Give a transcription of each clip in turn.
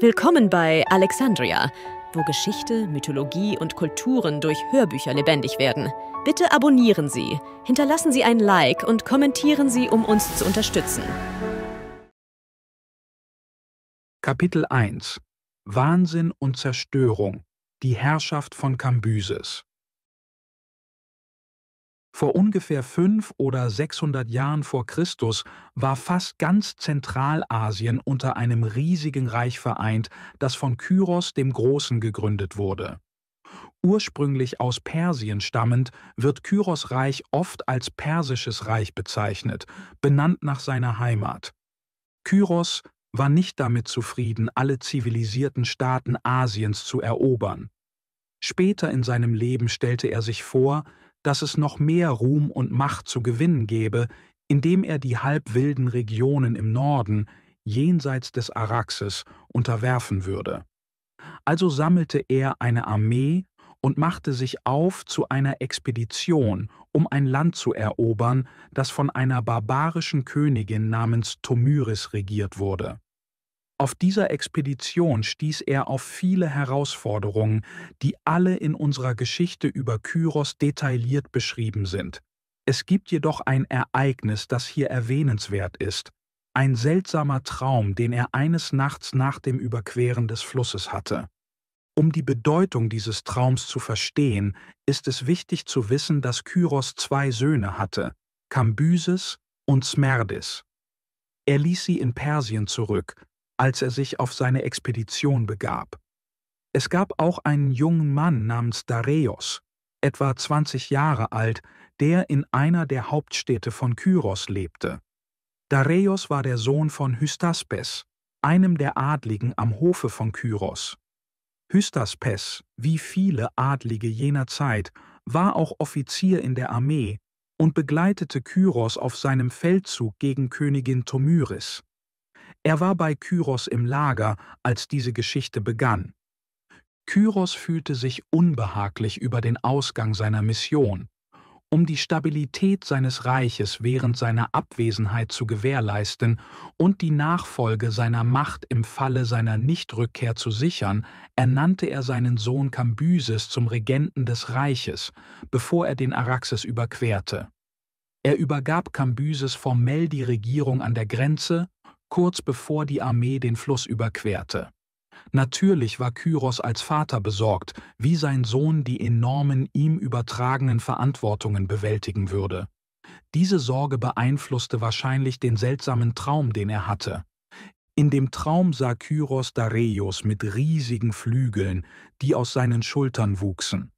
Willkommen bei Alexandria, wo Geschichte, Mythologie und Kulturen durch Hörbücher lebendig werden. Bitte abonnieren Sie, hinterlassen Sie ein Like und kommentieren Sie, um uns zu unterstützen. Kapitel 1 – Wahnsinn und Zerstörung – Die Herrschaft von Kambyses. Vor ungefähr 500 oder 600 Jahren vor Christus war fast ganz Zentralasien unter einem riesigen Reich vereint, das von Kyros dem Großen gegründet wurde. Ursprünglich aus Persien stammend, wird Kyros Reich oft als Persisches Reich bezeichnet, benannt nach seiner Heimat. Kyros war nicht damit zufrieden, alle zivilisierten Staaten Asiens zu erobern. Später in seinem Leben stellte er sich vor, dass es noch mehr Ruhm und Macht zu gewinnen gäbe, indem er die halbwilden Regionen im Norden, jenseits des Araxes, unterwerfen würde. Also sammelte er eine Armee und machte sich auf zu einer Expedition, um ein Land zu erobern, das von einer barbarischen Königin namens Tomyris regiert wurde. Auf dieser Expedition stieß er auf viele Herausforderungen, die alle in unserer Geschichte über Kyros detailliert beschrieben sind. Es gibt jedoch ein Ereignis, das hier erwähnenswert ist: ein seltsamer Traum, den er eines Nachts nach dem Überqueren des Flusses hatte. Um die Bedeutung dieses Traums zu verstehen, ist es wichtig zu wissen, dass Kyros 2 Söhne hatte, Kambyses und Smerdis. Er ließ sie in Persien zurück, als er sich auf seine Expedition begab. Es gab auch einen jungen Mann namens Dareios, etwa 20 Jahre alt, der in einer der Hauptstädte von Kyros lebte. Dareios war der Sohn von Hystaspes, einem der Adligen am Hofe von Kyros. Hystaspes, wie viele Adlige jener Zeit, war auch Offizier in der Armee und begleitete Kyros auf seinem Feldzug gegen Königin Tomyris. Er war bei Kyros im Lager, als diese Geschichte begann. Kyros fühlte sich unbehaglich über den Ausgang seiner Mission. Um die Stabilität seines Reiches während seiner Abwesenheit zu gewährleisten und die Nachfolge seiner Macht im Falle seiner Nichtrückkehr zu sichern, ernannte er seinen Sohn Kambyses zum Regenten des Reiches, bevor er den Araxes überquerte. Er übergab Kambyses formell die Regierung an der Grenze, kurz bevor die Armee den Fluss überquerte. Natürlich war Kyros als Vater besorgt, wie sein Sohn die enormen ihm übertragenen Verantwortungen bewältigen würde. Diese Sorge beeinflusste wahrscheinlich den seltsamen Traum, den er hatte. In dem Traum sah Kyros Dareios mit riesigen Flügeln, die aus seinen Schultern wuchsen.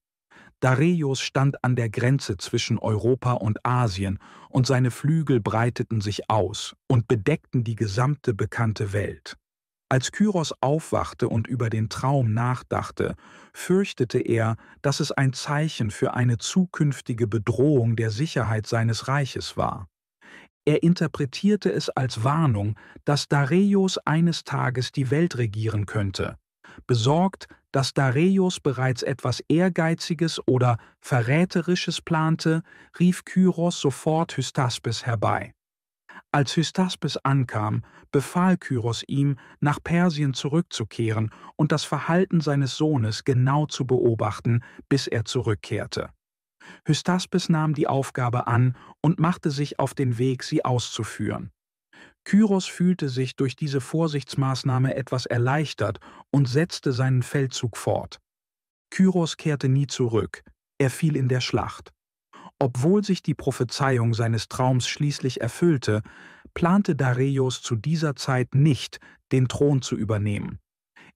Dareios stand an der Grenze zwischen Europa und Asien, und seine Flügel breiteten sich aus und bedeckten die gesamte bekannte Welt. Als Kyros aufwachte und über den Traum nachdachte, fürchtete er, dass es ein Zeichen für eine zukünftige Bedrohung der Sicherheit seines Reiches war. Er interpretierte es als Warnung, dass Dareios eines Tages die Welt regieren könnte. Besorgt, dass Dareios bereits etwas Ehrgeiziges oder Verräterisches plante, rief Kyros sofort Hystaspes herbei. Als Hystaspes ankam, befahl Kyros ihm, nach Persien zurückzukehren und das Verhalten seines Sohnes genau zu beobachten, bis er zurückkehrte. Hystaspes nahm die Aufgabe an und machte sich auf den Weg, sie auszuführen. Kyros fühlte sich durch diese Vorsichtsmaßnahme etwas erleichtert und setzte seinen Feldzug fort. Kyros kehrte nie zurück, er fiel in der Schlacht. Obwohl sich die Prophezeiung seines Traums schließlich erfüllte, plante Dareios zu dieser Zeit nicht, den Thron zu übernehmen.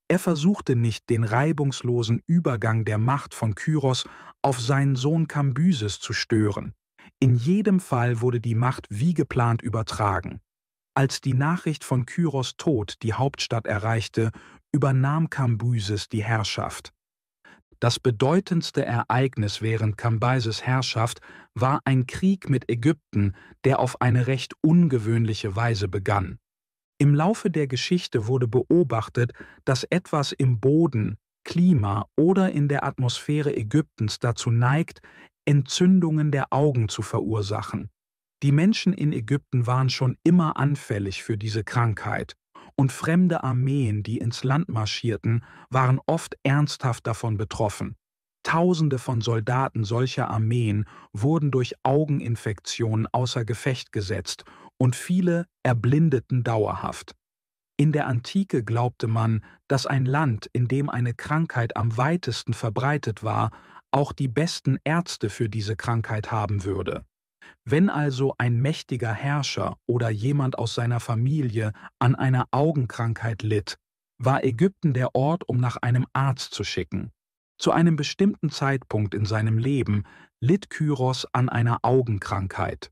Er versuchte nicht, den reibungslosen Übergang der Macht von Kyros auf seinen Sohn Kambyses zu stören. In jedem Fall wurde die Macht wie geplant übertragen. Als die Nachricht von Kyros Tod die Hauptstadt erreichte, übernahm Kambyses die Herrschaft. Das bedeutendste Ereignis während Kambyses Herrschaft war ein Krieg mit Ägypten, der auf eine recht ungewöhnliche Weise begann. Im Laufe der Geschichte wurde beobachtet, dass etwas im Boden, Klima oder in der Atmosphäre Ägyptens dazu neigt, Entzündungen der Augen zu verursachen. Die Menschen in Ägypten waren schon immer anfällig für diese Krankheit, und fremde Armeen, die ins Land marschierten, waren oft ernsthaft davon betroffen. Tausende von Soldaten solcher Armeen wurden durch Augeninfektionen außer Gefecht gesetzt und viele erblindeten dauerhaft. In der Antike glaubte man, dass ein Land, in dem eine Krankheit am weitesten verbreitet war, auch die besten Ärzte für diese Krankheit haben würde. Wenn also ein mächtiger Herrscher oder jemand aus seiner Familie an einer Augenkrankheit litt, war Ägypten der Ort, um nach einem Arzt zu schicken. Zu einem bestimmten Zeitpunkt in seinem Leben litt Kyros an einer Augenkrankheit.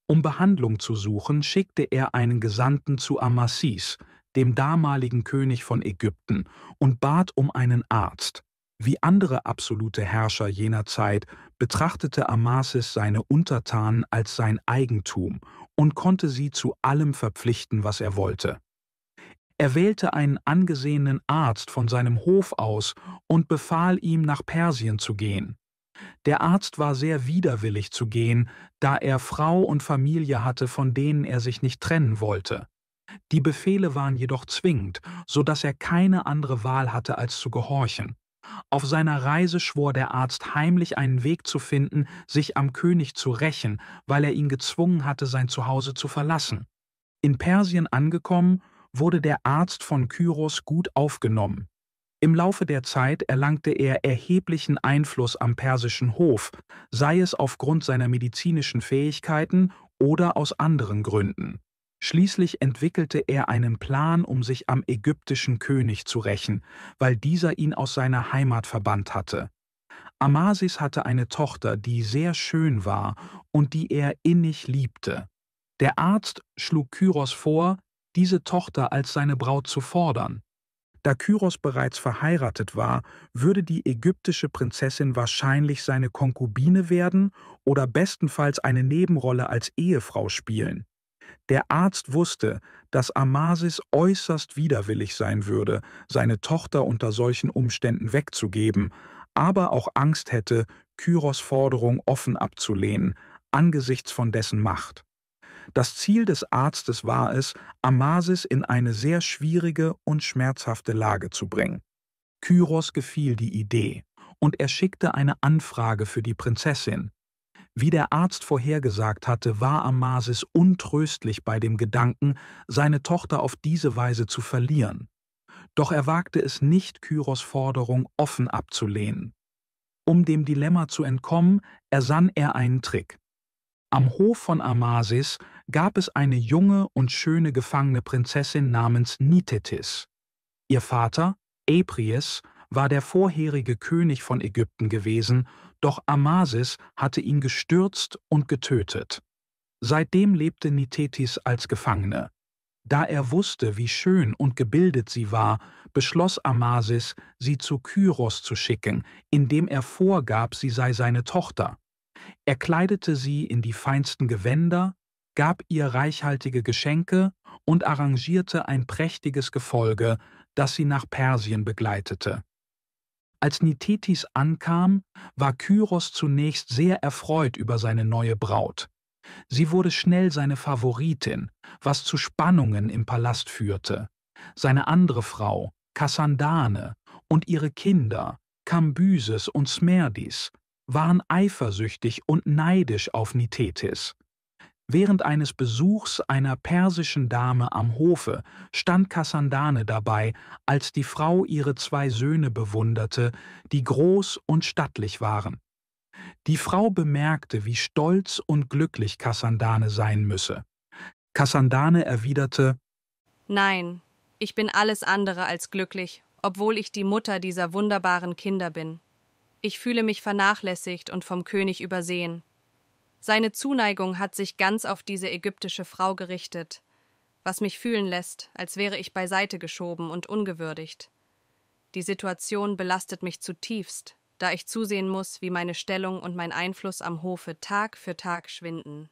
Um Behandlung zu suchen, schickte er einen Gesandten zu Amasis, dem damaligen König von Ägypten, und bat um einen Arzt. Wie andere absolute Herrscher jener Zeit betrachtete Amasis seine Untertanen als sein Eigentum und konnte sie zu allem verpflichten, was er wollte. Er wählte einen angesehenen Arzt von seinem Hof aus und befahl ihm, nach Persien zu gehen. Der Arzt war sehr widerwillig zu gehen, da er Frau und Familie hatte, von denen er sich nicht trennen wollte. Die Befehle waren jedoch zwingend, so dass er keine andere Wahl hatte, als zu gehorchen. Auf seiner Reise schwor der Arzt heimlich einen Weg zu finden, sich am König zu rächen, weil er ihn gezwungen hatte, sein Zuhause zu verlassen. In Persien angekommen, wurde der Arzt von Kyros gut aufgenommen. Im Laufe der Zeit erlangte er erheblichen Einfluss am persischen Hof, sei es aufgrund seiner medizinischen Fähigkeiten oder aus anderen Gründen. Schließlich entwickelte er einen Plan, um sich am ägyptischen König zu rächen, weil dieser ihn aus seiner Heimat verbannt hatte. Amasis hatte eine Tochter, die sehr schön war und die er innig liebte. Der Arzt schlug Kyros vor, diese Tochter als seine Braut zu fordern. Da Kyros bereits verheiratet war, würde die ägyptische Prinzessin wahrscheinlich seine Konkubine werden oder bestenfalls eine Nebenrolle als Ehefrau spielen. Der Arzt wusste, dass Amasis äußerst widerwillig sein würde, seine Tochter unter solchen Umständen wegzugeben, aber auch Angst hätte, Kyros' Forderung offen abzulehnen, angesichts von dessen Macht. Das Ziel des Arztes war es, Amasis in eine sehr schwierige und schmerzhafte Lage zu bringen. Kyros gefiel die Idee, und er schickte eine Anfrage für die Prinzessin. Wie der Arzt vorhergesagt hatte, war Amasis untröstlich bei dem Gedanken, seine Tochter auf diese Weise zu verlieren. Doch er wagte es nicht, Kyros' Forderung offen abzulehnen. Um dem Dilemma zu entkommen, ersann er einen Trick. Am Hof von Amasis gab es eine junge und schöne gefangene Prinzessin namens Nitetis. Ihr Vater, Apries, war der vorherige König von Ägypten gewesen, doch Amasis hatte ihn gestürzt und getötet. Seitdem lebte Nitetis als Gefangene. Da er wusste, wie schön und gebildet sie war, beschloss Amasis, sie zu Kyros zu schicken, indem er vorgab, sie sei seine Tochter. Er kleidete sie in die feinsten Gewänder, gab ihr reichhaltige Geschenke und arrangierte ein prächtiges Gefolge, das sie nach Persien begleitete. Als Nitetis ankam, war Kyros zunächst sehr erfreut über seine neue Braut. Sie wurde schnell seine Favoritin, was zu Spannungen im Palast führte. Seine andere Frau, Kassandane, und ihre Kinder, Kambyses und Smerdis, waren eifersüchtig und neidisch auf Nitetis. Während eines Besuchs einer persischen Dame am Hofe stand Kassandane dabei, als die Frau ihre 2 Söhne bewunderte, die groß und stattlich waren. Die Frau bemerkte, wie stolz und glücklich Kassandane sein müsse. Kassandane erwiderte: Nein, ich bin alles andere als glücklich, obwohl ich die Mutter dieser wunderbaren Kinder bin. Ich fühle mich vernachlässigt und vom König übersehen. Seine Zuneigung hat sich ganz auf diese ägyptische Frau gerichtet, was mich fühlen lässt, als wäre ich beiseite geschoben und ungewürdigt. Die Situation belastet mich zutiefst, da ich zusehen muss, wie meine Stellung und mein Einfluss am Hofe Tag für Tag schwinden.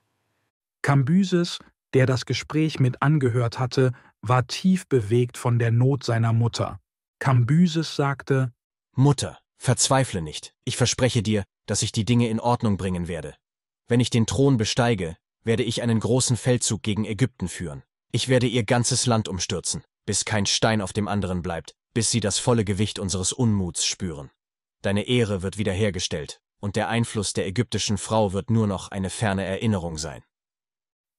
Kambyses, der das Gespräch mit angehört hatte, war tief bewegt von der Not seiner Mutter. Kambyses sagte: Mutter, verzweifle nicht. Ich verspreche dir, dass ich die Dinge in Ordnung bringen werde. Wenn ich den Thron besteige, werde ich einen großen Feldzug gegen Ägypten führen. Ich werde ihr ganzes Land umstürzen. bis kein Stein auf dem anderen bleibt, bis sie das volle Gewicht unseres Unmuts spüren. Deine Ehre wird wiederhergestellt, und der Einfluss der ägyptischen Frau wird nur noch eine ferne Erinnerung sein.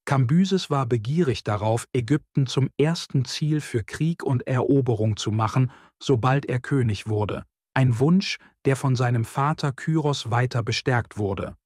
Kambyses war begierig darauf, Ägypten zum ersten Ziel für Krieg und Eroberung zu machen, sobald er König wurde. Ein Wunsch, der von seinem Vater Kyros weiter bestärkt wurde.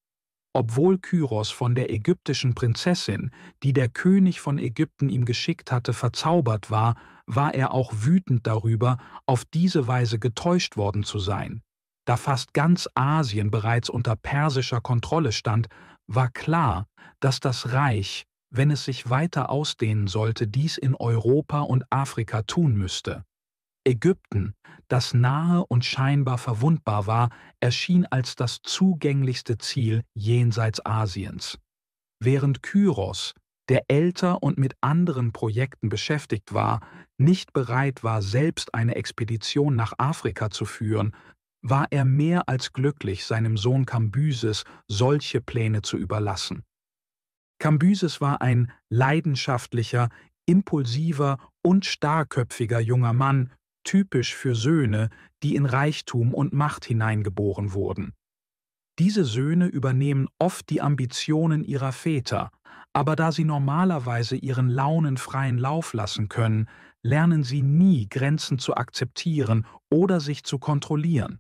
Obwohl Kyros von der ägyptischen Prinzessin, die der König von Ägypten ihm geschickt hatte, verzaubert war, war er auch wütend darüber, auf diese Weise getäuscht worden zu sein. Da fast ganz Asien bereits unter persischer Kontrolle stand, war klar, dass das Reich, wenn es sich weiter ausdehnen sollte, dies in Europa und Afrika tun müsste. Ägypten, das nahe und scheinbar verwundbar war, erschien als das zugänglichste Ziel jenseits Asiens. Während Kyros, der älter und mit anderen Projekten beschäftigt war, nicht bereit war, selbst eine Expedition nach Afrika zu führen, war er mehr als glücklich, seinem Sohn Kambyses solche Pläne zu überlassen. Kambyses war ein leidenschaftlicher, impulsiver und starrköpfiger junger Mann, typisch für Söhne, die in Reichtum und Macht hineingeboren wurden. Diese Söhne übernehmen oft die Ambitionen ihrer Väter, aber da sie normalerweise ihren Launen freien Lauf lassen können, lernen sie nie, Grenzen zu akzeptieren oder sich zu kontrollieren.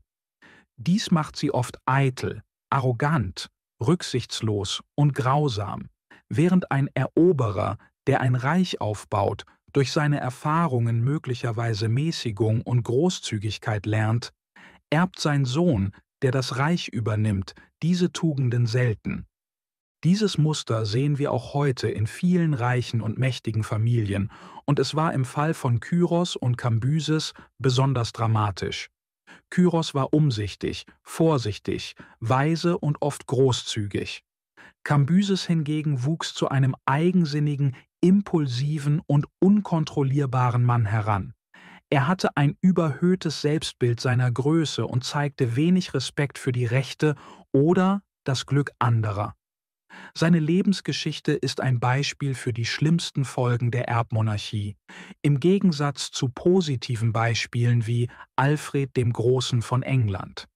Dies macht sie oft eitel, arrogant, rücksichtslos und grausam, während ein Eroberer, der ein Reich aufbaut, durch seine Erfahrungen möglicherweise Mäßigung und Großzügigkeit lernt, erbt sein Sohn, der das Reich übernimmt, diese Tugenden selten. Dieses Muster sehen wir auch heute in vielen reichen und mächtigen Familien, und es war im Fall von Kyros und Kambyses besonders dramatisch. Kyros war umsichtig, vorsichtig, weise und oft großzügig. Kambyses hingegen wuchs zu einem eigensinnigen, impulsiven und unkontrollierbaren Mann heran. Er hatte ein überhöhtes Selbstbild seiner Größe und zeigte wenig Respekt für die Rechte oder das Glück anderer. Seine Lebensgeschichte ist ein Beispiel für die schlimmsten Folgen der Erbmonarchie, im Gegensatz zu positiven Beispielen wie Alfred dem Großen von England.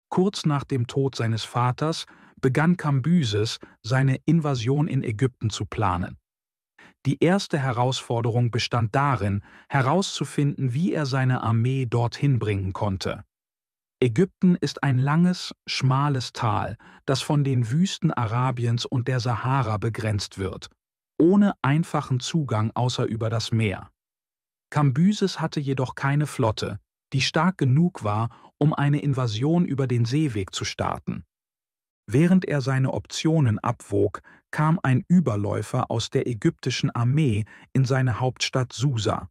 Kurz nach dem Tod seines Vaters begann Kambyses, seine Invasion in Ägypten zu planen. Die erste Herausforderung bestand darin, herauszufinden, wie er seine Armee dorthin bringen konnte. Ägypten ist ein langes, schmales Tal, das von den Wüsten Arabiens und der Sahara begrenzt wird, ohne einfachen Zugang außer über das Meer. Kambyses hatte jedoch keine Flotte, die stark genug war, um eine Invasion über den Seeweg zu starten. Während er seine Optionen abwog, kam ein Überläufer aus der ägyptischen Armee in seine Hauptstadt Susa.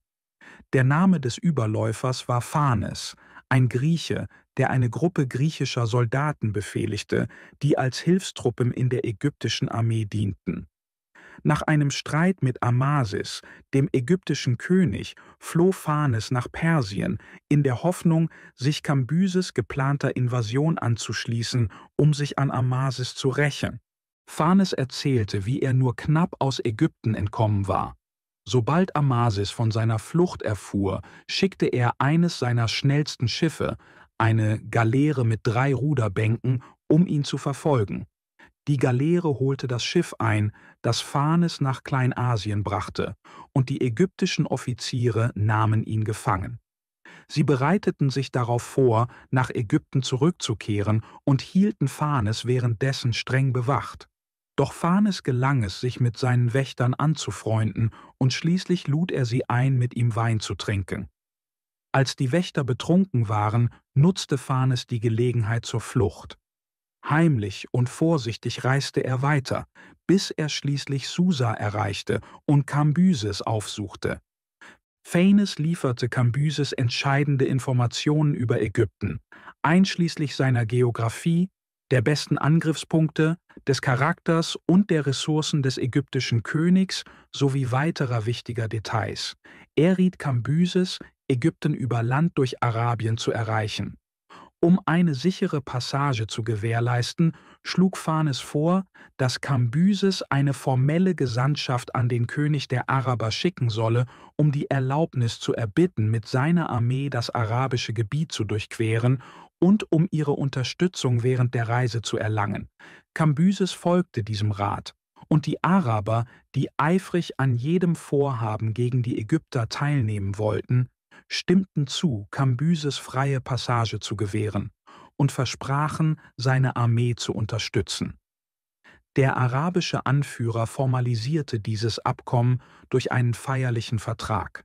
Der Name des Überläufers war Phanes, ein Grieche, der eine Gruppe griechischer Soldaten befehligte, die als Hilfstruppen in der ägyptischen Armee dienten. Nach einem Streit mit Amasis, dem ägyptischen König, floh Phanes nach Persien, in der Hoffnung, sich Kambyses geplanter Invasion anzuschließen, um sich an Amasis zu rächen. Phanes erzählte, wie er nur knapp aus Ägypten entkommen war. Sobald Amasis von seiner Flucht erfuhr, schickte er eines seiner schnellsten Schiffe, eine Galeere mit 3 Ruderbänken, um ihn zu verfolgen. Die Galeere holte das Schiff ein, das Phanes nach Kleinasien brachte, und die ägyptischen Offiziere nahmen ihn gefangen. Sie bereiteten sich darauf vor, nach Ägypten zurückzukehren und hielten Phanes währenddessen streng bewacht. Doch Phanes gelang es, sich mit seinen Wächtern anzufreunden, und schließlich lud er sie ein, mit ihm Wein zu trinken. Als die Wächter betrunken waren, nutzte Phanes die Gelegenheit zur Flucht. Heimlich und vorsichtig reiste er weiter, bis er schließlich Susa erreichte und Kambyses aufsuchte. Phanes lieferte Kambyses entscheidende Informationen über Ägypten, einschließlich seiner Geographie, der besten Angriffspunkte, des Charakters und der Ressourcen des ägyptischen Königs sowie weiterer wichtiger Details. Er riet Kambyses, Ägypten über Land durch Arabien zu erreichen. Um eine sichere Passage zu gewährleisten, schlug Phanes vor, dass Kambyses eine formelle Gesandtschaft an den König der Araber schicken solle, um die Erlaubnis zu erbitten, mit seiner Armee das arabische Gebiet zu durchqueren und um ihre Unterstützung während der Reise zu erlangen. Kambyses folgte diesem Rat, und die Araber, die eifrig an jedem Vorhaben gegen die Ägypter teilnehmen wollten, stimmten zu, Kambyses freie Passage zu gewähren und versprachen, seine Armee zu unterstützen. Der arabische Anführer formalisierte dieses Abkommen durch einen feierlichen Vertrag.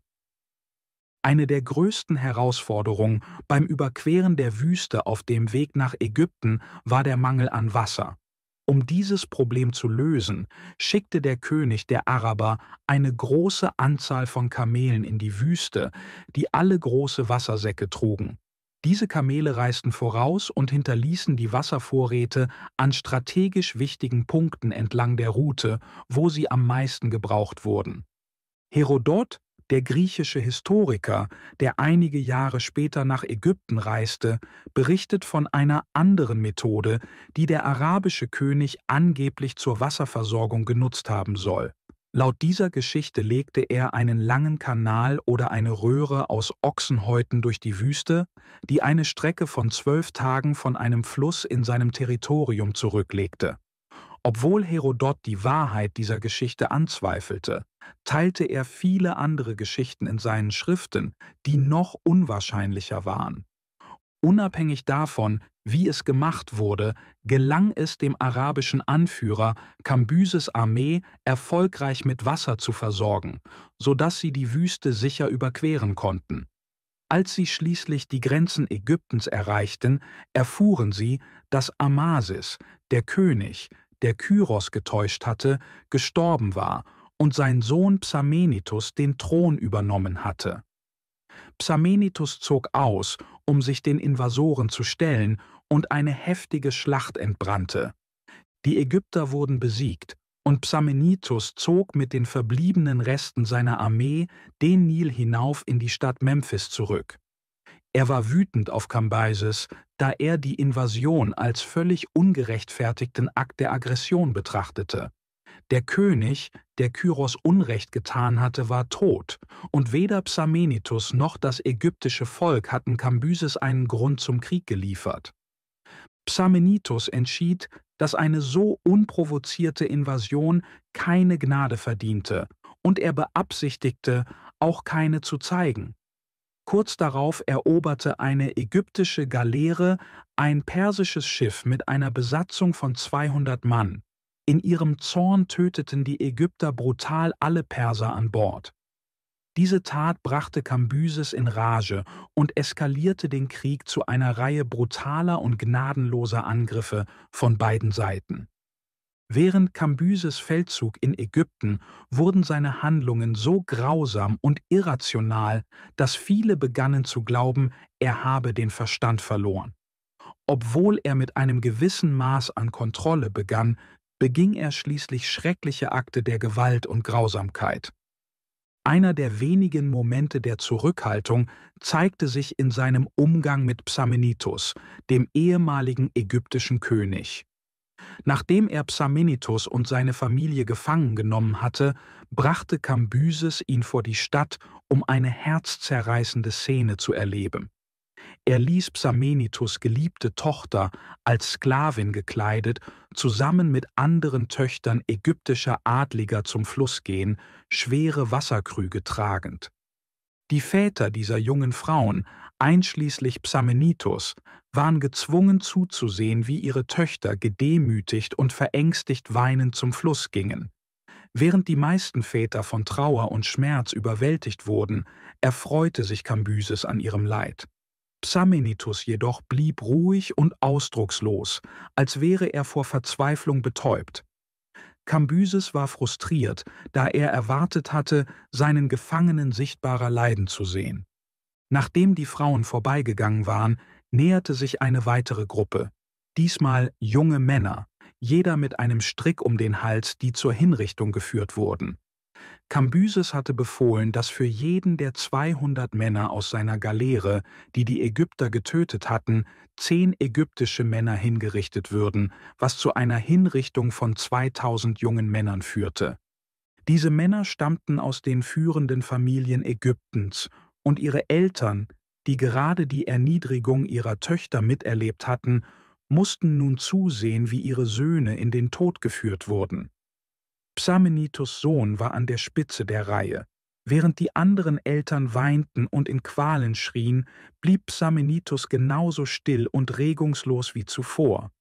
Eine der größten Herausforderungen beim Überqueren der Wüste auf dem Weg nach Ägypten war der Mangel an Wasser. Um dieses Problem zu lösen, schickte der König der Araber eine große Anzahl von Kamelen in die Wüste, die alle große Wassersäcke trugen. Diese Kamele reisten voraus und hinterließen die Wasservorräte an strategisch wichtigen Punkten entlang der Route, wo sie am meisten gebraucht wurden. Herodot, der griechische Historiker, der einige Jahre später nach Ägypten reiste, berichtet von einer anderen Methode, die der arabische König angeblich zur Wasserversorgung genutzt haben soll. Laut dieser Geschichte legte er einen langen Kanal oder eine Röhre aus Ochsenhäuten durch die Wüste, die eine Strecke von 12 Tagen von einem Fluss in seinem Territorium zurücklegte. Obwohl Herodot die Wahrheit dieser Geschichte anzweifelte, teilte er viele andere Geschichten in seinen Schriften, die noch unwahrscheinlicher waren. Unabhängig davon, wie es gemacht wurde, gelang es dem arabischen Anführer, Kambyses Armee erfolgreich mit Wasser zu versorgen, sodass sie die Wüste sicher überqueren konnten. Als sie schließlich die Grenzen Ägyptens erreichten, erfuhren sie, dass Amasis, der König, der Kyros getäuscht hatte, gestorben war und sein Sohn Psamenitus den Thron übernommen hatte. Psamenitus zog aus, um sich den Invasoren zu stellen, und eine heftige Schlacht entbrannte. Die Ägypter wurden besiegt, und Psamenitus zog mit den verbliebenen Resten seiner Armee den Nil hinauf in die Stadt Memphis zurück. Er war wütend auf Kambyses, da er die Invasion als völlig ungerechtfertigten Akt der Aggression betrachtete. Der König, der Kyros Unrecht getan hatte, war tot, und weder Psamenitus noch das ägyptische Volk hatten Kambyses einen Grund zum Krieg geliefert. Psamenitus entschied, dass eine so unprovozierte Invasion keine Gnade verdiente, und er beabsichtigte, auch keine zu zeigen. Kurz darauf eroberte eine ägyptische Galeere ein persisches Schiff mit einer Besatzung von 200 Mann. In ihrem Zorn töteten die Ägypter brutal alle Perser an Bord. Diese Tat brachte Kambyses in Rage und eskalierte den Krieg zu einer Reihe brutaler und gnadenloser Angriffe von beiden Seiten. Während Kambyses Feldzug in Ägypten wurden seine Handlungen so grausam und irrational, dass viele begannen zu glauben, er habe den Verstand verloren. Obwohl er mit einem gewissen Maß an Kontrolle begann, beging er schließlich schreckliche Akte der Gewalt und Grausamkeit. Einer der wenigen Momente der Zurückhaltung zeigte sich in seinem Umgang mit Psamenitus, dem ehemaligen ägyptischen König. Nachdem er Psamenitus und seine Familie gefangen genommen hatte, brachte Kambyses ihn vor die Stadt, um eine herzzerreißende Szene zu erleben. Er ließ Psamenitus' geliebte Tochter, als Sklavin gekleidet, zusammen mit anderen Töchtern ägyptischer Adliger zum Fluss gehen, schwere Wasserkrüge tragend. Die Väter dieser jungen Frauen, einschließlich Psamenitus, waren gezwungen zuzusehen, wie ihre Töchter gedemütigt und verängstigt weinend zum Fluss gingen. Während die meisten Väter von Trauer und Schmerz überwältigt wurden, erfreute sich Kambyses an ihrem Leid. Psamenitus jedoch blieb ruhig und ausdruckslos, als wäre er vor Verzweiflung betäubt. Kambyses war frustriert, da er erwartet hatte, seinen Gefangenen sichtbarer leiden zu sehen. Nachdem die Frauen vorbeigegangen waren, näherte sich eine weitere Gruppe, diesmal junge Männer, jeder mit einem Strick um den Hals, die zur Hinrichtung geführt wurden. Kambyses hatte befohlen, dass für jeden der 200 Männer aus seiner Galeere, die die Ägypter getötet hatten, 10 ägyptische Männer hingerichtet würden, was zu einer Hinrichtung von 2000 jungen Männern führte. Diese Männer stammten aus den führenden Familien Ägyptens, und ihre Eltern, die gerade die Erniedrigung ihrer Töchter miterlebt hatten, mussten nun zusehen, wie ihre Söhne in den Tod geführt wurden. Psamenitos' Sohn war an der Spitze der Reihe. Während die anderen Eltern weinten und in Qualen schrien, blieb Psamenitos genauso still und regungslos wie zuvor.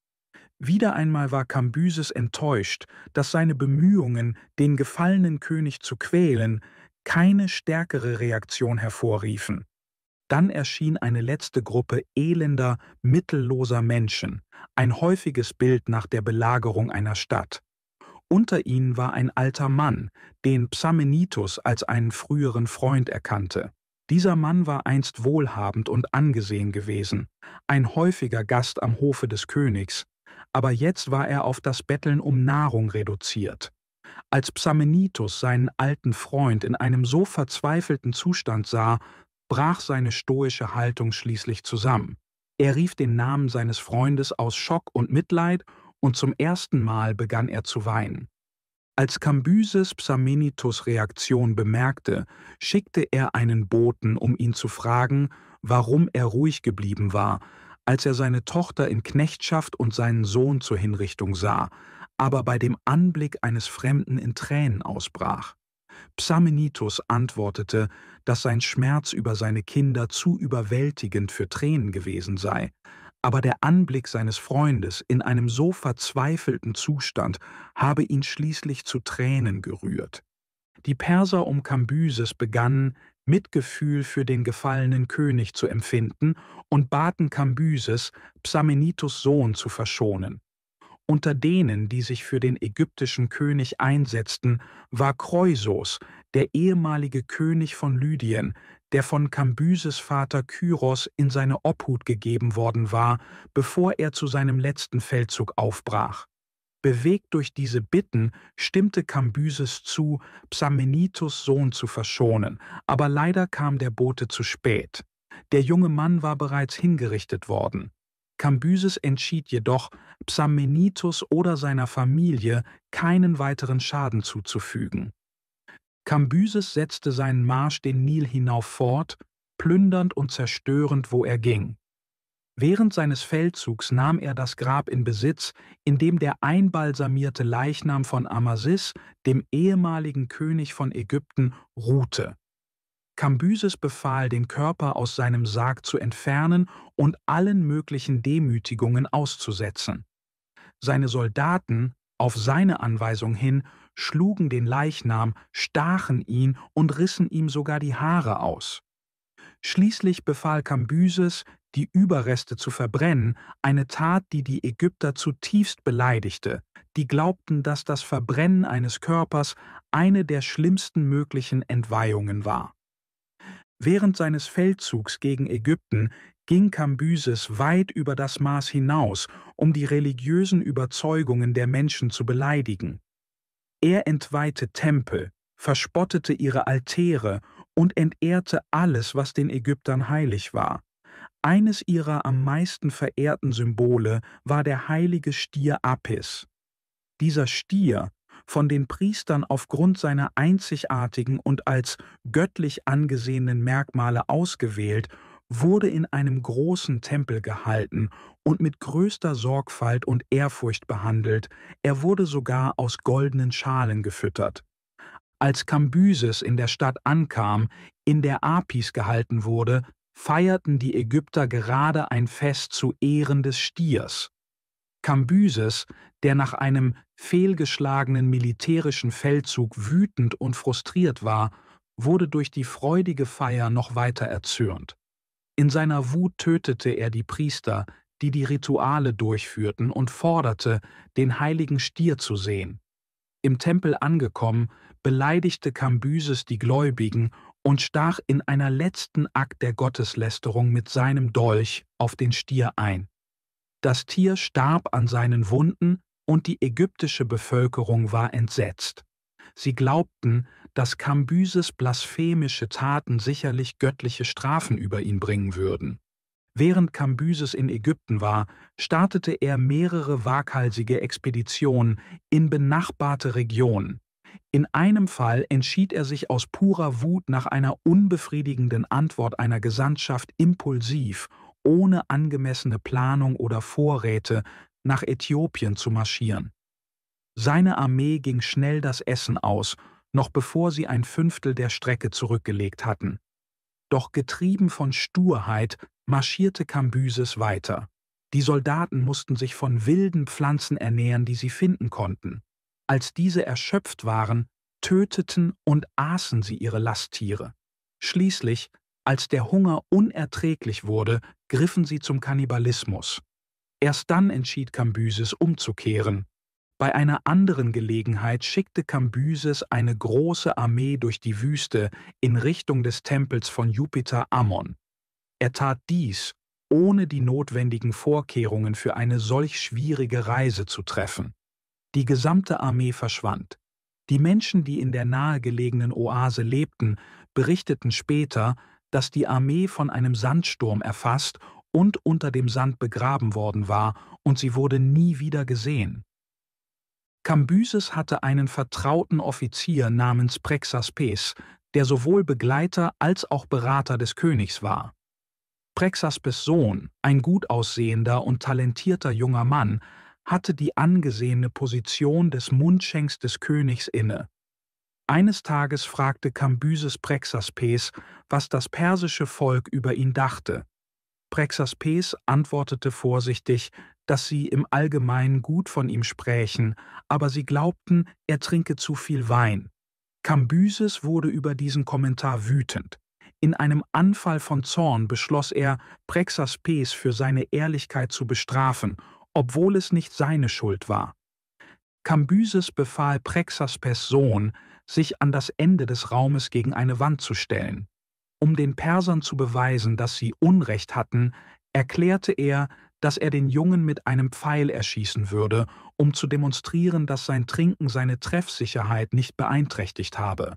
Wieder einmal war Kambyses enttäuscht, dass seine Bemühungen, den gefallenen König zu quälen, keine stärkere Reaktion hervorriefen. Dann erschien eine letzte Gruppe elender, mittelloser Menschen, ein häufiges Bild nach der Belagerung einer Stadt. Unter ihnen war ein alter Mann, den Psamenitos als einen früheren Freund erkannte. Dieser Mann war einst wohlhabend und angesehen gewesen, ein häufiger Gast am Hofe des Königs, aber jetzt war er auf das Betteln um Nahrung reduziert. Als Psamenitos seinen alten Freund in einem so verzweifelten Zustand sah, brach seine stoische Haltung schließlich zusammen. Er rief den Namen seines Freundes aus Schock und Mitleid, und zum ersten Mal begann er zu weinen. Als Kambyses Psamenitos' Reaktion bemerkte, schickte er einen Boten, um ihn zu fragen, warum er ruhig geblieben war, als er seine Tochter in Knechtschaft und seinen Sohn zur Hinrichtung sah, aber bei dem Anblick eines Fremden in Tränen ausbrach. Psamenitos antwortete, dass sein Schmerz über seine Kinder zu überwältigend für Tränen gewesen sei. Aber der Anblick seines Freundes in einem so verzweifelten Zustand habe ihn schließlich zu Tränen gerührt. Die Perser um Kambyses begannen, Mitgefühl für den gefallenen König zu empfinden und baten Kambyses, Psamenitos' Sohn zu verschonen. Unter denen, die sich für den ägyptischen König einsetzten, war Kreusos, der ehemalige König von Lydien, der von Kambyses Vater Kyros in seine Obhut gegeben worden war, bevor er zu seinem letzten Feldzug aufbrach. Bewegt durch diese Bitten stimmte Kambyses zu, Psamenitos' Sohn zu verschonen, aber leider kam der Bote zu spät. Der junge Mann war bereits hingerichtet worden. Kambyses entschied jedoch, Psamenitos oder seiner Familie keinen weiteren Schaden zuzufügen. Kambyses setzte seinen Marsch den Nil hinauf fort, plündernd und zerstörend, wo er ging. Während seines Feldzugs nahm er das Grab in Besitz, in dem der einbalsamierte Leichnam von Amasis, dem ehemaligen König von Ägypten, ruhte. Kambyses befahl, den Körper aus seinem Sarg zu entfernen und allen möglichen Demütigungen auszusetzen. Seine Soldaten, auf seine Anweisung hin, schlugen den Leichnam, stachen ihn und rissen ihm sogar die Haare aus. Schließlich befahl Kambyses, die Überreste zu verbrennen, eine Tat, die die Ägypter zutiefst beleidigte, die glaubten, dass das Verbrennen eines Körpers eine der schlimmsten möglichen Entweihungen war. Während seines Feldzugs gegen Ägypten ging Kambyses weit über das Maß hinaus, um die religiösen Überzeugungen der Menschen zu beleidigen. Er entweihte Tempel, verspottete ihre Altäre und entehrte alles, was den Ägyptern heilig war. Eines ihrer am meisten verehrten Symbole war der heilige Stier Apis. Dieser Stier, von den Priestern aufgrund seiner einzigartigen und als göttlich angesehenen Merkmale ausgewählt, wurde in einem großen Tempel gehalten und mit größter Sorgfalt und Ehrfurcht behandelt, er wurde sogar aus goldenen Schalen gefüttert. Als Kambyses in der Stadt ankam, in der Apis gehalten wurde, feierten die Ägypter gerade ein Fest zu Ehren des Stiers. Kambyses, der nach einem fehlgeschlagenen militärischen Feldzug wütend und frustriert war, wurde durch die freudige Feier noch weiter erzürnt. In seiner Wut tötete er die Priester, die die Rituale durchführten, und forderte, den heiligen Stier zu sehen. Im Tempel angekommen, beleidigte Kambyses die Gläubigen und stach in einer letzten Akt der Gotteslästerung mit seinem Dolch auf den Stier ein. Das Tier starb an seinen Wunden und die ägyptische Bevölkerung war entsetzt. Sie glaubten, dass Kambyses blasphemische Taten sicherlich göttliche Strafen über ihn bringen würden. Während Kambyses in Ägypten war, startete er mehrere waghalsige Expeditionen in benachbarte Regionen. In einem Fall entschied er sich aus purer Wut nach einer unbefriedigenden Antwort einer Gesandtschaft impulsiv, ohne angemessene Planung oder Vorräte, nach Äthiopien zu marschieren. Seine Armee ging schnell das Essen aus, noch bevor sie ein Fünftel der Strecke zurückgelegt hatten. Doch getrieben von Sturheit marschierte Kambyses weiter. Die Soldaten mussten sich von wilden Pflanzen ernähren, die sie finden konnten. Als diese erschöpft waren, töteten und aßen sie ihre Lasttiere. Schließlich, als der Hunger unerträglich wurde, griffen sie zum Kannibalismus. Erst dann entschied Kambyses umzukehren. Bei einer anderen Gelegenheit schickte Kambyses eine große Armee durch die Wüste in Richtung des Tempels von Jupiter Ammon. Er tat dies, ohne die notwendigen Vorkehrungen für eine solch schwierige Reise zu treffen. Die gesamte Armee verschwand. Die Menschen, die in der nahegelegenen Oase lebten, berichteten später, dass die Armee von einem Sandsturm erfasst und unter dem Sand begraben worden war, und sie wurde nie wieder gesehen. Kambyses hatte einen vertrauten Offizier namens Prexaspes, der sowohl Begleiter als auch Berater des Königs war. Prexaspes' Sohn, ein gut aussehender und talentierter junger Mann, hatte die angesehene Position des Mundschenks des Königs inne. Eines Tages fragte Kambyses Prexaspes, was das persische Volk über ihn dachte. Prexaspes antwortete vorsichtig, dass sie im Allgemeinen gut von ihm sprächen, aber sie glaubten, er trinke zu viel Wein. Kambyses wurde über diesen Kommentar wütend. In einem Anfall von Zorn beschloss er, Prexaspes für seine Ehrlichkeit zu bestrafen, obwohl es nicht seine Schuld war. Kambyses befahl Prexaspes' Sohn, sich an das Ende des Raumes gegen eine Wand zu stellen. Um den Persern zu beweisen, dass sie Unrecht hatten, erklärte er, dass er den Jungen mit einem Pfeil erschießen würde, um zu demonstrieren, dass sein Trinken seine Treffsicherheit nicht beeinträchtigt habe.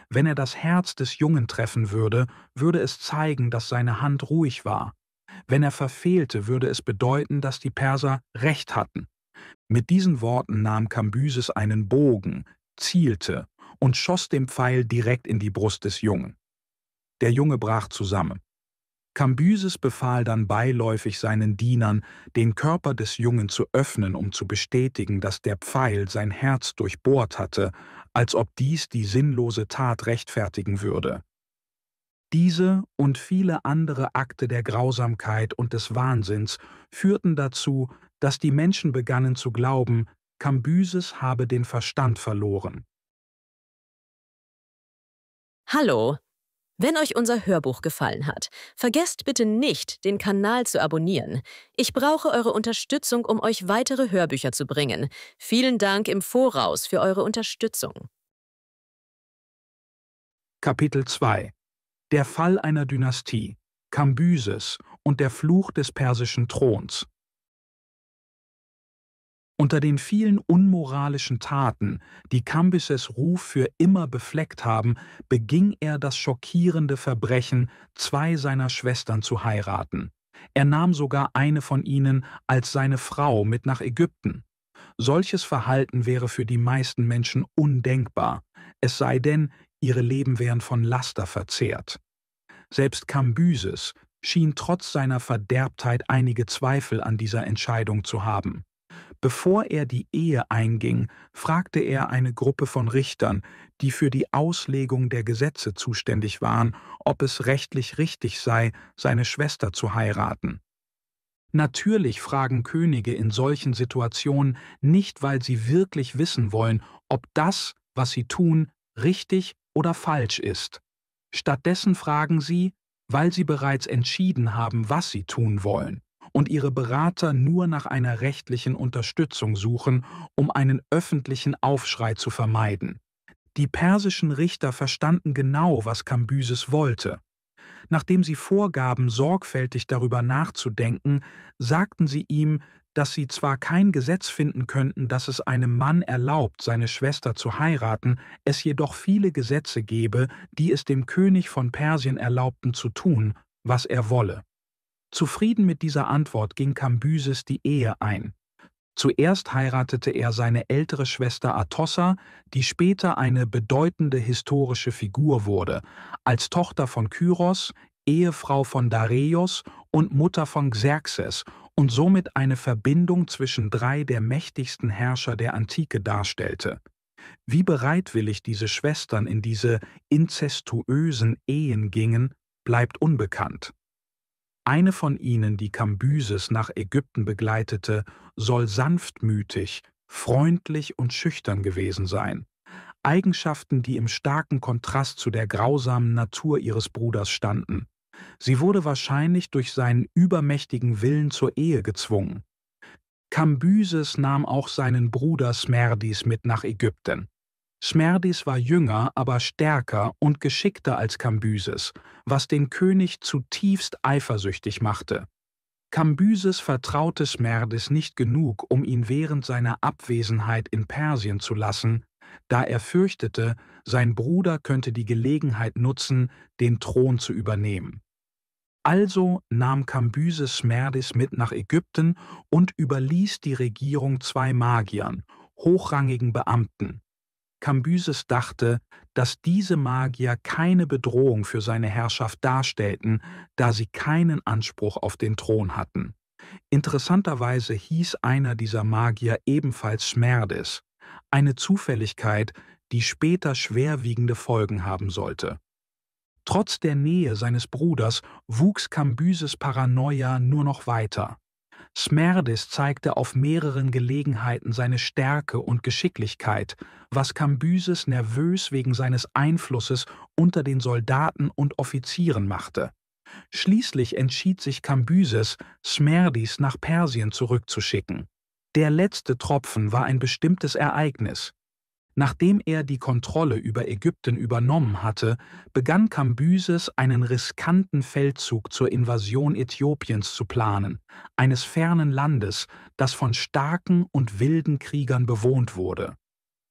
Wenn er das Herz des Jungen treffen würde, würde es zeigen, dass seine Hand ruhig war. Wenn er verfehlte, würde es bedeuten, dass die Perser Recht hatten. Mit diesen Worten nahm Kambyses einen Bogen, zielte und schoss den Pfeil direkt in die Brust des Jungen. Der Junge brach zusammen. Kambyses befahl dann beiläufig seinen Dienern, den Körper des Jungen zu öffnen, um zu bestätigen, dass der Pfeil sein Herz durchbohrt hatte, als ob dies die sinnlose Tat rechtfertigen würde. Diese und viele andere Akte der Grausamkeit und des Wahnsinns führten dazu, dass die Menschen begannen zu glauben, Kambyses habe den Verstand verloren. Hallo! Wenn euch unser Hörbuch gefallen hat, vergesst bitte nicht, den Kanal zu abonnieren. Ich brauche eure Unterstützung, um euch weitere Hörbücher zu bringen. Vielen Dank im Voraus für eure Unterstützung. Kapitel 2 – Der Fall einer Dynastie, Kambyses und der Fluch des persischen Throns. Unter den vielen unmoralischen Taten, die Kambyses Ruf für immer befleckt haben, beging er das schockierende Verbrechen, 2 seiner Schwestern zu heiraten. Er nahm sogar eine von ihnen als seine Frau mit nach Ägypten. Solches Verhalten wäre für die meisten Menschen undenkbar, es sei denn, ihre Leben wären von Laster verzehrt. Selbst Kambyses schien trotz seiner Verderbtheit einige Zweifel an dieser Entscheidung zu haben. Bevor er die Ehe einging, fragte er eine Gruppe von Richtern, die für die Auslegung der Gesetze zuständig waren, ob es rechtlich richtig sei, seine Schwester zu heiraten. Natürlich fragen Könige in solchen Situationen nicht, weil sie wirklich wissen wollen, ob das, was sie tun, richtig oder falsch ist. Stattdessen fragen sie, weil sie bereits entschieden haben, was sie tun wollen, und ihre Berater nur nach einer rechtlichen Unterstützung suchen, um einen öffentlichen Aufschrei zu vermeiden. Die persischen Richter verstanden genau, was Kambyses wollte. Nachdem sie vorgaben, sorgfältig darüber nachzudenken, sagten sie ihm, dass sie zwar kein Gesetz finden könnten, das es einem Mann erlaubt, seine Schwester zu heiraten, es jedoch viele Gesetze gebe, die es dem König von Persien erlaubten zu tun, was er wolle. Zufrieden mit dieser Antwort ging Kambyses die Ehe ein. Zuerst heiratete er seine ältere Schwester Atossa, die später eine bedeutende historische Figur wurde, als Tochter von Kyros, Ehefrau von Dareios und Mutter von Xerxes und somit eine Verbindung zwischen drei der mächtigsten Herrscher der Antike darstellte. Wie bereitwillig diese Schwestern in diese inzestuösen Ehen gingen, bleibt unbekannt. Eine von ihnen, die Kambyses nach Ägypten begleitete, soll sanftmütig, freundlich und schüchtern gewesen sein. Eigenschaften, die im starken Kontrast zu der grausamen Natur ihres Bruders standen. Sie wurde wahrscheinlich durch seinen übermächtigen Willen zur Ehe gezwungen. Kambyses nahm auch seinen Bruder Smerdis mit nach Ägypten. Smerdis war jünger, aber stärker und geschickter als Kambyses, was den König zutiefst eifersüchtig machte. Kambyses vertraute Smerdis nicht genug, um ihn während seiner Abwesenheit in Persien zu lassen, da er fürchtete, sein Bruder könnte die Gelegenheit nutzen, den Thron zu übernehmen. Also nahm Kambyses Smerdis mit nach Ägypten und überließ die Regierung zwei Magiern, hochrangigen Beamten. Kambyses dachte, dass diese Magier keine Bedrohung für seine Herrschaft darstellten, da sie keinen Anspruch auf den Thron hatten. Interessanterweise hieß einer dieser Magier ebenfalls Smerdis, eine Zufälligkeit, die später schwerwiegende Folgen haben sollte. Trotz der Nähe seines Bruders wuchs Kambyses Paranoia nur noch weiter. Smerdis zeigte auf mehreren Gelegenheiten seine Stärke und Geschicklichkeit, was Kambyses nervös wegen seines Einflusses unter den Soldaten und Offizieren machte. Schließlich entschied sich Kambyses, Smerdis nach Persien zurückzuschicken. Der letzte Tropfen war ein bestimmtes Ereignis. Nachdem er die Kontrolle über Ägypten übernommen hatte, begann Kambyses einen riskanten Feldzug zur Invasion Äthiopiens zu planen, eines fernen Landes, das von starken und wilden Kriegern bewohnt wurde.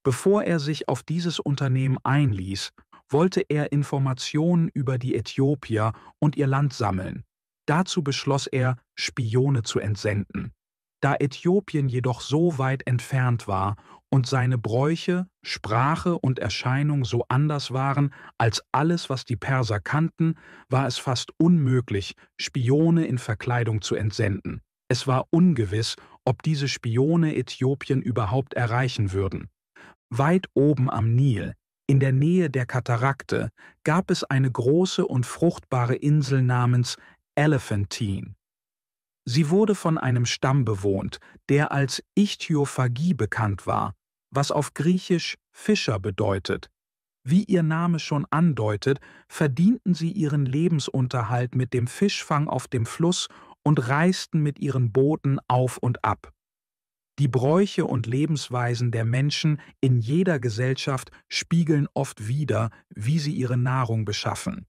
Bevor er sich auf dieses Unternehmen einließ, wollte er Informationen über die Äthiopier und ihr Land sammeln. Dazu beschloss er, Spione zu entsenden. Da Äthiopien jedoch so weit entfernt war und seine Bräuche, Sprache und Erscheinung so anders waren als alles, was die Perser kannten, war es fast unmöglich, Spione in Verkleidung zu entsenden. Es war ungewiss, ob diese Spione Äthiopien überhaupt erreichen würden. Weit oben am Nil, in der Nähe der Katarakte, gab es eine große und fruchtbare Insel namens Elephantine. Sie wurde von einem Stamm bewohnt, der als Ichthyophagie bekannt war, was auf Griechisch Fischer bedeutet. Wie ihr Name schon andeutet, verdienten sie ihren Lebensunterhalt mit dem Fischfang auf dem Fluss und reisten mit ihren Booten auf und ab. Die Bräuche und Lebensweisen der Menschen in jeder Gesellschaft spiegeln oft wider, wie sie ihre Nahrung beschaffen.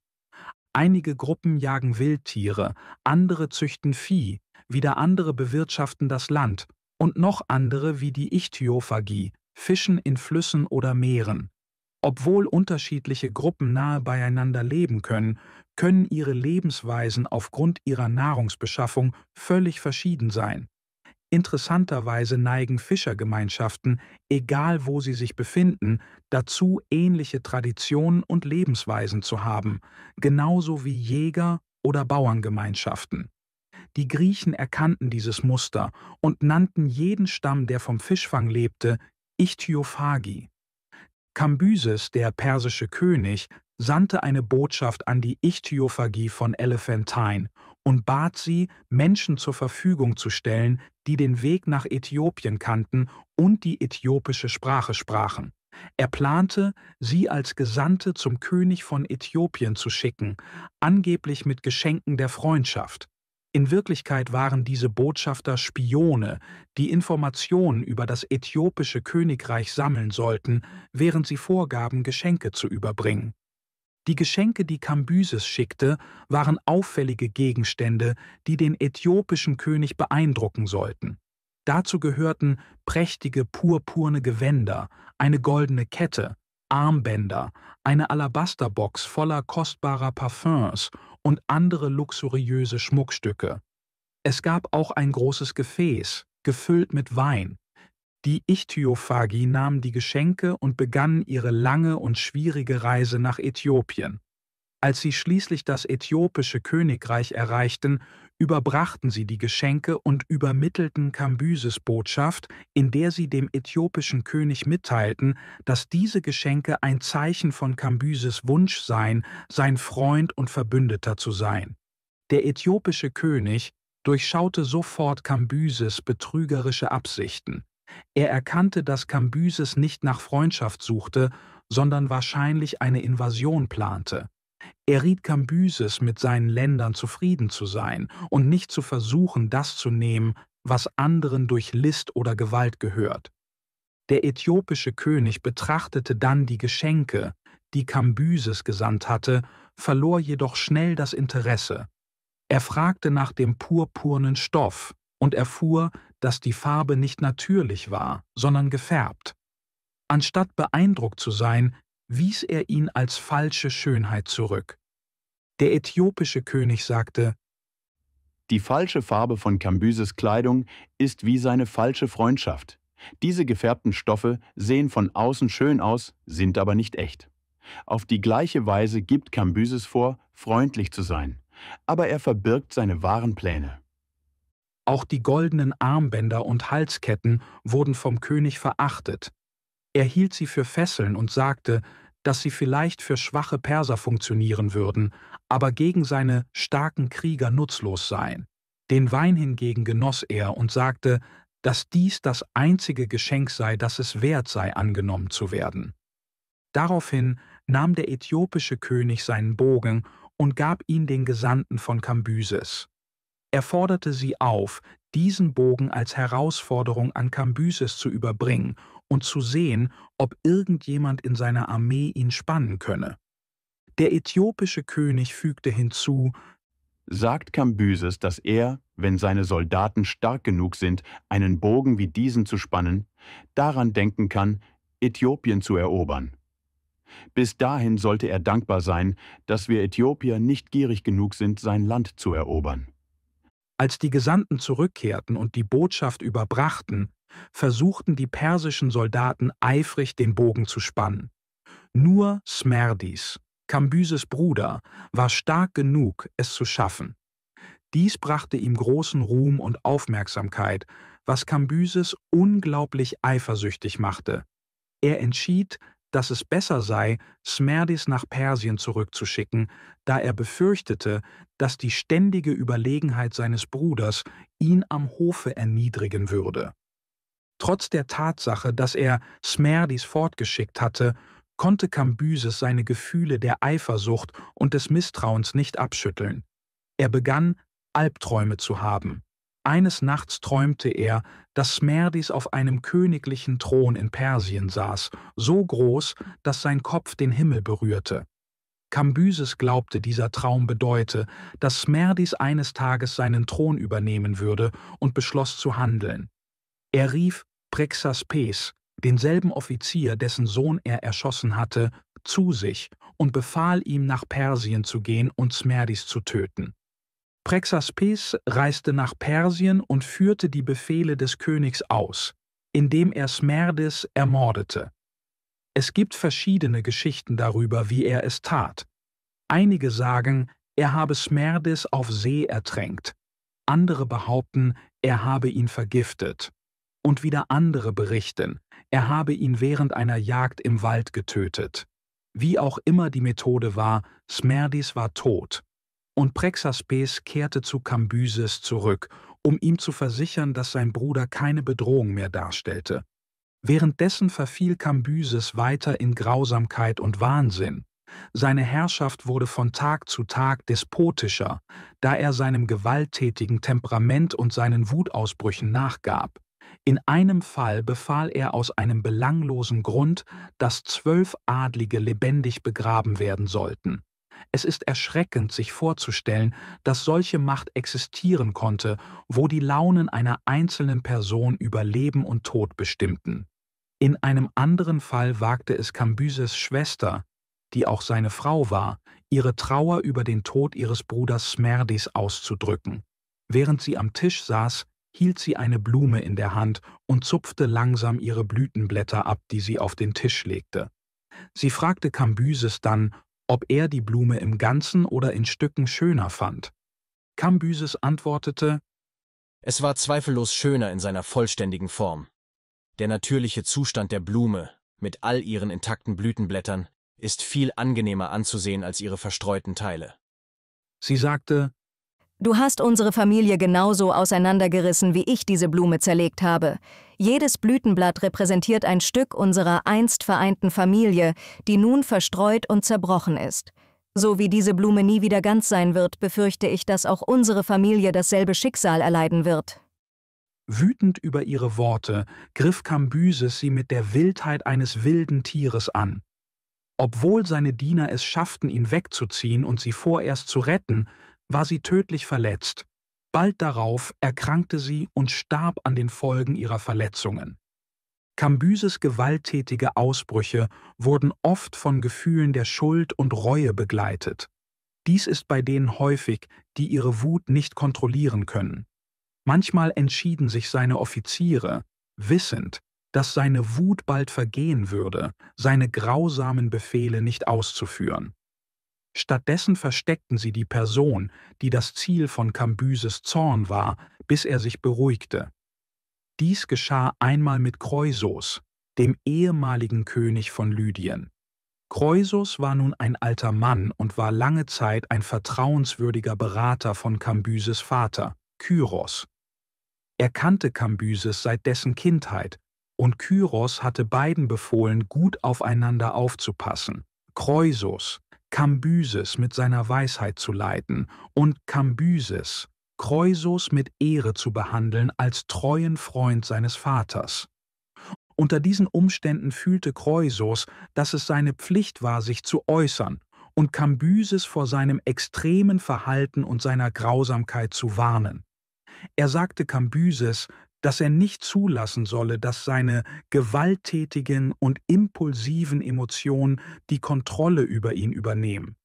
Einige Gruppen jagen Wildtiere, andere züchten Vieh, wieder andere bewirtschaften das Land und noch andere wie die Ichthyophagie, fischen in Flüssen oder Meeren. Obwohl unterschiedliche Gruppen nahe beieinander leben können, können ihre Lebensweisen aufgrund ihrer Nahrungsbeschaffung völlig verschieden sein. Interessanterweise neigen Fischergemeinschaften, egal wo sie sich befinden, dazu, ähnliche Traditionen und Lebensweisen zu haben, genauso wie Jäger- oder Bauerngemeinschaften. Die Griechen erkannten dieses Muster und nannten jeden Stamm, der vom Fischfang lebte, Ichthyophagie. Kambyses, der persische König, sandte eine Botschaft an die Ichthyophagie von Elephantine und bat sie, Menschen zur Verfügung zu stellen, die den Weg nach Äthiopien kannten und die äthiopische Sprache sprachen. Er plante, sie als Gesandte zum König von Äthiopien zu schicken, angeblich mit Geschenken der Freundschaft. In Wirklichkeit waren diese Botschafter Spione, die Informationen über das äthiopische Königreich sammeln sollten, während sie vorgaben, Geschenke zu überbringen. Die Geschenke, die Kambyses schickte, waren auffällige Gegenstände, die den äthiopischen König beeindrucken sollten. Dazu gehörten prächtige purpurne Gewänder, eine goldene Kette, Armbänder, eine Alabasterbox voller kostbarer Parfüms und andere luxuriöse Schmuckstücke. Es gab auch ein großes Gefäß, gefüllt mit Wein. Die Ichthyophagi nahmen die Geschenke und begannen ihre lange und schwierige Reise nach Äthiopien. Als sie schließlich das äthiopische Königreich erreichten, überbrachten sie die Geschenke und übermittelten Kambyses Botschaft, in der sie dem äthiopischen König mitteilten, dass diese Geschenke ein Zeichen von Kambyses Wunsch seien, sein Freund und Verbündeter zu sein. Der äthiopische König durchschaute sofort Kambyses betrügerische Absichten. Er erkannte, dass Kambyses nicht nach Freundschaft suchte, sondern wahrscheinlich eine Invasion plante. Er riet Kambyses, mit seinen Ländern zufrieden zu sein und nicht zu versuchen, das zu nehmen, was anderen durch List oder Gewalt gehört. Der äthiopische König betrachtete dann die Geschenke, die Kambyses gesandt hatte, verlor jedoch schnell das Interesse. Er fragte nach dem purpurnen Stoff und erfuhr, dass die Farbe nicht natürlich war, sondern gefärbt. Anstatt beeindruckt zu sein, wies er ihn als falsche Schönheit zurück. Der äthiopische König sagte: Die falsche Farbe von Kambyses Kleidung ist wie seine falsche Freundschaft. Diese gefärbten Stoffe sehen von außen schön aus, sind aber nicht echt. Auf die gleiche Weise gibt Kambyses vor, freundlich zu sein, aber er verbirgt seine wahren Pläne. Auch die goldenen Armbänder und Halsketten wurden vom König verachtet. Er hielt sie für Fesseln und sagte, dass sie vielleicht für schwache Perser funktionieren würden, aber gegen seine starken Krieger nutzlos seien. Den Wein hingegen genoss er und sagte, dass dies das einzige Geschenk sei, das es wert sei, angenommen zu werden. Daraufhin nahm der äthiopische König seinen Bogen und gab ihn den Gesandten von Kambyses. Er forderte sie auf, diesen Bogen als Herausforderung an Kambyses zu überbringen und zu sehen, ob irgendjemand in seiner Armee ihn spannen könne. Der äthiopische König fügte hinzu: Sagt Kambyses, dass er, wenn seine Soldaten stark genug sind, einen Bogen wie diesen zu spannen, daran denken kann, Äthiopien zu erobern. Bis dahin sollte er dankbar sein, dass wir Äthiopier nicht gierig genug sind, sein Land zu erobern. Als die Gesandten zurückkehrten und die Botschaft überbrachten, versuchten die persischen Soldaten eifrig, den Bogen zu spannen. Nur Smerdis, Kambyses Bruder, war stark genug, es zu schaffen. Dies brachte ihm großen Ruhm und Aufmerksamkeit, was Kambyses unglaublich eifersüchtig machte. Er entschied, dass es besser sei, Smerdis nach Persien zurückzuschicken, da er befürchtete, dass die ständige Überlegenheit seines Bruders ihn am Hofe erniedrigen würde. Trotz der Tatsache, dass er Smerdis fortgeschickt hatte, konnte Kambyses seine Gefühle der Eifersucht und des Misstrauens nicht abschütteln. Er begann, Albträume zu haben. Eines Nachts träumte er, dass Smerdis auf einem königlichen Thron in Persien saß, so groß, dass sein Kopf den Himmel berührte. Kambyses glaubte, dieser Traum bedeute, dass Smerdis eines Tages seinen Thron übernehmen würde und beschloss zu handeln. Er rief Prexaspes, denselben Offizier, dessen Sohn er erschossen hatte, zu sich und befahl ihm, nach Persien zu gehen und Smerdis zu töten. Prexaspes reiste nach Persien und führte die Befehle des Königs aus, indem er Smerdis ermordete. Es gibt verschiedene Geschichten darüber, wie er es tat. Einige sagen, er habe Smerdis auf See ertränkt. Andere behaupten, er habe ihn vergiftet. Und wieder andere berichten, er habe ihn während einer Jagd im Wald getötet. Wie auch immer die Methode war, Smerdis war tot. Und Prexaspes kehrte zu Kambyses zurück, um ihm zu versichern, dass sein Bruder keine Bedrohung mehr darstellte. Währenddessen verfiel Kambyses weiter in Grausamkeit und Wahnsinn. Seine Herrschaft wurde von Tag zu Tag despotischer, da er seinem gewalttätigen Temperament und seinen Wutausbrüchen nachgab. In einem Fall befahl er aus einem belanglosen Grund, dass 12 Adlige lebendig begraben werden sollten. Es ist erschreckend, sich vorzustellen, dass solche Macht existieren konnte, wo die Launen einer einzelnen Person über Leben und Tod bestimmten. In einem anderen Fall wagte es Cambyses Schwester, die auch seine Frau war, ihre Trauer über den Tod ihres Bruders Smerdis auszudrücken. Während sie am Tisch saß, hielt sie eine Blume in der Hand und zupfte langsam ihre Blütenblätter ab, die sie auf den Tisch legte. Sie fragte Cambyses dann, ob er die Blume im Ganzen oder in Stücken schöner fand. Cambyses antwortete: Es war zweifellos schöner in seiner vollständigen Form. Der natürliche Zustand der Blume, mit all ihren intakten Blütenblättern, ist viel angenehmer anzusehen als ihre verstreuten Teile. Sie sagte: Du hast unsere Familie genauso auseinandergerissen, wie ich diese Blume zerlegt habe. Jedes Blütenblatt repräsentiert ein Stück unserer einst vereinten Familie, die nun verstreut und zerbrochen ist. So wie diese Blume nie wieder ganz sein wird, befürchte ich, dass auch unsere Familie dasselbe Schicksal erleiden wird. Wütend über ihre Worte griff Cambyses sie mit der Wildheit eines wilden Tieres an. Obwohl seine Diener es schafften, ihn wegzuziehen und sie vorerst zu retten, war sie tödlich verletzt. Bald darauf erkrankte sie und starb an den Folgen ihrer Verletzungen. Cambyses gewalttätige Ausbrüche wurden oft von Gefühlen der Schuld und Reue begleitet. Dies ist bei denen häufig, die ihre Wut nicht kontrollieren können. Manchmal entschieden sich seine Offiziere, wissend, dass seine Wut bald vergehen würde, seine grausamen Befehle nicht auszuführen. Stattdessen versteckten sie die Person, die das Ziel von Cambyses Zorn war, bis er sich beruhigte. Dies geschah einmal mit Kroisos, dem ehemaligen König von Lydien. Kroisos war nun ein alter Mann und war lange Zeit ein vertrauenswürdiger Berater von Cambyses Vater, Kyros. Er kannte Cambyses seit dessen Kindheit, und Kyros hatte beiden befohlen, gut aufeinander aufzupassen. Kroisos, Cambyses mit seiner Weisheit zu leiten und Cambyses, Kroisos mit Ehre zu behandeln als treuen Freund seines Vaters. Unter diesen Umständen fühlte Kroisos, dass es seine Pflicht war, sich zu äußern und Cambyses vor seinem extremen Verhalten und seiner Grausamkeit zu warnen. Er sagte Cambyses, dass er nicht zulassen solle, dass seine gewalttätigen und impulsiven Emotionen die Kontrolle über ihn übernehmen.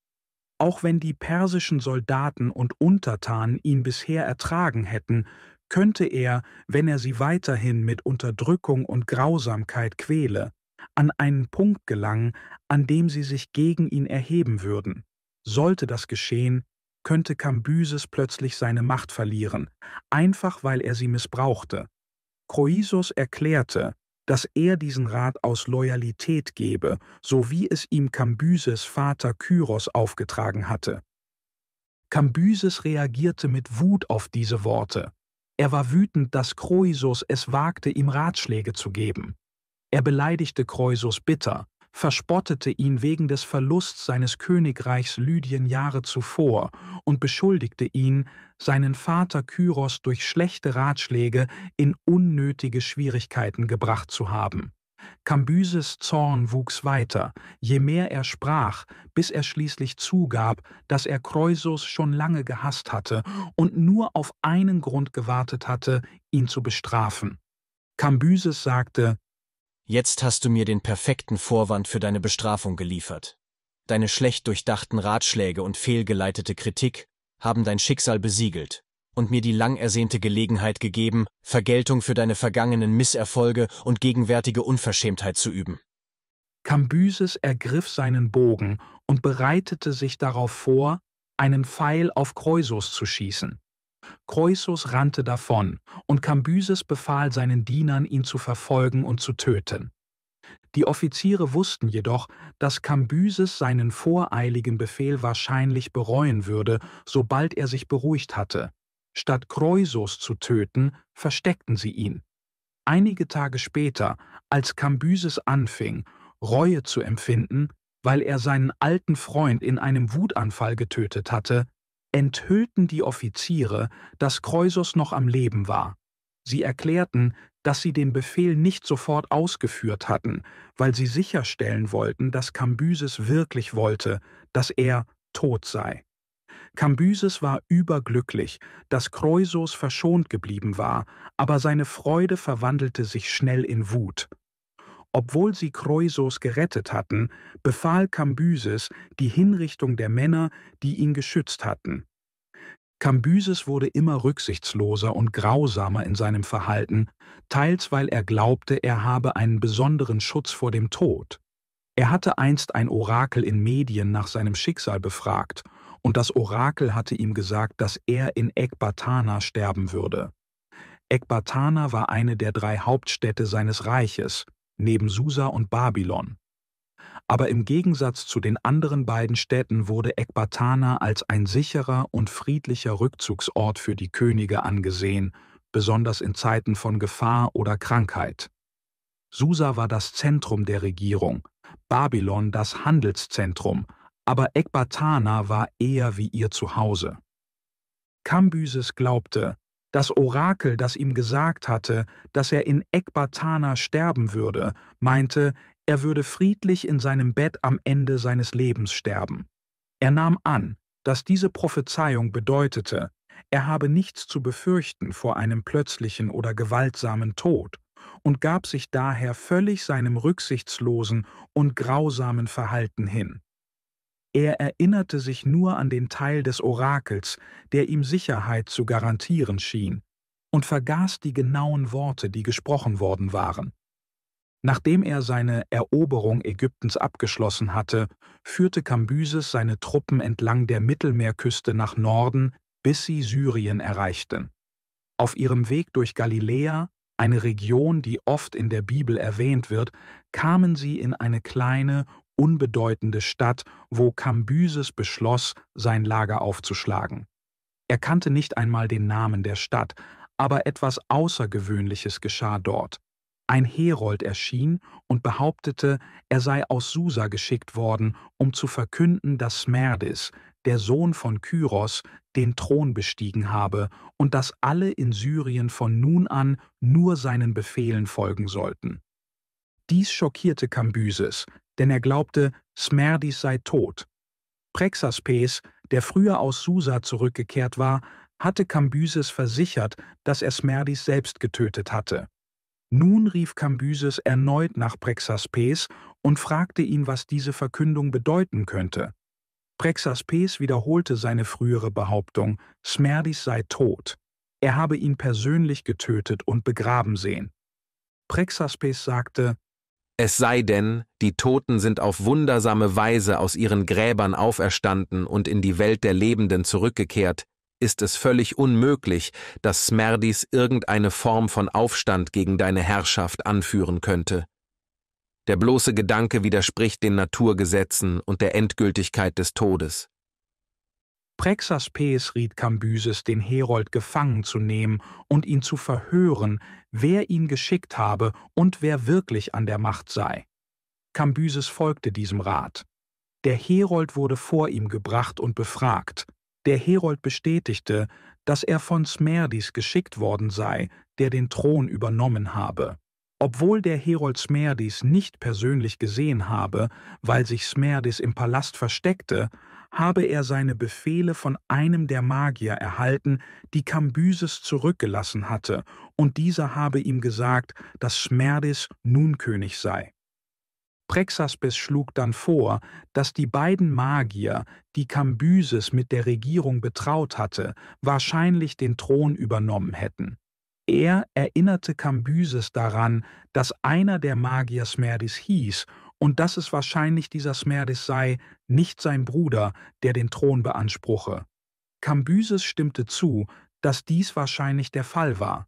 Auch wenn die persischen Soldaten und Untertanen ihn bisher ertragen hätten, könnte er, wenn er sie weiterhin mit Unterdrückung und Grausamkeit quäle, an einen Punkt gelangen, an dem sie sich gegen ihn erheben würden. Sollte das geschehen, könnte Cambyses plötzlich seine Macht verlieren, einfach weil er sie missbrauchte. Kroisos erklärte, dass er diesen Rat aus Loyalität gebe, so wie es ihm Cambyses Vater Kyros aufgetragen hatte. Cambyses reagierte mit Wut auf diese Worte. Er war wütend, dass Kroisos es wagte, ihm Ratschläge zu geben. Er beleidigte Kroisos bitter, verspottete ihn wegen des Verlusts seines Königreichs Lydien Jahre zuvor und beschuldigte ihn, seinen Vater Kyros durch schlechte Ratschläge in unnötige Schwierigkeiten gebracht zu haben. Cambyses Zorn wuchs weiter, je mehr er sprach, bis er schließlich zugab, dass er Kroisos schon lange gehasst hatte und nur auf einen Grund gewartet hatte, ihn zu bestrafen. Cambyses sagte: Jetzt hast du mir den perfekten Vorwand für deine Bestrafung geliefert. Deine schlecht durchdachten Ratschläge und fehlgeleitete Kritik haben dein Schicksal besiegelt und mir die lang ersehnte Gelegenheit gegeben, Vergeltung für deine vergangenen Misserfolge und gegenwärtige Unverschämtheit zu üben. Cambyses ergriff seinen Bogen und bereitete sich darauf vor, einen Pfeil auf Kroisos zu schießen. Kroisos rannte davon, und Cambyses befahl seinen Dienern, ihn zu verfolgen und zu töten. Die Offiziere wussten jedoch, dass Cambyses seinen voreiligen Befehl wahrscheinlich bereuen würde, sobald er sich beruhigt hatte. Statt Kroisos zu töten, versteckten sie ihn. Einige Tage später, als Cambyses anfing, Reue zu empfinden, weil er seinen alten Freund in einem Wutanfall getötet hatte, enthüllten die Offiziere, dass Kroisos noch am Leben war. Sie erklärten, dass sie den Befehl nicht sofort ausgeführt hatten, weil sie sicherstellen wollten, dass Cambyses wirklich wollte, dass er, tot sei. Kambyses war überglücklich, dass Kroisos verschont geblieben war, aber seine Freude verwandelte sich schnell in Wut. Obwohl sie Kroisos gerettet hatten, befahl Kambyses die Hinrichtung der Männer, die ihn geschützt hatten. Kambyses wurde immer rücksichtsloser und grausamer in seinem Verhalten, teils weil er glaubte, er habe einen besonderen Schutz vor dem Tod. Er hatte einst ein Orakel in Medien nach seinem Schicksal befragt, und das Orakel hatte ihm gesagt, dass er in Ekbatana sterben würde. Ekbatana war eine der 3 Hauptstädte seines Reiches, neben Susa und Babylon. Aber im Gegensatz zu den anderen beiden Städten wurde Ekbatana als ein sicherer und friedlicher Rückzugsort für die Könige angesehen, besonders in Zeiten von Gefahr oder Krankheit. Susa war das Zentrum der Regierung, Babylon das Handelszentrum, aber Ekbatana war eher wie ihr Zuhause. Kambyses glaubte, das Orakel, das ihm gesagt hatte, dass er in Ekbatana sterben würde, meinte, er würde friedlich in seinem Bett am Ende seines Lebens sterben. Er nahm an, dass diese Prophezeiung bedeutete, er habe nichts zu befürchten vor einem plötzlichen oder gewaltsamen Tod und gab sich daher völlig seinem rücksichtslosen und grausamen Verhalten hin. Er erinnerte sich nur an den Teil des Orakels, der ihm Sicherheit zu garantieren schien, und vergaß die genauen Worte, die gesprochen worden waren. Nachdem er seine Eroberung Ägyptens abgeschlossen hatte, führte Kambyses seine Truppen entlang der Mittelmeerküste nach Norden, bis sie Syrien erreichten. Auf ihrem Weg durch Galiläa, eine Region, die oft in der Bibel erwähnt wird, kamen sie in eine kleine, unbedeutende Stadt, wo Kambyses beschloss, sein Lager aufzuschlagen. Er kannte nicht einmal den Namen der Stadt, aber etwas Außergewöhnliches geschah dort. Ein Herold erschien und behauptete, er sei aus Susa geschickt worden, um zu verkünden, dass Smerdis, der Sohn von Kyros, den Thron bestiegen habe und dass alle in Syrien von nun an nur seinen Befehlen folgen sollten. Dies schockierte Kambyses, denn er glaubte, Smerdis sei tot. Prexaspes, der früher aus Susa zurückgekehrt war, hatte Kambyses versichert, dass er Smerdis selbst getötet hatte. Nun rief Kambyses erneut nach Prexaspes und fragte ihn, was diese Verkündung bedeuten könnte. Prexaspes wiederholte seine frühere Behauptung, Smerdis sei tot. Er habe ihn persönlich getötet und begraben sehen. Prexaspes sagte, es sei denn, die Toten sind auf wundersame Weise aus ihren Gräbern auferstanden und in die Welt der Lebenden zurückgekehrt, ist es völlig unmöglich, dass Smerdis irgendeine Form von Aufstand gegen deine Herrschaft anführen könnte. Der bloße Gedanke widerspricht den Naturgesetzen und der Endgültigkeit des Todes. Prexaspes riet Kambyses, den Herold gefangen zu nehmen und ihn zu verhören, wer ihn geschickt habe und wer wirklich an der Macht sei. Kambyses folgte diesem Rat. Der Herold wurde vor ihm gebracht und befragt. Der Herold bestätigte, dass er von Smerdis geschickt worden sei, der den Thron übernommen habe. Obwohl der Herold Smerdis nicht persönlich gesehen habe, weil sich Smerdis im Palast versteckte, habe er seine Befehle von einem der Magier erhalten, die Kambyses zurückgelassen hatte, und dieser habe ihm gesagt, dass Smerdis nun König sei. Prexaspes schlug dann vor, dass die beiden Magier, die Kambyses mit der Regierung betraut hatte, wahrscheinlich den Thron übernommen hätten. Er erinnerte Kambyses daran, dass einer der Magier Smerdis hieß und dass es wahrscheinlich dieser Smerdis sei, nicht sein Bruder, der den Thron beanspruche. Kambyses stimmte zu, dass dies wahrscheinlich der Fall war.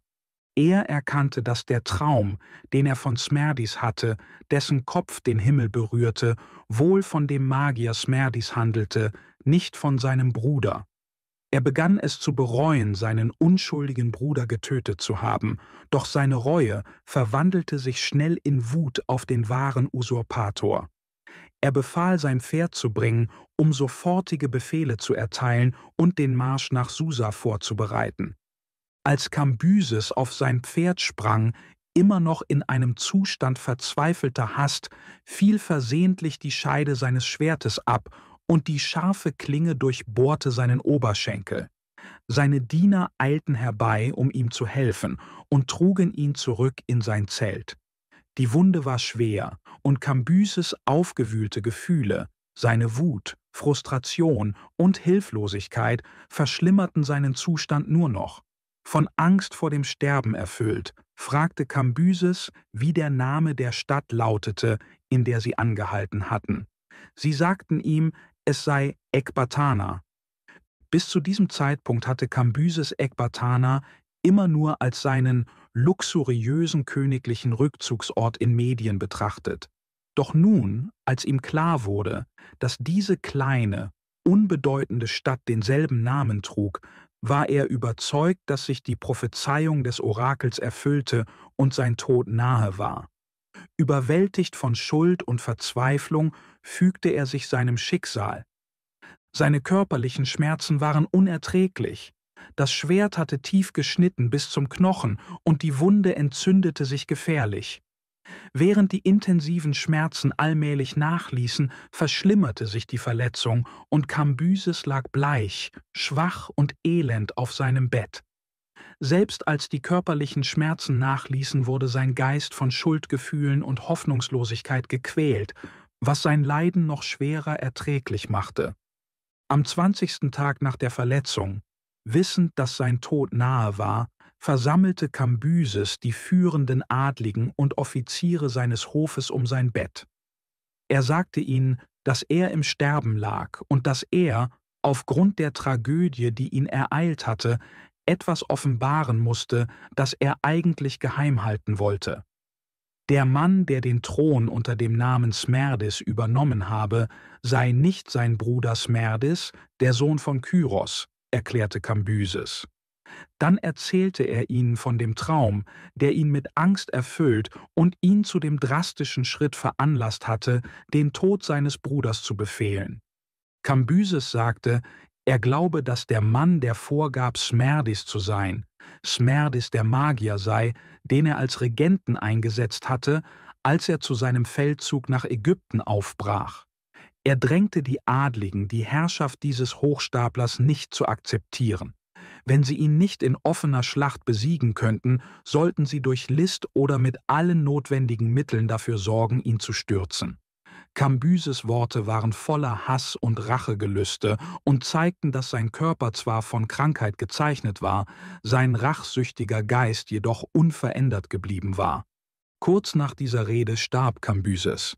Er erkannte, dass der Traum, den er von Smerdis hatte, dessen Kopf den Himmel berührte, wohl von dem Magier Smerdis handelte, nicht von seinem Bruder. Er begann es zu bereuen, seinen unschuldigen Bruder getötet zu haben, doch seine Reue verwandelte sich schnell in Wut auf den wahren Usurpator. Er befahl, sein Pferd zu bringen, um sofortige Befehle zu erteilen und den Marsch nach Susa vorzubereiten. Als Kambyses auf sein Pferd sprang, immer noch in einem Zustand verzweifelter Hast, fiel versehentlich die Scheide seines Schwertes ab und die scharfe Klinge durchbohrte seinen Oberschenkel. Seine Diener eilten herbei, um ihm zu helfen, und trugen ihn zurück in sein Zelt. Die Wunde war schwer, und Kambyses aufgewühlte Gefühle, seine Wut, Frustration und Hilflosigkeit verschlimmerten seinen Zustand nur noch. Von Angst vor dem Sterben erfüllt, fragte Kambyses, wie der Name der Stadt lautete, in der sie angehalten hatten. Sie sagten ihm, es sei Ekbatana. Bis zu diesem Zeitpunkt hatte Kambyses Ekbatana immer nur als seinen luxuriösen königlichen Rückzugsort in Medien betrachtet. Doch nun, als ihm klar wurde, dass diese kleine, unbedeutende Stadt denselben Namen trug, war er überzeugt, dass sich die Prophezeiung des Orakels erfüllte und sein Tod nahe war. Überwältigt von Schuld und Verzweiflung fügte er sich seinem Schicksal. Seine körperlichen Schmerzen waren unerträglich. Das Schwert hatte tief geschnitten bis zum Knochen und die Wunde entzündete sich gefährlich. Während die intensiven Schmerzen allmählich nachließen, verschlimmerte sich die Verletzung und Kambyses lag bleich, schwach und elend auf seinem Bett. Selbst als die körperlichen Schmerzen nachließen, wurde sein Geist von Schuldgefühlen und Hoffnungslosigkeit gequält, was sein Leiden noch schwerer erträglich machte. Am 20. Tag nach der Verletzung, wissend, dass sein Tod nahe war, versammelte Kambyses die führenden Adligen und Offiziere seines Hofes um sein Bett. Er sagte ihnen, dass er im Sterben lag und dass er, aufgrund der Tragödie, die ihn ereilt hatte, etwas offenbaren musste, das er eigentlich geheim halten wollte. Der Mann, der den Thron unter dem Namen Smerdis übernommen habe, sei nicht sein Bruder Smerdis, der Sohn von Kyros, erklärte Kambyses. Dann erzählte er ihnen von dem Traum, der ihn mit Angst erfüllt und ihn zu dem drastischen Schritt veranlasst hatte, den Tod seines Bruders zu befehlen. Kambyses sagte, er glaube, dass der Mann, der vorgab, Smerdis zu sein, Smerdis der Magier sei, den er als Regenten eingesetzt hatte, als er zu seinem Feldzug nach Ägypten aufbrach. Er drängte die Adligen, die Herrschaft dieses Hochstaplers nicht zu akzeptieren. Wenn sie ihn nicht in offener Schlacht besiegen könnten, sollten sie durch List oder mit allen notwendigen Mitteln dafür sorgen, ihn zu stürzen. Kambyses Worte waren voller Hass und Rachegelüste und zeigten, dass sein Körper zwar von Krankheit gezeichnet war, sein rachsüchtiger Geist jedoch unverändert geblieben war. Kurz nach dieser Rede starb Kambyses.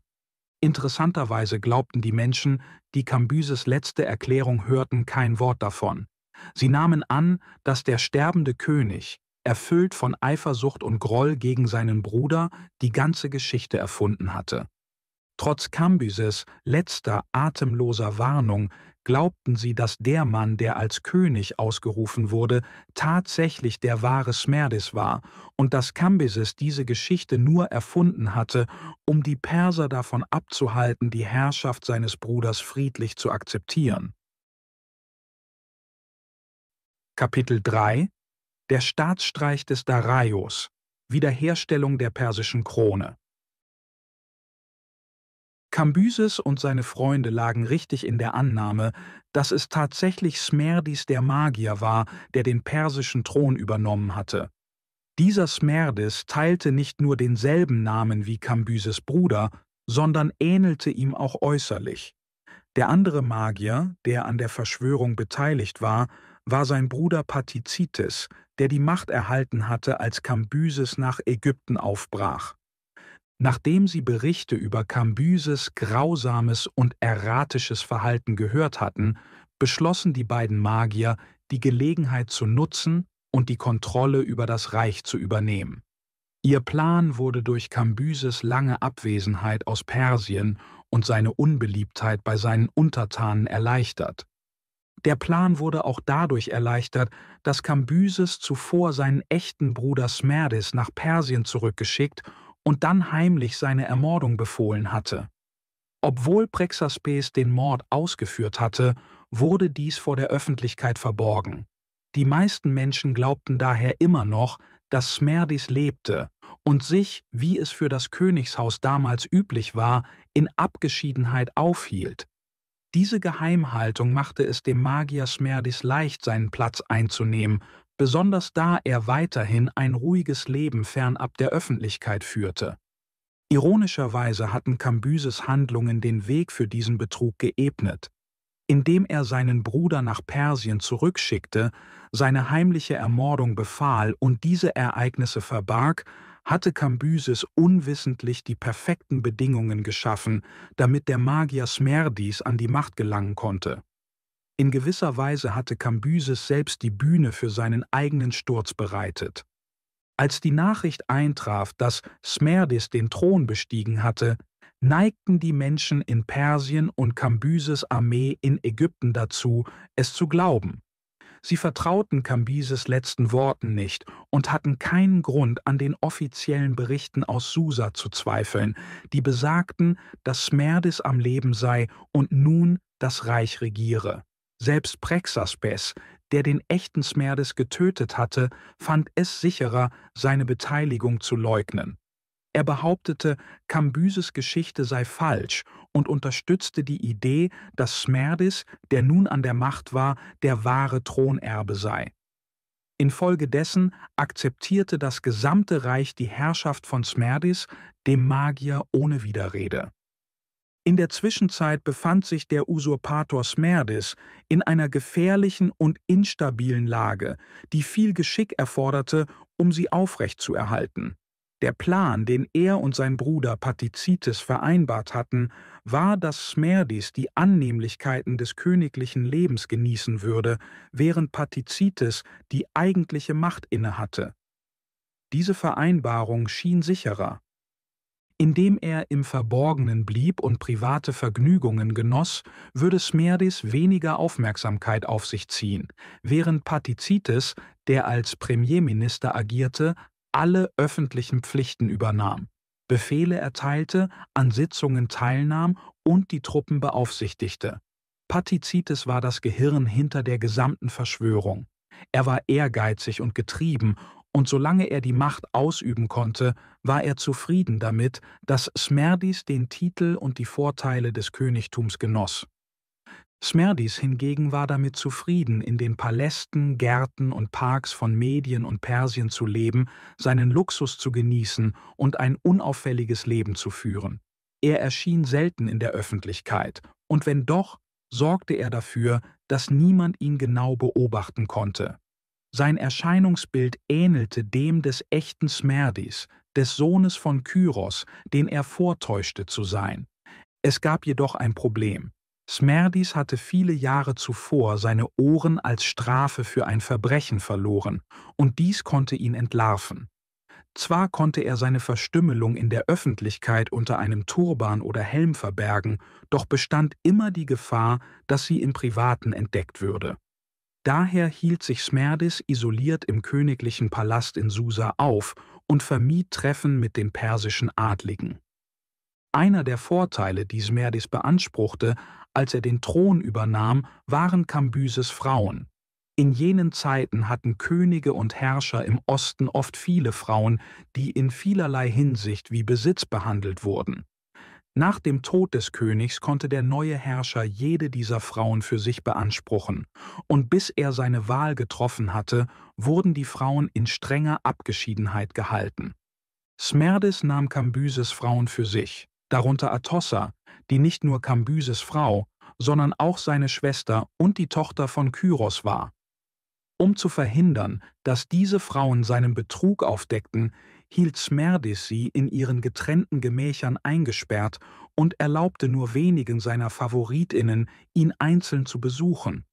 Interessanterweise glaubten die Menschen, die Kambyses letzte Erklärung hörten, kein Wort davon. Sie nahmen an, dass der sterbende König, erfüllt von Eifersucht und Groll gegen seinen Bruder, die ganze Geschichte erfunden hatte. Trotz Kambyses letzter atemloser Warnung glaubten sie, dass der Mann, der als König ausgerufen wurde, tatsächlich der wahre Smerdis war und dass Kambyses diese Geschichte nur erfunden hatte, um die Perser davon abzuhalten, die Herrschaft seines Bruders friedlich zu akzeptieren. Kapitel 3 – Der Staatsstreich des Daraios, Wiederherstellung der persischen Krone. Kambyses und seine Freunde lagen richtig in der Annahme, dass es tatsächlich Smerdis der Magier war, der den persischen Thron übernommen hatte. Dieser Smerdis teilte nicht nur denselben Namen wie Kambyses Bruder, sondern ähnelte ihm auch äußerlich. Der andere Magier, der an der Verschwörung beteiligt war sein Bruder Patizitis, der die Macht erhalten hatte, als Kambyses nach Ägypten aufbrach. Nachdem sie Berichte über Kambyses grausames und erratisches Verhalten gehört hatten, beschlossen die beiden Magier, die Gelegenheit zu nutzen und die Kontrolle über das Reich zu übernehmen. Ihr Plan wurde durch Kambyses lange Abwesenheit aus Persien und seine Unbeliebtheit bei seinen Untertanen erleichtert. Der Plan wurde auch dadurch erleichtert, dass Kambyses zuvor seinen echten Bruder Smerdis nach Persien zurückgeschickt und dann heimlich seine Ermordung befohlen hatte. Obwohl Prexaspes den Mord ausgeführt hatte, wurde dies vor der Öffentlichkeit verborgen. Die meisten Menschen glaubten daher immer noch, dass Smerdis lebte und sich, wie es für das Königshaus damals üblich war, in Abgeschiedenheit aufhielt. Diese Geheimhaltung machte es dem Magier Smerdis leicht, seinen Platz einzunehmen, besonders da er weiterhin ein ruhiges Leben fernab der Öffentlichkeit führte. Ironischerweise hatten Kambyses Handlungen den Weg für diesen Betrug geebnet. Indem er seinen Bruder nach Persien zurückschickte, seine heimliche Ermordung befahl und diese Ereignisse verbarg, hatte Kambyses unwissentlich die perfekten Bedingungen geschaffen, damit der Magier Smerdis an die Macht gelangen konnte. In gewisser Weise hatte Kambyses selbst die Bühne für seinen eigenen Sturz bereitet. Als die Nachricht eintraf, dass Smerdis den Thron bestiegen hatte, neigten die Menschen in Persien und Kambyses Armee in Ägypten dazu, es zu glauben. Sie vertrauten Kambyses letzten Worten nicht und hatten keinen Grund, an den offiziellen Berichten aus Susa zu zweifeln, die besagten, dass Smerdis am Leben sei und nun das Reich regiere. Selbst Prexaspes, der den echten Smerdis getötet hatte, fand es sicherer, seine Beteiligung zu leugnen. Er behauptete, Kambyses Geschichte sei falsch und unterstützte die Idee, dass Smerdis, der nun an der Macht war, der wahre Thronerbe sei. Infolgedessen akzeptierte das gesamte Reich die Herrschaft von Smerdis, dem Magier ohne Widerrede. In der Zwischenzeit befand sich der Usurpator Smerdis in einer gefährlichen und instabilen Lage, die viel Geschick erforderte, um sie aufrechtzuerhalten. Der Plan, den er und sein Bruder Patizites vereinbart hatten, war, dass Smerdis die Annehmlichkeiten des königlichen Lebens genießen würde, während Patizites die eigentliche Macht innehatte. Diese Vereinbarung schien sicherer. Indem er im Verborgenen blieb und private Vergnügungen genoss, würde Smerdis weniger Aufmerksamkeit auf sich ziehen, während Patizites, der als Premierminister agierte, alle öffentlichen Pflichten übernahm, Befehle erteilte, an Sitzungen teilnahm und die Truppen beaufsichtigte. Patizites war das Gehirn hinter der gesamten Verschwörung. Er war ehrgeizig und getrieben, und solange er die Macht ausüben konnte, war er zufrieden damit, dass Smerdis den Titel und die Vorteile des Königtums genoss. Smerdis hingegen war damit zufrieden, in den Palästen, Gärten und Parks von Medien und Persien zu leben, seinen Luxus zu genießen und ein unauffälliges Leben zu führen. Er erschien selten in der Öffentlichkeit, und wenn doch, sorgte er dafür, dass niemand ihn genau beobachten konnte. Sein Erscheinungsbild ähnelte dem des echten Smerdis, des Sohnes von Kyros, den er vortäuschte zu sein. Es gab jedoch ein Problem. Smerdis hatte viele Jahre zuvor seine Ohren als Strafe für ein Verbrechen verloren, und dies konnte ihn entlarven. Zwar konnte er seine Verstümmelung in der Öffentlichkeit unter einem Turban oder Helm verbergen, doch bestand immer die Gefahr, dass sie im Privaten entdeckt würde. Daher hielt sich Smerdis isoliert im königlichen Palast in Susa auf und vermied Treffen mit den persischen Adligen. Einer der Vorteile, die Smerdis beanspruchte, als er den Thron übernahm, waren Kambyses Frauen. In jenen Zeiten hatten Könige und Herrscher im Osten oft viele Frauen, die in vielerlei Hinsicht wie Besitz behandelt wurden. Nach dem Tod des Königs konnte der neue Herrscher jede dieser Frauen für sich beanspruchen, und bis er seine Wahl getroffen hatte, wurden die Frauen in strenger Abgeschiedenheit gehalten. Smerdis nahm Kambyses Frauen für sich, darunter Atossa, die nicht nur Kambyses Frau, sondern auch seine Schwester und die Tochter von Kyros war. Um zu verhindern, dass diese Frauen seinen Betrug aufdeckten, hielt Smerdis sie in ihren getrennten Gemächern eingesperrt und erlaubte nur wenigen seiner Favoritinnen, ihn einzeln zu besuchen.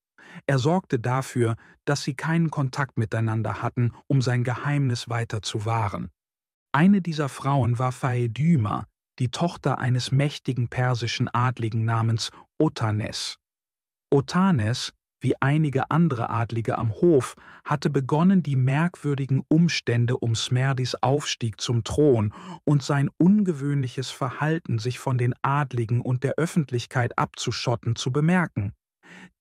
Er sorgte dafür, dass sie keinen Kontakt miteinander hatten, um sein Geheimnis weiter zu wahren. Eine dieser Frauen war Phaedyma, die Tochter eines mächtigen persischen Adligen namens Otanes. Otanes, wie einige andere Adlige am Hof, hatte begonnen, die merkwürdigen Umstände um Smerdis Aufstieg zum Thron und sein ungewöhnliches Verhalten, sich von den Adligen und der Öffentlichkeit abzuschotten, zu bemerken.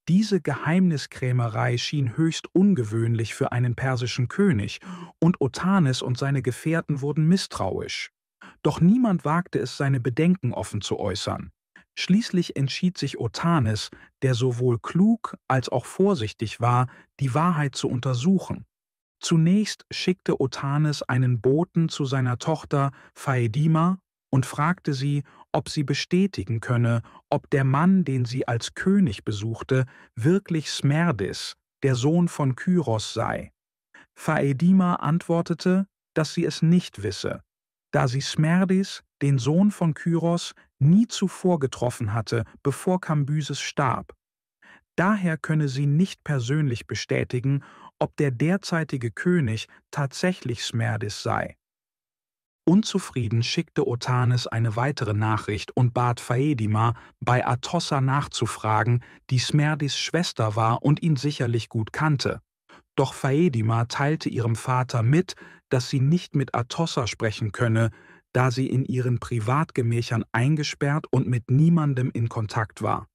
Diese Geheimniskrämerei schien höchst ungewöhnlich für einen persischen König, und Otanes und seine Gefährten wurden misstrauisch. Doch niemand wagte es, seine Bedenken offen zu äußern. Schließlich entschied sich Otanes, der sowohl klug als auch vorsichtig war, die Wahrheit zu untersuchen. Zunächst schickte Otanes einen Boten zu seiner Tochter Phaedima und fragte sie, ob sie bestätigen könne, ob der Mann, den sie als König besuchte, wirklich Smerdis, der Sohn von Kyros sei. Phaedima antwortete, dass sie es nicht wisse, da sie Smerdis, den Sohn von Kyros, nie zuvor getroffen hatte, bevor Kambyses starb. Daher könne sie nicht persönlich bestätigen, ob der derzeitige König tatsächlich Smerdis sei. Unzufrieden schickte Otanes eine weitere Nachricht und bat Phaedima, bei Atossa nachzufragen, die Smerdis Schwester war und ihn sicherlich gut kannte. Doch Phaedima teilte ihrem Vater mit, dass sie nicht mit Atossa sprechen könne, da sie in ihren Privatgemächern eingesperrt und mit niemandem in Kontakt war.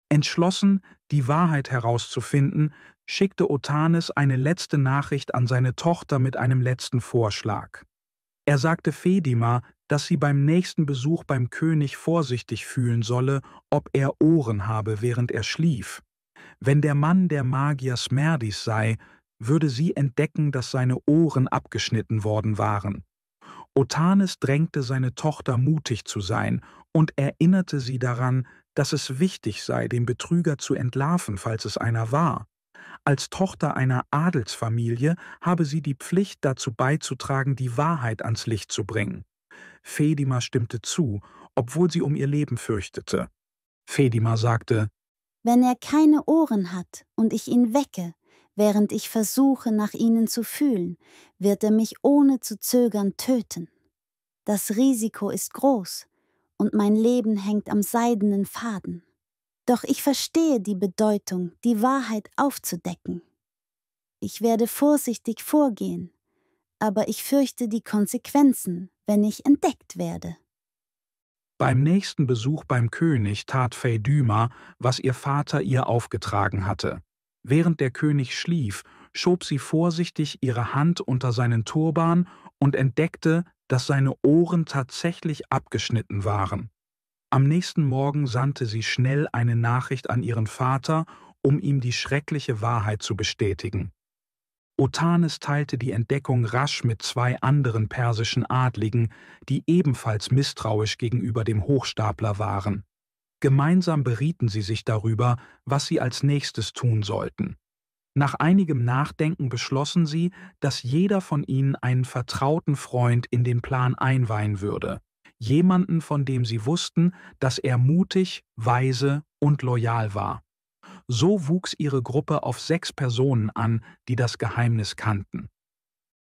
Entschlossen, die Wahrheit herauszufinden, schickte Otanes eine letzte Nachricht an seine Tochter mit einem letzten Vorschlag. Er sagte Phaedima, dass sie beim nächsten Besuch beim König vorsichtig fühlen solle, ob er Ohren habe, während er schlief. Wenn der Mann der Magier Smerdis sei, würde sie entdecken, dass seine Ohren abgeschnitten worden waren. Otanes drängte seine Tochter, mutig zu sein, und erinnerte sie daran, dass es wichtig sei, den Betrüger zu entlarven, falls es einer war. Als Tochter einer Adelsfamilie habe sie die Pflicht, dazu beizutragen, die Wahrheit ans Licht zu bringen. Phaedima stimmte zu, obwohl sie um ihr Leben fürchtete. Phaedima sagte: Wenn er keine Ohren hat und ich ihn wecke, während ich versuche, nach ihnen zu fühlen, wird er mich ohne zu zögern töten. Das Risiko ist groß und mein Leben hängt am seidenen Faden. Doch ich verstehe die Bedeutung, die Wahrheit aufzudecken. Ich werde vorsichtig vorgehen, aber ich fürchte die Konsequenzen, wenn ich entdeckt werde. Beim nächsten Besuch beim König tat Phaedima, was ihr Vater ihr aufgetragen hatte. Während der König schlief, schob sie vorsichtig ihre Hand unter seinen Turban und entdeckte, dass seine Ohren tatsächlich abgeschnitten waren. Am nächsten Morgen sandte sie schnell eine Nachricht an ihren Vater, um ihm die schreckliche Wahrheit zu bestätigen. Otanes teilte die Entdeckung rasch mit 2 anderen persischen Adligen, die ebenfalls misstrauisch gegenüber dem Hochstapler waren. Gemeinsam berieten sie sich darüber, was sie als nächstes tun sollten. Nach einigem Nachdenken beschlossen sie, dass jeder von ihnen einen vertrauten Freund in den Plan einweihen würde. Jemanden, von dem sie wussten, dass er mutig, weise und loyal war. So wuchs ihre Gruppe auf 6 Personen an, die das Geheimnis kannten.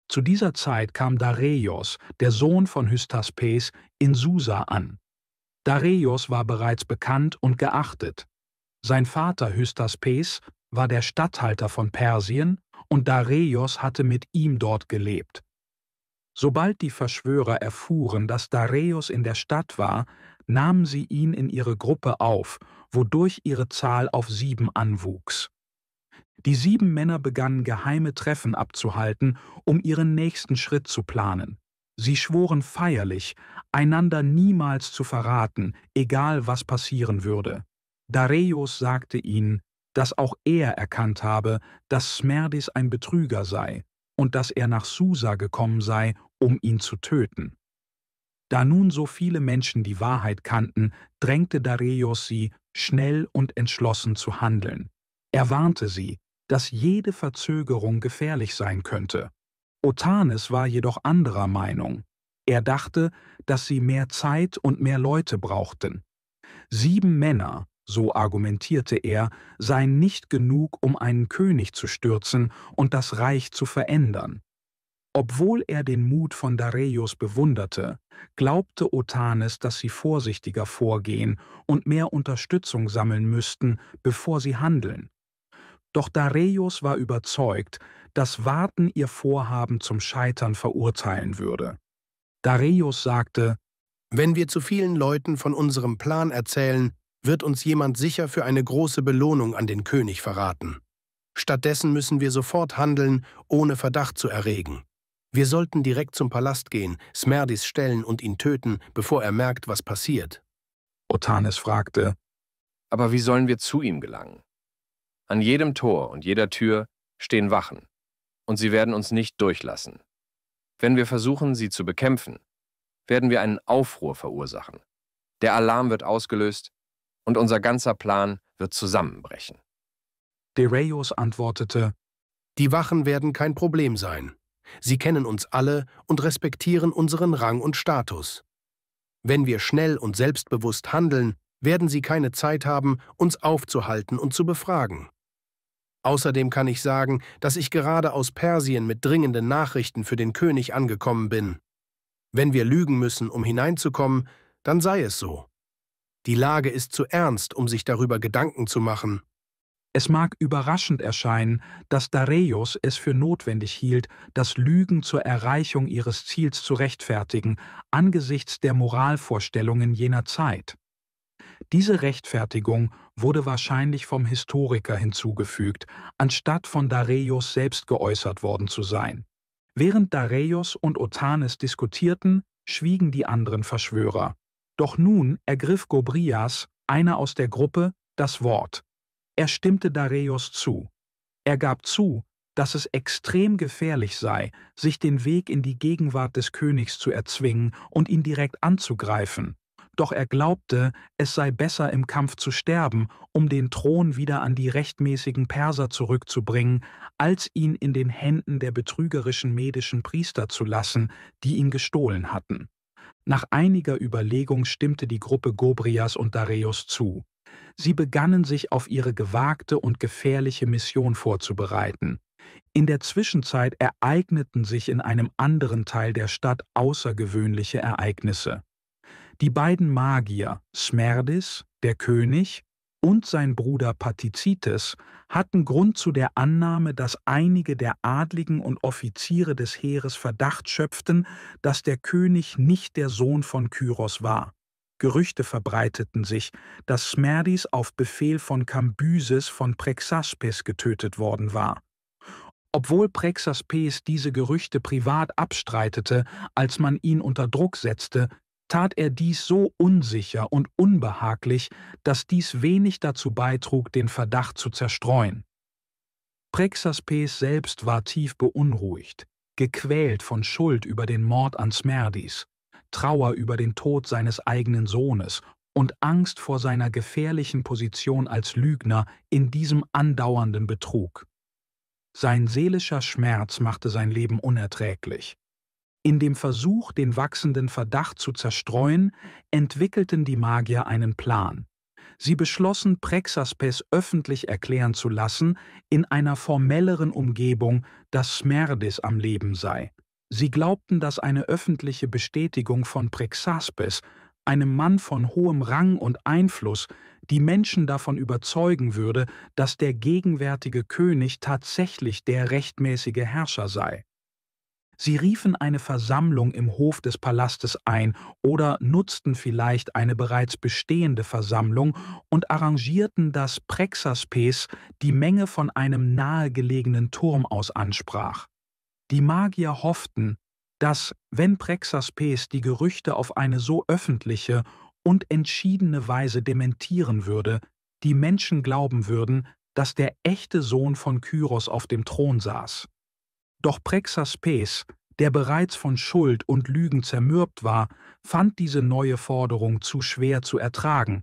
Zu dieser Zeit kam Dareios, der Sohn von Hystaspes, in Susa an. Dareios war bereits bekannt und geachtet. Sein Vater Hystaspes war der Statthalter von Persien und Dareios hatte mit ihm dort gelebt. Sobald die Verschwörer erfuhren, dass Dareios in der Stadt war, nahmen sie ihn in ihre Gruppe auf, wodurch ihre Zahl auf 7 anwuchs. Die 7 Männer begannen geheime Treffen abzuhalten, um ihren nächsten Schritt zu planen. Sie schworen feierlich, einander niemals zu verraten, egal was passieren würde. Dareios sagte ihnen, dass auch er erkannt habe, dass Smerdis ein Betrüger sei und dass er nach Susa gekommen sei, um ihn zu töten. Da nun so viele Menschen die Wahrheit kannten, drängte Dareios sie, schnell und entschlossen zu handeln. Er warnte sie, dass jede Verzögerung gefährlich sein könnte. Otanes war jedoch anderer Meinung. Er dachte, dass sie mehr Zeit und mehr Leute brauchten. 7 Männer, so argumentierte er, seien nicht genug, um einen König zu stürzen und das Reich zu verändern. Obwohl er den Mut von Dareios bewunderte, glaubte Otanes, dass sie vorsichtiger vorgehen und mehr Unterstützung sammeln müssten, bevor sie handeln. Doch Dareios war überzeugt, dass Warten ihr Vorhaben zum Scheitern verurteilen würde. Dareios sagte: Wenn wir zu vielen Leuten von unserem Plan erzählen, wird uns jemand sicher für eine große Belohnung an den König verraten. Stattdessen müssen wir sofort handeln, ohne Verdacht zu erregen. Wir sollten direkt zum Palast gehen, Smerdis stellen und ihn töten, bevor er merkt, was passiert. Otanes fragte. Aber wie sollen wir zu ihm gelangen? An jedem Tor und jeder Tür stehen Wachen, und sie werden uns nicht durchlassen. Wenn wir versuchen, sie zu bekämpfen, werden wir einen Aufruhr verursachen. Der Alarm wird ausgelöst und unser ganzer Plan wird zusammenbrechen. Dareios antwortete: Die Wachen werden kein Problem sein. Sie kennen uns alle und respektieren unseren Rang und Status. Wenn wir schnell und selbstbewusst handeln, werden sie keine Zeit haben, uns aufzuhalten und zu befragen. Außerdem kann ich sagen, dass ich gerade aus Persien mit dringenden Nachrichten für den König angekommen bin. Wenn wir lügen müssen, um hineinzukommen, dann sei es so. Die Lage ist zu ernst, um sich darüber Gedanken zu machen. Es mag überraschend erscheinen, dass Dareios es für notwendig hielt, das Lügen zur Erreichung ihres Ziels zu rechtfertigen, angesichts der Moralvorstellungen jener Zeit. Diese Rechtfertigung wurde wahrscheinlich vom Historiker hinzugefügt, anstatt von Dareios selbst geäußert worden zu sein. Während Dareios und Otanes diskutierten, schwiegen die anderen Verschwörer. Doch nun ergriff Gobrias, einer aus der Gruppe, das Wort. Er stimmte Dareios zu. Er gab zu, dass es extrem gefährlich sei, sich den Weg in die Gegenwart des Königs zu erzwingen und ihn direkt anzugreifen. Doch er glaubte, es sei besser im Kampf zu sterben, um den Thron wieder an die rechtmäßigen Perser zurückzubringen, als ihn in den Händen der betrügerischen medischen Priester zu lassen, die ihn gestohlen hatten. Nach einiger Überlegung stimmte die Gruppe Gobrias und Dareios zu. Sie begannen sich auf ihre gewagte und gefährliche Mission vorzubereiten. In der Zwischenzeit ereigneten sich in einem anderen Teil der Stadt außergewöhnliche Ereignisse. Die beiden Magier, Smerdis, der König, und sein Bruder Pathizites hatten Grund zu der Annahme, dass einige der Adligen und Offiziere des Heeres Verdacht schöpften, dass der König nicht der Sohn von Kyros war. Gerüchte verbreiteten sich, dass Smerdis auf Befehl von Kambyses von Prexaspes getötet worden war. Obwohl Prexaspes diese Gerüchte privat abstreitete, als man ihn unter Druck setzte, tat er dies so unsicher und unbehaglich, dass dies wenig dazu beitrug, den Verdacht zu zerstreuen. Prexaspes selbst war tief beunruhigt, gequält von Schuld über den Mord an Smerdis, Trauer über den Tod seines eigenen Sohnes und Angst vor seiner gefährlichen Position als Lügner in diesem andauernden Betrug. Sein seelischer Schmerz machte sein Leben unerträglich. In dem Versuch, den wachsenden Verdacht zu zerstreuen, entwickelten die Magier einen Plan. Sie beschlossen, Prexaspes öffentlich erklären zu lassen, in einer formelleren Umgebung, dass Smerdis am Leben sei. Sie glaubten, dass eine öffentliche Bestätigung von Prexaspes, einem Mann von hohem Rang und Einfluss, die Menschen davon überzeugen würde, dass der gegenwärtige König tatsächlich der rechtmäßige Herrscher sei. Sie riefen eine Versammlung im Hof des Palastes ein oder nutzten vielleicht eine bereits bestehende Versammlung und arrangierten, dass Prexaspes die Menge von einem nahegelegenen Turm aus ansprach. Die Magier hofften, dass, wenn Prexaspes die Gerüchte auf eine so öffentliche und entschiedene Weise dementieren würde, die Menschen glauben würden, dass der echte Sohn von Kyros auf dem Thron saß. Doch Prexaspes, der bereits von Schuld und Lügen zermürbt war, fand diese neue Forderung zu schwer zu ertragen.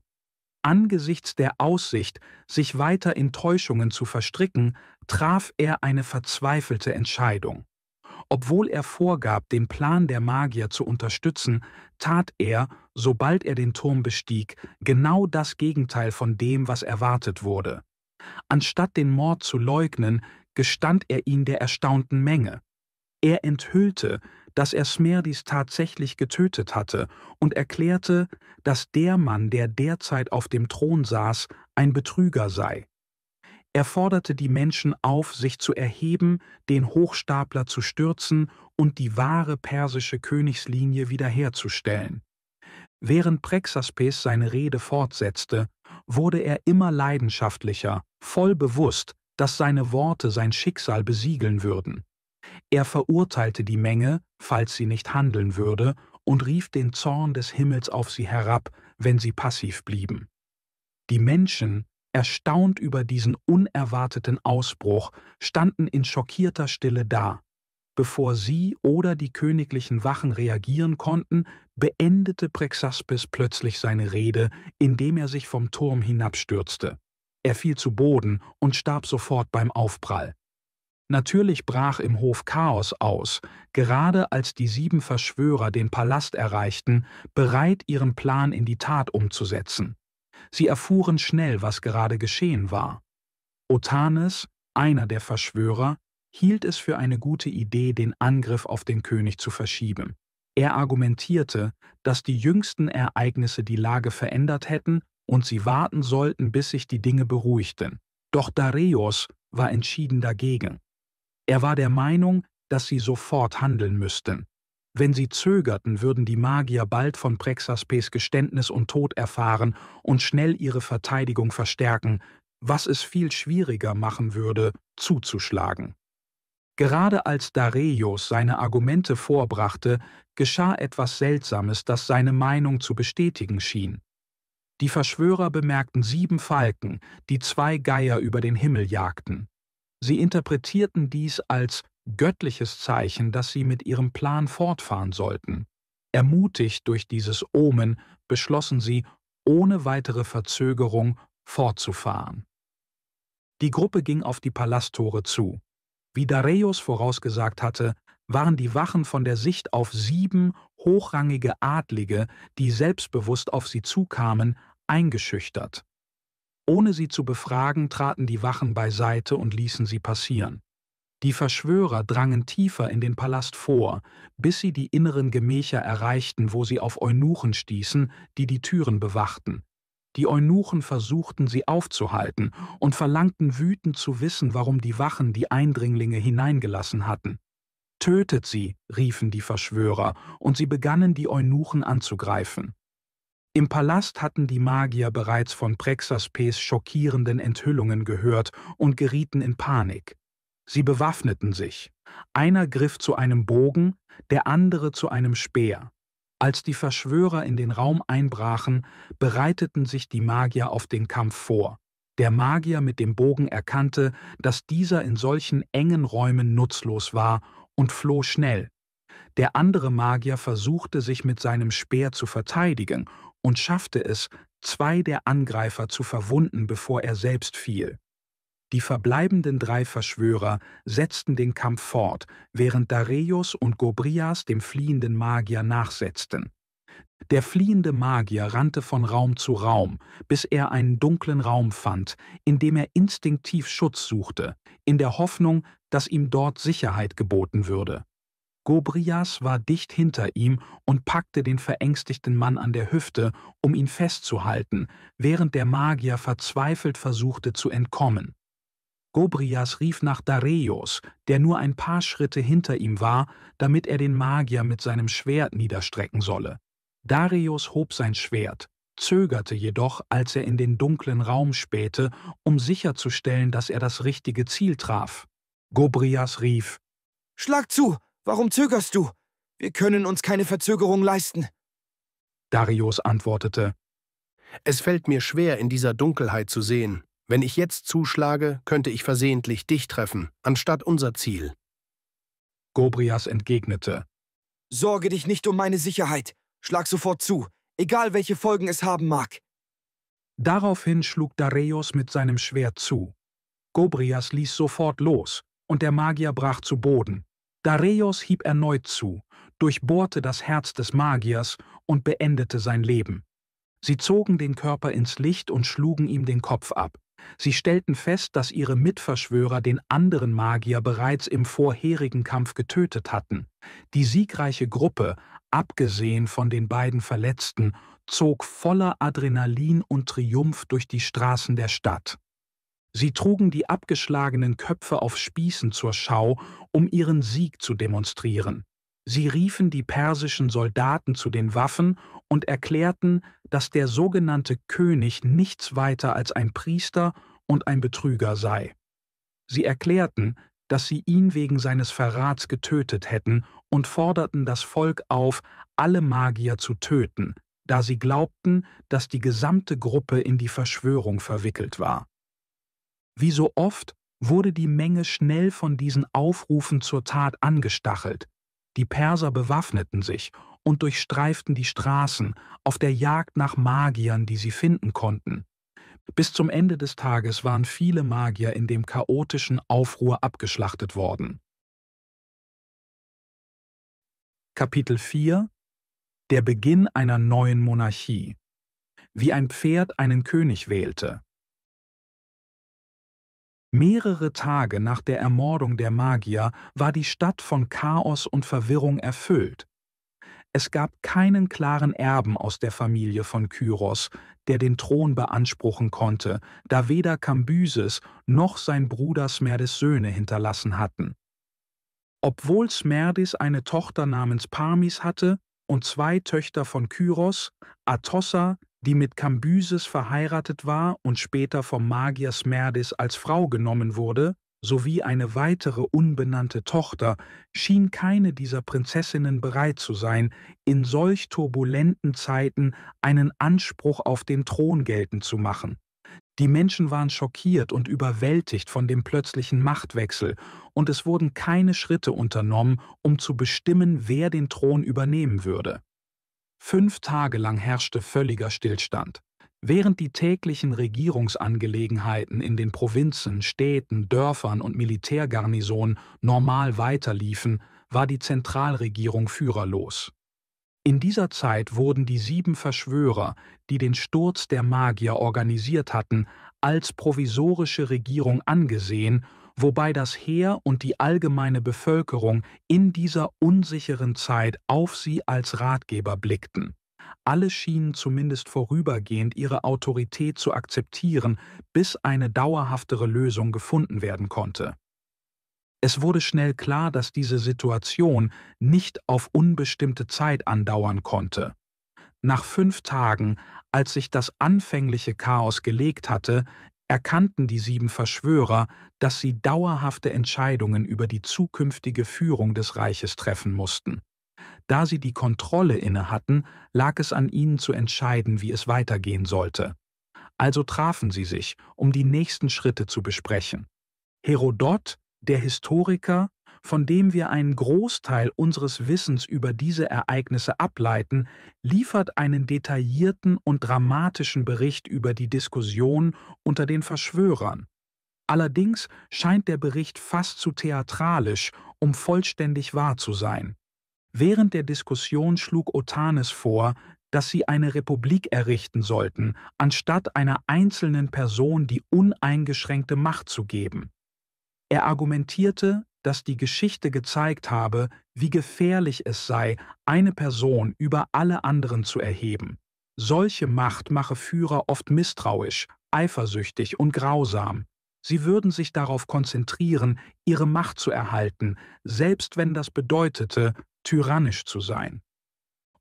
Angesichts der Aussicht, sich weiter in Täuschungen zu verstricken, traf er eine verzweifelte Entscheidung. Obwohl er vorgab, den Plan der Magier zu unterstützen, tat er, sobald er den Turm bestieg, genau das Gegenteil von dem, was erwartet wurde. Anstatt den Mord zu leugnen, gestand er ihn der erstaunten Menge. Er enthüllte, dass er Smerdis tatsächlich getötet hatte und erklärte, dass der Mann, der derzeit auf dem Thron saß, ein Betrüger sei. Er forderte die Menschen auf, sich zu erheben, den Hochstapler zu stürzen und die wahre persische Königslinie wiederherzustellen. Während Prexaspes seine Rede fortsetzte, wurde er immer leidenschaftlicher, voll bewusst, dass seine Worte sein Schicksal besiegeln würden. Er verurteilte die Menge, falls sie nicht handeln würde, und rief den Zorn des Himmels auf sie herab, wenn sie passiv blieben. Die Menschen, erstaunt über diesen unerwarteten Ausbruch, standen in schockierter Stille da. Bevor sie oder die königlichen Wachen reagieren konnten, beendete Prexaspes plötzlich seine Rede, indem er sich vom Turm hinabstürzte. Er fiel zu Boden und starb sofort beim Aufprall. Natürlich brach im Hof Chaos aus, gerade als die 7 Verschwörer den Palast erreichten, bereit, ihren Plan in die Tat umzusetzen. Sie erfuhren schnell, was gerade geschehen war. Otanes, einer der Verschwörer, hielt es für eine gute Idee, den Angriff auf den König zu verschieben. Er argumentierte, dass die jüngsten Ereignisse die Lage verändert hätten und sie warten sollten, bis sich die Dinge beruhigten. Doch Dareios war entschieden dagegen. Er war der Meinung, dass sie sofort handeln müssten. Wenn sie zögerten, würden die Magier bald von Prexaspes Geständnis und Tod erfahren und schnell ihre Verteidigung verstärken, was es viel schwieriger machen würde, zuzuschlagen. Gerade als Dareios seine Argumente vorbrachte, geschah etwas Seltsames, das seine Meinung zu bestätigen schien. Die Verschwörer bemerkten 7 Falken, die 2 Geier über den Himmel jagten. Sie interpretierten dies als göttliches Zeichen, dass sie mit ihrem Plan fortfahren sollten. Ermutigt durch dieses Omen beschlossen sie, ohne weitere Verzögerung fortzufahren. Die Gruppe ging auf die Palasttore zu. Wie Dareios vorausgesagt hatte, waren die Wachen von der Sicht auf 7 hochrangige Adlige, die selbstbewusst auf sie zukamen, eingeschüchtert. Ohne sie zu befragen, traten die Wachen beiseite und ließen sie passieren. Die Verschwörer drangen tiefer in den Palast vor, bis sie die inneren Gemächer erreichten, wo sie auf Eunuchen stießen, die die Türen bewachten. Die Eunuchen versuchten, sie aufzuhalten und verlangten wütend zu wissen, warum die Wachen die Eindringlinge hineingelassen hatten. »Tötet sie«, riefen die Verschwörer, und sie begannen, die Eunuchen anzugreifen. Im Palast hatten die Magier bereits von Prexaspes schockierenden Enthüllungen gehört und gerieten in Panik. Sie bewaffneten sich. Einer griff zu einem Bogen, der andere zu einem Speer. Als die Verschwörer in den Raum einbrachen, bereiteten sich die Magier auf den Kampf vor. Der Magier mit dem Bogen erkannte, dass dieser in solchen engen Räumen nutzlos war und floh schnell. Der andere Magier versuchte, sich mit seinem Speer zu verteidigen und schaffte es, 2 der Angreifer zu verwunden, bevor er selbst fiel. Die verbleibenden 3 Verschwörer setzten den Kampf fort, während Dareios und Gobrias dem fliehenden Magier nachsetzten. Der fliehende Magier rannte von Raum zu Raum, bis er einen dunklen Raum fand, in dem er instinktiv Schutz suchte, in der Hoffnung, dass ihm dort Sicherheit geboten würde. Gobrias war dicht hinter ihm und packte den verängstigten Mann an der Hüfte, um ihn festzuhalten, während der Magier verzweifelt versuchte zu entkommen. Gobrias rief nach Dareios, der nur ein paar Schritte hinter ihm war, damit er den Magier mit seinem Schwert niederstrecken solle. Dareios hob sein Schwert, zögerte jedoch, als er in den dunklen Raum spähte, um sicherzustellen, dass er das richtige Ziel traf. Gobrias rief: »Schlag zu! Warum zögerst du? Wir können uns keine Verzögerung leisten.« Dareios antwortete: »Es fällt mir schwer, in dieser Dunkelheit zu sehen. Wenn ich jetzt zuschlage, könnte ich versehentlich dich treffen, anstatt unser Ziel.« Gobrias entgegnete: »Sorge dich nicht um meine Sicherheit. Schlag sofort zu, egal welche Folgen es haben mag.« Daraufhin schlug Dareios mit seinem Schwert zu. Gobrias ließ sofort los, und der Magier brach zu Boden. Dareios hieb erneut zu, durchbohrte das Herz des Magiers und beendete sein Leben. Sie zogen den Körper ins Licht und schlugen ihm den Kopf ab. Sie stellten fest, dass ihre Mitverschwörer den anderen Magier bereits im vorherigen Kampf getötet hatten. Die siegreiche Gruppe, abgesehen von den beiden Verletzten, zog voller Adrenalin und Triumph durch die Straßen der Stadt. Sie trugen die abgeschlagenen Köpfe auf Spießen zur Schau, um ihren Sieg zu demonstrieren. Sie riefen die persischen Soldaten zu den Waffen und erklärten, dass der sogenannte König nichts weiter als ein Priester und ein Betrüger sei. Sie erklärten, dass sie ihn wegen seines Verrats getötet hätten und forderten das Volk auf, alle Magier zu töten, da sie glaubten, dass die gesamte Gruppe in die Verschwörung verwickelt war. Wie so oft wurde die Menge schnell von diesen Aufrufen zur Tat angestachelt. Die Perser bewaffneten sich und durchstreiften die Straßen auf der Jagd nach Magiern, die sie finden konnten. Bis zum Ende des Tages waren viele Magier in dem chaotischen Aufruhr abgeschlachtet worden. Kapitel 4 – Der Beginn einer neuen Monarchie. Wie ein Pferd einen König wählte. Mehrere Tage nach der Ermordung der Magier war die Stadt von Chaos und Verwirrung erfüllt. Es gab keinen klaren Erben aus der Familie von Kyros, der den Thron beanspruchen konnte, da weder Kambyses noch sein Bruder Smerdis Söhne hinterlassen hatten. Obwohl Smerdis eine Tochter namens Parmis hatte und 2 Töchter von Kyros, Atossa, die mit Kambyses verheiratet war und später vom Magier Smerdis als Frau genommen wurde, sowie eine weitere unbenannte Tochter, schien keine dieser Prinzessinnen bereit zu sein, in solch turbulenten Zeiten einen Anspruch auf den Thron geltend zu machen. Die Menschen waren schockiert und überwältigt von dem plötzlichen Machtwechsel, und es wurden keine Schritte unternommen, um zu bestimmen, wer den Thron übernehmen würde. 5 Tage lang herrschte völliger Stillstand. Während die täglichen Regierungsangelegenheiten in den Provinzen, Städten, Dörfern und Militärgarnisonen normal weiterliefen, war die Zentralregierung führerlos. In dieser Zeit wurden die 7 Verschwörer, die den Sturz der Magier organisiert hatten, als provisorische Regierung angesehen, wobei das Heer und die allgemeine Bevölkerung in dieser unsicheren Zeit auf sie als Ratgeber blickten. Alle schienen zumindest vorübergehend ihre Autorität zu akzeptieren, bis eine dauerhaftere Lösung gefunden werden konnte. Es wurde schnell klar, dass diese Situation nicht auf unbestimmte Zeit andauern konnte. Nach 5 Tagen, als sich das anfängliche Chaos gelegt hatte, erkannten die 7 Verschwörer, dass sie dauerhafte Entscheidungen über die zukünftige Führung des Reiches treffen mussten. Da sie die Kontrolle inne hatten, lag es an ihnen zu entscheiden, wie es weitergehen sollte. Also trafen sie sich, um die nächsten Schritte zu besprechen. Herodot, der Historiker, von dem wir einen Großteil unseres Wissens über diese Ereignisse ableiten, liefert einen detaillierten und dramatischen Bericht über die Diskussion unter den Verschwörern. Allerdings scheint der Bericht fast zu theatralisch, um vollständig wahr zu sein. Während der Diskussion schlug Otanes vor, dass sie eine Republik errichten sollten, anstatt einer einzelnen Person die uneingeschränkte Macht zu geben. Er argumentierte, dass die Geschichte gezeigt habe, wie gefährlich es sei, eine Person über alle anderen zu erheben. Solche Macht mache Führer oft misstrauisch, eifersüchtig und grausam. Sie würden sich darauf konzentrieren, ihre Macht zu erhalten, selbst wenn das bedeutete, tyrannisch zu sein.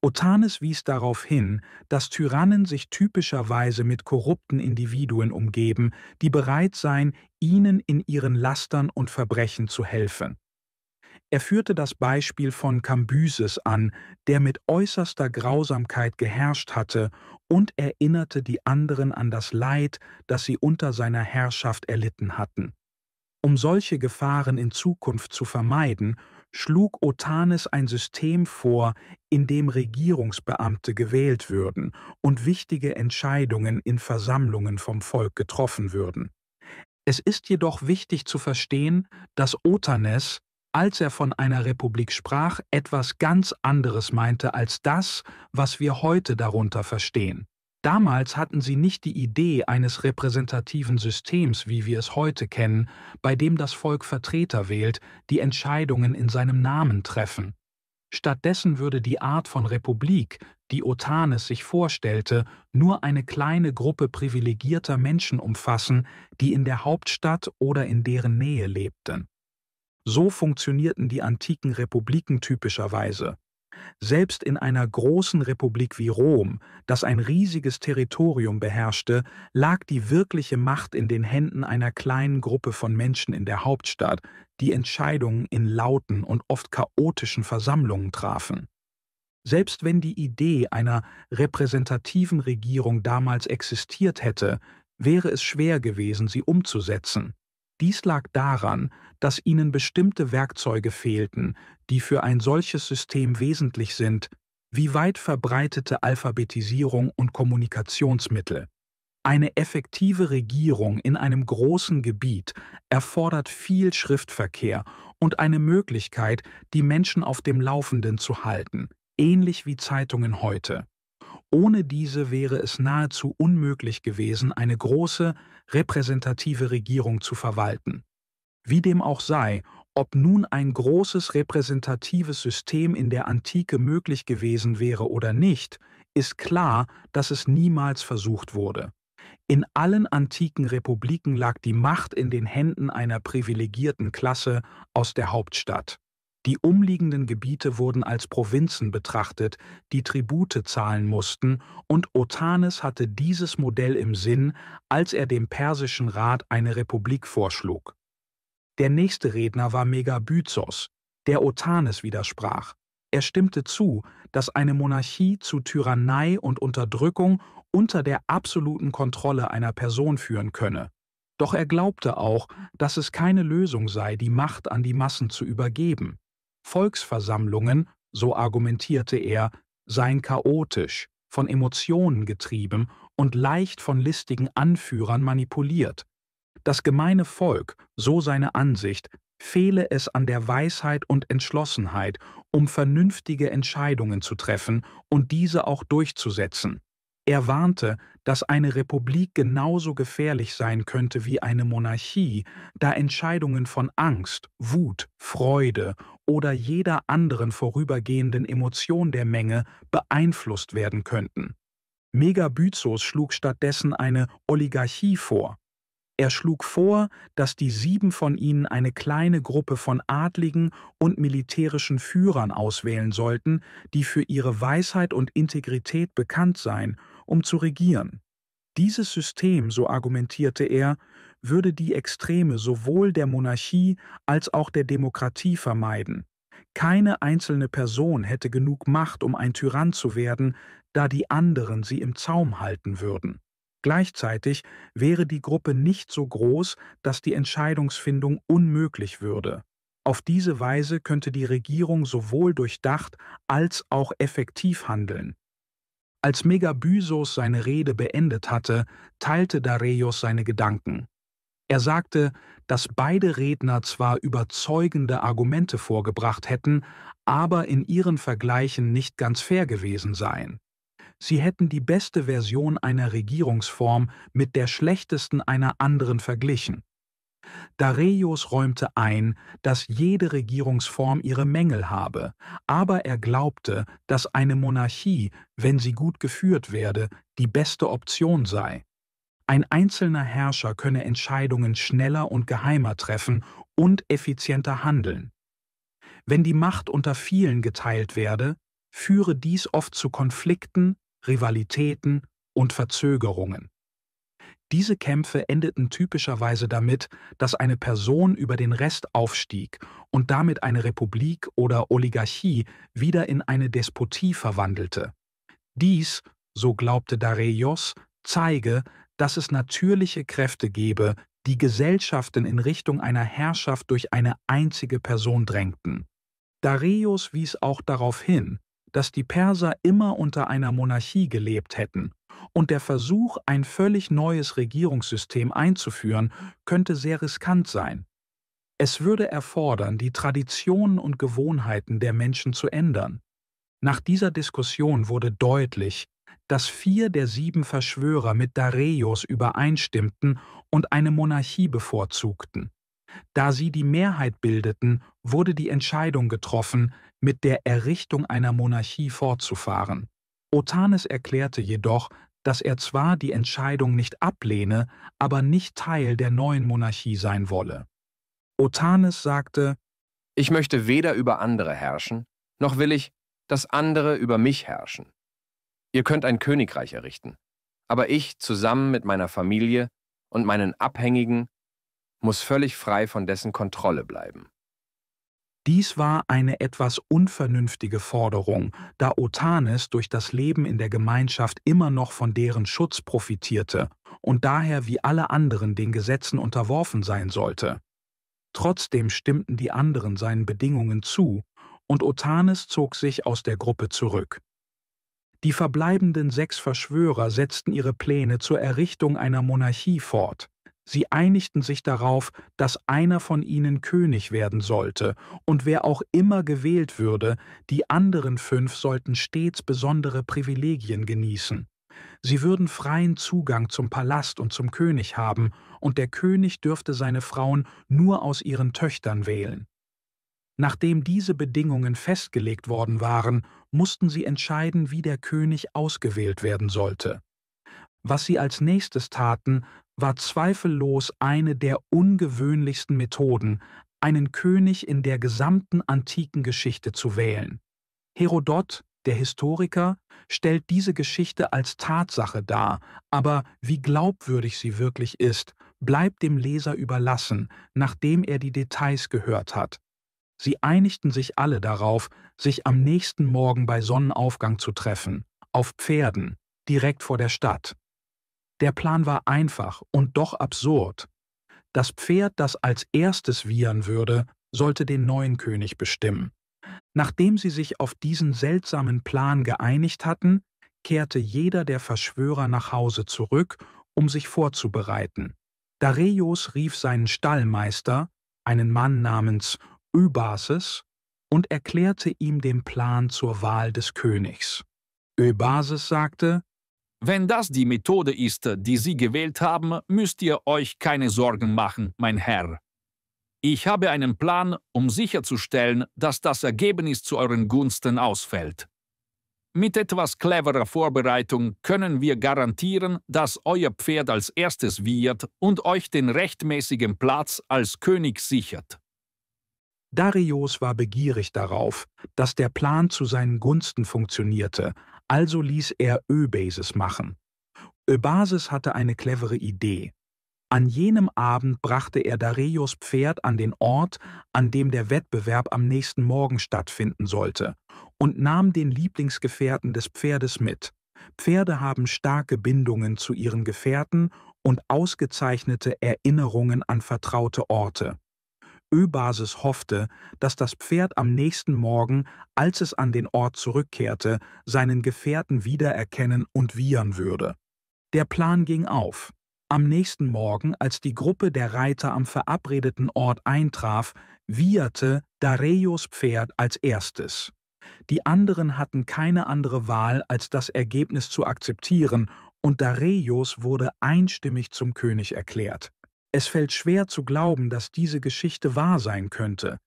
Otanes wies darauf hin, dass Tyrannen sich typischerweise mit korrupten Individuen umgeben, die bereit seien, ihnen in ihren Lastern und Verbrechen zu helfen. Er führte das Beispiel von Kambyses an, der mit äußerster Grausamkeit geherrscht hatte, und erinnerte die anderen an das Leid, das sie unter seiner Herrschaft erlitten hatten. Um solche Gefahren in Zukunft zu vermeiden, schlug Otanes ein System vor, in dem Regierungsbeamte gewählt würden und wichtige Entscheidungen in Versammlungen vom Volk getroffen würden. Es ist jedoch wichtig zu verstehen, dass Otanes, als er von einer Republik sprach, etwas ganz anderes meinte als das, was wir heute darunter verstehen. Damals hatten sie nicht die Idee eines repräsentativen Systems, wie wir es heute kennen, bei dem das Volk Vertreter wählt, die Entscheidungen in seinem Namen treffen. Stattdessen würde die Art von Republik, die Otanes sich vorstellte, nur eine kleine Gruppe privilegierter Menschen umfassen, die in der Hauptstadt oder in deren Nähe lebten. So funktionierten die antiken Republiken typischerweise. Selbst in einer großen Republik wie Rom, das ein riesiges Territorium beherrschte, lag die wirkliche Macht in den Händen einer kleinen Gruppe von Menschen in der Hauptstadt, die Entscheidungen in lauten und oft chaotischen Versammlungen trafen. Selbst wenn die Idee einer repräsentativen Regierung damals existiert hätte, wäre es schwer gewesen, sie umzusetzen. Dies lag daran, dass ihnen bestimmte Werkzeuge fehlten, die für ein solches System wesentlich sind, wie weit verbreitete Alphabetisierung und Kommunikationsmittel. Eine effektive Regierung in einem großen Gebiet erfordert viel Schriftverkehr und eine Möglichkeit, die Menschen auf dem Laufenden zu halten, ähnlich wie Zeitungen heute. Ohne diese wäre es nahezu unmöglich gewesen, eine große, repräsentative Regierung zu verwalten. Wie dem auch sei, ob nun ein großes repräsentatives System in der Antike möglich gewesen wäre oder nicht, ist klar, dass es niemals versucht wurde. In allen antiken Republiken lag die Macht in den Händen einer privilegierten Klasse aus der Hauptstadt. Die umliegenden Gebiete wurden als Provinzen betrachtet, die Tribute zahlen mussten, und Otanes hatte dieses Modell im Sinn, als er dem Persischen Rat eine Republik vorschlug. Der nächste Redner war Megabyzos, der Otanes widersprach. Er stimmte zu, dass eine Monarchie zu Tyrannei und Unterdrückung unter der absoluten Kontrolle einer Person führen könne. Doch er glaubte auch, dass es keine Lösung sei, die Macht an die Massen zu übergeben. Volksversammlungen, so argumentierte er, seien chaotisch, von Emotionen getrieben und leicht von listigen Anführern manipuliert. Das gemeine Volk, so seine Ansicht, fehle es an der Weisheit und Entschlossenheit, um vernünftige Entscheidungen zu treffen und diese auch durchzusetzen. Er warnte, dass eine Republik genauso gefährlich sein könnte wie eine Monarchie, da Entscheidungen von Angst, Wut, Freude oder jeder anderen vorübergehenden Emotion der Menge beeinflusst werden könnten. Megabyzos schlug stattdessen eine Oligarchie vor. Er schlug vor, dass die 7 von ihnen eine kleine Gruppe von Adligen und militärischen Führern auswählen sollten, die für ihre Weisheit und Integrität bekannt seien, um zu regieren. Dieses System, so argumentierte er, würde die Extreme sowohl der Monarchie als auch der Demokratie vermeiden. Keine einzelne Person hätte genug Macht, um ein Tyrann zu werden, da die anderen sie im Zaum halten würden. Gleichzeitig wäre die Gruppe nicht so groß, dass die Entscheidungsfindung unmöglich würde. Auf diese Weise könnte die Regierung sowohl durchdacht als auch effektiv handeln. Als Megabyzos seine Rede beendet hatte, teilte Dareios seine Gedanken. Er sagte, dass beide Redner zwar überzeugende Argumente vorgebracht hätten, aber in ihren Vergleichen nicht ganz fair gewesen seien. Sie hätten die beste Version einer Regierungsform mit der schlechtesten einer anderen verglichen. Dareios räumte ein, dass jede Regierungsform ihre Mängel habe, aber er glaubte, dass eine Monarchie, wenn sie gut geführt werde, die beste Option sei. Ein einzelner Herrscher könne Entscheidungen schneller und geheimer treffen und effizienter handeln. Wenn die Macht unter vielen geteilt werde, führe dies oft zu Konflikten, Rivalitäten und Verzögerungen. Diese Kämpfe endeten typischerweise damit, dass eine Person über den Rest aufstieg und damit eine Republik oder Oligarchie wieder in eine Despotie verwandelte. Dies, so glaubte Dareios, zeige, dass es natürliche Kräfte gebe, die Gesellschaften in Richtung einer Herrschaft durch eine einzige Person drängten. Dareios wies auch darauf hin, dass die Perser immer unter einer Monarchie gelebt hätten, und der Versuch, ein völlig neues Regierungssystem einzuführen, könnte sehr riskant sein. Es würde erfordern, die Traditionen und Gewohnheiten der Menschen zu ändern. Nach dieser Diskussion wurde deutlich, dass 4 der 7 Verschwörer mit Dareios übereinstimmten und eine Monarchie bevorzugten. Da sie die Mehrheit bildeten, wurde die Entscheidung getroffen, mit der Errichtung einer Monarchie fortzufahren. Otanes erklärte jedoch, dass er zwar die Entscheidung nicht ablehne, aber nicht Teil der neuen Monarchie sein wolle. Otanes sagte: Ich möchte weder über andere herrschen, noch will ich, dass andere über mich herrschen. Ihr könnt ein Königreich errichten, aber ich zusammen mit meiner Familie und meinen Abhängigen muss völlig frei von dessen Kontrolle bleiben. Dies war eine etwas unvernünftige Forderung, da Otanes durch das Leben in der Gemeinschaft immer noch von deren Schutz profitierte und daher wie alle anderen den Gesetzen unterworfen sein sollte. Trotzdem stimmten die anderen seinen Bedingungen zu, und Otanes zog sich aus der Gruppe zurück. Die verbleibenden 6 Verschwörer setzten ihre Pläne zur Errichtung einer Monarchie fort. Sie einigten sich darauf, dass einer von ihnen König werden sollte, und wer auch immer gewählt würde, die anderen 5 sollten stets besondere Privilegien genießen. Sie würden freien Zugang zum Palast und zum König haben, und der König dürfte seine Frauen nur aus ihren Töchtern wählen. Nachdem diese Bedingungen festgelegt worden waren, mussten sie entscheiden, wie der König ausgewählt werden sollte. Was sie als nächstes taten, war zweifellos eine der ungewöhnlichsten Methoden, einen König in der gesamten antiken Geschichte zu wählen. Herodot, der Historiker, stellt diese Geschichte als Tatsache dar, aber wie glaubwürdig sie wirklich ist, bleibt dem Leser überlassen, nachdem er die Details gehört hat. Sie einigten sich alle darauf, sich am nächsten Morgen bei Sonnenaufgang zu treffen, auf Pferden, direkt vor der Stadt. Der Plan war einfach und doch absurd. Das Pferd, das als erstes wiehern würde, sollte den neuen König bestimmen. Nachdem sie sich auf diesen seltsamen Plan geeinigt hatten, kehrte jeder der Verschwörer nach Hause zurück, um sich vorzubereiten. Dareios rief seinen Stallmeister, einen Mann namens Öbases, und erklärte ihm den Plan zur Wahl des Königs. Öbases sagte: Wenn das die Methode ist, die Sie gewählt haben, müsst ihr euch keine Sorgen machen, mein Herr. Ich habe einen Plan, um sicherzustellen, dass das Ergebnis zu euren Gunsten ausfällt. Mit etwas cleverer Vorbereitung können wir garantieren, dass euer Pferd als erstes wiehert und euch den rechtmäßigen Platz als König sichert. Dareios war begierig darauf, dass der Plan zu seinen Gunsten funktionierte, also ließ er Öbases machen. Öbases hatte eine clevere Idee. An jenem Abend brachte er Dareios Pferd an den Ort, an dem der Wettbewerb am nächsten Morgen stattfinden sollte, und nahm den Lieblingsgefährten des Pferdes mit. Pferde haben starke Bindungen zu ihren Gefährten und ausgezeichnete Erinnerungen an vertraute Orte. Öbases hoffte, dass das Pferd am nächsten Morgen, als es an den Ort zurückkehrte, seinen Gefährten wiedererkennen und wiehern würde. Der Plan ging auf. Am nächsten Morgen, als die Gruppe der Reiter am verabredeten Ort eintraf, wieherte Dareios Pferd als erstes. Die anderen hatten keine andere Wahl, als das Ergebnis zu akzeptieren, und Dareios wurde einstimmig zum König erklärt. Es fällt schwer zu glauben, dass diese Geschichte wahr sein könnte.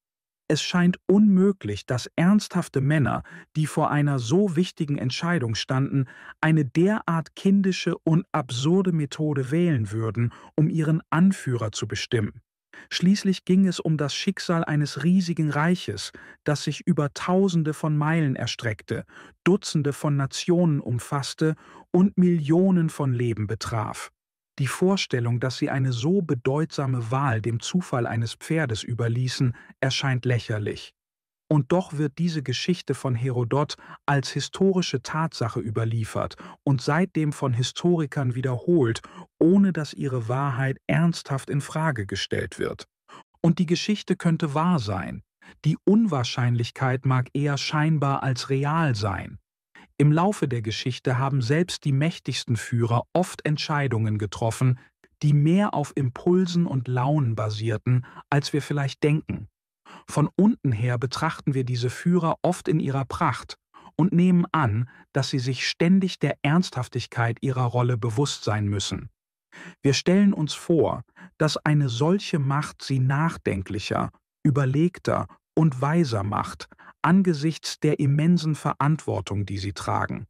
Es scheint unmöglich, dass ernsthafte Männer, die vor einer so wichtigen Entscheidung standen, eine derart kindische und absurde Methode wählen würden, um ihren Anführer zu bestimmen. Schließlich ging es um das Schicksal eines riesigen Reiches, das sich über Tausende von Meilen erstreckte, Dutzende von Nationen umfasste und Millionen von Leben betraf. Die Vorstellung, dass sie eine so bedeutsame Wahl dem Zufall eines Pferdes überließen, erscheint lächerlich. Und doch wird diese Geschichte von Herodot als historische Tatsache überliefert und seitdem von Historikern wiederholt, ohne dass ihre Wahrheit ernsthaft in Frage gestellt wird. Und die Geschichte könnte wahr sein. Die Unwahrscheinlichkeit mag eher scheinbar als real sein. Im Laufe der Geschichte haben selbst die mächtigsten Führer oft Entscheidungen getroffen, die mehr auf Impulsen und Launen basierten, als wir vielleicht denken. Von unten her betrachten wir diese Führer oft in ihrer Pracht und nehmen an, dass sie sich ständig der Ernsthaftigkeit ihrer Rolle bewusst sein müssen. Wir stellen uns vor, dass eine solche Macht sie nachdenklicher, überlegter und weiser macht, angesichts der immensen Verantwortung, die sie tragen.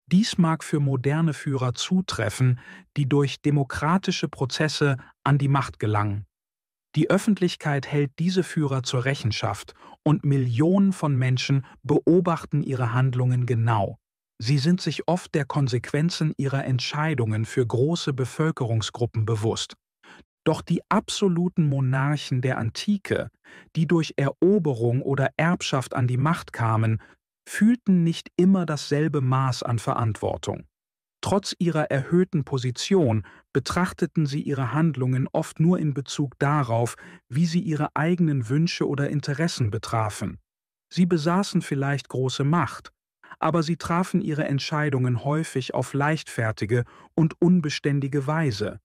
Dies mag für moderne Führer zutreffen, die durch demokratische Prozesse an die Macht gelangen. Die Öffentlichkeit hält diese Führer zur Rechenschaft und Millionen von Menschen beobachten ihre Handlungen genau. Sie sind sich oft der Konsequenzen ihrer Entscheidungen für große Bevölkerungsgruppen bewusst. Doch die absoluten Monarchen der Antike, die durch Eroberung oder Erbschaft an die Macht kamen, fühlten nicht immer dasselbe Maß an Verantwortung. Trotz ihrer erhöhten Position betrachteten sie ihre Handlungen oft nur in Bezug darauf, wie sie ihre eigenen Wünsche oder Interessen betrafen. Sie besaßen vielleicht große Macht, aber sie trafen ihre Entscheidungen häufig auf leichtfertige und unbeständige Weise.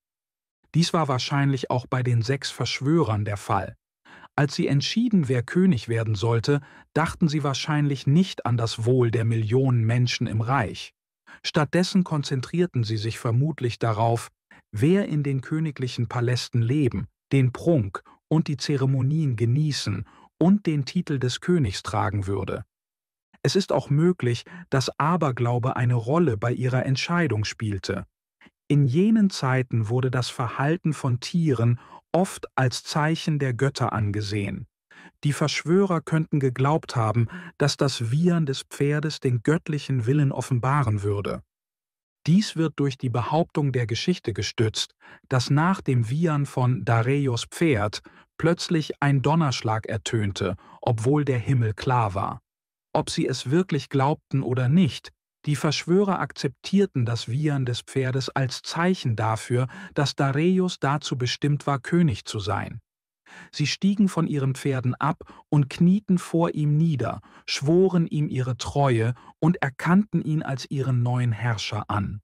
Dies war wahrscheinlich auch bei den 6 Verschwörern der Fall. Als sie entschieden, wer König werden sollte, dachten sie wahrscheinlich nicht an das Wohl der Millionen Menschen im Reich. Stattdessen konzentrierten sie sich vermutlich darauf, wer in den königlichen Palästen leben, den Prunk und die Zeremonien genießen und den Titel des Königs tragen würde. Es ist auch möglich, dass Aberglaube eine Rolle bei ihrer Entscheidung spielte. In jenen Zeiten wurde das Verhalten von Tieren oft als Zeichen der Götter angesehen. Die Verschwörer könnten geglaubt haben, dass das Wiehern des Pferdes den göttlichen Willen offenbaren würde. Dies wird durch die Behauptung der Geschichte gestützt, dass nach dem Wiehern von Dareios Pferd plötzlich ein Donnerschlag ertönte, obwohl der Himmel klar war. Ob sie es wirklich glaubten oder nicht, die Verschwörer akzeptierten das Wiehern des Pferdes als Zeichen dafür, dass Dareios dazu bestimmt war, König zu sein. Sie stiegen von ihren Pferden ab und knieten vor ihm nieder, schworen ihm ihre Treue und erkannten ihn als ihren neuen Herrscher an.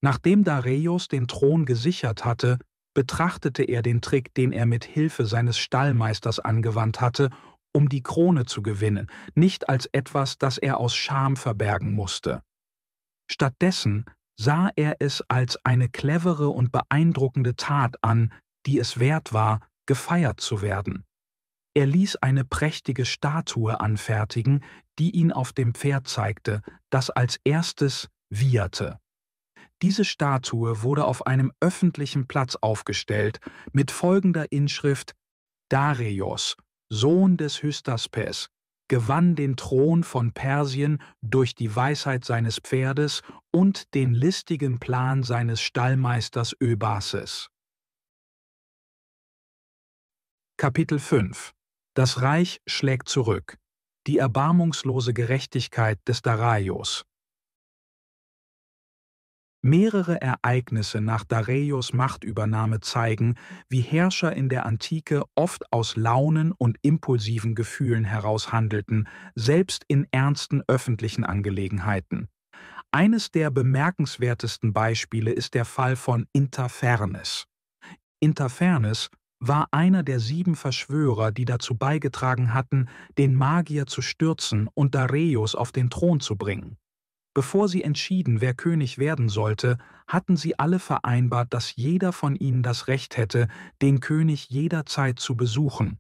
Nachdem Dareios den Thron gesichert hatte, betrachtete er den Trick, den er mit Hilfe seines Stallmeisters angewandt hatte, um die Krone zu gewinnen, nicht als etwas, das er aus Scham verbergen musste. Stattdessen sah er es als eine clevere und beeindruckende Tat an, die es wert war, gefeiert zu werden. Er ließ eine prächtige Statue anfertigen, die ihn auf dem Pferd zeigte, das als erstes wieherte. Diese Statue wurde auf einem öffentlichen Platz aufgestellt, mit folgender Inschrift: Dareios, Sohn des Hystaspes, gewann den Thron von Persien durch die Weisheit seines Pferdes und den listigen Plan seines Stallmeisters Öbases. Kapitel 5 – Das Reich schlägt zurück. Die erbarmungslose Gerechtigkeit des Dareios. Mehrere Ereignisse nach Dareios Machtübernahme zeigen, wie Herrscher in der Antike oft aus Launen und impulsiven Gefühlen heraus handelten, selbst in ernsten öffentlichen Angelegenheiten. Eines der bemerkenswertesten Beispiele ist der Fall von Interfernes. Interfernes war einer der 7 Verschwörer, die dazu beigetragen hatten, den Magier zu stürzen und Dareios auf den Thron zu bringen. Bevor sie entschieden, wer König werden sollte, hatten sie alle vereinbart, dass jeder von ihnen das Recht hätte, den König jederzeit zu besuchen.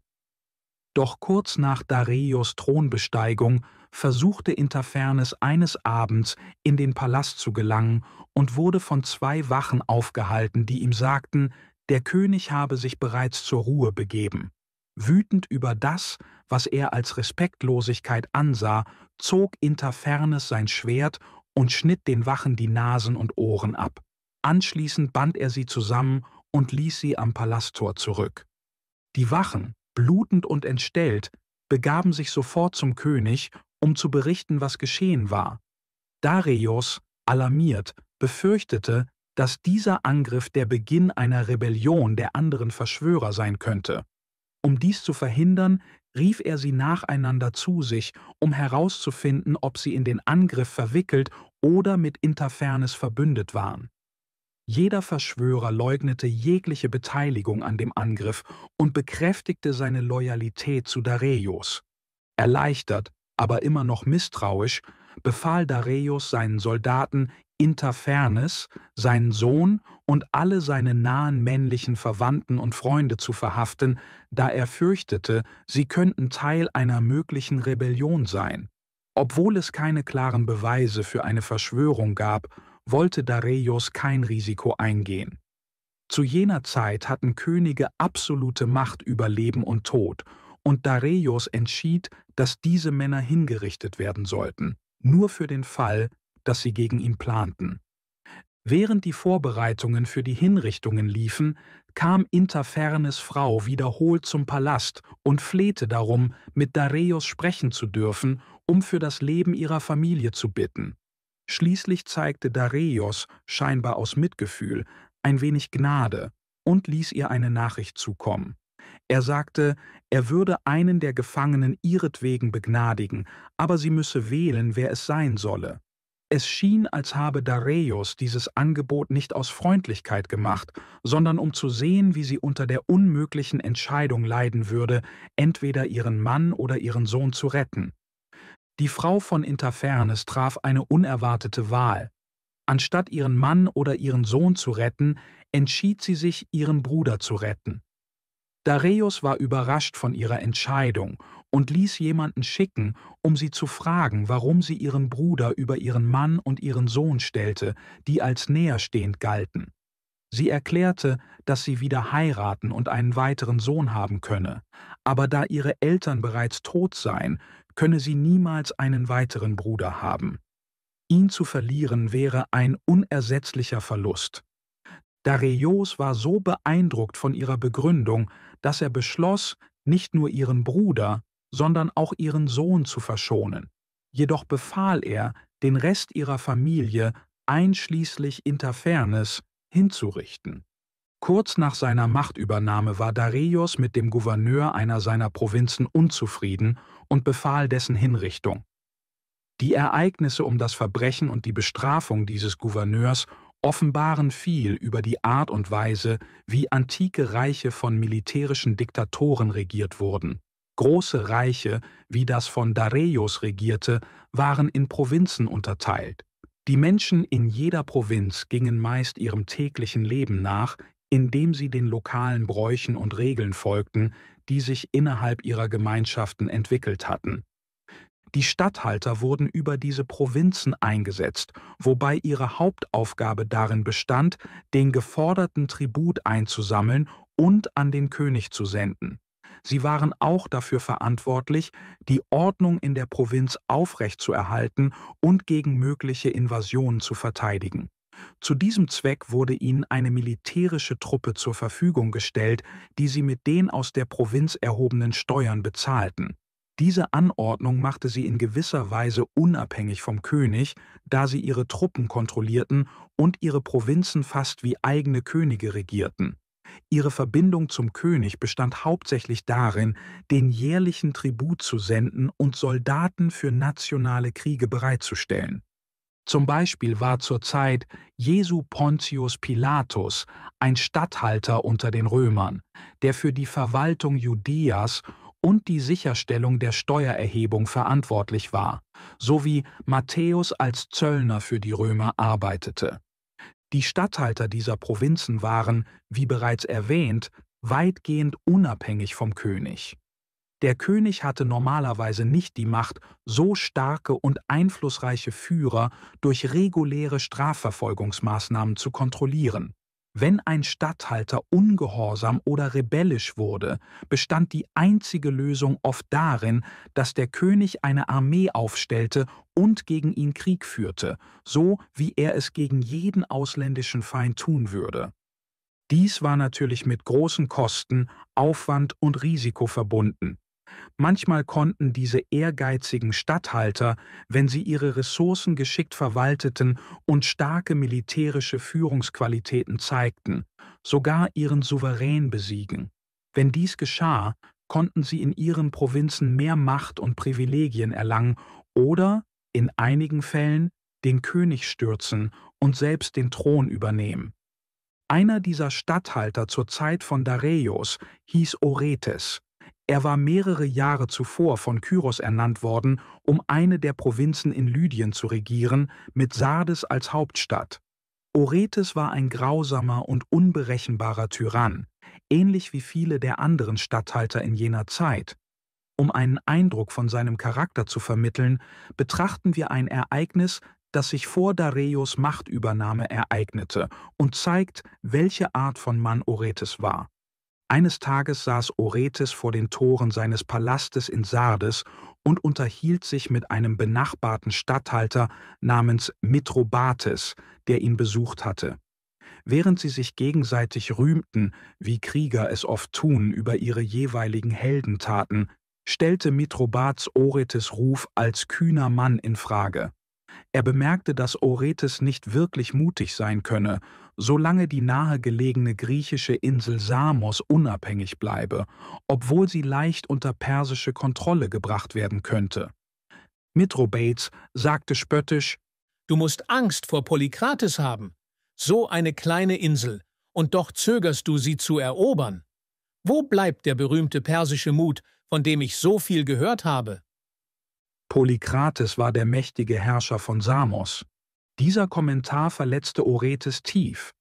Doch kurz nach Dareios Thronbesteigung versuchte Interfernes eines Abends in den Palast zu gelangen und wurde von 2 Wachen aufgehalten, die ihm sagten, der König habe sich bereits zur Ruhe begeben. Wütend über das, was er als Respektlosigkeit ansah, zog Interfernes sein Schwert und schnitt den Wachen die Nasen und Ohren ab. Anschließend band er sie zusammen und ließ sie am Palasttor zurück. Die Wachen, blutend und entstellt, begaben sich sofort zum König, um zu berichten, was geschehen war. Dareios, alarmiert, befürchtete, dass dieser Angriff der Beginn einer Rebellion der anderen Verschwörer sein könnte. Um dies zu verhindern, rief er sie nacheinander zu sich, um herauszufinden, ob sie in den Angriff verwickelt oder mit Interfernes verbündet waren. Jeder Verschwörer leugnete jegliche Beteiligung an dem Angriff und bekräftigte seine Loyalität zu Dareios. Erleichtert, aber immer noch misstrauisch, befahl Dareios seinen Soldaten, Interfernes, seinen Sohn und alle seine nahen männlichen Verwandten und Freunde zu verhaften, da er fürchtete, sie könnten Teil einer möglichen Rebellion sein. Obwohl es keine klaren Beweise für eine Verschwörung gab, wollte Dareios kein Risiko eingehen. Zu jener Zeit hatten Könige absolute Macht über Leben und Tod, und Dareios entschied, dass diese Männer hingerichtet werden sollten, nur für den Fall, dass sie gegen ihn planten. Während die Vorbereitungen für die Hinrichtungen liefen, kam Interfernes Frau wiederholt zum Palast und flehte darum, mit Dareios sprechen zu dürfen, um für das Leben ihrer Familie zu bitten. Schließlich zeigte Dareios, scheinbar aus Mitgefühl, ein wenig Gnade und ließ ihr eine Nachricht zukommen. Er sagte, er würde einen der Gefangenen ihretwegen begnadigen, aber sie müsse wählen, wer es sein solle. Es schien, als habe Dareios dieses Angebot nicht aus Freundlichkeit gemacht, sondern um zu sehen, wie sie unter der unmöglichen Entscheidung leiden würde, entweder ihren Mann oder ihren Sohn zu retten. Die Frau von Interfernes traf eine unerwartete Wahl. Anstatt ihren Mann oder ihren Sohn zu retten, entschied sie sich, ihren Bruder zu retten. Dareios war überrascht von ihrer Entscheidung und ließ jemanden schicken, um sie zu fragen, warum sie ihren Bruder über ihren Mann und ihren Sohn stellte, die als näherstehend galten. Sie erklärte, dass sie wieder heiraten und einen weiteren Sohn haben könne, aber da ihre Eltern bereits tot seien, könne sie niemals einen weiteren Bruder haben. Ihn zu verlieren wäre ein unersetzlicher Verlust. Dareios war so beeindruckt von ihrer Begründung, dass er beschloss, nicht nur ihren Bruder, sondern auch ihren Sohn zu verschonen. Jedoch befahl er, den Rest ihrer Familie, einschließlich Interfernes, hinzurichten. Kurz nach seiner Machtübernahme war Dareios mit dem Gouverneur einer seiner Provinzen unzufrieden und befahl dessen Hinrichtung. Die Ereignisse um das Verbrechen und die Bestrafung dieses Gouverneurs offenbaren viel über die Art und Weise, wie antike Reiche von militärischen Diktatoren regiert wurden. Große Reiche, wie das von Dareios regierte, waren in Provinzen unterteilt. Die Menschen in jeder Provinz gingen meist ihrem täglichen Leben nach, indem sie den lokalen Bräuchen und Regeln folgten, die sich innerhalb ihrer Gemeinschaften entwickelt hatten. Die Statthalter wurden über diese Provinzen eingesetzt, wobei ihre Hauptaufgabe darin bestand, den geforderten Tribut einzusammeln und an den König zu senden. Sie waren auch dafür verantwortlich, die Ordnung in der Provinz aufrechtzuerhalten und gegen mögliche Invasionen zu verteidigen. Zu diesem Zweck wurde ihnen eine militärische Truppe zur Verfügung gestellt, die sie mit den aus der Provinz erhobenen Steuern bezahlten. Diese Anordnung machte sie in gewisser Weise unabhängig vom König, da sie ihre Truppen kontrollierten und ihre Provinzen fast wie eigene Könige regierten. Ihre Verbindung zum König bestand hauptsächlich darin, den jährlichen Tribut zu senden und Soldaten für nationale Kriege bereitzustellen. Zum Beispiel war zur Zeit Jesu Pontius Pilatus ein Statthalter unter den Römern, der für die Verwaltung Judäas und die Sicherstellung der Steuererhebung verantwortlich war, sowie Matthäus als Zöllner für die Römer arbeitete. Die Statthalter dieser Provinzen waren, wie bereits erwähnt, weitgehend unabhängig vom König. Der König hatte normalerweise nicht die Macht, so starke und einflussreiche Führer durch reguläre Strafverfolgungsmaßnahmen zu kontrollieren. Wenn ein Statthalter ungehorsam oder rebellisch wurde, bestand die einzige Lösung oft darin, dass der König eine Armee aufstellte und gegen ihn Krieg führte, so wie er es gegen jeden ausländischen Feind tun würde. Dies war natürlich mit großen Kosten, Aufwand und Risiko verbunden. Manchmal konnten diese ehrgeizigen Statthalter, wenn sie ihre Ressourcen geschickt verwalteten und starke militärische Führungsqualitäten zeigten, sogar ihren Souverän besiegen. Wenn dies geschah, konnten sie in ihren Provinzen mehr Macht und Privilegien erlangen oder, in einigen Fällen, den König stürzen und selbst den Thron übernehmen. Einer dieser Statthalter zur Zeit von Dareios hieß Oretes. Er war mehrere Jahre zuvor von Kyros ernannt worden, um eine der Provinzen in Lydien zu regieren, mit Sardes als Hauptstadt. Oretes war ein grausamer und unberechenbarer Tyrann, ähnlich wie viele der anderen Statthalter in jener Zeit. Um einen Eindruck von seinem Charakter zu vermitteln, betrachten wir ein Ereignis, das sich vor Dareios Machtübernahme ereignete und zeigt, welche Art von Mann Oretes war. Eines Tages saß Oretes vor den Toren seines Palastes in Sardes und unterhielt sich mit einem benachbarten Statthalter namens Mithrobates, der ihn besucht hatte. Während sie sich gegenseitig rühmten, wie Krieger es oft tun über ihre jeweiligen Heldentaten, stellte Mithrodates Oretes Ruf als kühner Mann in Frage. Er bemerkte, dass Oretes nicht wirklich mutig sein könne, solange die nahegelegene griechische Insel Samos unabhängig bleibe, obwohl sie leicht unter persische Kontrolle gebracht werden könnte. Mithrodates sagte spöttisch: »Du musst Angst vor Polykrates haben. So eine kleine Insel, und doch zögerst du, sie zu erobern. Wo bleibt der berühmte persische Mut, von dem ich so viel gehört habe?« Polykrates war der mächtige Herrscher von Samos. Dieser Kommentar verletzte Oretes tief,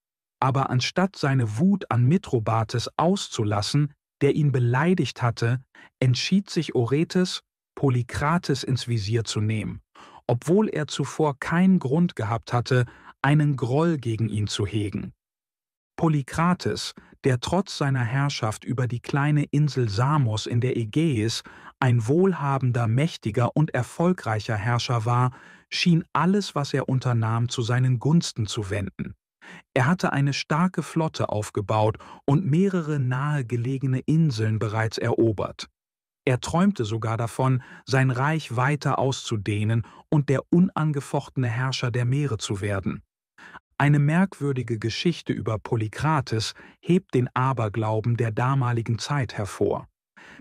aber anstatt seine Wut an Mithrodates auszulassen, der ihn beleidigt hatte, entschied sich Oretes, Polykrates ins Visier zu nehmen, obwohl er zuvor keinen Grund gehabt hatte, einen Groll gegen ihn zu hegen. Polykrates, der trotz seiner Herrschaft über die kleine Insel Samos in der Ägäis ein wohlhabender, mächtiger und erfolgreicher Herrscher war, schien alles, was er unternahm, zu seinen Gunsten zu wenden. Er hatte eine starke Flotte aufgebaut und mehrere nahegelegene Inseln bereits erobert. Er träumte sogar davon, sein Reich weiter auszudehnen und der unangefochtene Herrscher der Meere zu werden. Eine merkwürdige Geschichte über Polykrates hebt den Aberglauben der damaligen Zeit hervor.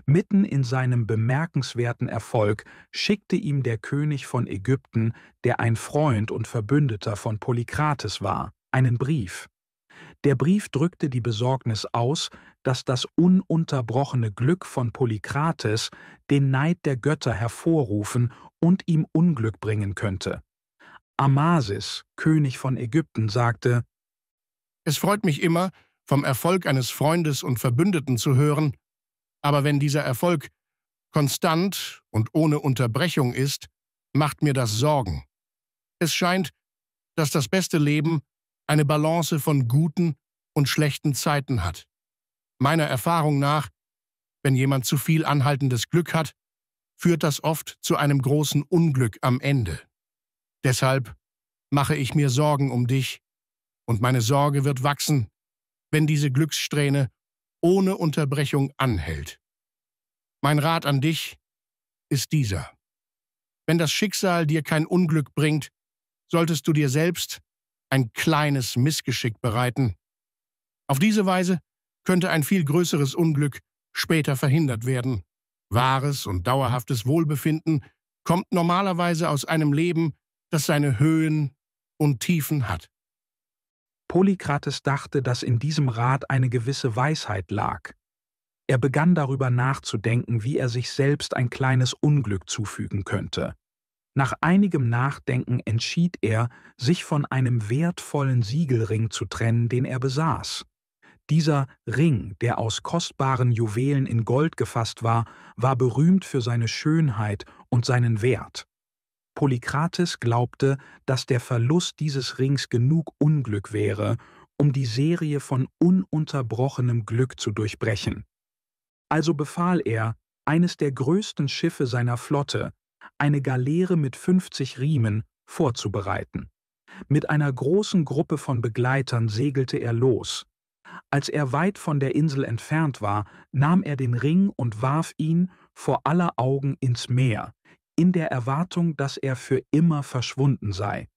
Mitten in seinem bemerkenswerten Erfolg schickte ihm der König von Ägypten, der ein Freund und Verbündeter von Polykrates war, einen Brief. Der Brief drückte die Besorgnis aus, dass das ununterbrochene Glück von Polykrates den Neid der Götter hervorrufen und ihm Unglück bringen könnte. Amasis, König von Ägypten, sagte: »Es freut mich immer, vom Erfolg eines Freundes und Verbündeten zu hören, aber wenn dieser Erfolg konstant und ohne Unterbrechung ist, macht mir das Sorgen. Es scheint, dass das beste Leben eine Balance von guten und schlechten Zeiten hat. Meiner Erfahrung nach, wenn jemand zu viel anhaltendes Glück hat, führt das oft zu einem großen Unglück am Ende. Deshalb mache ich mir Sorgen um dich, und meine Sorge wird wachsen, wenn diese Glückssträhne ohne Unterbrechung anhält. Mein Rat an dich ist dieser: Wenn das Schicksal dir kein Unglück bringt, solltest du dir selbst ein kleines Missgeschick bereiten. Auf diese Weise könnte ein viel größeres Unglück später verhindert werden. Wahres und dauerhaftes Wohlbefinden kommt normalerweise aus einem Leben, das seine Höhen und Tiefen hat. Polykrates dachte, dass in diesem Rat eine gewisse Weisheit lag. Er begann darüber nachzudenken, wie er sich selbst ein kleines Unglück zufügen könnte. Nach einigem Nachdenken entschied er, sich von einem wertvollen Siegelring zu trennen, den er besaß. Dieser Ring, der aus kostbaren Juwelen in Gold gefasst war, war berühmt für seine Schönheit und seinen Wert. Polykrates glaubte, dass der Verlust dieses Rings genug Unglück wäre, um die Serie von ununterbrochenem Glück zu durchbrechen. Also befahl er, eines der größten Schiffe seiner Flotte, eine Galeere mit 50 Riemen, vorzubereiten. Mit einer großen Gruppe von Begleitern segelte er los. Als er weit von der Insel entfernt war, nahm er den Ring und warf ihn vor aller Augen ins Meer, in der Erwartung, dass er für immer verschwunden sei.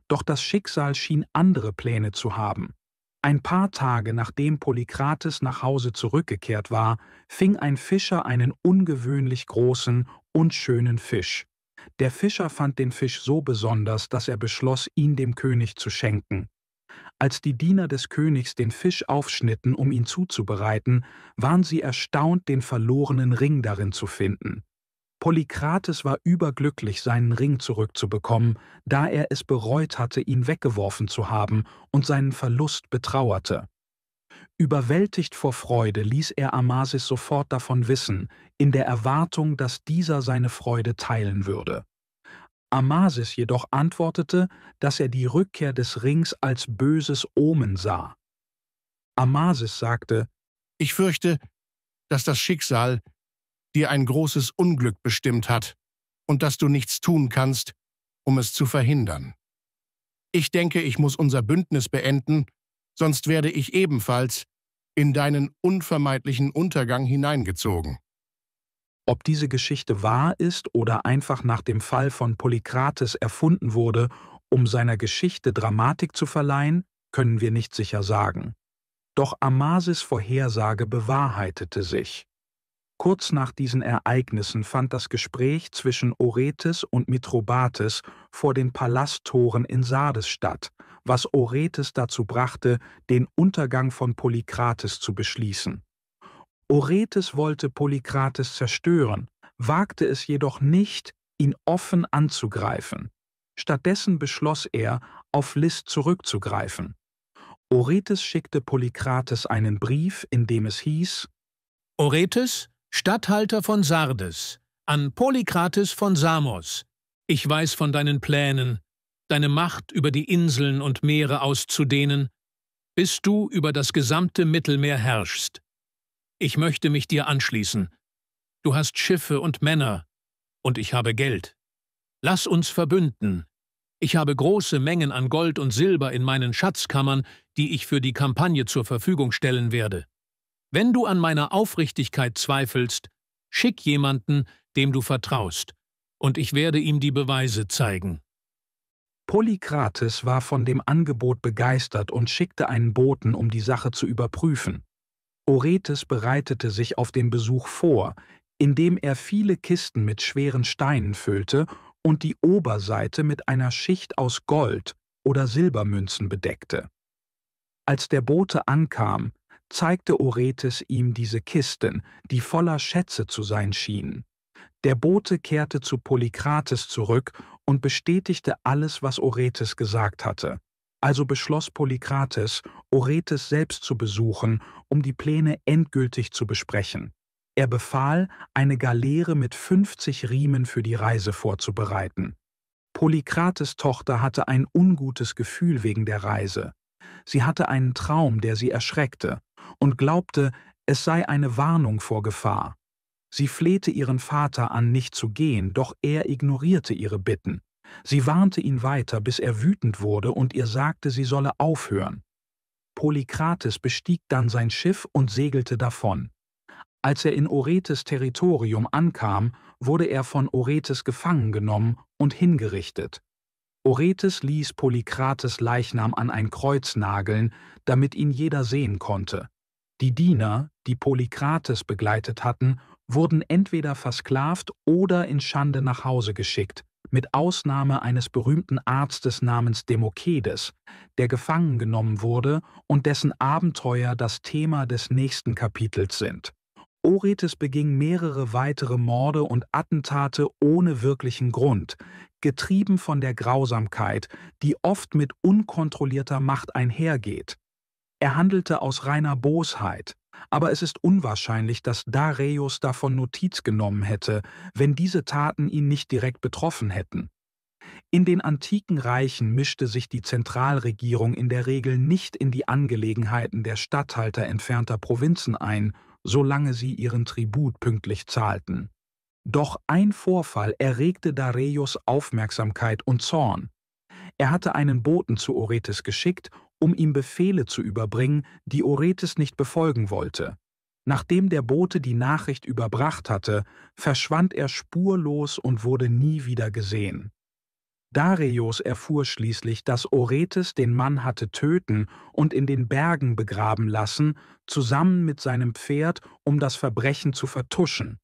Doch das Schicksal schien andere Pläne zu haben. Ein paar Tage nachdem Polykrates nach Hause zurückgekehrt war, fing ein Fischer einen ungewöhnlich großen und schönen Fisch. Der Fischer fand den Fisch so besonders, dass er beschloss, ihn dem König zu schenken. Als die Diener des Königs den Fisch aufschnitten, um ihn zuzubereiten, waren sie erstaunt, den verlorenen Ring darin zu finden. Polykrates war überglücklich, seinen Ring zurückzubekommen, da er es bereut hatte, ihn weggeworfen zu haben und seinen Verlust betrauerte. Überwältigt vor Freude ließ er Amasis sofort davon wissen, in der Erwartung, dass dieser seine Freude teilen würde. Amasis jedoch antwortete, dass er die Rückkehr des Rings als böses Omen sah. Amasis sagte: »Ich fürchte, dass das Schicksal dir ein großes Unglück bestimmt hat und dass du nichts tun kannst, um es zu verhindern. Ich denke, ich muss unser Bündnis beenden, sonst werde ich ebenfalls in deinen unvermeidlichen Untergang hineingezogen. Ob diese Geschichte wahr ist oder einfach nach dem Fall von Polykrates erfunden wurde, um seiner Geschichte Dramatik zu verleihen, können wir nicht sicher sagen. Doch Amasis Vorhersage bewahrheitete sich. Kurz nach diesen Ereignissen fand das Gespräch zwischen Oretes und Mithrobates vor den Palasttoren in Sardes statt, was Oretes dazu brachte, den Untergang von Polykrates zu beschließen. Oretes wollte Polykrates zerstören, wagte es jedoch nicht, ihn offen anzugreifen. Stattdessen beschloss er, auf Lys zurückzugreifen. Oretes schickte Polykrates einen Brief, in dem es hieß: Oretes, Statthalter von Sardes, an Polykrates von Samos. Ich weiß von deinen Plänen, deine Macht über die Inseln und Meere auszudehnen, bis du über das gesamte Mittelmeer herrschst. Ich möchte mich dir anschließen. Du hast Schiffe und Männer, und ich habe Geld. Lass uns verbünden. Ich habe große Mengen an Gold und Silber in meinen Schatzkammern, die ich für die Kampagne zur Verfügung stellen werde. Wenn du an meiner Aufrichtigkeit zweifelst, schick jemanden, dem du vertraust, und ich werde ihm die Beweise zeigen. Polykrates war von dem Angebot begeistert und schickte einen Boten, um die Sache zu überprüfen. Oretes bereitete sich auf den Besuch vor, indem er viele Kisten mit schweren Steinen füllte und die Oberseite mit einer Schicht aus Gold- oder Silbermünzen bedeckte. Als der Bote ankam, zeigte Oretes ihm diese Kisten, die voller Schätze zu sein schienen. Der Bote kehrte zu Polykrates zurück und bestätigte alles, was Oretes gesagt hatte. Also beschloss Polykrates, Oretes selbst zu besuchen, um die Pläne endgültig zu besprechen. Er befahl, eine Galeere mit 50 Riemen für die Reise vorzubereiten. Polykrates' Tochter hatte ein ungutes Gefühl wegen der Reise. Sie hatte einen Traum, der sie erschreckte, und glaubte, es sei eine Warnung vor Gefahr. Sie flehte ihren Vater an, nicht zu gehen, doch er ignorierte ihre Bitten. Sie warnte ihn weiter, bis er wütend wurde und ihr sagte, sie solle aufhören. Polykrates bestieg dann sein Schiff und segelte davon. Als er in Oretes Territorium ankam, wurde er von Oretes gefangen genommen und hingerichtet. Oretes ließ Polykrates Leichnam an ein Kreuz nageln, damit ihn jeder sehen konnte. Die Diener, die Polykrates begleitet hatten, wurden entweder versklavt oder in Schande nach Hause geschickt, mit Ausnahme eines berühmten Arztes namens Demokedes, der gefangen genommen wurde und dessen Abenteuer das Thema des nächsten Kapitels sind. Oretes beging mehrere weitere Morde und Attentate ohne wirklichen Grund, getrieben von der Grausamkeit, die oft mit unkontrollierter Macht einhergeht. Er handelte aus reiner Bosheit, aber es ist unwahrscheinlich, dass Dareios davon Notiz genommen hätte, wenn diese Taten ihn nicht direkt betroffen hätten. In den antiken Reichen mischte sich die Zentralregierung in der Regel nicht in die Angelegenheiten der Statthalter entfernter Provinzen ein, solange sie ihren Tribut pünktlich zahlten. Doch ein Vorfall erregte Dareios Aufmerksamkeit und Zorn. Er hatte einen Boten zu Oretes geschickt, um ihm Befehle zu überbringen, die Oretes nicht befolgen wollte. Nachdem der Bote die Nachricht überbracht hatte, verschwand er spurlos und wurde nie wieder gesehen. Dareios erfuhr schließlich, dass Oretes den Mann hatte töten und in den Bergen begraben lassen, zusammen mit seinem Pferd, um das Verbrechen zu vertuschen.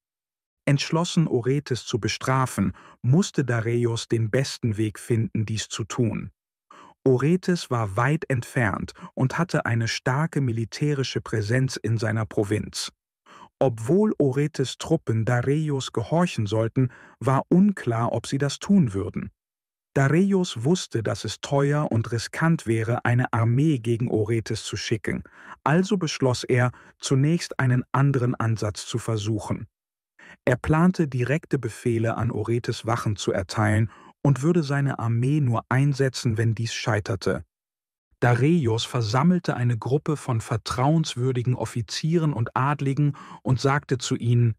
Entschlossen, Oretes zu bestrafen, musste Dareios den besten Weg finden, dies zu tun. Oretes war weit entfernt und hatte eine starke militärische Präsenz in seiner Provinz. Obwohl Oretes Truppen Dareios gehorchen sollten, war unklar, ob sie das tun würden. Dareios wusste, dass es teuer und riskant wäre, eine Armee gegen Oretes zu schicken, also beschloss er, zunächst einen anderen Ansatz zu versuchen. Er plante, direkte Befehle an Oretes Wachen zu erteilen und würde seine Armee nur einsetzen, wenn dies scheiterte. Dareios versammelte eine Gruppe von vertrauenswürdigen Offizieren und Adligen und sagte zu ihnen: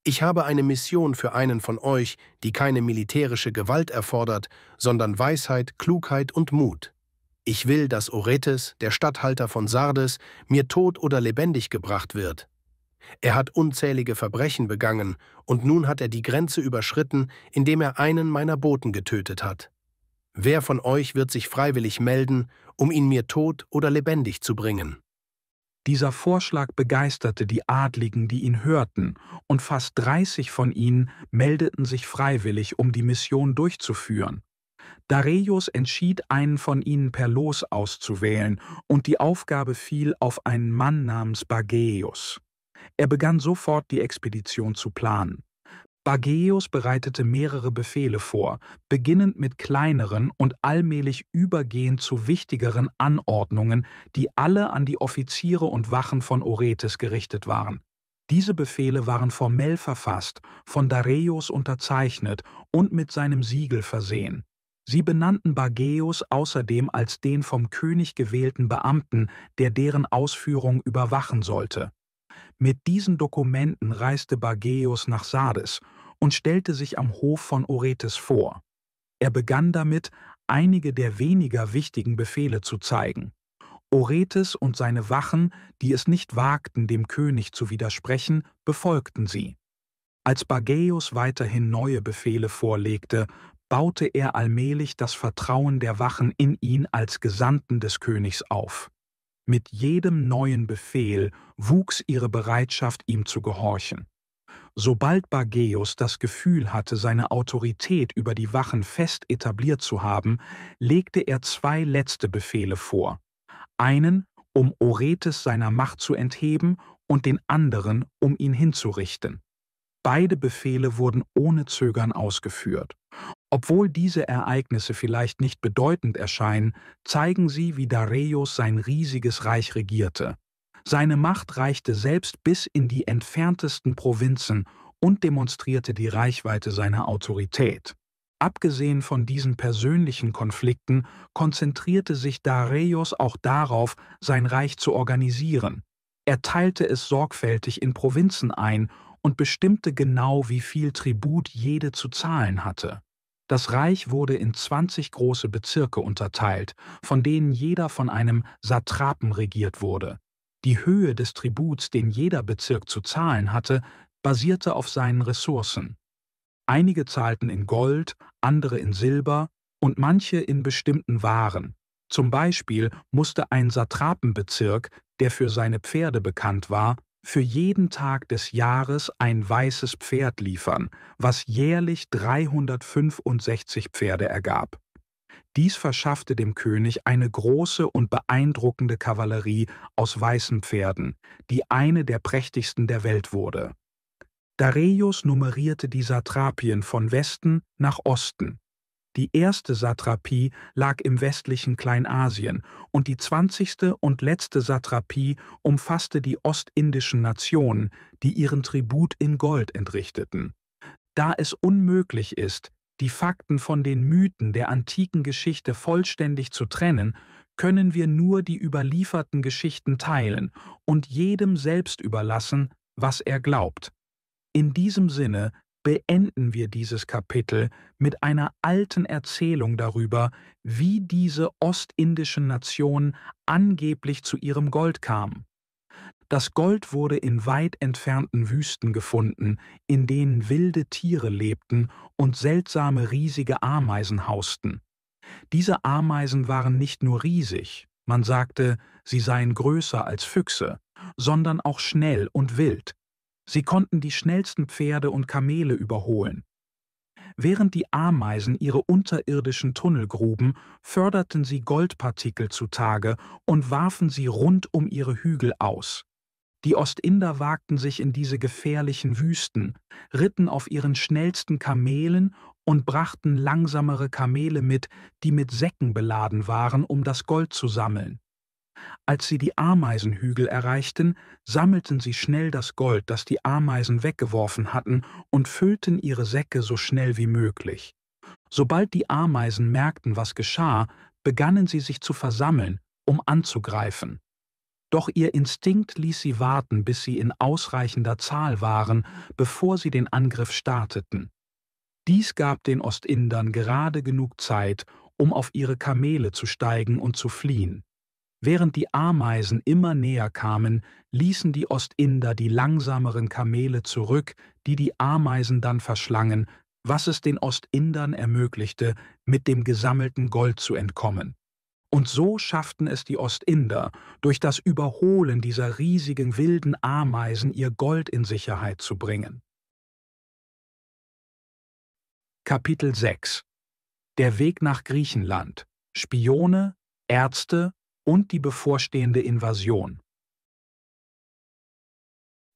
Ich habe eine Mission für einen von euch, die keine militärische Gewalt erfordert, sondern Weisheit, Klugheit und Mut. Ich will, dass Oretes, der Statthalter von Sardes, mir tot oder lebendig gebracht wird. Er hat unzählige Verbrechen begangen, und nun hat er die Grenze überschritten, indem er einen meiner Boten getötet hat. Wer von euch wird sich freiwillig melden, um ihn mir tot oder lebendig zu bringen?« Dieser Vorschlag begeisterte die Adligen, die ihn hörten, und fast 30 von ihnen meldeten sich freiwillig, um die Mission durchzuführen. Dareios entschied, einen von ihnen per Los auszuwählen, und die Aufgabe fiel auf einen Mann namens Bageios. Er begann sofort, die Expedition zu planen. Bageios bereitete mehrere Befehle vor, beginnend mit kleineren und allmählich übergehend zu wichtigeren Anordnungen, die alle an die Offiziere und Wachen von Oretes gerichtet waren. Diese Befehle waren formell verfasst, von Dareios unterzeichnet und mit seinem Siegel versehen. Sie benannten Bageios außerdem als den vom König gewählten Beamten, der deren Ausführung überwachen sollte. Mit diesen Dokumenten reiste Bageios nach Sardes und stellte sich am Hof von Oretes vor. Er begann damit, einige der weniger wichtigen Befehle zu zeigen. Oretes und seine Wachen, die es nicht wagten, dem König zu widersprechen, befolgten sie. Als Bageios weiterhin neue Befehle vorlegte, baute er allmählich das Vertrauen der Wachen in ihn als Gesandten des Königs auf. Mit jedem neuen Befehl wuchs ihre Bereitschaft, ihm zu gehorchen. Sobald Bageios das Gefühl hatte, seine Autorität über die Wachen fest etabliert zu haben, legte er 2 letzte Befehle vor. Einen, um Oretes seiner Macht zu entheben, und den anderen, um ihn hinzurichten. Beide Befehle wurden ohne Zögern ausgeführt. Obwohl diese Ereignisse vielleicht nicht bedeutend erscheinen, zeigen sie, wie Dareios sein riesiges Reich regierte. Seine Macht reichte selbst bis in die entferntesten Provinzen und demonstrierte die Reichweite seiner Autorität. Abgesehen von diesen persönlichen Konflikten konzentrierte sich Dareios auch darauf, sein Reich zu organisieren. Er teilte es sorgfältig in Provinzen ein und bestimmte genau, wie viel Tribut jede zu zahlen hatte. Das Reich wurde in 20 große Bezirke unterteilt, von denen jeder von einem Satrapen regiert wurde. Die Höhe des Tributs, den jeder Bezirk zu zahlen hatte, basierte auf seinen Ressourcen. Einige zahlten in Gold, andere in Silber und manche in bestimmten Waren. Zum Beispiel musste ein Satrapenbezirk, der für seine Pferde bekannt war, für jeden Tag des Jahres ein weißes Pferd liefern, was jährlich 365 Pferde ergab. Dies verschaffte dem König eine große und beeindruckende Kavallerie aus weißen Pferden, die eine der prächtigsten der Welt wurde. Dareios nummerierte die Satrapien von Westen nach Osten. Die erste Satrapie lag im westlichen Kleinasien und die 20. und letzte Satrapie umfasste die ostindischen Nationen, die ihren Tribut in Gold entrichteten. Da es unmöglich ist, die Fakten von den Mythen der antiken Geschichte vollständig zu trennen, können wir nur die überlieferten Geschichten teilen und jedem selbst überlassen, was er glaubt. In diesem Sinne beenden wir dieses Kapitel mit einer alten Erzählung darüber, wie diese ostindischen Nationen angeblich zu ihrem Gold kamen. Das Gold wurde in weit entfernten Wüsten gefunden, in denen wilde Tiere lebten und seltsame riesige Ameisen hausten. Diese Ameisen waren nicht nur riesig, man sagte, sie seien größer als Füchse, sondern auch schnell und wild. Sie konnten die schnellsten Pferde und Kamele überholen. Während die Ameisen ihre unterirdischen Tunnel gruben, förderten sie Goldpartikel zutage und warfen sie rund um ihre Hügel aus. Die Ostinder wagten sich in diese gefährlichen Wüsten, ritten auf ihren schnellsten Kamelen und brachten langsamere Kamele mit, die mit Säcken beladen waren, um das Gold zu sammeln. Als sie die Ameisenhügel erreichten, sammelten sie schnell das Gold, das die Ameisen weggeworfen hatten, und füllten ihre Säcke so schnell wie möglich. Sobald die Ameisen merkten, was geschah, begannen sie sich zu versammeln, um anzugreifen. Doch ihr Instinkt ließ sie warten, bis sie in ausreichender Zahl waren, bevor sie den Angriff starteten. Dies gab den Ostindern gerade genug Zeit, um auf ihre Kamele zu steigen und zu fliehen. Während die Ameisen immer näher kamen, ließen die Ostinder die langsameren Kamele zurück, die die Ameisen dann verschlangen, was es den Ostindern ermöglichte, mit dem gesammelten Gold zu entkommen. Und so schafften es die Ostinder, durch das Überholen dieser riesigen wilden Ameisen ihr Gold in Sicherheit zu bringen. Kapitel 6 Der Weg nach Griechenland, Spione, Ärzte und die bevorstehende Invasion.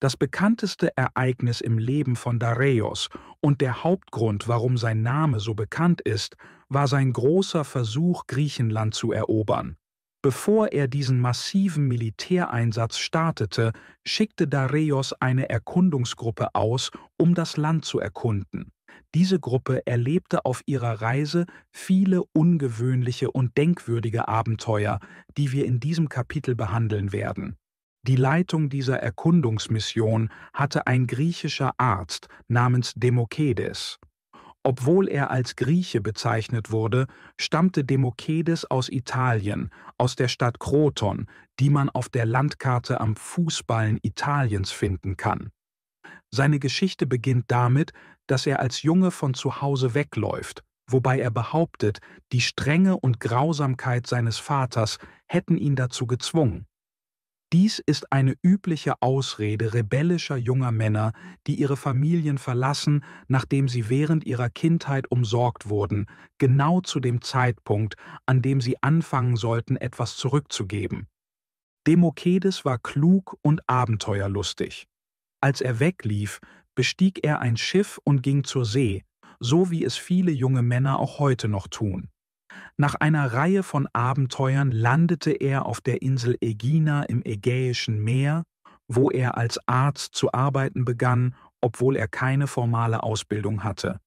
Das bekannteste Ereignis im Leben von Dareios und der Hauptgrund, warum sein Name so bekannt ist, war sein großer Versuch, Griechenland zu erobern. Bevor er diesen massiven Militäreinsatz startete, schickte Dareios eine Erkundungsgruppe aus, um das Land zu erkunden. Diese Gruppe erlebte auf ihrer Reise viele ungewöhnliche und denkwürdige Abenteuer, die wir in diesem Kapitel behandeln werden. Die Leitung dieser Erkundungsmission hatte ein griechischer Arzt namens Demokedes. Obwohl er als Grieche bezeichnet wurde, stammte Demokedes aus Italien, aus der Stadt Kroton, die man auf der Landkarte am Fußballen Italiens finden kann. Seine Geschichte beginnt damit, dass er als Junge von zu Hause wegläuft, wobei er behauptet, die Strenge und Grausamkeit seines Vaters hätten ihn dazu gezwungen. Dies ist eine übliche Ausrede rebellischer junger Männer, die ihre Familien verlassen, nachdem sie während ihrer Kindheit umsorgt wurden, genau zu dem Zeitpunkt, an dem sie anfangen sollten, etwas zurückzugeben. Demokedes war klug und abenteuerlustig. Als er weglief, bestieg er ein Schiff und ging zur See, so wie es viele junge Männer auch heute noch tun. Nach einer Reihe von Abenteuern landete er auf der Insel Aegina im Ägäischen Meer, wo er als Arzt zu arbeiten begann, obwohl er keine formale Ausbildung hatte.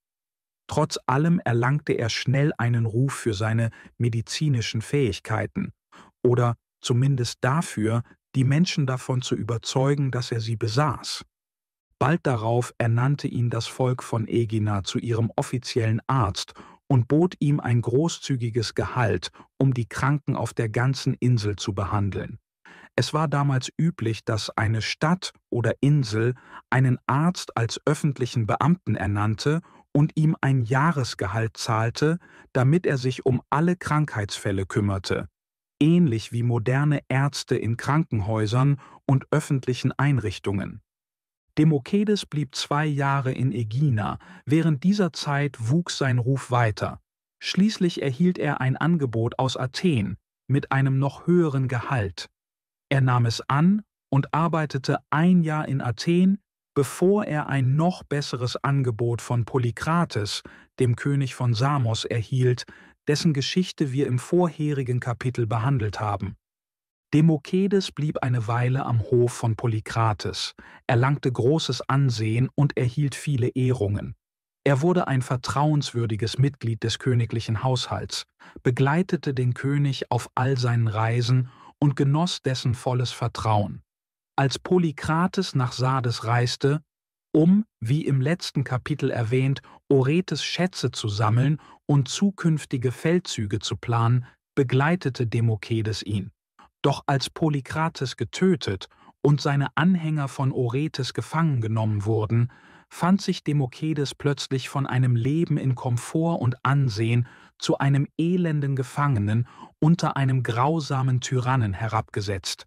Trotz allem erlangte er schnell einen Ruf für seine medizinischen Fähigkeiten, oder zumindest dafür, die Menschen davon zu überzeugen, dass er sie besaß. Bald darauf ernannte ihn das Volk von Aegina zu ihrem offiziellen Arzt und bot ihm ein großzügiges Gehalt, um die Kranken auf der ganzen Insel zu behandeln. Es war damals üblich, dass eine Stadt oder Insel einen Arzt als öffentlichen Beamten ernannte und ihm ein Jahresgehalt zahlte, damit er sich um alle Krankheitsfälle kümmerte, ähnlich wie moderne Ärzte in Krankenhäusern und öffentlichen Einrichtungen. Demokedes blieb 2 Jahre in Aegina, während dieser Zeit wuchs sein Ruf weiter. Schließlich erhielt er ein Angebot aus Athen mit einem noch höheren Gehalt. Er nahm es an und arbeitete 1 Jahr in Athen, bevor er ein noch besseres Angebot von Polykrates, dem König von Samos, erhielt, dessen Geschichte wir im vorherigen Kapitel behandelt haben. Demokedes blieb eine Weile am Hof von Polykrates, erlangte großes Ansehen und erhielt viele Ehrungen. Er wurde ein vertrauenswürdiges Mitglied des königlichen Haushalts, begleitete den König auf all seinen Reisen und genoss dessen volles Vertrauen. Als Polykrates nach Sardes reiste, um, wie im letzten Kapitel erwähnt, Oretes Schätze zu sammeln und zukünftige Feldzüge zu planen, begleitete Demokedes ihn. Doch als Polykrates getötet und seine Anhänger von Oretes gefangen genommen wurden, fand sich Demokedes plötzlich von einem Leben in Komfort und Ansehen zu einem elenden Gefangenen unter einem grausamen Tyrannen herabgesetzt.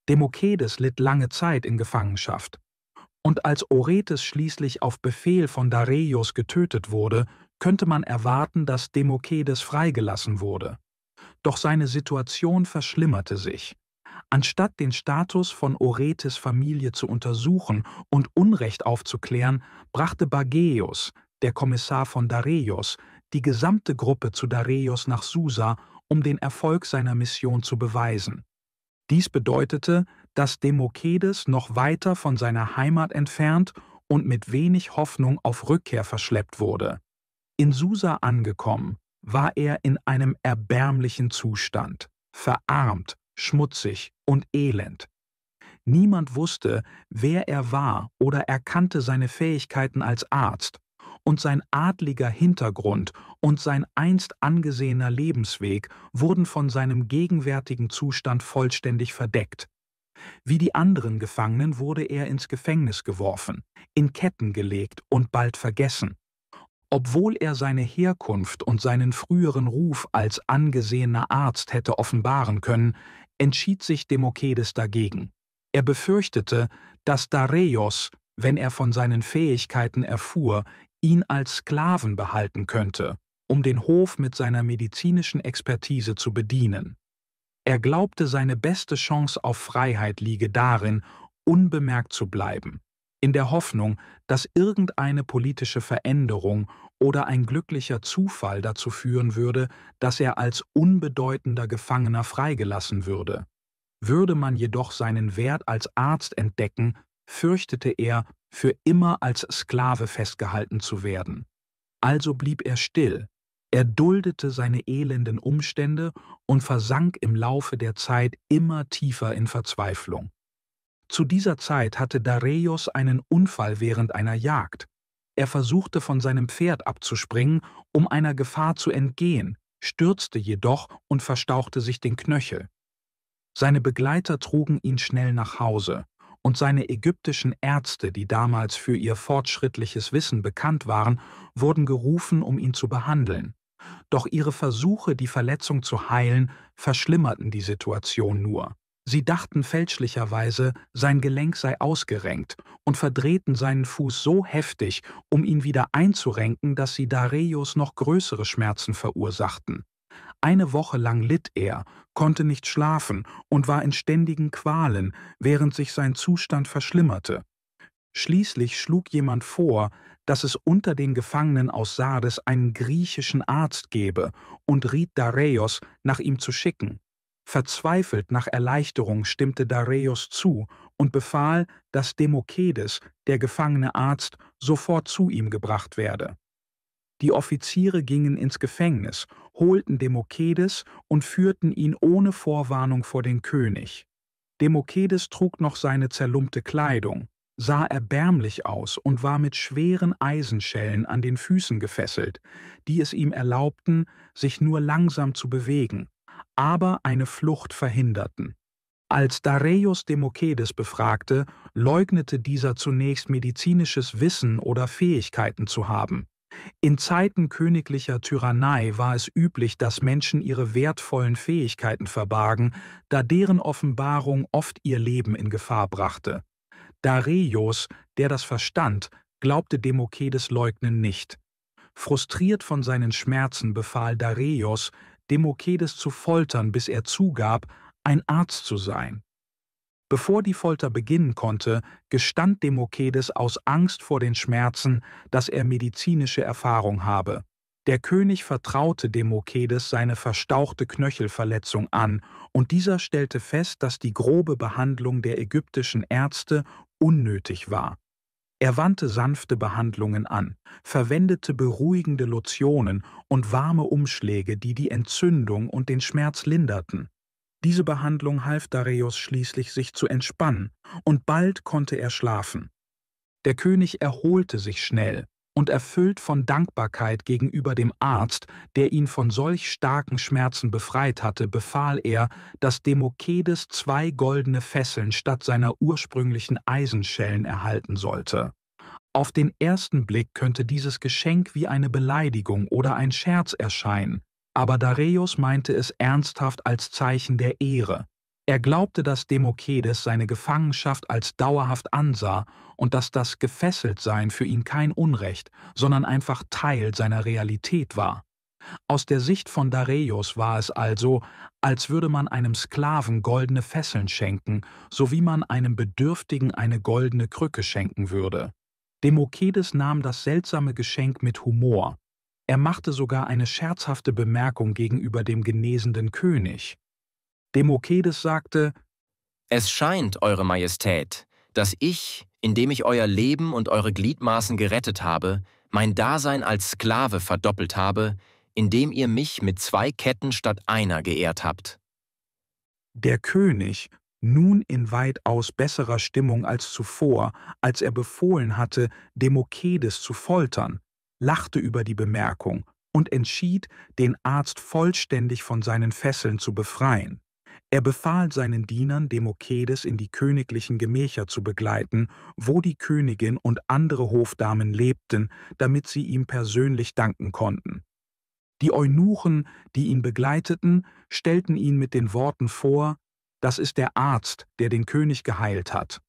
Demokedes litt lange Zeit in Gefangenschaft. Und als Oretes schließlich auf Befehl von Dareios getötet wurde, könnte man erwarten, dass Demokedes freigelassen wurde. Doch seine Situation verschlimmerte sich. Anstatt den Status von Oretes Familie zu untersuchen und Unrecht aufzuklären, brachte Bageios, der Kommissar von Dareios, die gesamte Gruppe zu Dareios nach Susa, um den Erfolg seiner Mission zu beweisen. Dies bedeutete, dass Demokedes noch weiter von seiner Heimat entfernt und mit wenig Hoffnung auf Rückkehr verschleppt wurde. In Susa angekommen, war er in einem erbärmlichen Zustand, verarmt, schmutzig und elend. Niemand wusste, wer er war oder erkannte seine Fähigkeiten als Arzt, und sein adliger Hintergrund und sein einst angesehener Lebensweg wurden von seinem gegenwärtigen Zustand vollständig verdeckt. Wie die anderen Gefangenen wurde er ins Gefängnis geworfen, in Ketten gelegt und bald vergessen. Obwohl er seine Herkunft und seinen früheren Ruf als angesehener Arzt hätte offenbaren können, entschied sich Demokedes dagegen. Er befürchtete, dass Dareios, wenn er von seinen Fähigkeiten erfuhr, ihn als Sklaven behalten könnte, um den Hof mit seiner medizinischen Expertise zu bedienen. Er glaubte, seine beste Chance auf Freiheit liege darin, unbemerkt zu bleiben, in der Hoffnung, dass irgendeine politische Veränderung oder ein glücklicher Zufall dazu führen würde, dass er als unbedeutender Gefangener freigelassen würde. Würde man jedoch seinen Wert als Arzt entdecken, fürchtete er, für immer als Sklave festgehalten zu werden. Also blieb er still. Er duldete seine elenden Umstände und versank im Laufe der Zeit immer tiefer in Verzweiflung. Zu dieser Zeit hatte Dareios einen Unfall während einer Jagd. Er versuchte von seinem Pferd abzuspringen, um einer Gefahr zu entgehen, stürzte jedoch und verstauchte sich den Knöchel. Seine Begleiter trugen ihn schnell nach Hause, und seine ägyptischen Ärzte, die damals für ihr fortschrittliches Wissen bekannt waren, wurden gerufen, um ihn zu behandeln. Doch ihre Versuche, die Verletzung zu heilen, verschlimmerten die Situation nur. Sie dachten fälschlicherweise, sein Gelenk sei ausgerenkt und verdrehten seinen Fuß so heftig, um ihn wieder einzurenken, dass sie Dareios noch größere Schmerzen verursachten. Eine Woche lang litt er, konnte nicht schlafen und war in ständigen Qualen, während sich sein Zustand verschlimmerte. Schließlich schlug jemand vor, dass es unter den Gefangenen aus Sardes einen griechischen Arzt gebe und riet Dareios, nach ihm zu schicken. Verzweifelt nach Erleichterung stimmte Dareios zu und befahl, dass Demokedes, der gefangene Arzt, sofort zu ihm gebracht werde. Die Offiziere gingen ins Gefängnis, holten Demokedes und führten ihn ohne Vorwarnung vor den König. Demokedes trug noch seine zerlumpte Kleidung, sah erbärmlich aus und war mit schweren Eisenschellen an den Füßen gefesselt, die es ihm erlaubten, sich nur langsam zu bewegen, aber eine Flucht verhinderten. Als Dareios Demokedes befragte, leugnete dieser zunächst medizinisches Wissen oder Fähigkeiten zu haben. In Zeiten königlicher Tyrannei war es üblich, dass Menschen ihre wertvollen Fähigkeiten verbargen, da deren Offenbarung oft ihr Leben in Gefahr brachte. Dareios, der das verstand, glaubte Demokedes Leugnen nicht. Frustriert von seinen Schmerzen befahl Dareios, Demokedes zu foltern, bis er zugab, ein Arzt zu sein. Bevor die Folter beginnen konnte, gestand Demokedes aus Angst vor den Schmerzen, dass er medizinische Erfahrung habe. Der König vertraute Demokedes seine verstauchte Knöchelverletzung an, und dieser stellte fest, dass die grobe Behandlung der ägyptischen Ärzte unnötig war. Er wandte sanfte Behandlungen an, verwendete beruhigende Lotionen und warme Umschläge, die die Entzündung und den Schmerz linderten. Diese Behandlung half Dareios schließlich, sich zu entspannen, und bald konnte er schlafen. Der König erholte sich schnell, und erfüllt von Dankbarkeit gegenüber dem Arzt, der ihn von solch starken Schmerzen befreit hatte, befahl er, dass Demokedes 2 goldene Fesseln statt seiner ursprünglichen Eisenschellen erhalten sollte. Auf den ersten Blick könnte dieses Geschenk wie eine Beleidigung oder ein Scherz erscheinen, aber Dareios meinte es ernsthaft als Zeichen der Ehre. Er glaubte, dass Demokedes seine Gefangenschaft als dauerhaft ansah und dass das Gefesseltsein für ihn kein Unrecht, sondern einfach Teil seiner Realität war. Aus der Sicht von Dareios war es also, als würde man einem Sklaven goldene Fesseln schenken, so wie man einem Bedürftigen eine goldene Krücke schenken würde. Demokedes nahm das seltsame Geschenk mit Humor. Er machte sogar eine scherzhafte Bemerkung gegenüber dem genesenden König. Demokedes sagte: »Es scheint, Eure Majestät, dass ich, indem ich euer Leben und eure Gliedmaßen gerettet habe, mein Dasein als Sklave verdoppelt habe, indem ihr mich mit 2 Ketten statt einer geehrt habt.« Der König, nun in weitaus besserer Stimmung als zuvor, als er befohlen hatte, Demokedes zu foltern, lachte über die Bemerkung und entschied, den Arzt vollständig von seinen Fesseln zu befreien. Er befahl seinen Dienern, Demokedes in die königlichen Gemächer zu begleiten, wo die Königin und andere Hofdamen lebten, damit sie ihm persönlich danken konnten. Die Eunuchen, die ihn begleiteten, stellten ihn mit den Worten vor: „Das ist der Arzt, der den König geheilt hat."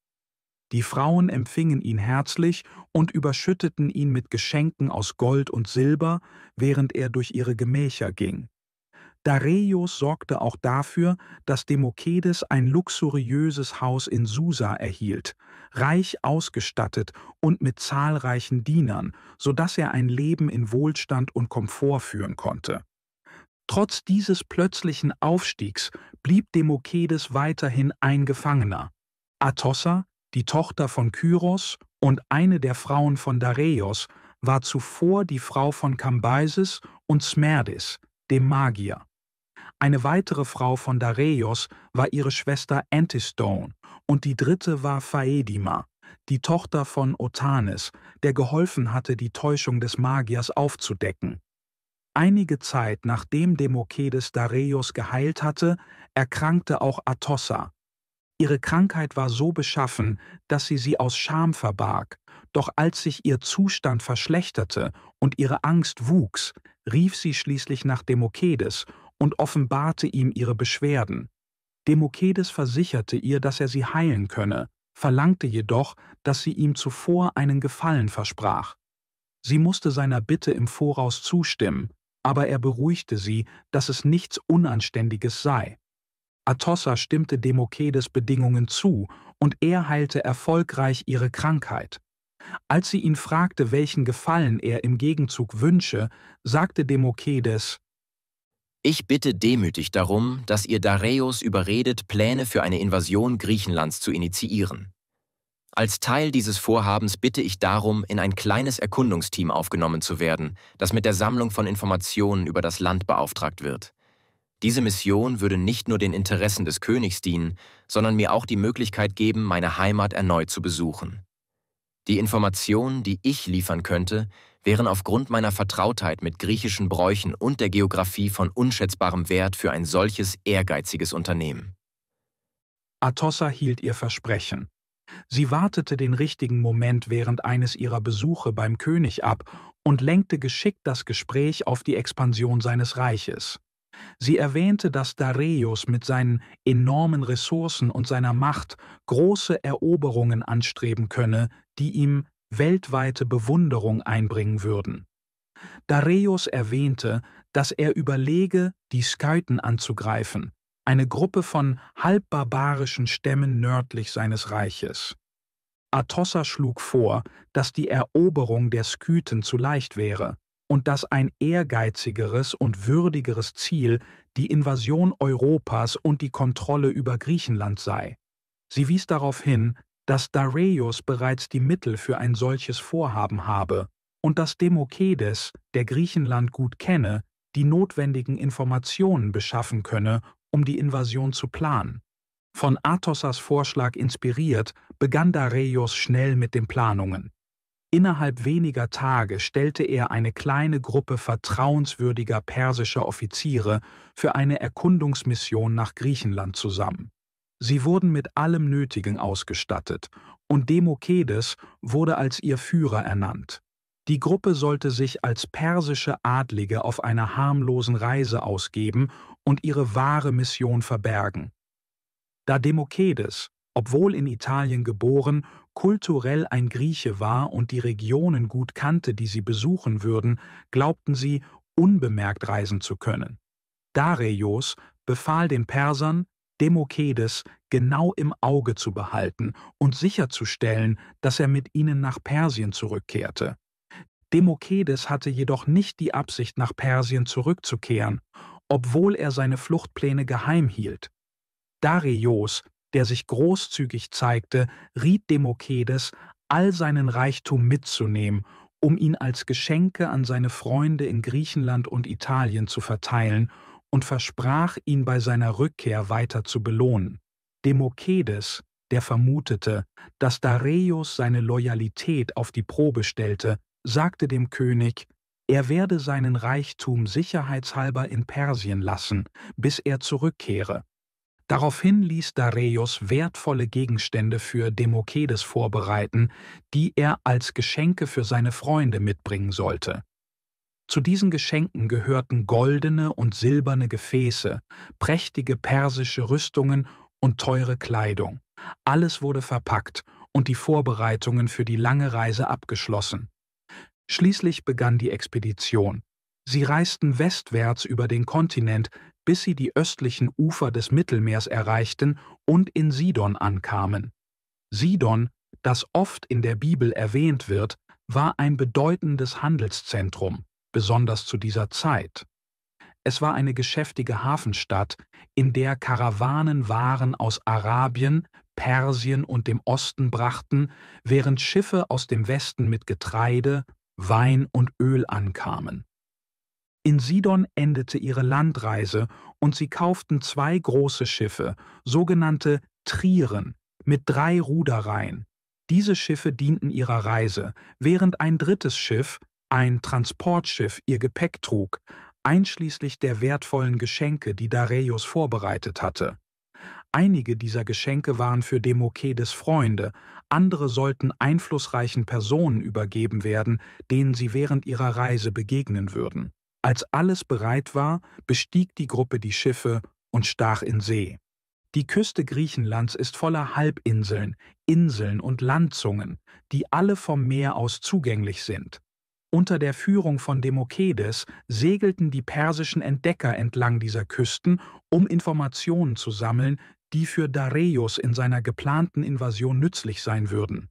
Die Frauen empfingen ihn herzlich und überschütteten ihn mit Geschenken aus Gold und Silber, während er durch ihre Gemächer ging. Dareios sorgte auch dafür, dass Demokedes ein luxuriöses Haus in Susa erhielt, reich ausgestattet und mit zahlreichen Dienern, sodass er ein Leben in Wohlstand und Komfort führen konnte. Trotz dieses plötzlichen Aufstiegs blieb Demokedes weiterhin ein Gefangener. Atossa, die Tochter von Kyros und eine der Frauen von Dareios, war zuvor die Frau von Kambyses und Smerdis, dem Magier. Eine weitere Frau von Dareios war ihre Schwester Antistone und die dritte war Phaedima, die Tochter von Otanes, der geholfen hatte, die Täuschung des Magiers aufzudecken. Einige Zeit nachdem Demokedes Dareios geheilt hatte, erkrankte auch Atossa. Ihre Krankheit war so beschaffen, dass sie aus Scham verbarg, doch als sich ihr Zustand verschlechterte und ihre Angst wuchs, rief sie schließlich nach Demokedes und offenbarte ihm ihre Beschwerden. Demokedes versicherte ihr, dass er sie heilen könne, verlangte jedoch, dass sie ihm zuvor einen Gefallen versprach. Sie musste seiner Bitte im Voraus zustimmen, aber er beruhigte sie, dass es nichts Unanständiges sei. Atossa stimmte Demokedes Bedingungen zu und er heilte erfolgreich ihre Krankheit. Als sie ihn fragte, welchen Gefallen er im Gegenzug wünsche, sagte Demokedes: Ich bitte demütig darum, dass ihr Dareios überredet, Pläne für eine Invasion Griechenlands zu initiieren. Als Teil dieses Vorhabens bitte ich darum, in ein kleines Erkundungsteam aufgenommen zu werden, das mit der Sammlung von Informationen über das Land beauftragt wird. Diese Mission würde nicht nur den Interessen des Königs dienen, sondern mir auch die Möglichkeit geben, meine Heimat erneut zu besuchen. Die Informationen, die ich liefern könnte, wären aufgrund meiner Vertrautheit mit griechischen Bräuchen und der Geografie von unschätzbarem Wert für ein solches ehrgeiziges Unternehmen. Atossa hielt ihr Versprechen. Sie wartete den richtigen Moment während eines ihrer Besuche beim König ab und lenkte geschickt das Gespräch auf die Expansion seines Reiches. Sie erwähnte, dass Dareios mit seinen enormen Ressourcen und seiner Macht große Eroberungen anstreben könne, die ihm weltweite Bewunderung einbringen würden. Dareios erwähnte, dass er überlege, die Skythen anzugreifen, eine Gruppe von halbbarbarischen Stämmen nördlich seines Reiches. Atossa schlug vor, dass die Eroberung der Skythen zu leicht wäre und dass ein ehrgeizigeres und würdigeres Ziel die Invasion Europas und die Kontrolle über Griechenland sei. Sie wies darauf hin, dass Dareios bereits die Mittel für ein solches Vorhaben habe und dass Demokedes, der Griechenland gut kenne, die notwendigen Informationen beschaffen könne, um die Invasion zu planen. Von Atossas Vorschlag inspiriert, begann Dareios schnell mit den Planungen. Innerhalb weniger Tage stellte er eine kleine Gruppe vertrauenswürdiger persischer Offiziere für eine Erkundungsmission nach Griechenland zusammen. Sie wurden mit allem Nötigen ausgestattet und Demokedes wurde als ihr Führer ernannt. Die Gruppe sollte sich als persische Adlige auf einer harmlosen Reise ausgeben und ihre wahre Mission verbergen. Da Demokedes, obwohl in Italien geboren, kulturell ein Grieche war und die Regionen gut kannte, die sie besuchen würden, glaubten sie, unbemerkt reisen zu können. Dareios befahl den Persern, Demokedes genau im Auge zu behalten und sicherzustellen, dass er mit ihnen nach Persien zurückkehrte. Demokedes hatte jedoch nicht die Absicht, nach Persien zurückzukehren, obwohl er seine Fluchtpläne geheim hielt. Dareios, der sich großzügig zeigte, riet Demokedes, all seinen Reichtum mitzunehmen, um ihn als Geschenke an seine Freunde in Griechenland und Italien zu verteilen und versprach, ihn bei seiner Rückkehr weiter zu belohnen. Demokedes, der vermutete, dass Dareios seine Loyalität auf die Probe stellte, sagte dem König, er werde seinen Reichtum sicherheitshalber in Persien lassen, bis er zurückkehre. Daraufhin ließ Dareios wertvolle Gegenstände für Demokedes vorbereiten, die er als Geschenke für seine Freunde mitbringen sollte. Zu diesen Geschenken gehörten goldene und silberne Gefäße, prächtige persische Rüstungen und teure Kleidung. Alles wurde verpackt und die Vorbereitungen für die lange Reise abgeschlossen. Schließlich begann die Expedition. Sie reisten westwärts über den Kontinent, bis sie die östlichen Ufer des Mittelmeers erreichten und in Sidon ankamen. Sidon, das oft in der Bibel erwähnt wird, war ein bedeutendes Handelszentrum, besonders zu dieser Zeit. Es war eine geschäftige Hafenstadt, in der Karawanen Waren aus Arabien, Persien und dem Osten brachten, während Schiffe aus dem Westen mit Getreide, Wein und Öl ankamen. In Sidon endete ihre Landreise und sie kauften 2 große Schiffe, sogenannte Trieren, mit 3 Ruderreihen. Diese Schiffe dienten ihrer Reise, während ein drittes Schiff, ein Transportschiff, ihr Gepäck trug, einschließlich der wertvollen Geschenke, die Dareios vorbereitet hatte. Einige dieser Geschenke waren für Demokedes Freunde, andere sollten einflussreichen Personen übergeben werden, denen sie während ihrer Reise begegnen würden. Als alles bereit war, bestieg die Gruppe die Schiffe und stach in See. Die Küste Griechenlands ist voller Halbinseln, Inseln und Landzungen, die alle vom Meer aus zugänglich sind. Unter der Führung von Demokedes segelten die persischen Entdecker entlang dieser Küsten, um Informationen zu sammeln, die für Dareios in seiner geplanten Invasion nützlich sein würden.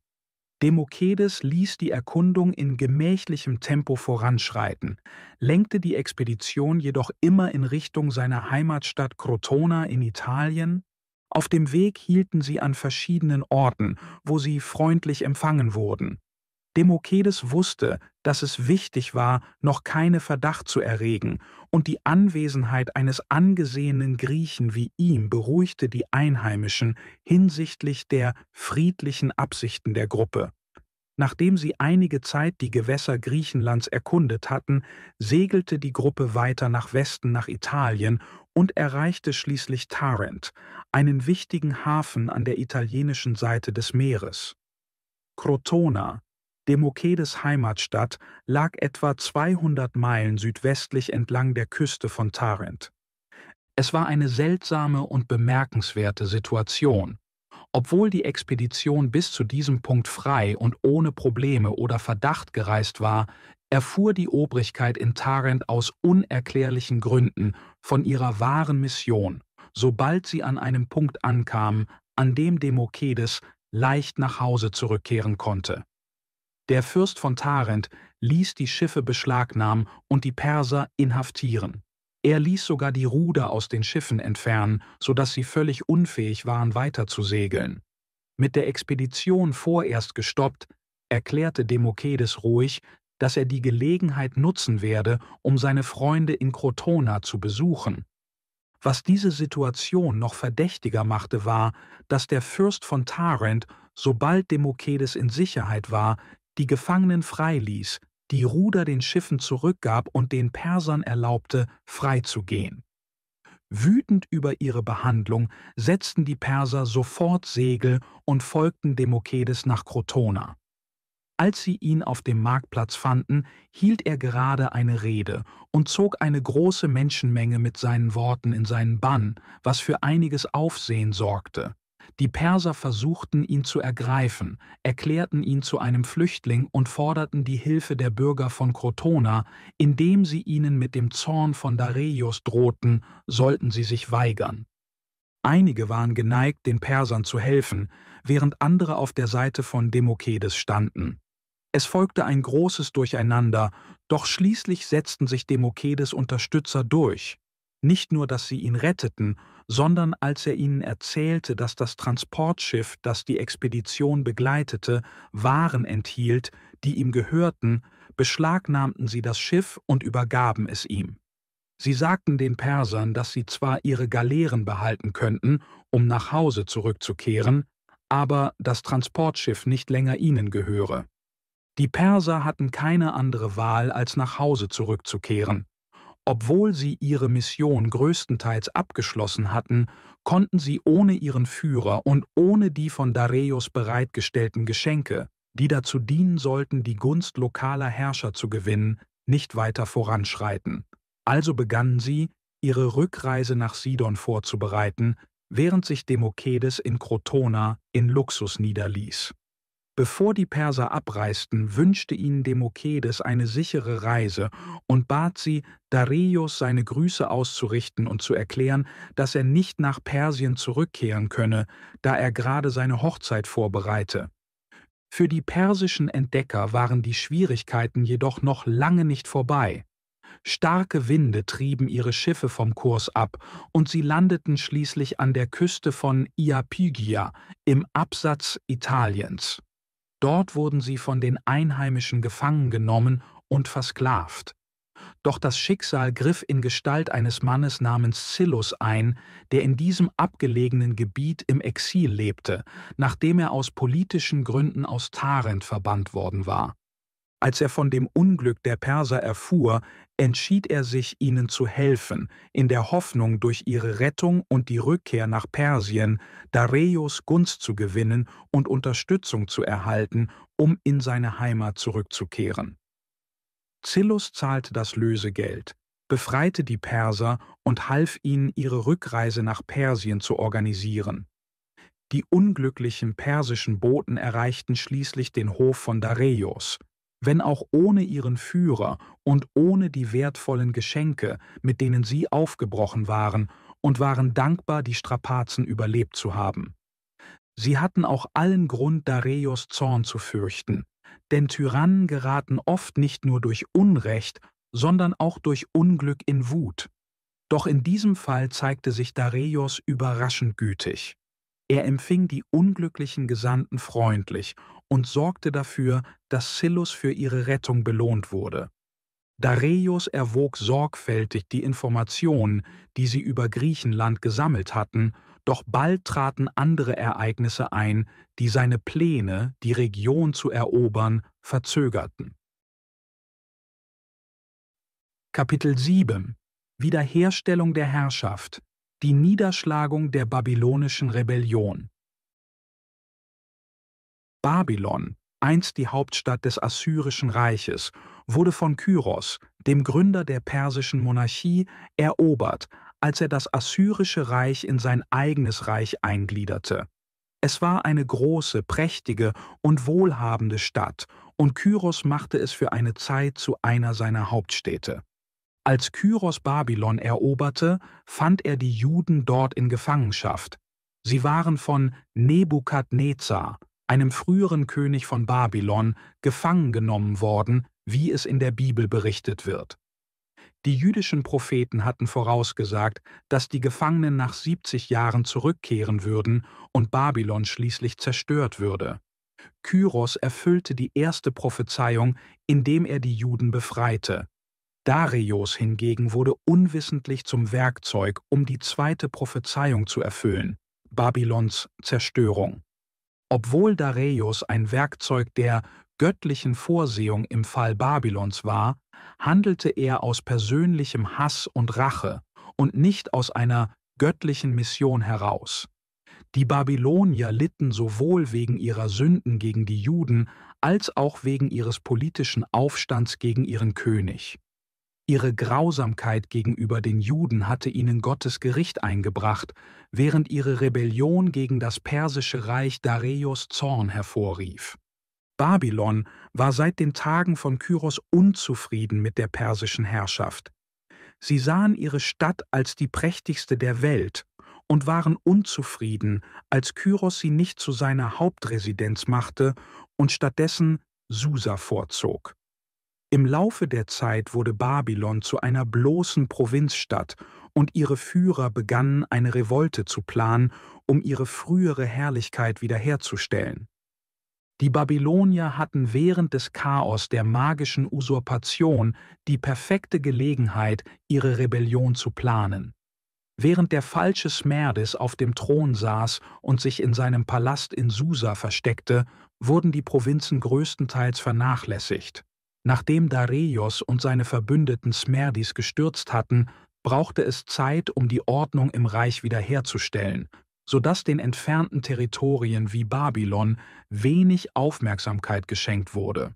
Demokedes ließ die Erkundung in gemächlichem Tempo voranschreiten, lenkte die Expedition jedoch immer in Richtung seiner Heimatstadt Krotona in Italien. Auf dem Weg hielten sie an verschiedenen Orten, wo sie freundlich empfangen wurden. Demokedes wusste, dass es wichtig war, noch keine Verdacht zu erregen, und die Anwesenheit eines angesehenen Griechen wie ihm beruhigte die Einheimischen hinsichtlich der friedlichen Absichten der Gruppe. Nachdem sie einige Zeit die Gewässer Griechenlands erkundet hatten, segelte die Gruppe weiter nach Westen nach Italien und erreichte schließlich Tarent, einen wichtigen Hafen an der italienischen Seite des Meeres. Krotona, Demokedes Heimatstadt, lag etwa 200 Meilen südwestlich entlang der Küste von Tarent. Es war eine seltsame und bemerkenswerte Situation. Obwohl die Expedition bis zu diesem Punkt frei und ohne Probleme oder Verdacht gereist war, erfuhr die Obrigkeit in Tarent aus unerklärlichen Gründen von ihrer wahren Mission, sobald sie an einem Punkt ankamen, an dem Demokedes leicht nach Hause zurückkehren konnte. Der Fürst von Tarent ließ die Schiffe beschlagnahmen und die Perser inhaftieren. Er ließ sogar die Ruder aus den Schiffen entfernen, sodass sie völlig unfähig waren, weiter zu segeln. Mit der Expedition vorerst gestoppt, erklärte Demokedes ruhig, dass er die Gelegenheit nutzen werde, um seine Freunde in Krotona zu besuchen. Was diese Situation noch verdächtiger machte, war, dass der Fürst von Tarent, sobald Demokedes in Sicherheit war, die Gefangenen freiließ, die Ruder den Schiffen zurückgab und den Persern erlaubte, freizugehen. Wütend über ihre Behandlung setzten die Perser sofort Segel und folgten Demokedes nach Krotona. Als sie ihn auf dem Marktplatz fanden, hielt er gerade eine Rede und zog eine große Menschenmenge mit seinen Worten in seinen Bann, was für einiges Aufsehen sorgte. Die Perser versuchten, ihn zu ergreifen, erklärten ihn zu einem Flüchtling und forderten die Hilfe der Bürger von Krotona, indem sie ihnen mit dem Zorn von Dareios drohten, sollten sie sich weigern. Einige waren geneigt, den Persern zu helfen, während andere auf der Seite von Demokedes standen. Es folgte ein großes Durcheinander, doch schließlich setzten sich Demokedes Unterstützer durch. Nicht nur, dass sie ihn retteten, sondern als er ihnen erzählte, dass das Transportschiff, das die Expedition begleitete, Waren enthielt, die ihm gehörten, beschlagnahmten sie das Schiff und übergaben es ihm. Sie sagten den Persern, dass sie zwar ihre Galeeren behalten könnten, um nach Hause zurückzukehren, aber das Transportschiff nicht länger ihnen gehöre. Die Perser hatten keine andere Wahl, als nach Hause zurückzukehren. Obwohl sie ihre Mission größtenteils abgeschlossen hatten, konnten sie ohne ihren Führer und ohne die von Dareios bereitgestellten Geschenke, die dazu dienen sollten, die Gunst lokaler Herrscher zu gewinnen, nicht weiter voranschreiten. Also begannen sie, ihre Rückreise nach Sidon vorzubereiten, während sich Demokedes in Krotona in Luxus niederließ. Bevor die Perser abreisten, wünschte ihnen Demokedes eine sichere Reise und bat sie, Dareios seine Grüße auszurichten und zu erklären, dass er nicht nach Persien zurückkehren könne, da er gerade seine Hochzeit vorbereite. Für die persischen Entdecker waren die Schwierigkeiten jedoch noch lange nicht vorbei. Starke Winde trieben ihre Schiffe vom Kurs ab und sie landeten schließlich an der Küste von Iapygia im Absatz Italiens. Dort wurden sie von den Einheimischen gefangen genommen und versklavt. Doch das Schicksal griff in Gestalt eines Mannes namens Scyllus ein, der in diesem abgelegenen Gebiet im Exil lebte, nachdem er aus politischen Gründen aus Tarent verbannt worden war. Als er von dem Unglück der Perser erfuhr, entschied er sich, ihnen zu helfen, in der Hoffnung, durch ihre Rettung und die Rückkehr nach Persien Dareios Gunst zu gewinnen und Unterstützung zu erhalten, um in seine Heimat zurückzukehren. Scyllus zahlte das Lösegeld, befreite die Perser und half ihnen, ihre Rückreise nach Persien zu organisieren. Die unglücklichen persischen Boten erreichten schließlich den Hof von Dareios, wenn auch ohne ihren Führer und ohne die wertvollen Geschenke, mit denen sie aufgebrochen waren, und waren dankbar, die Strapazen überlebt zu haben. Sie hatten auch allen Grund, Dareios Zorn zu fürchten, denn Tyrannen geraten oft nicht nur durch Unrecht, sondern auch durch Unglück in Wut. Doch in diesem Fall zeigte sich Dareios überraschend gütig. Er empfing die unglücklichen Gesandten freundlich und sorgte dafür, dass Scyllus für ihre Rettung belohnt wurde. Dareios erwog sorgfältig die Informationen, die sie über Griechenland gesammelt hatten, doch bald traten andere Ereignisse ein, die seine Pläne, die Region zu erobern, verzögerten. Kapitel 7 – Wiederherstellung der Herrschaft. Die Niederschlagung der babylonischen Rebellion. Babylon, einst die Hauptstadt des Assyrischen Reiches, wurde von Kyros, dem Gründer der persischen Monarchie, erobert, als er das Assyrische Reich in sein eigenes Reich eingliederte. Es war eine große, prächtige und wohlhabende Stadt, und Kyros machte es für eine Zeit zu einer seiner Hauptstädte. Als Kyros Babylon eroberte, fand er die Juden dort in Gefangenschaft. Sie waren von Nebukadnezar, einem früheren König von Babylon, gefangen genommen worden, wie es in der Bibel berichtet wird. Die jüdischen Propheten hatten vorausgesagt, dass die Gefangenen nach 70 Jahren zurückkehren würden und Babylon schließlich zerstört würde. Kyros erfüllte die erste Prophezeiung, indem er die Juden befreite. Dareios hingegen wurde unwissentlich zum Werkzeug, um die zweite Prophezeiung zu erfüllen, Babylons Zerstörung. Obwohl Dareios ein Werkzeug der göttlichen Vorsehung im Fall Babylons war, handelte er aus persönlichem Hass und Rache und nicht aus einer göttlichen Mission heraus. Die Babylonier litten sowohl wegen ihrer Sünden gegen die Juden als auch wegen ihres politischen Aufstands gegen ihren König. Ihre Grausamkeit gegenüber den Juden hatte ihnen Gottes Gericht eingebracht, während ihre Rebellion gegen das persische Reich Dareios Zorn hervorrief. Babylon war seit den Tagen von Kyros unzufrieden mit der persischen Herrschaft. Sie sahen ihre Stadt als die prächtigste der Welt und waren unzufrieden, als Kyros sie nicht zu seiner Hauptresidenz machte und stattdessen Susa vorzog. Im Laufe der Zeit wurde Babylon zu einer bloßen Provinzstadt und ihre Führer begannen, eine Revolte zu planen, um ihre frühere Herrlichkeit wiederherzustellen. Die Babylonier hatten während des Chaos der magischen Usurpation die perfekte Gelegenheit, ihre Rebellion zu planen. Während der falsche Smerdis auf dem Thron saß und sich in seinem Palast in Susa versteckte, wurden die Provinzen größtenteils vernachlässigt. Nachdem Dareios und seine Verbündeten Smerdis gestürzt hatten, brauchte es Zeit, um die Ordnung im Reich wiederherzustellen, sodass den entfernten Territorien wie Babylon wenig Aufmerksamkeit geschenkt wurde.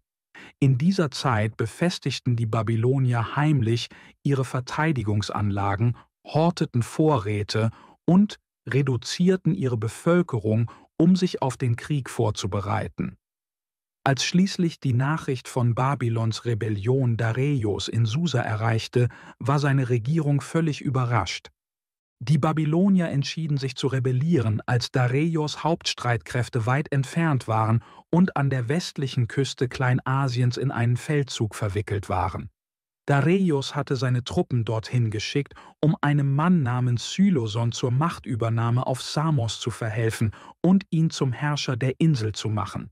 In dieser Zeit befestigten die Babylonier heimlich ihre Verteidigungsanlagen, horteten Vorräte und reduzierten ihre Bevölkerung, um sich auf den Krieg vorzubereiten. Als schließlich die Nachricht von Babylons Rebellion Dareios in Susa erreichte, war seine Regierung völlig überrascht. Die Babylonier entschieden sich zu rebellieren, als Dareios Hauptstreitkräfte weit entfernt waren und an der westlichen Küste Kleinasiens in einen Feldzug verwickelt waren. Dareios hatte seine Truppen dorthin geschickt, um einem Mann namens Syloson zur Machtübernahme auf Samos zu verhelfen und ihn zum Herrscher der Insel zu machen.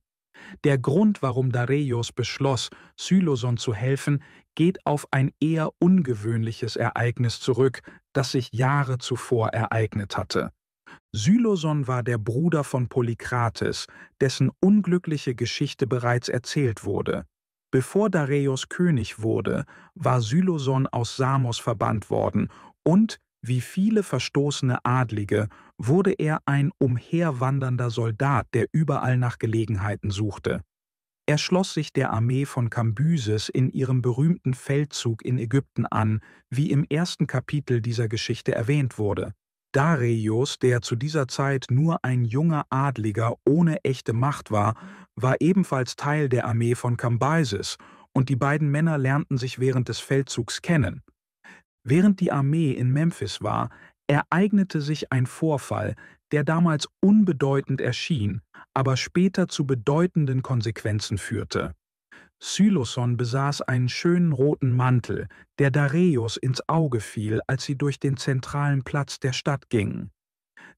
Der Grund, warum Dareios beschloss, Syloson zu helfen, geht auf ein eher ungewöhnliches Ereignis zurück, das sich Jahre zuvor ereignet hatte. Syloson war der Bruder von Polykrates, dessen unglückliche Geschichte bereits erzählt wurde. Bevor Dareios König wurde, war Syloson aus Samos verbannt worden und, wie viele verstoßene Adlige, wurde er ein umherwandernder Soldat, der überall nach Gelegenheiten suchte. Er schloss sich der Armee von Kambyses in ihrem berühmten Feldzug in Ägypten an, wie im ersten Kapitel dieser Geschichte erwähnt wurde. Dareios, der zu dieser Zeit nur ein junger Adliger ohne echte Macht war, war ebenfalls Teil der Armee von Kambyses, und die beiden Männer lernten sich während des Feldzugs kennen. Während die Armee in Memphis war, ereignete sich ein Vorfall, der damals unbedeutend erschien, aber später zu bedeutenden Konsequenzen führte. Syloson besaß einen schönen roten Mantel, der Dareios ins Auge fiel, als sie durch den zentralen Platz der Stadt gingen.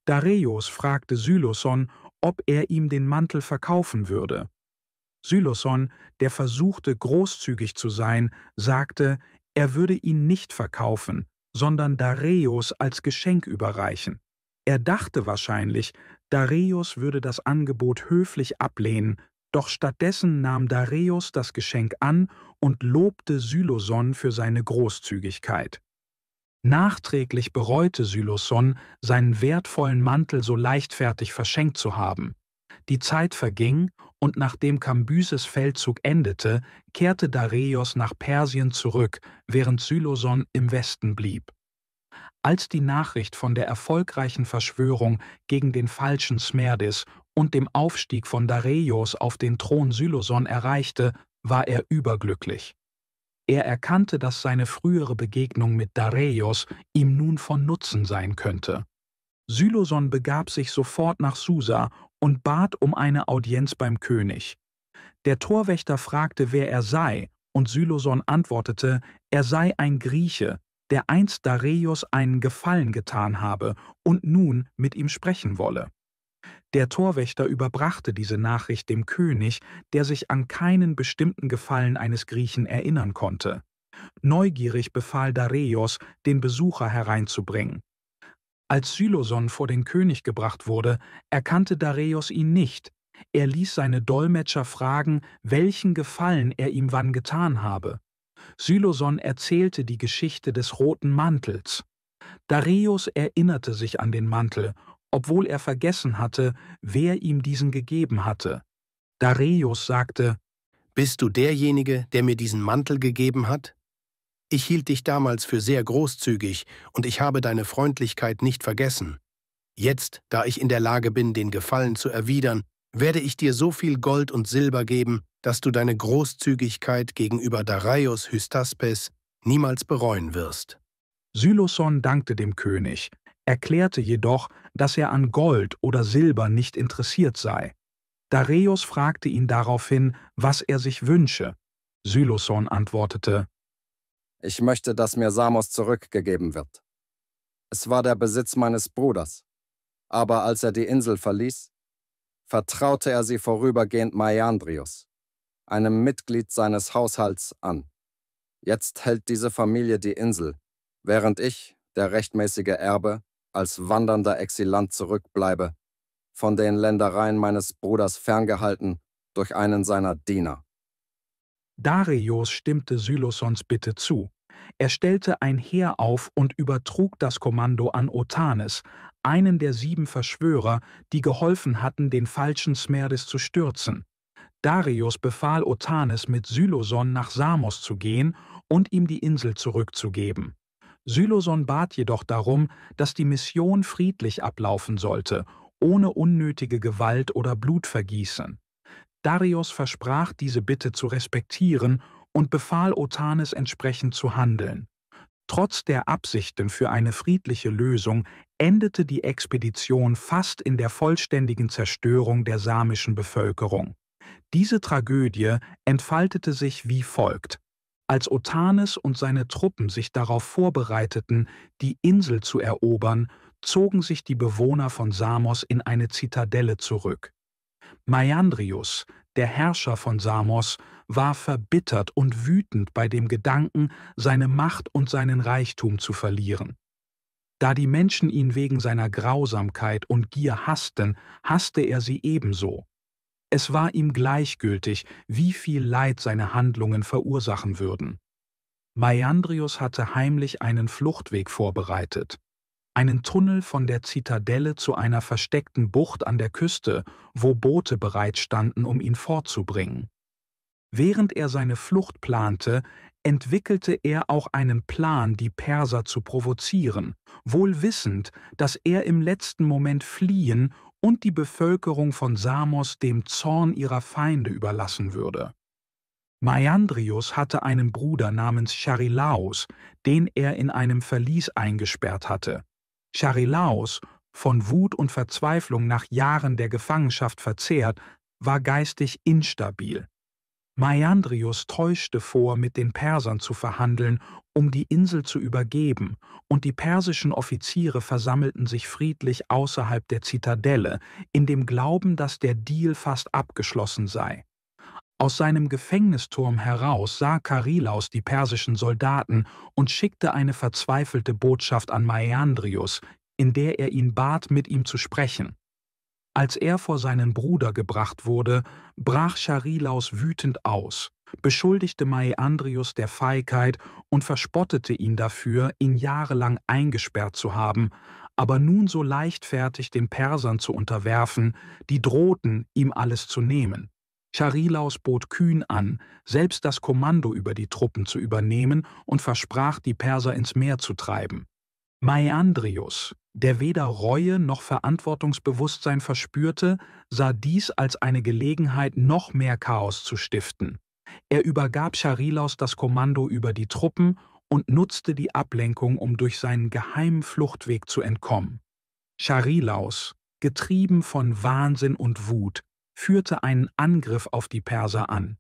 Dareios fragte Syloson, ob er ihm den Mantel verkaufen würde. Syloson, der versuchte, großzügig zu sein, sagte, er würde ihn nicht verkaufen, sondern Dareios als Geschenk überreichen. Er dachte wahrscheinlich, Dareios würde das Angebot höflich ablehnen, doch stattdessen nahm Dareios das Geschenk an und lobte Syloson für seine Großzügigkeit. Nachträglich bereute Syloson, seinen wertvollen Mantel so leichtfertig verschenkt zu haben. Die Zeit verging, und nachdem Kambyses Feldzug endete, kehrte Dareios nach Persien zurück, während Syloson im Westen blieb. Als die Nachricht von der erfolgreichen Verschwörung gegen den falschen Smerdis und dem Aufstieg von Dareios auf den Thron Syloson erreichte, war er überglücklich. Er erkannte, dass seine frühere Begegnung mit Dareios ihm nun von Nutzen sein könnte. Syloson begab sich sofort nach Susa und bat um eine Audienz beim König. Der Torwächter fragte, wer er sei, und Syloson antwortete, er sei ein Grieche, der einst Dareios einen Gefallen getan habe und nun mit ihm sprechen wolle. Der Torwächter überbrachte diese Nachricht dem König, der sich an keinen bestimmten Gefallen eines Griechen erinnern konnte. Neugierig befahl Dareios, den Besucher hereinzubringen. Als Syloson vor den König gebracht wurde, erkannte Dareios ihn nicht. Er ließ seine Dolmetscher fragen, welchen Gefallen er ihm wann getan habe. Syloson erzählte die Geschichte des roten Mantels. Dareios erinnerte sich an den Mantel, obwohl er vergessen hatte, wer ihm diesen gegeben hatte. Dareios sagte: »Bist du derjenige, der mir diesen Mantel gegeben hat? Ich hielt dich damals für sehr großzügig, und ich habe deine Freundlichkeit nicht vergessen. Jetzt, da ich in der Lage bin, den Gefallen zu erwidern, werde ich dir so viel Gold und Silber geben, dass du deine Großzügigkeit gegenüber Dareios Hystaspes niemals bereuen wirst.« Syloson dankte dem König, erklärte jedoch, dass er an Gold oder Silber nicht interessiert sei. Dareios fragte ihn daraufhin, was er sich wünsche. Syloson antwortete: »Ich möchte, dass mir Samos zurückgegeben wird. Es war der Besitz meines Bruders. Aber als er die Insel verließ, vertraute er sie vorübergehend Maiandrios, einem Mitglied seines Haushalts, an. Jetzt hält diese Familie die Insel, während ich, der rechtmäßige Erbe, als wandernder Exilant zurückbleibe, von den Ländereien meines Bruders ferngehalten durch einen seiner Diener. Dareios stimmte Sylosons Bitte zu. Er stellte ein Heer auf und übertrug das Kommando an Otanes, einen der 7 Verschwörer, die geholfen hatten, den falschen Smerdis zu stürzen. Dareios befahl Otanes, mit Syloson nach Samos zu gehen und ihm die Insel zurückzugeben. Syloson bat jedoch darum, dass die Mission friedlich ablaufen sollte, ohne unnötige Gewalt oder Blutvergießen. Dareios versprach, diese Bitte zu respektieren und befahl Otanes entsprechend zu handeln. Trotz der Absichten für eine friedliche Lösung endete die Expedition fast in der vollständigen Zerstörung der samischen Bevölkerung. Diese Tragödie entfaltete sich wie folgt. Als Otanes und seine Truppen sich darauf vorbereiteten, die Insel zu erobern, zogen sich die Bewohner von Samos in eine Zitadelle zurück. Maiandrios, der Herrscher von Samos, war verbittert und wütend bei dem Gedanken, seine Macht und seinen Reichtum zu verlieren. Da die Menschen ihn wegen seiner Grausamkeit und Gier hassten, hasste er sie ebenso. Es war ihm gleichgültig, wie viel Leid seine Handlungen verursachen würden. Maiandrios hatte heimlich einen Fluchtweg vorbereitet. Einen Tunnel von der Zitadelle zu einer versteckten Bucht an der Küste, wo Boote bereitstanden, um ihn fortzubringen. Während er seine Flucht plante, entwickelte er auch einen Plan, die Perser zu provozieren, wohl wissend, dass er im letzten Moment fliehen und die Bevölkerung von Samos dem Zorn ihrer Feinde überlassen würde. Maiandrios hatte einen Bruder namens Charilaos, den er in einem Verlies eingesperrt hatte. Charilaos, von Wut und Verzweiflung nach Jahren der Gefangenschaft verzehrt, war geistig instabil. Maiandrios täuschte vor, mit den Persern zu verhandeln, um die Insel zu übergeben, und die persischen Offiziere versammelten sich friedlich außerhalb der Zitadelle, in dem Glauben, dass der Deal fast abgeschlossen sei. Aus seinem Gefängnisturm heraus sah Charilaos die persischen Soldaten und schickte eine verzweifelte Botschaft an Maiandrios, in der er ihn bat, mit ihm zu sprechen. Als er vor seinen Bruder gebracht wurde, brach Charilaos wütend aus, beschuldigte Maiandrios der Feigheit und verspottete ihn dafür, ihn jahrelang eingesperrt zu haben, aber nun so leichtfertig den Persern zu unterwerfen, die drohten, ihm alles zu nehmen. Charilaos bot kühn an, selbst das Kommando über die Truppen zu übernehmen und versprach, die Perser ins Meer zu treiben. Maiandrios, der weder Reue noch Verantwortungsbewusstsein verspürte, sah dies als eine Gelegenheit, noch mehr Chaos zu stiften. Er übergab Charilaos das Kommando über die Truppen und nutzte die Ablenkung, um durch seinen geheimen Fluchtweg zu entkommen. Charilaos, getrieben von Wahnsinn und Wut, führte einen Angriff auf die Perser an.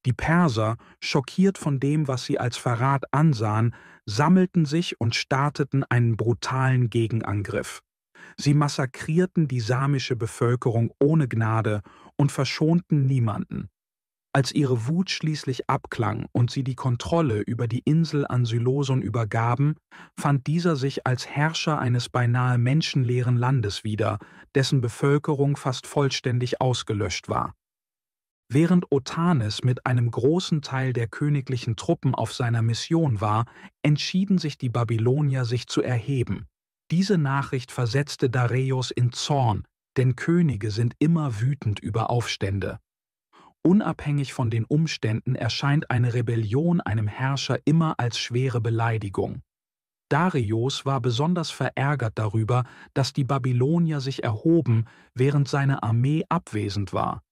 Die Perser, schockiert von dem, was sie als Verrat ansahen, sammelten sich und starteten einen brutalen Gegenangriff. Sie massakrierten die samische Bevölkerung ohne Gnade und verschonten niemanden. Als ihre Wut schließlich abklang und sie die Kontrolle über die Insel an Syloson übergaben, fand dieser sich als Herrscher eines beinahe menschenleeren Landes wieder, dessen Bevölkerung fast vollständig ausgelöscht war. Während Otanes mit einem großen Teil der königlichen Truppen auf seiner Mission war, entschieden sich die Babylonier, sich zu erheben. Diese Nachricht versetzte Dareios in Zorn, denn Könige sind immer wütend über Aufstände. Unabhängig von den Umständen erscheint eine Rebellion einem Herrscher immer als schwere Beleidigung. Dareios war besonders verärgert darüber, dass die Babylonier sich erhoben, während seine Armee abwesend war.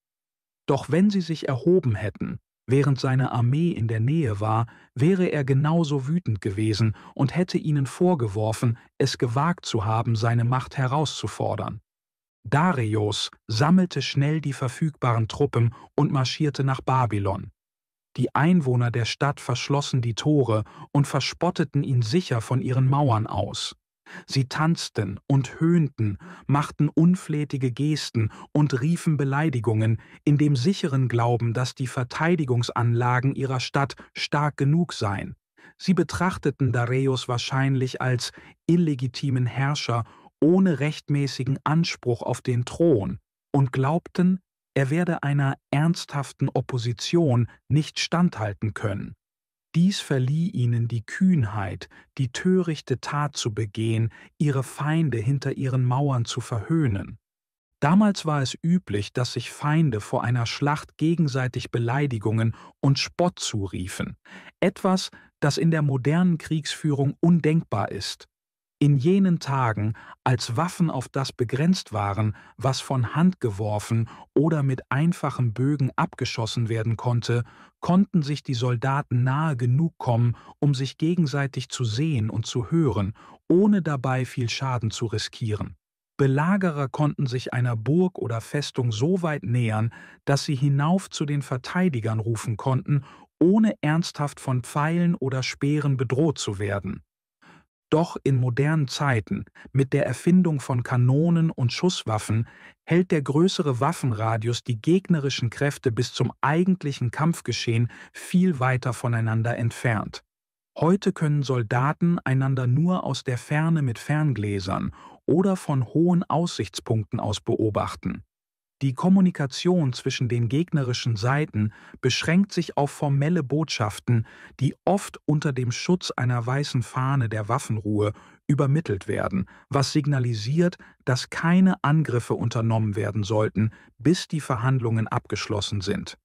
Doch wenn sie sich erhoben hätten, während seine Armee in der Nähe war, wäre er genauso wütend gewesen und hätte ihnen vorgeworfen, es gewagt zu haben, seine Macht herauszufordern. Dareios sammelte schnell die verfügbaren Truppen und marschierte nach Babylon. Die Einwohner der Stadt verschlossen die Tore und verspotteten ihn sicher von ihren Mauern aus. Sie tanzten und höhnten, machten unflätige Gesten und riefen Beleidigungen, in dem sicheren Glauben, dass die Verteidigungsanlagen ihrer Stadt stark genug seien. Sie betrachteten Dareios wahrscheinlich als illegitimen Herrscher ohne rechtmäßigen Anspruch auf den Thron und glaubten, er werde einer ernsthaften Opposition nicht standhalten können. Dies verlieh ihnen die Kühnheit, die törichte Tat zu begehen, ihre Feinde hinter ihren Mauern zu verhöhnen. Damals war es üblich, dass sich Feinde vor einer Schlacht gegenseitig Beleidigungen und Spott zuriefen, etwas, das in der modernen Kriegsführung undenkbar ist. In jenen Tagen, als Waffen auf das begrenzt waren, was von Hand geworfen oder mit einfachen Bögen abgeschossen werden konnte, konnten sich die Soldaten nahe genug kommen, um sich gegenseitig zu sehen und zu hören, ohne dabei viel Schaden zu riskieren. Belagerer konnten sich einer Burg oder Festung so weit nähern, dass sie hinauf zu den Verteidigern rufen konnten, ohne ernsthaft von Pfeilen oder Speeren bedroht zu werden. Doch in modernen Zeiten, mit der Erfindung von Kanonen und Schusswaffen, hält der größere Waffenradius die gegnerischen Kräfte bis zum eigentlichen Kampfgeschehen viel weiter voneinander entfernt. Heute können Soldaten einander nur aus der Ferne mit Ferngläsern oder von hohen Aussichtspunkten aus beobachten. Die Kommunikation zwischen den gegnerischen Seiten beschränkt sich auf formelle Botschaften, die oft unter dem Schutz einer weißen Fahne der Waffenruhe übermittelt werden, was signalisiert, dass keine Angriffe unternommen werden sollten, bis die Verhandlungen abgeschlossen sind.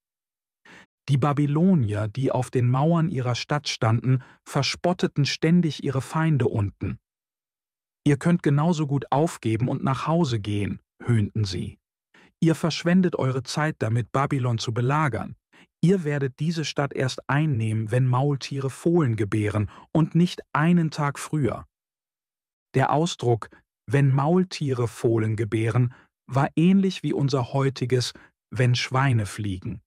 Die Babylonier, die auf den Mauern ihrer Stadt standen, verspotteten ständig ihre Feinde unten. »Ihr könnt genauso gut aufgeben und nach Hause gehen«, höhnten sie. »Ihr verschwendet eure Zeit damit, Babylon zu belagern. Ihr werdet diese Stadt erst einnehmen, wenn Maultiere Fohlen gebären und nicht einen Tag früher.« Der Ausdruck »wenn Maultiere Fohlen gebären« war ähnlich wie unser heutiges »wenn Schweine fliegen«.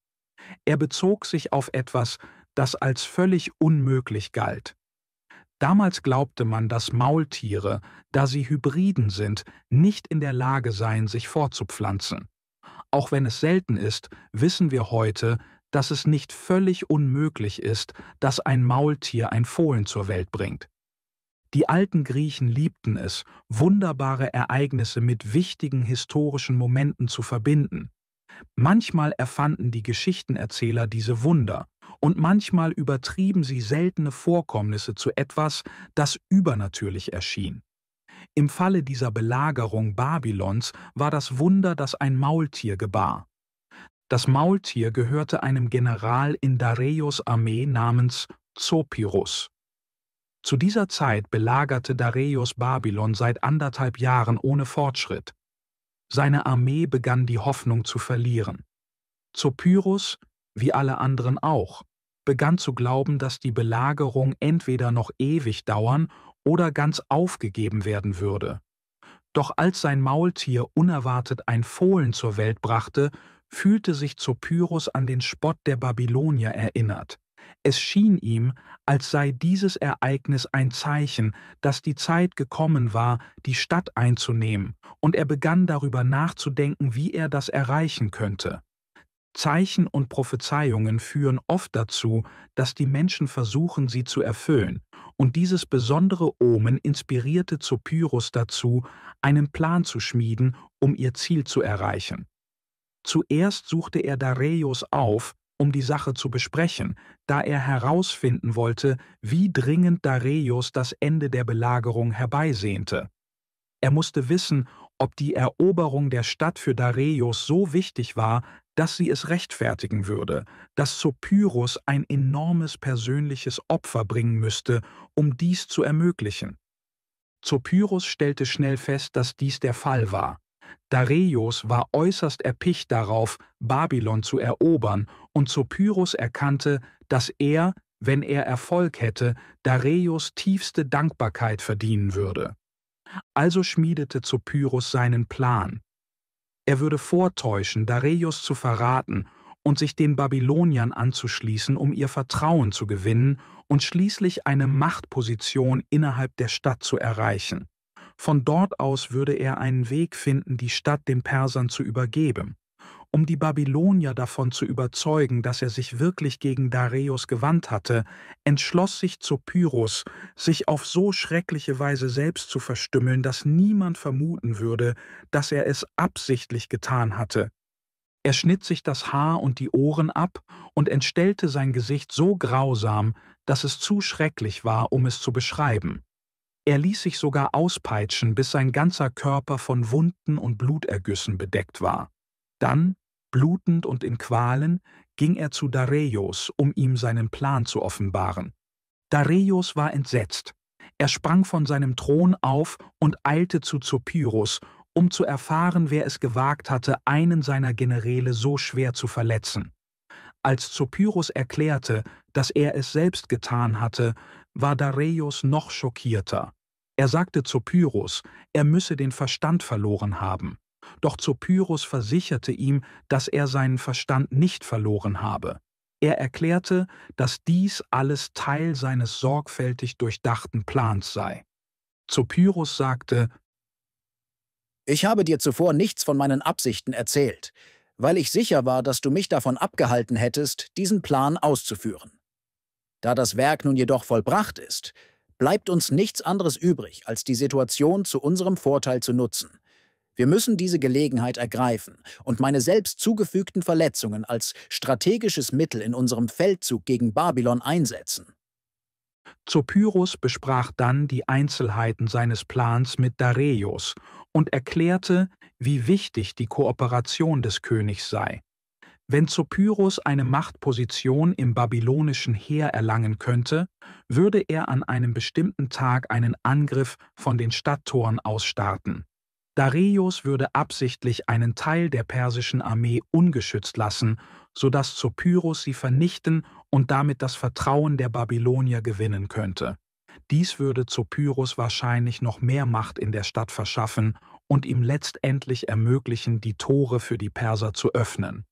Er bezog sich auf etwas, das als völlig unmöglich galt. Damals glaubte man, dass Maultiere, da sie Hybriden sind, nicht in der Lage seien, sich fortzupflanzen. Auch wenn es selten ist, wissen wir heute, dass es nicht völlig unmöglich ist, dass ein Maultier ein Fohlen zur Welt bringt. Die alten Griechen liebten es, wunderbare Ereignisse mit wichtigen historischen Momenten zu verbinden. Manchmal erfanden die Geschichtenerzähler diese Wunder, und manchmal übertrieben sie seltene Vorkommnisse zu etwas, das übernatürlich erschien. Im Falle dieser Belagerung Babylons war das Wunder, dass ein Maultier gebar. Das Maultier gehörte einem General in Dareios Armee namens Zopyrus. Zu dieser Zeit belagerte Dareios Babylon seit 1,5 Jahren ohne Fortschritt. Seine Armee begann die Hoffnung zu verlieren. Zopyrus, wie alle anderen auch, begann zu glauben, dass die Belagerung entweder noch ewig dauern oder ganz aufgegeben werden würde. Doch als sein Maultier unerwartet ein Fohlen zur Welt brachte, fühlte sich Zopyrus an den Spott der Babylonier erinnert. Es schien ihm, als sei dieses Ereignis ein Zeichen, dass die Zeit gekommen war, die Stadt einzunehmen, und er begann darüber nachzudenken, wie er das erreichen könnte. Zeichen und Prophezeiungen führen oft dazu, dass die Menschen versuchen, sie zu erfüllen, und dieses besondere Omen inspirierte Zopyrus dazu, einen Plan zu schmieden, um ihr Ziel zu erreichen. Zuerst suchte er Dareios auf, um die Sache zu besprechen, da er herausfinden wollte, wie dringend Dareios das Ende der Belagerung herbeisehnte. Er musste wissen, ob die Eroberung der Stadt für Dareios so wichtig war, dass sie es rechtfertigen würde, dass Zopyrus ein enormes persönliches Opfer bringen müsste, um dies zu ermöglichen. Zopyrus stellte schnell fest, dass dies der Fall war. Dareios war äußerst erpicht darauf, Babylon zu erobern, und Zopyrus erkannte, dass er, wenn er Erfolg hätte, Dareios tiefste Dankbarkeit verdienen würde. Also schmiedete Zopyrus seinen Plan. Er würde vortäuschen, Dareios zu verraten und sich den Babyloniern anzuschließen, um ihr Vertrauen zu gewinnen und schließlich eine Machtposition innerhalb der Stadt zu erreichen. Von dort aus würde er einen Weg finden, die Stadt den Persern zu übergeben. Um die Babylonier davon zu überzeugen, dass er sich wirklich gegen Dareios gewandt hatte, entschloss sich Zopyrus, sich auf so schreckliche Weise selbst zu verstümmeln, dass niemand vermuten würde, dass er es absichtlich getan hatte. Er schnitt sich das Haar und die Ohren ab und entstellte sein Gesicht so grausam, dass es zu schrecklich war, um es zu beschreiben. Er ließ sich sogar auspeitschen, bis sein ganzer Körper von Wunden und Blutergüssen bedeckt war. Dann, blutend und in Qualen, ging er zu Dareios, um ihm seinen Plan zu offenbaren. Dareios war entsetzt. Er sprang von seinem Thron auf und eilte zu Zopyrus, um zu erfahren, wer es gewagt hatte, einen seiner Generäle so schwer zu verletzen. Als Zopyrus erklärte, dass er es selbst getan hatte, war Dareios noch schockierter. Er sagte Zopyrus, er müsse den Verstand verloren haben. Doch Zopyrus versicherte ihm, dass er seinen Verstand nicht verloren habe. Er erklärte, dass dies alles Teil seines sorgfältig durchdachten Plans sei. Zopyrus sagte: Ich habe dir zuvor nichts von meinen Absichten erzählt, weil ich sicher war, dass du mich davon abgehalten hättest, diesen Plan auszuführen. Da das Werk nun jedoch vollbracht ist, bleibt uns nichts anderes übrig, als die Situation zu unserem Vorteil zu nutzen. Wir müssen diese Gelegenheit ergreifen und meine selbst zugefügten Verletzungen als strategisches Mittel in unserem Feldzug gegen Babylon einsetzen. Zopyrus besprach dann die Einzelheiten seines Plans mit Dareios und erklärte, wie wichtig die Kooperation des Königs sei. Wenn Zopyrus eine Machtposition im babylonischen Heer erlangen könnte, würde er an einem bestimmten Tag einen Angriff von den Stadttoren aus starten. Dareios würde absichtlich einen Teil der persischen Armee ungeschützt lassen, sodass Zopyrus sie vernichten und damit das Vertrauen der Babylonier gewinnen könnte. Dies würde Zopyrus wahrscheinlich noch mehr Macht in der Stadt verschaffen und ihm letztendlich ermöglichen, die Tore für die Perser zu öffnen.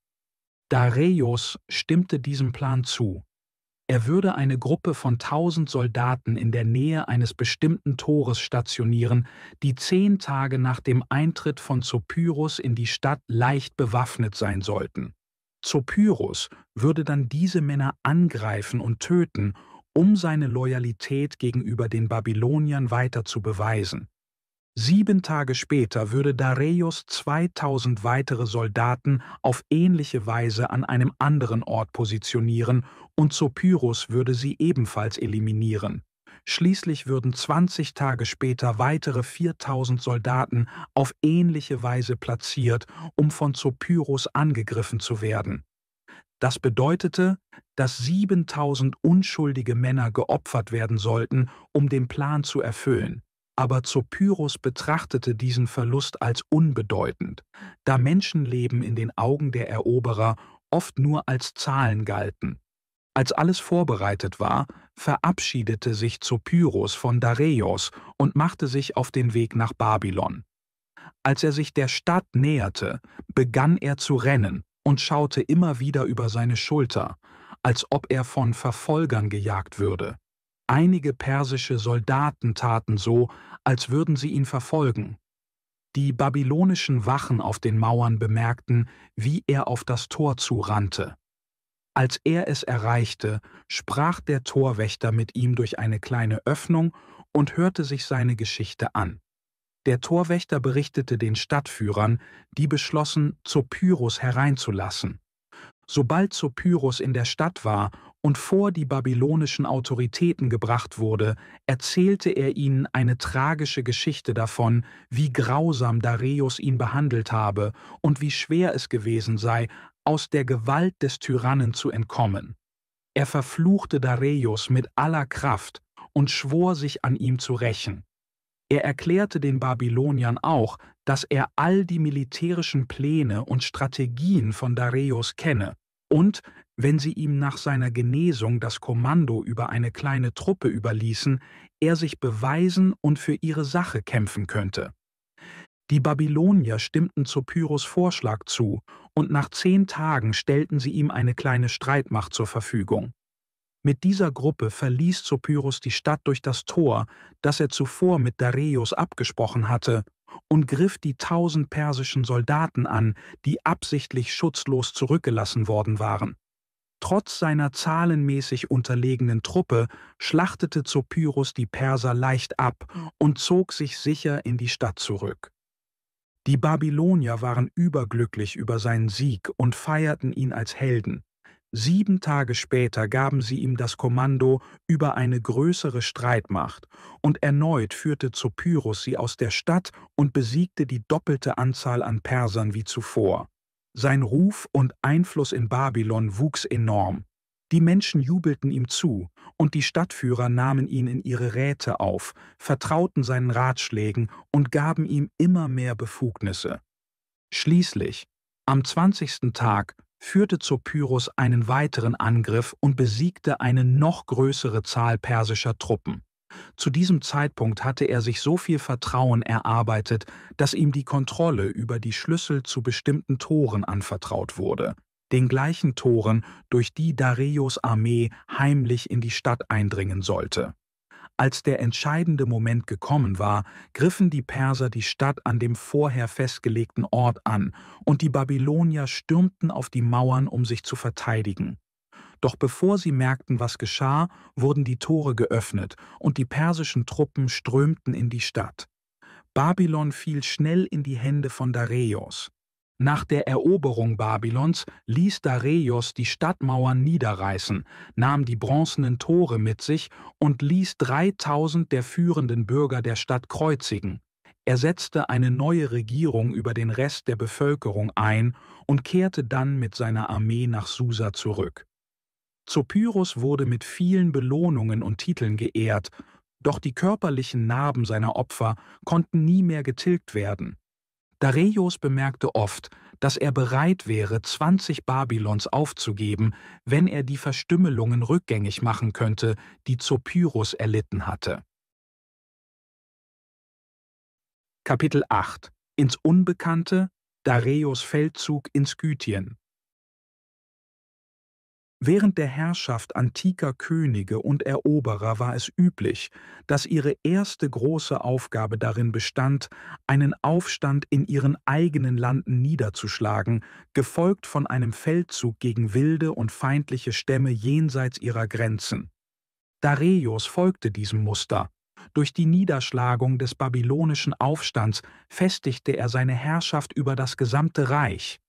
Dareios stimmte diesem Plan zu. Er würde eine Gruppe von 1000 Soldaten in der Nähe eines bestimmten Tores stationieren, die 10 Tage nach dem Eintritt von Zopyrus in die Stadt leicht bewaffnet sein sollten. Zopyrus würde dann diese Männer angreifen und töten, um seine Loyalität gegenüber den Babyloniern weiter zu beweisen. 7 Tage später würde Dareios 2000 weitere Soldaten auf ähnliche Weise an einem anderen Ort positionieren und Zopyrus würde sie ebenfalls eliminieren. Schließlich würden 20 Tage später weitere 4000 Soldaten auf ähnliche Weise platziert, um von Zopyrus angegriffen zu werden. Das bedeutete, dass 7000 unschuldige Männer geopfert werden sollten, um den Plan zu erfüllen. Aber Zopyrus betrachtete diesen Verlust als unbedeutend, da Menschenleben in den Augen der Eroberer oft nur als Zahlen galten. Als alles vorbereitet war, verabschiedete sich Zopyrus von Dareios und machte sich auf den Weg nach Babylon. Als er sich der Stadt näherte, begann er zu rennen und schaute immer wieder über seine Schulter, als ob er von Verfolgern gejagt würde. Einige persische Soldaten taten so, als würden sie ihn verfolgen. Die babylonischen Wachen auf den Mauern bemerkten, wie er auf das Tor zurannte. Als er es erreichte, sprach der Torwächter mit ihm durch eine kleine Öffnung und hörte sich seine Geschichte an. Der Torwächter berichtete den Stadtführern, die beschlossen, Zopyrus hereinzulassen. Sobald Zopyrus in der Stadt war und vor die babylonischen Autoritäten gebracht wurde, erzählte er ihnen eine tragische Geschichte davon, wie grausam Dareios ihn behandelt habe und wie schwer es gewesen sei, aus der Gewalt des Tyrannen zu entkommen. Er verfluchte Dareios mit aller Kraft und schwor, sich an ihm zu rächen. Er erklärte den Babyloniern auch, dass er all die militärischen Pläne und Strategien von Dareios kenne und, wenn sie ihm nach seiner Genesung das Kommando über eine kleine Truppe überließen, er sich beweisen und für ihre Sache kämpfen könnte. Die Babylonier stimmten Zopyrus' Vorschlag zu, und nach 10 Tagen stellten sie ihm eine kleine Streitmacht zur Verfügung. Mit dieser Gruppe verließ Zopyrus die Stadt durch das Tor, das er zuvor mit Dareios abgesprochen hatte, und griff die 1000 persischen Soldaten an, die absichtlich schutzlos zurückgelassen worden waren. Trotz seiner zahlenmäßig unterlegenen Truppe schlachtete Zopyrus die Perser leicht ab und zog sich sicher in die Stadt zurück. Die Babylonier waren überglücklich über seinen Sieg und feierten ihn als Helden. 7 Tage später gaben sie ihm das Kommando über eine größere Streitmacht, und erneut führte Zopyrus sie aus der Stadt und besiegte die doppelte Anzahl an Persern wie zuvor. Sein Ruf und Einfluss in Babylon wuchs enorm. Die Menschen jubelten ihm zu, und die Stadtführer nahmen ihn in ihre Räte auf, vertrauten seinen Ratschlägen und gaben ihm immer mehr Befugnisse. Schließlich, am 20. Tag, führte Zopyrus einen weiteren Angriff und besiegte eine noch größere Zahl persischer Truppen. Zu diesem Zeitpunkt hatte er sich so viel Vertrauen erarbeitet, dass ihm die Kontrolle über die Schlüssel zu bestimmten Toren anvertraut wurde, den gleichen Toren, durch die Dareios Armee heimlich in die Stadt eindringen sollte. Als der entscheidende Moment gekommen war, griffen die Perser die Stadt an dem vorher festgelegten Ort an, und die Babylonier stürmten auf die Mauern, um sich zu verteidigen. Doch bevor sie merkten, was geschah, wurden die Tore geöffnet, und die persischen Truppen strömten in die Stadt. Babylon fiel schnell in die Hände von Dareios. Nach der Eroberung Babylons ließ Dareios die Stadtmauern niederreißen, nahm die bronzenen Tore mit sich und ließ 3000 der führenden Bürger der Stadt kreuzigen. Er setzte eine neue Regierung über den Rest der Bevölkerung ein und kehrte dann mit seiner Armee nach Susa zurück. Zopyrus wurde mit vielen Belohnungen und Titeln geehrt, doch die körperlichen Narben seiner Opfer konnten nie mehr getilgt werden. Dareios bemerkte oft, dass er bereit wäre, 20 Babylons aufzugeben, wenn er die Verstümmelungen rückgängig machen könnte, die Zopyrus erlitten hatte. Kapitel 8 – Ins Unbekannte, Dareios Feldzug in Skythien. Während der Herrschaft antiker Könige und Eroberer war es üblich, dass ihre erste große Aufgabe darin bestand, einen Aufstand in ihren eigenen Landen niederzuschlagen, gefolgt von einem Feldzug gegen wilde und feindliche Stämme jenseits ihrer Grenzen. Dareios folgte diesem Muster. Durch die Niederschlagung des babylonischen Aufstands festigte er seine Herrschaft über das gesamte Reich.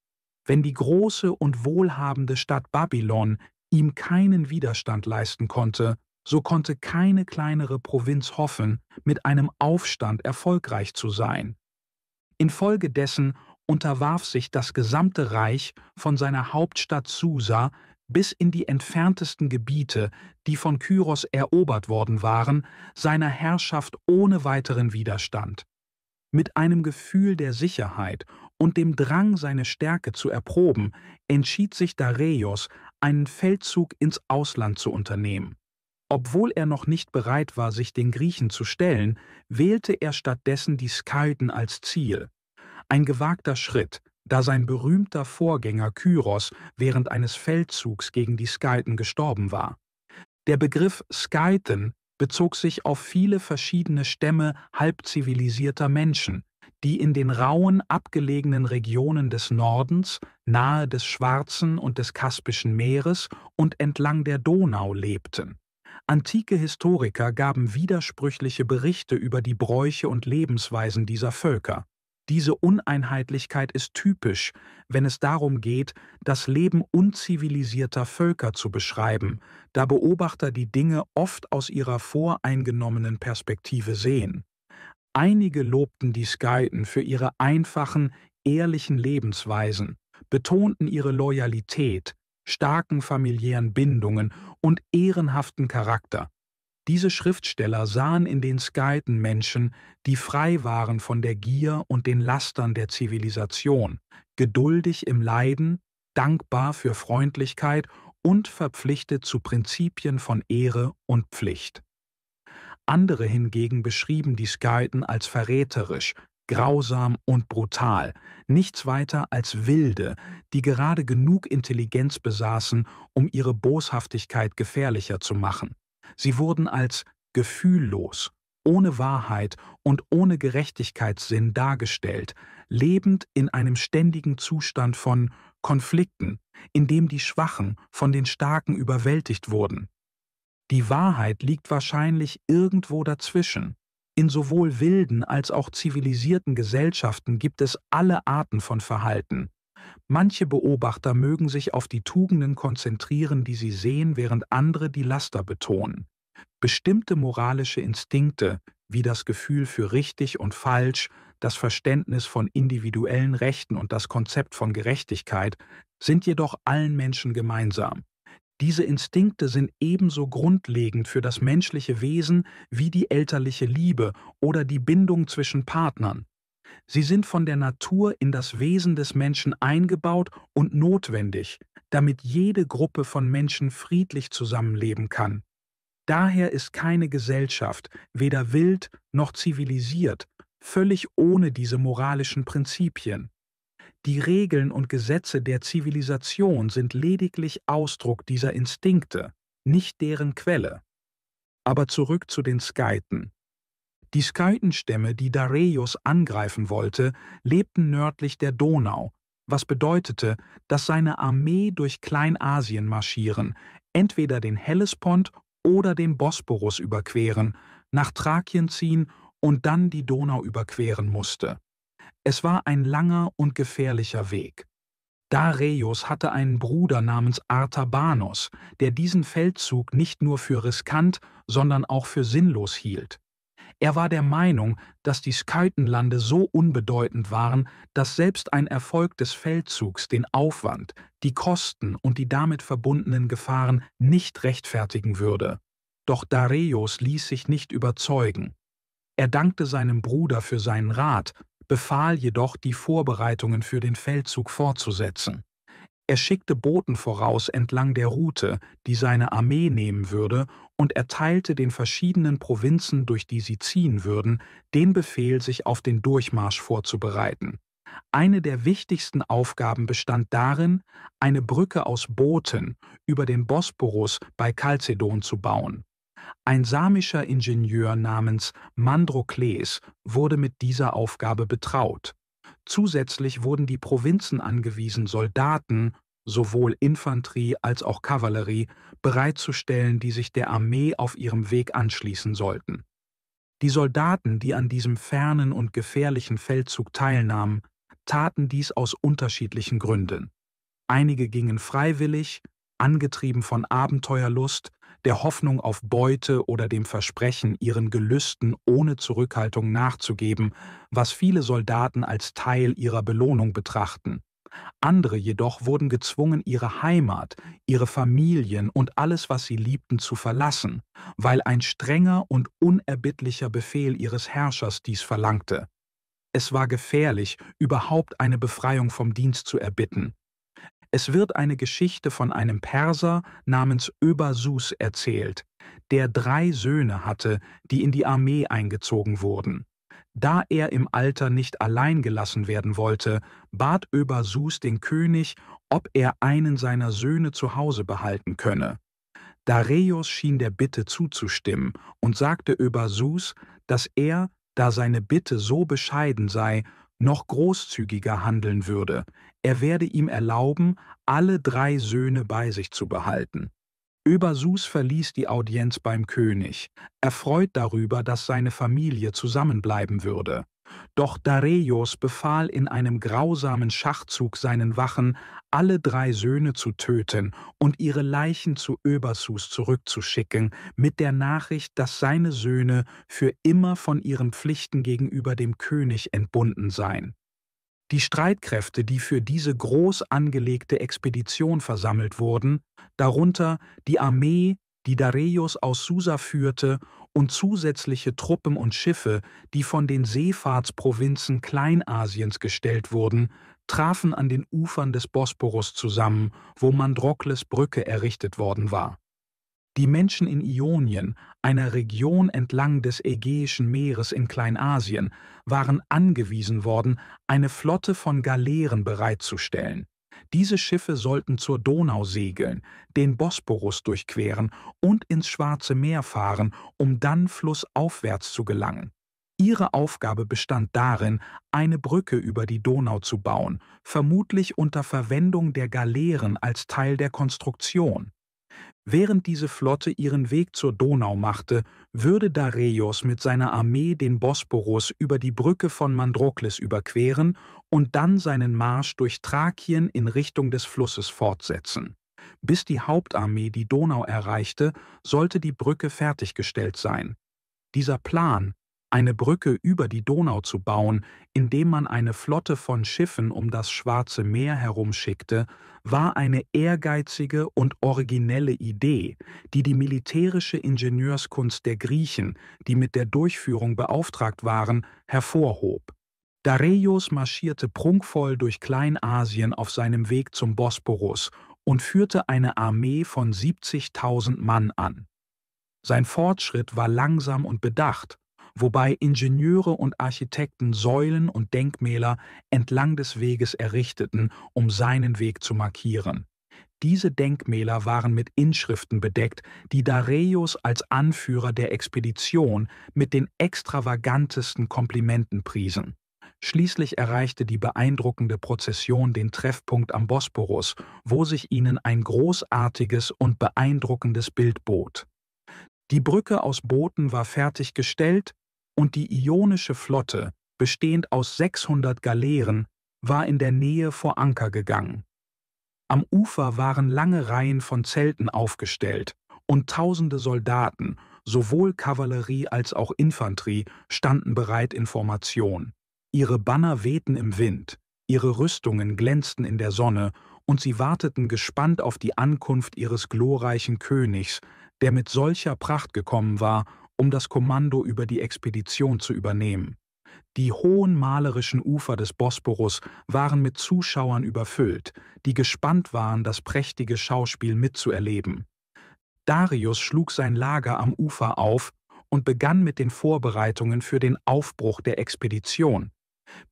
Wenn die große und wohlhabende Stadt Babylon ihm keinen Widerstand leisten konnte, so konnte keine kleinere Provinz hoffen, mit einem Aufstand erfolgreich zu sein. Infolgedessen unterwarf sich das gesamte Reich von seiner Hauptstadt Susa bis in die entferntesten Gebiete, die von Kyros erobert worden waren, seiner Herrschaft ohne weiteren Widerstand. Mit einem Gefühl der Sicherheit und dem Drang, seine Stärke zu erproben, entschied sich Dareios, einen Feldzug ins Ausland zu unternehmen. Obwohl er noch nicht bereit war, sich den Griechen zu stellen, wählte er stattdessen die Skythen als Ziel. Ein gewagter Schritt, da sein berühmter Vorgänger Kyros während eines Feldzugs gegen die Skythen gestorben war. Der Begriff Skythen bezog sich auf viele verschiedene Stämme halbzivilisierter Menschen, die in den rauen, abgelegenen Regionen des Nordens, nahe des Schwarzen und des Kaspischen Meeres und entlang der Donau lebten. Antike Historiker gaben widersprüchliche Berichte über die Bräuche und Lebensweisen dieser Völker. Diese Uneinheitlichkeit ist typisch, wenn es darum geht, das Leben unzivilisierter Völker zu beschreiben, da Beobachter die Dinge oft aus ihrer voreingenommenen Perspektive sehen. Einige lobten die Skythen für ihre einfachen, ehrlichen Lebensweisen, betonten ihre Loyalität, starken familiären Bindungen und ehrenhaften Charakter. Diese Schriftsteller sahen in den Skythen Menschen, die frei waren von der Gier und den Lastern der Zivilisation, geduldig im Leiden, dankbar für Freundlichkeit und verpflichtet zu Prinzipien von Ehre und Pflicht. Andere hingegen beschrieben die Skythen als verräterisch, grausam und brutal, nichts weiter als Wilde, die gerade genug Intelligenz besaßen, um ihre Boshaftigkeit gefährlicher zu machen. Sie wurden als gefühllos, ohne Wahrheit und ohne Gerechtigkeitssinn dargestellt, lebend in einem ständigen Zustand von Konflikten, in dem die Schwachen von den Starken überwältigt wurden. Die Wahrheit liegt wahrscheinlich irgendwo dazwischen. In sowohl wilden als auch zivilisierten Gesellschaften gibt es alle Arten von Verhalten. Manche Beobachter mögen sich auf die Tugenden konzentrieren, die sie sehen, während andere die Laster betonen. Bestimmte moralische Instinkte, wie das Gefühl für richtig und falsch, das Verständnis von individuellen Rechten und das Konzept von Gerechtigkeit, sind jedoch allen Menschen gemeinsam. Diese Instinkte sind ebenso grundlegend für das menschliche Wesen wie die elterliche Liebe oder die Bindung zwischen Partnern. Sie sind von der Natur in das Wesen des Menschen eingebaut und notwendig, damit jede Gruppe von Menschen friedlich zusammenleben kann. Daher ist keine Gesellschaft, weder wild noch zivilisiert, völlig ohne diese moralischen Prinzipien. Die Regeln und Gesetze der Zivilisation sind lediglich Ausdruck dieser Instinkte, nicht deren Quelle. Aber zurück zu den Skythen. Die Skythenstämme, die Dareios angreifen wollte, lebten nördlich der Donau, was bedeutete, dass seine Armee durch Kleinasien marschieren, entweder den Hellespont oder den Bosporus überqueren, nach Thrakien ziehen und dann die Donau überqueren musste. Es war ein langer und gefährlicher Weg. Dareios hatte einen Bruder namens Artabanos, der diesen Feldzug nicht nur für riskant, sondern auch für sinnlos hielt. Er war der Meinung, dass die Skythenlande so unbedeutend waren, dass selbst ein Erfolg des Feldzugs den Aufwand, die Kosten und die damit verbundenen Gefahren nicht rechtfertigen würde. Doch Dareios ließ sich nicht überzeugen. Er dankte seinem Bruder für seinen Rat, befahl jedoch, die Vorbereitungen für den Feldzug fortzusetzen. Er schickte Boten voraus entlang der Route, die seine Armee nehmen würde, und erteilte den verschiedenen Provinzen, durch die sie ziehen würden, den Befehl, sich auf den Durchmarsch vorzubereiten. Eine der wichtigsten Aufgaben bestand darin, eine Brücke aus Booten über den Bosporus bei Chalcedon zu bauen. Ein samischer Ingenieur namens Mandrokles wurde mit dieser Aufgabe betraut. Zusätzlich wurden die Provinzen angewiesen, Soldaten, sowohl Infanterie als auch Kavallerie, bereitzustellen, die sich der Armee auf ihrem Weg anschließen sollten. Die Soldaten, die an diesem fernen und gefährlichen Feldzug teilnahmen, taten dies aus unterschiedlichen Gründen. Einige gingen freiwillig, angetrieben von Abenteuerlust, der Hoffnung auf Beute oder dem Versprechen, ihren Gelüsten ohne Zurückhaltung nachzugeben, was viele Soldaten als Teil ihrer Belohnung betrachten. Andere jedoch wurden gezwungen, ihre Heimat, ihre Familien und alles, was sie liebten, zu verlassen, weil ein strenger und unerbittlicher Befehl ihres Herrschers dies verlangte. Es war gefährlich, überhaupt eine Befreiung vom Dienst zu erbitten. Es wird eine Geschichte von einem Perser namens Öbasus erzählt, der 3 Söhne hatte, die in die Armee eingezogen wurden. Da er im Alter nicht allein gelassen werden wollte, bat Öbasus den König, ob er einen seiner Söhne zu Hause behalten könne. Dareios schien der Bitte zuzustimmen und sagte Öbasus, dass er, da seine Bitte so bescheiden sei, noch großzügiger handeln würde. Er werde ihm erlauben, alle 3 Söhne bei sich zu behalten. Öbasus verließ die Audienz beim König, erfreut darüber, dass seine Familie zusammenbleiben würde. Doch Dareios befahl in einem grausamen Schachzug seinen Wachen, alle 3 Söhne zu töten und ihre Leichen zu Öbasus zurückzuschicken, mit der Nachricht, dass seine Söhne für immer von ihren Pflichten gegenüber dem König entbunden seien. Die Streitkräfte, die für diese groß angelegte Expedition versammelt wurden, darunter die Armee, die Dareios aus Susa führte, und zusätzliche Truppen und Schiffe, die von den Seefahrtsprovinzen Kleinasiens gestellt wurden, trafen an den Ufern des Bosporus zusammen, wo Mandrokles Brücke errichtet worden war. Die Menschen in Ionien, einer Region entlang des Ägäischen Meeres in Kleinasien, waren angewiesen worden, eine Flotte von Galeeren bereitzustellen. Diese Schiffe sollten zur Donau segeln, den Bosporus durchqueren und ins Schwarze Meer fahren, um dann flussaufwärts zu gelangen. Ihre Aufgabe bestand darin, eine Brücke über die Donau zu bauen, vermutlich unter Verwendung der Galeeren als Teil der Konstruktion. Während diese Flotte ihren Weg zur Donau machte, würde Dareios mit seiner Armee den Bosporus über die Brücke von Mandrokles überqueren und dann seinen Marsch durch Thrakien in Richtung des Flusses fortsetzen. Bis die Hauptarmee die Donau erreichte, sollte die Brücke fertiggestellt sein. Dieser Plan, eine Brücke über die Donau zu bauen, indem man eine Flotte von Schiffen um das Schwarze Meer herumschickte, war eine ehrgeizige und originelle Idee, die die militärische Ingenieurskunst der Griechen, die mit der Durchführung beauftragt waren, hervorhob. Dareios marschierte prunkvoll durch Kleinasien auf seinem Weg zum Bosporus und führte eine Armee von 70.000 Mann an. Sein Fortschritt war langsam und bedacht, wobei Ingenieure und Architekten Säulen und Denkmäler entlang des Weges errichteten, um seinen Weg zu markieren. Diese Denkmäler waren mit Inschriften bedeckt, die Dareios als Anführer der Expedition mit den extravagantesten Komplimenten priesen. Schließlich erreichte die beeindruckende Prozession den Treffpunkt am Bosporus, wo sich ihnen ein großartiges und beeindruckendes Bild bot. Die Brücke aus Booten war fertiggestellt und die ionische Flotte, bestehend aus 600 Galeeren, war in der Nähe vor Anker gegangen. Am Ufer waren lange Reihen von Zelten aufgestellt und tausende Soldaten, sowohl Kavallerie als auch Infanterie, standen bereit in Formation. Ihre Banner wehten im Wind, ihre Rüstungen glänzten in der Sonne und sie warteten gespannt auf die Ankunft ihres glorreichen Königs, der mit solcher Pracht gekommen war, um das Kommando über die Expedition zu übernehmen. Die hohen malerischen Ufer des Bosporus waren mit Zuschauern überfüllt, die gespannt waren, das prächtige Schauspiel mitzuerleben. Dareios schlug sein Lager am Ufer auf und begann mit den Vorbereitungen für den Aufbruch der Expedition.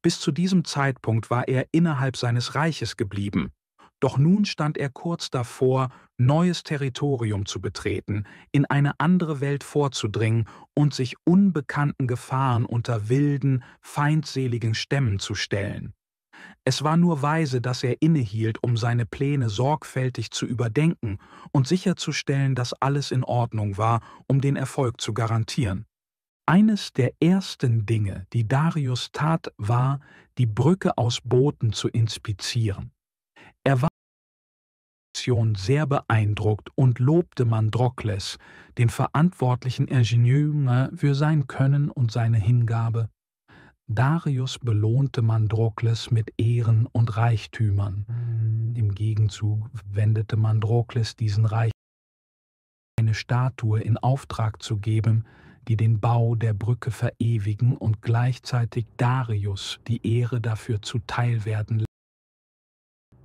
Bis zu diesem Zeitpunkt war er innerhalb seines Reiches geblieben. Doch nun stand er kurz davor, neues Territorium zu betreten, in eine andere Welt vorzudringen und sich unbekannten Gefahren unter wilden, feindseligen Stämmen zu stellen. Es war nur weise, dass er innehielt, um seine Pläne sorgfältig zu überdenken und sicherzustellen, dass alles in Ordnung war, um den Erfolg zu garantieren. Eines der ersten Dinge, die Dareios tat, war, die Brücke aus Booten zu inspizieren. Er war sehr beeindruckt und lobte Mandrokles, den verantwortlichen Ingenieur, für sein Können und seine Hingabe. Dareios belohnte Mandrokles mit Ehren und Reichtümern. Im Gegenzug wendete Mandrokles diesen Reich eine Statue in Auftrag zu geben, die den Bau der Brücke verewigen und gleichzeitig Dareios die Ehre dafür zuteil werden.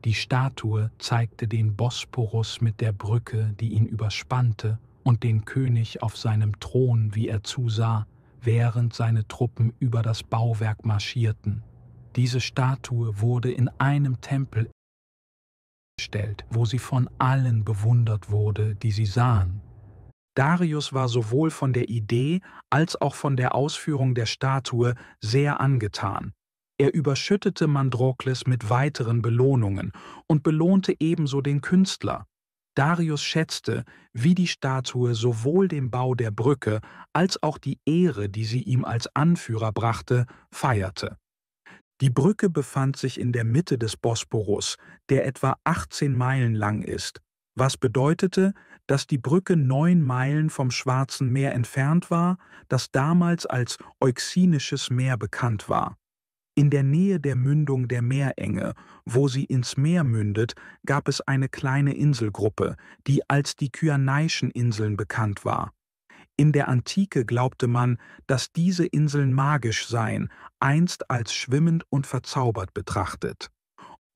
Die Statue zeigte den Bosporus mit der Brücke, die ihn überspannte, und den König auf seinem Thron, wie er zusah, während seine Truppen über das Bauwerk marschierten. Diese Statue wurde in einem Tempel gestellt, wo sie von allen bewundert wurde, die sie sahen. Dareios war sowohl von der Idee als auch von der Ausführung der Statue sehr angetan. Er überschüttete Mandrokles mit weiteren Belohnungen und belohnte ebenso den Künstler. Dareios schätzte, wie die Statue sowohl den Bau der Brücke als auch die Ehre, die sie ihm als Anführer brachte, feierte. Die Brücke befand sich in der Mitte des Bosporus, der etwa 18 Meilen lang ist, was bedeutete, dass die Brücke 9 Meilen vom Schwarzen Meer entfernt war, das damals als Euxinisches Meer bekannt war. In der Nähe der Mündung der Meerenge, wo sie ins Meer mündet, gab es eine kleine Inselgruppe, die als die Kyanaischen Inseln bekannt war. In der Antike glaubte man, dass diese Inseln magisch seien, einst als schwimmend und verzaubert betrachtet.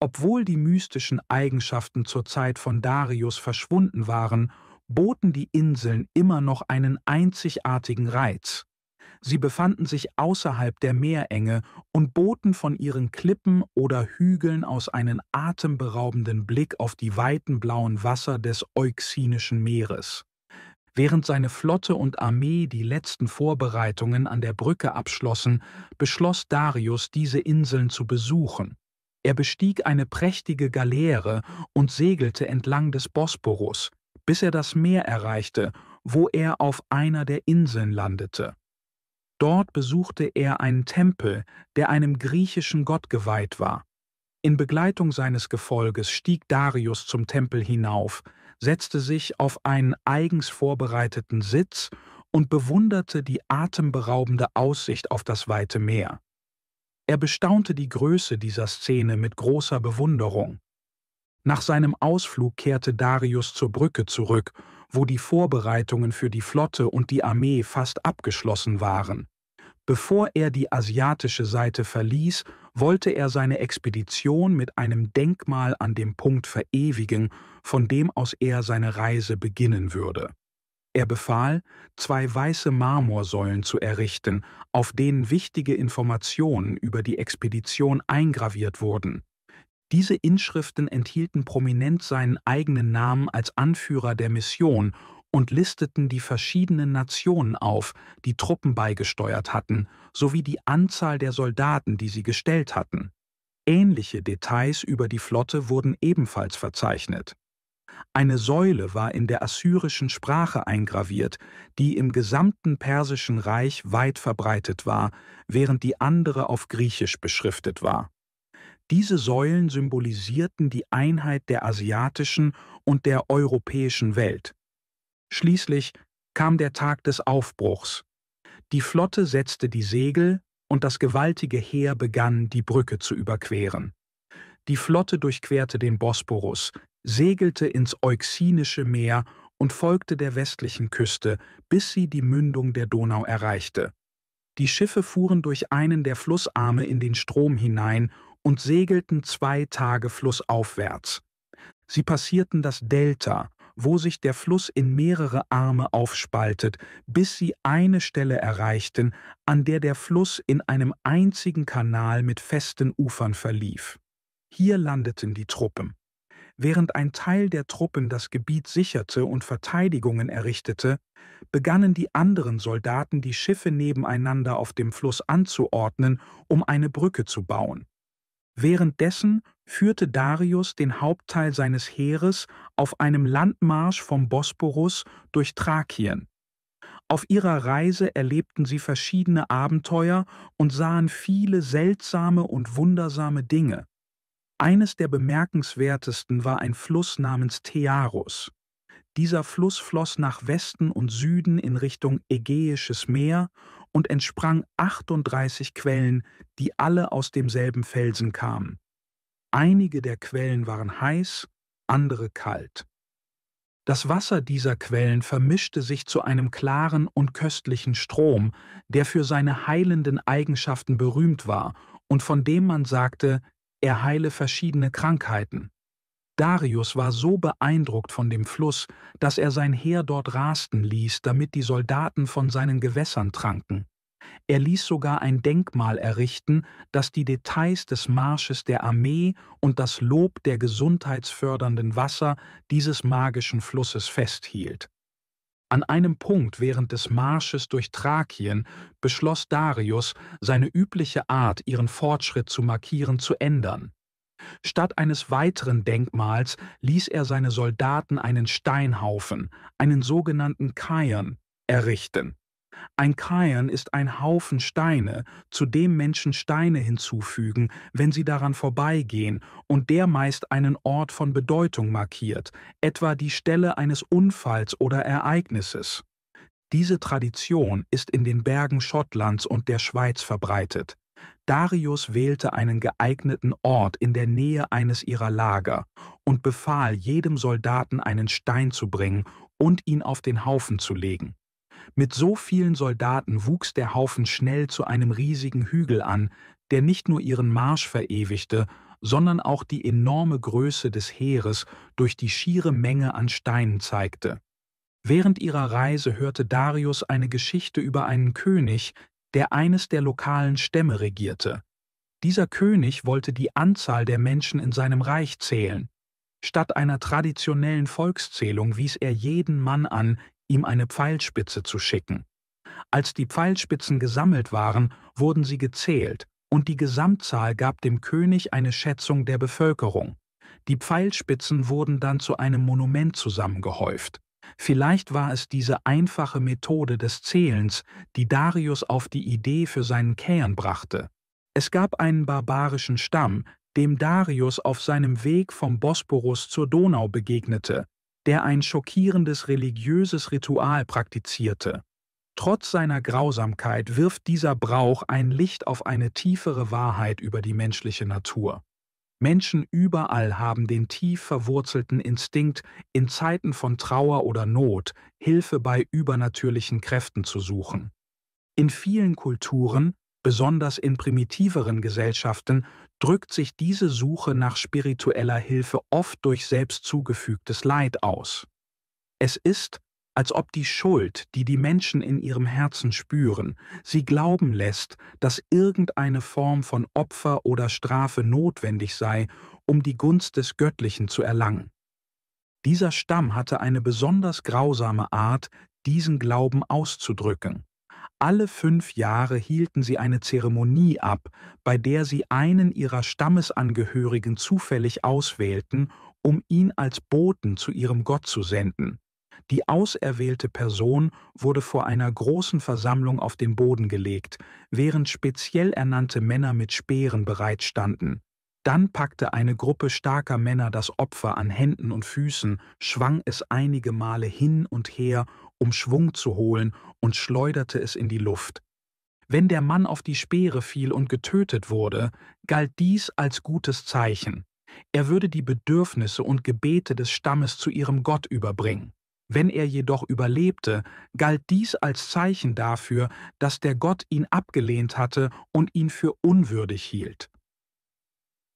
Obwohl die mystischen Eigenschaften zur Zeit von Dareios verschwunden waren, boten die Inseln immer noch einen einzigartigen Reiz. Sie befanden sich außerhalb der Meerenge und boten von ihren Klippen oder Hügeln aus einen atemberaubenden Blick auf die weiten blauen Wasser des Euxinischen Meeres. Während seine Flotte und Armee die letzten Vorbereitungen an der Brücke abschlossen, beschloss Darius, diese Inseln zu besuchen. Er bestieg eine prächtige Galeere und segelte entlang des Bosporus, bis er das Meer erreichte, wo er auf einer der Inseln landete. Dort besuchte er einen Tempel, der einem griechischen Gott geweiht war. In Begleitung seines Gefolges stieg Darius zum Tempel hinauf, setzte sich auf einen eigens vorbereiteten Sitz und bewunderte die atemberaubende Aussicht auf das weite Meer. Er bestaunte die Größe dieser Szene mit großer Bewunderung. Nach seinem Ausflug kehrte Darius zur Brücke zurück, wo die Vorbereitungen für die Flotte und die Armee fast abgeschlossen waren. Bevor er die asiatische Seite verließ, wollte er seine Expedition mit einem Denkmal an dem Punkt verewigen, von dem aus er seine Reise beginnen würde. Er befahl, 2 weiße Marmorsäulen zu errichten, auf denen wichtige Informationen über die Expedition eingraviert wurden. Diese Inschriften enthielten prominent seinen eigenen Namen als Anführer der Mission und listeten die verschiedenen Nationen auf, die Truppen beigesteuert hatten, sowie die Anzahl der Soldaten, die sie gestellt hatten. Ähnliche Details über die Flotte wurden ebenfalls verzeichnet. Eine Säule war in der assyrischen Sprache eingraviert, die im gesamten Persischen Reich weit verbreitet war, während die andere auf Griechisch beschriftet war. Diese Säulen symbolisierten die Einheit der asiatischen und der europäischen Welt. Schließlich kam der Tag des Aufbruchs. Die Flotte setzte die Segel und das gewaltige Heer begann, die Brücke zu überqueren. Die Flotte durchquerte den Bosporus, segelte ins Euxinische Meer und folgte der westlichen Küste, bis sie die Mündung der Donau erreichte. Die Schiffe fuhren durch einen der Flussarme in den Strom hinein und segelten 2 Tage flussaufwärts. Sie passierten das Delta, wo sich der Fluss in mehrere Arme aufspaltet, bis sie eine Stelle erreichten, an der der Fluss in einem einzigen Kanal mit festen Ufern verlief. Hier landeten die Truppen. Während ein Teil der Truppen das Gebiet sicherte und Verteidigungen errichtete, begannen die anderen Soldaten, die Schiffe nebeneinander auf dem Fluss anzuordnen, um eine Brücke zu bauen. Währenddessen führte Darius den Hauptteil seines Heeres auf einem Landmarsch vom Bosporus durch Thrakien. Auf ihrer Reise erlebten sie verschiedene Abenteuer und sahen viele seltsame und wundersame Dinge. Eines der bemerkenswertesten war ein Fluss namens Tearus. Dieser Fluss floss nach Westen und Süden in Richtung Ägäisches Meer und entsprang 38 Quellen, die alle aus demselben Felsen kamen. Einige der Quellen waren heiß, andere kalt. Das Wasser dieser Quellen vermischte sich zu einem klaren und köstlichen Strom, der für seine heilenden Eigenschaften berühmt war und von dem man sagte, er heile verschiedene Krankheiten. Darius war so beeindruckt von dem Fluss, dass er sein Heer dort rasten ließ, damit die Soldaten von seinen Gewässern tranken. Er ließ sogar ein Denkmal errichten, das die Details des Marsches der Armee und das Lob der gesundheitsfördernden Wasser dieses magischen Flusses festhielt. An einem Punkt während des Marsches durch Thrakien beschloss Darius, seine übliche Art, ihren Fortschritt zu markieren, zu ändern. Statt eines weiteren Denkmals ließ er seine Soldaten einen Steinhaufen, einen sogenannten Cairn, errichten. Ein Cairn ist ein Haufen Steine, zu dem Menschen Steine hinzufügen, wenn sie daran vorbeigehen, und der meist einen Ort von Bedeutung markiert, etwa die Stelle eines Unfalls oder Ereignisses. Diese Tradition ist in den Bergen Schottlands und der Schweiz verbreitet. Darius wählte einen geeigneten Ort in der Nähe eines ihrer Lager und befahl jedem Soldaten einen Stein zu bringen und ihn auf den Haufen zu legen. Mit so vielen Soldaten wuchs der Haufen schnell zu einem riesigen Hügel an, der nicht nur ihren Marsch verewigte, sondern auch die enorme Größe des Heeres durch die schiere Menge an Steinen zeigte. Während ihrer Reise hörte Darius eine Geschichte über einen König, der eines der lokalen Stämme regierte. Dieser König wollte die Anzahl der Menschen in seinem Reich zählen. Statt einer traditionellen Volkszählung wies er jeden Mann an, ihm eine Pfeilspitze zu schicken. Als die Pfeilspitzen gesammelt waren, wurden sie gezählt, und die Gesamtzahl gab dem König eine Schätzung der Bevölkerung. Die Pfeilspitzen wurden dann zu einem Monument zusammengehäuft. Vielleicht war es diese einfache Methode des Zählens, die Darius auf die Idee für seinen Cairn brachte. Es gab einen barbarischen Stamm, dem Darius auf seinem Weg vom Bosporus zur Donau begegnete, der ein schockierendes religiöses Ritual praktizierte. Trotz seiner Grausamkeit wirft dieser Brauch ein Licht auf eine tiefere Wahrheit über die menschliche Natur. Menschen überall haben den tief verwurzelten Instinkt, in Zeiten von Trauer oder Not Hilfe bei übernatürlichen Kräften zu suchen. In vielen Kulturen, besonders in primitiveren Gesellschaften, drückt sich diese Suche nach spiritueller Hilfe oft durch selbst zugefügtes Leid aus. Es ist, als ob die Schuld, die die Menschen in ihrem Herzen spüren, sie glauben lässt, dass irgendeine Form von Opfer oder Strafe notwendig sei, um die Gunst des Göttlichen zu erlangen. Dieser Stamm hatte eine besonders grausame Art, diesen Glauben auszudrücken. Alle 5 Jahre hielten sie eine Zeremonie ab, bei der sie einen ihrer Stammesangehörigen zufällig auswählten, um ihn als Boten zu ihrem Gott zu senden. Die auserwählte Person wurde vor einer großen Versammlung auf den Boden gelegt, während speziell ernannte Männer mit Speeren bereitstanden. Dann packte eine Gruppe starker Männer das Opfer an Händen und Füßen, schwang es einige Male hin und her, um Schwung zu holen, und schleuderte es in die Luft. Wenn der Mann auf die Speere fiel und getötet wurde, galt dies als gutes Zeichen. Er würde die Bedürfnisse und Gebete des Stammes zu ihrem Gott überbringen. Wenn er jedoch überlebte, galt dies als Zeichen dafür, dass der Gott ihn abgelehnt hatte und ihn für unwürdig hielt.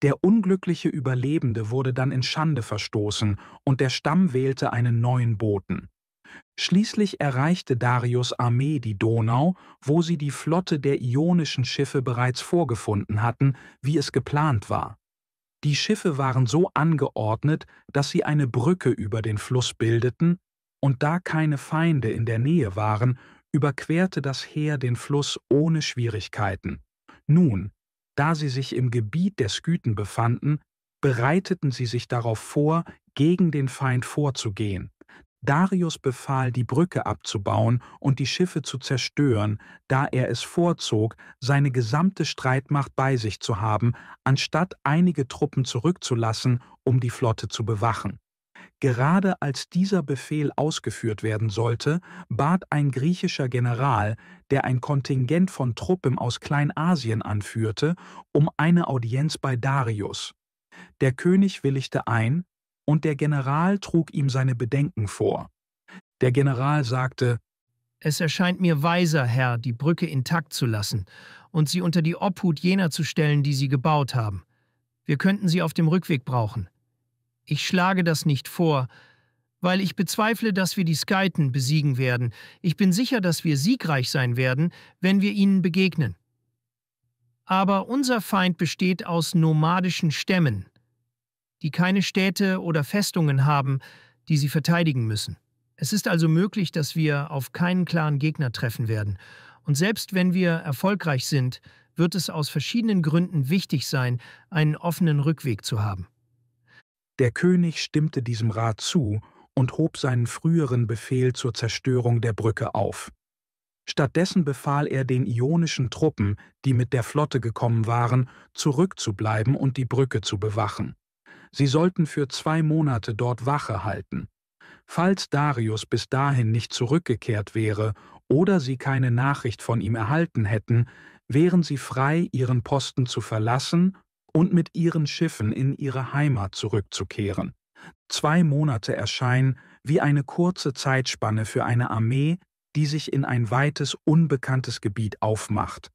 Der unglückliche Überlebende wurde dann in Schande verstoßen und der Stamm wählte einen neuen Boten. Schließlich erreichte Darius' Armee die Donau, wo sie die Flotte der ionischen Schiffe bereits vorgefunden hatten, wie es geplant war. Die Schiffe waren so angeordnet, dass sie eine Brücke über den Fluss bildeten, und da keine Feinde in der Nähe waren, überquerte das Heer den Fluss ohne Schwierigkeiten. Nun, da sie sich im Gebiet der Skythen befanden, bereiteten sie sich darauf vor, gegen den Feind vorzugehen. Darius befahl, die Brücke abzubauen und die Schiffe zu zerstören, da er es vorzog, seine gesamte Streitmacht bei sich zu haben, anstatt einige Truppen zurückzulassen, um die Flotte zu bewachen. Gerade als dieser Befehl ausgeführt werden sollte, bat ein griechischer General, der ein Kontingent von Truppen aus Kleinasien anführte, um eine Audienz bei Darius. Der König willigte ein, und der General trug ihm seine Bedenken vor. Der General sagte: Es erscheint mir weiser, Herr, die Brücke intakt zu lassen und sie unter die Obhut jener zu stellen, die sie gebaut haben. Wir könnten sie auf dem Rückweg brauchen. Ich schlage das nicht vor, weil ich bezweifle, dass wir die Skythen besiegen werden. Ich bin sicher, dass wir siegreich sein werden, wenn wir ihnen begegnen. Aber unser Feind besteht aus nomadischen Stämmen, die keine Städte oder Festungen haben, die sie verteidigen müssen. Es ist also möglich, dass wir auf keinen klaren Gegner treffen werden. Und selbst wenn wir erfolgreich sind, wird es aus verschiedenen Gründen wichtig sein, einen offenen Rückweg zu haben. Der König stimmte diesem Rat zu und hob seinen früheren Befehl zur Zerstörung der Brücke auf. Stattdessen befahl er den ionischen Truppen, die mit der Flotte gekommen waren, zurückzubleiben und die Brücke zu bewachen. Sie sollten für 2 Monate dort Wache halten. Falls Darius bis dahin nicht zurückgekehrt wäre oder sie keine Nachricht von ihm erhalten hätten, wären sie frei, ihren Posten zu verlassen und mit ihren Schiffen in ihre Heimat zurückzukehren. 2 Monate erscheinen wie eine kurze Zeitspanne für eine Armee, die sich in ein weites, unbekanntes Gebiet aufmacht.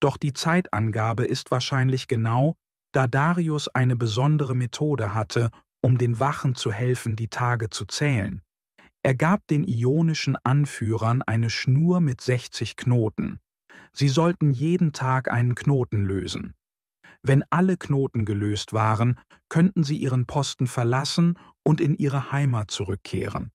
Doch die Zeitangabe ist wahrscheinlich genau, da Darius eine besondere Methode hatte, um den Wachen zu helfen, die Tage zu zählen. Er gab den ionischen Anführern eine Schnur mit 60 Knoten. Sie sollten jeden Tag einen Knoten lösen. Wenn alle Knoten gelöst waren, könnten sie ihren Posten verlassen und in ihre Heimat zurückkehren.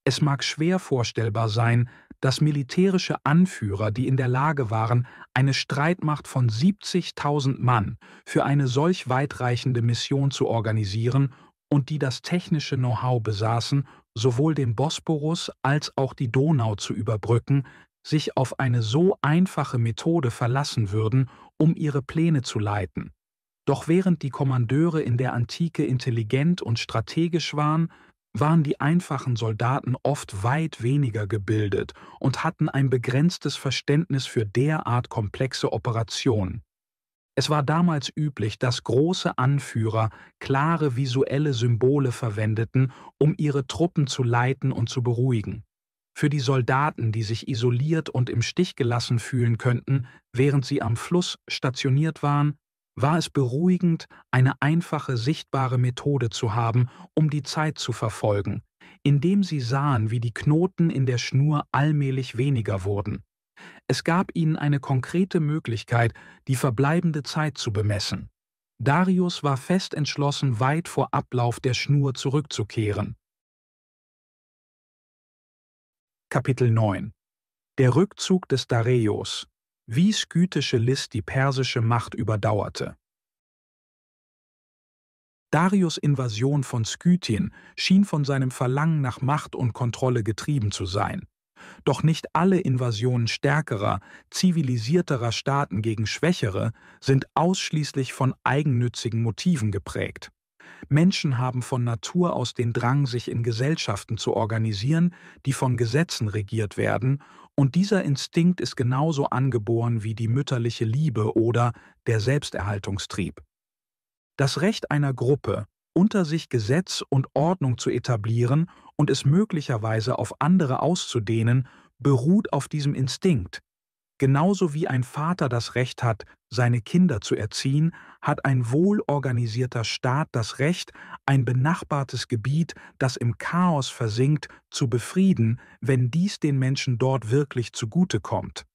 Es mag schwer vorstellbar sein, dass militärische Anführer, die in der Lage waren, eine Streitmacht von 70.000 Mann für eine solch weitreichende Mission zu organisieren und die das technische Know-how besaßen, sowohl den Bosporus als auch die Donau zu überbrücken, sich auf eine so einfache Methode verlassen würden, um ihre Pläne zu leiten. Doch während die Kommandeure in der Antike intelligent und strategisch waren die einfachen Soldaten oft weit weniger gebildet und hatten ein begrenztes Verständnis für derart komplexe Operationen. Es war damals üblich, dass große Anführer klare visuelle Symbole verwendeten, um ihre Truppen zu leiten und zu beruhigen. Für die Soldaten, die sich isoliert und im Stich gelassen fühlen könnten, während sie am Fluss stationiert waren, war es beruhigend, eine einfache, sichtbare Methode zu haben, um die Zeit zu verfolgen, indem sie sahen, wie die Knoten in der Schnur allmählich weniger wurden. Es gab ihnen eine konkrete Möglichkeit, die verbleibende Zeit zu bemessen. Darius war fest entschlossen, weit vor Ablauf der Schnur zurückzukehren. Kapitel 9 Der Rückzug des Dareios. Wie skythische List die persische Macht überdauerte. Darius' Invasion von Skythien schien von seinem Verlangen nach Macht und Kontrolle getrieben zu sein. Doch nicht alle Invasionen stärkerer, zivilisierterer Staaten gegen schwächere sind ausschließlich von eigennützigen Motiven geprägt. Menschen haben von Natur aus den Drang, sich in Gesellschaften zu organisieren, die von Gesetzen regiert werden, und dieser Instinkt ist genauso angeboren wie die mütterliche Liebe oder der Selbsterhaltungstrieb. Das Recht einer Gruppe, unter sich Gesetz und Ordnung zu etablieren und es möglicherweise auf andere auszudehnen, beruht auf diesem Instinkt. Genauso wie ein Vater das Recht hat, seine Kinder zu erziehen, hat ein wohlorganisierter Staat das Recht, ein benachbartes Gebiet, das im Chaos versinkt, zu befrieden, wenn dies den Menschen dort wirklich zugutekommt.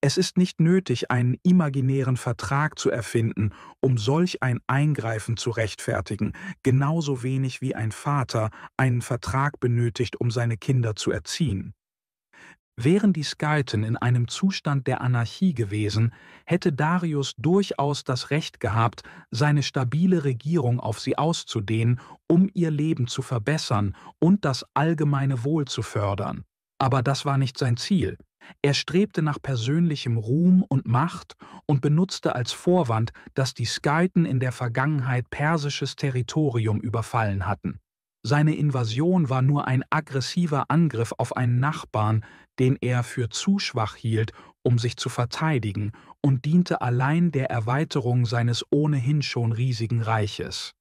Es ist nicht nötig, einen imaginären Vertrag zu erfinden, um solch ein Eingreifen zu rechtfertigen, genauso wenig wie ein Vater einen Vertrag benötigt, um seine Kinder zu erziehen. Wären die Skythen in einem Zustand der Anarchie gewesen, hätte Darius durchaus das Recht gehabt, seine stabile Regierung auf sie auszudehnen, um ihr Leben zu verbessern und das allgemeine Wohl zu fördern. Aber das war nicht sein Ziel. Er strebte nach persönlichem Ruhm und Macht und benutzte als Vorwand, dass die Skythen in der Vergangenheit persisches Territorium überfallen hatten. Seine Invasion war nur ein aggressiver Angriff auf einen Nachbarn, den er für zu schwach hielt, um sich zu verteidigen, und diente allein der Erweiterung seines ohnehin schon riesigen Reiches.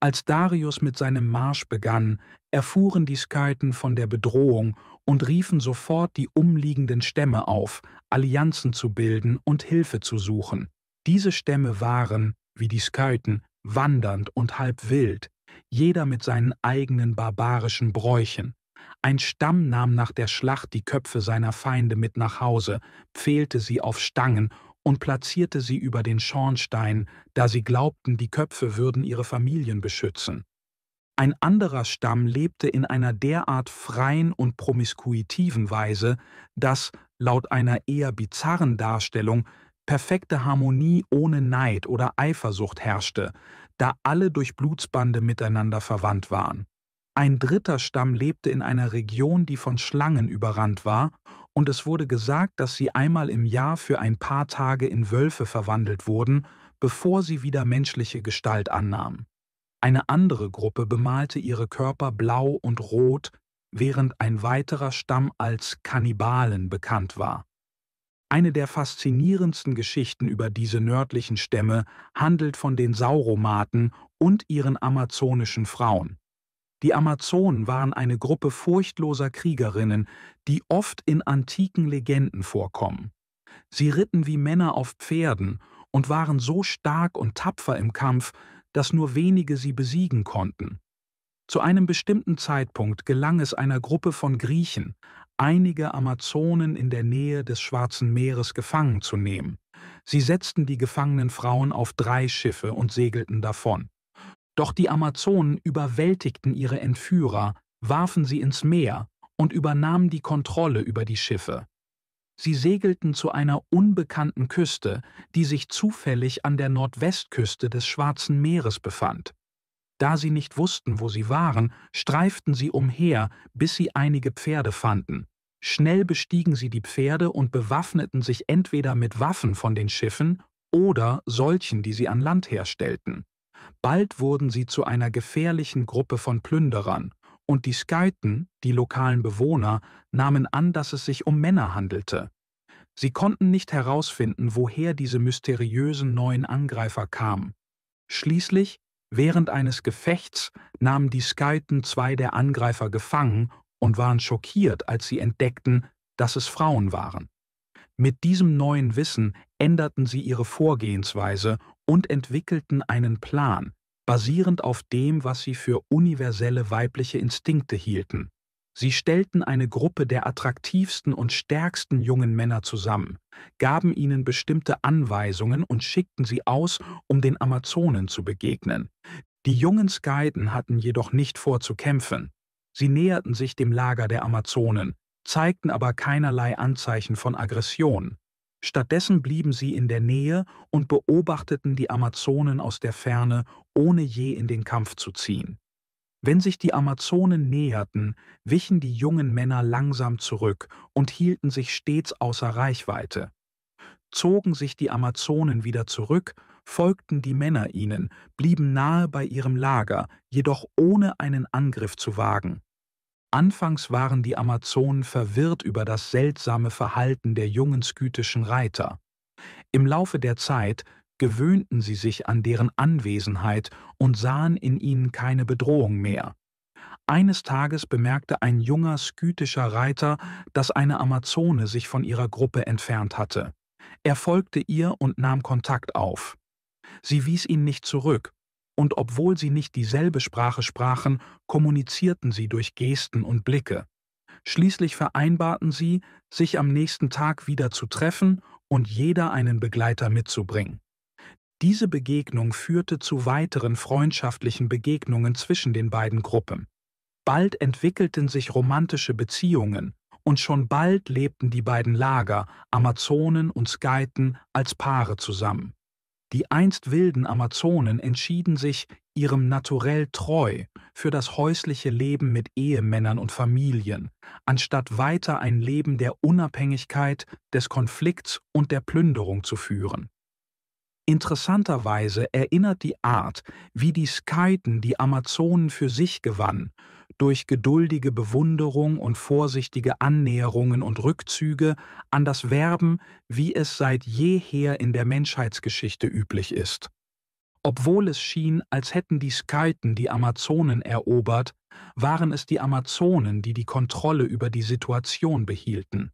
Als Darius mit seinem Marsch begann, erfuhren die Skythen von der Bedrohung und riefen sofort die umliegenden Stämme auf, Allianzen zu bilden und Hilfe zu suchen. Diese Stämme waren, wie die Skythen, wandernd und halb wild, jeder mit seinen eigenen barbarischen Bräuchen. Ein Stamm nahm nach der Schlacht die Köpfe seiner Feinde mit nach Hause, pfählte sie auf Stangen und platzierte sie über den Schornstein, da sie glaubten, die Köpfe würden ihre Familien beschützen. Ein anderer Stamm lebte in einer derart freien und promiskuitiven Weise, dass, laut einer eher bizarren Darstellung, perfekte Harmonie ohne Neid oder Eifersucht herrschte, da alle durch Blutsbande miteinander verwandt waren. Ein dritter Stamm lebte in einer Region, die von Schlangen überrannt war, und es wurde gesagt, dass sie einmal im Jahr für ein paar Tage in Wölfe verwandelt wurden, bevor sie wieder menschliche Gestalt annahmen. Eine andere Gruppe bemalte ihre Körper blau und rot, während ein weiterer Stamm als Kannibalen bekannt war. Eine der faszinierendsten Geschichten über diese nördlichen Stämme handelt von den Sauromaten und ihren amazonischen Frauen. Die Amazonen waren eine Gruppe furchtloser Kriegerinnen, die oft in antiken Legenden vorkommen. Sie ritten wie Männer auf Pferden und waren so stark und tapfer im Kampf, dass nur wenige sie besiegen konnten. Zu einem bestimmten Zeitpunkt gelang es einer Gruppe von Griechen, einige Amazonen in der Nähe des Schwarzen Meeres gefangen zu nehmen. Sie setzten die gefangenen Frauen auf 3 Schiffe und segelten davon. Doch die Amazonen überwältigten ihre Entführer, warfen sie ins Meer und übernahmen die Kontrolle über die Schiffe. Sie segelten zu einer unbekannten Küste, die sich zufällig an der Nordwestküste des Schwarzen Meeres befand. Da sie nicht wussten, wo sie waren, streiften sie umher, bis sie einige Pferde fanden. Schnell bestiegen sie die Pferde und bewaffneten sich entweder mit Waffen von den Schiffen oder solchen, die sie an Land herstellten. Bald wurden sie zu einer gefährlichen Gruppe von Plünderern, und die Skythen, die lokalen Bewohner, nahmen an, dass es sich um Männer handelte. Sie konnten nicht herausfinden, woher diese mysteriösen neuen Angreifer kamen. Schließlich, während eines Gefechts, nahmen die Skythen 2 der Angreifer gefangen und waren schockiert, als sie entdeckten, dass es Frauen waren. Mit diesem neuen Wissen änderten sie ihre Vorgehensweise und entwickelten einen Plan, basierend auf dem, was sie für universelle weibliche Instinkte hielten. Sie stellten eine Gruppe der attraktivsten und stärksten jungen Männer zusammen, gaben ihnen bestimmte Anweisungen und schickten sie aus, um den Amazonen zu begegnen. Die jungen Skythen hatten jedoch nicht vor zu kämpfen. Sie näherten sich dem Lager der Amazonen, zeigten aber keinerlei Anzeichen von Aggression. Stattdessen blieben sie in der Nähe und beobachteten die Amazonen aus der Ferne, ohne je in den Kampf zu ziehen. Wenn sich die Amazonen näherten, wichen die jungen Männer langsam zurück und hielten sich stets außer Reichweite. Zogen sich die Amazonen wieder zurück, folgten die Männer ihnen, blieben nahe bei ihrem Lager, jedoch ohne einen Angriff zu wagen. Anfangs waren die Amazonen verwirrt über das seltsame Verhalten der jungen skythischen Reiter. Im Laufe der Zeit gewöhnten sie sich an deren Anwesenheit und sahen in ihnen keine Bedrohung mehr. Eines Tages bemerkte ein junger skythischer Reiter, dass eine Amazone sich von ihrer Gruppe entfernt hatte. Er folgte ihr und nahm Kontakt auf. Sie wies ihn nicht zurück, und obwohl sie nicht dieselbe Sprache sprachen, kommunizierten sie durch Gesten und Blicke. Schließlich vereinbarten sie, sich am nächsten Tag wieder zu treffen und jeder einen Begleiter mitzubringen. Diese Begegnung führte zu weiteren freundschaftlichen Begegnungen zwischen den beiden Gruppen. Bald entwickelten sich romantische Beziehungen und schon bald lebten die beiden Lager, Amazonen und Skythen, als Paare zusammen. Die einst wilden Amazonen entschieden sich, ihrem Naturell treu, für das häusliche Leben mit Ehemännern und Familien, anstatt weiter ein Leben der Unabhängigkeit, des Konflikts und der Plünderung zu führen. Interessanterweise erinnert die Art, wie die Skythen die Amazonen für sich gewannen, durch geduldige Bewunderung und vorsichtige Annäherungen und Rückzüge, an das Werben, wie es seit jeher in der Menschheitsgeschichte üblich ist. Obwohl es schien, als hätten die Skythen die Amazonen erobert, waren es die Amazonen, die die Kontrolle über die Situation behielten.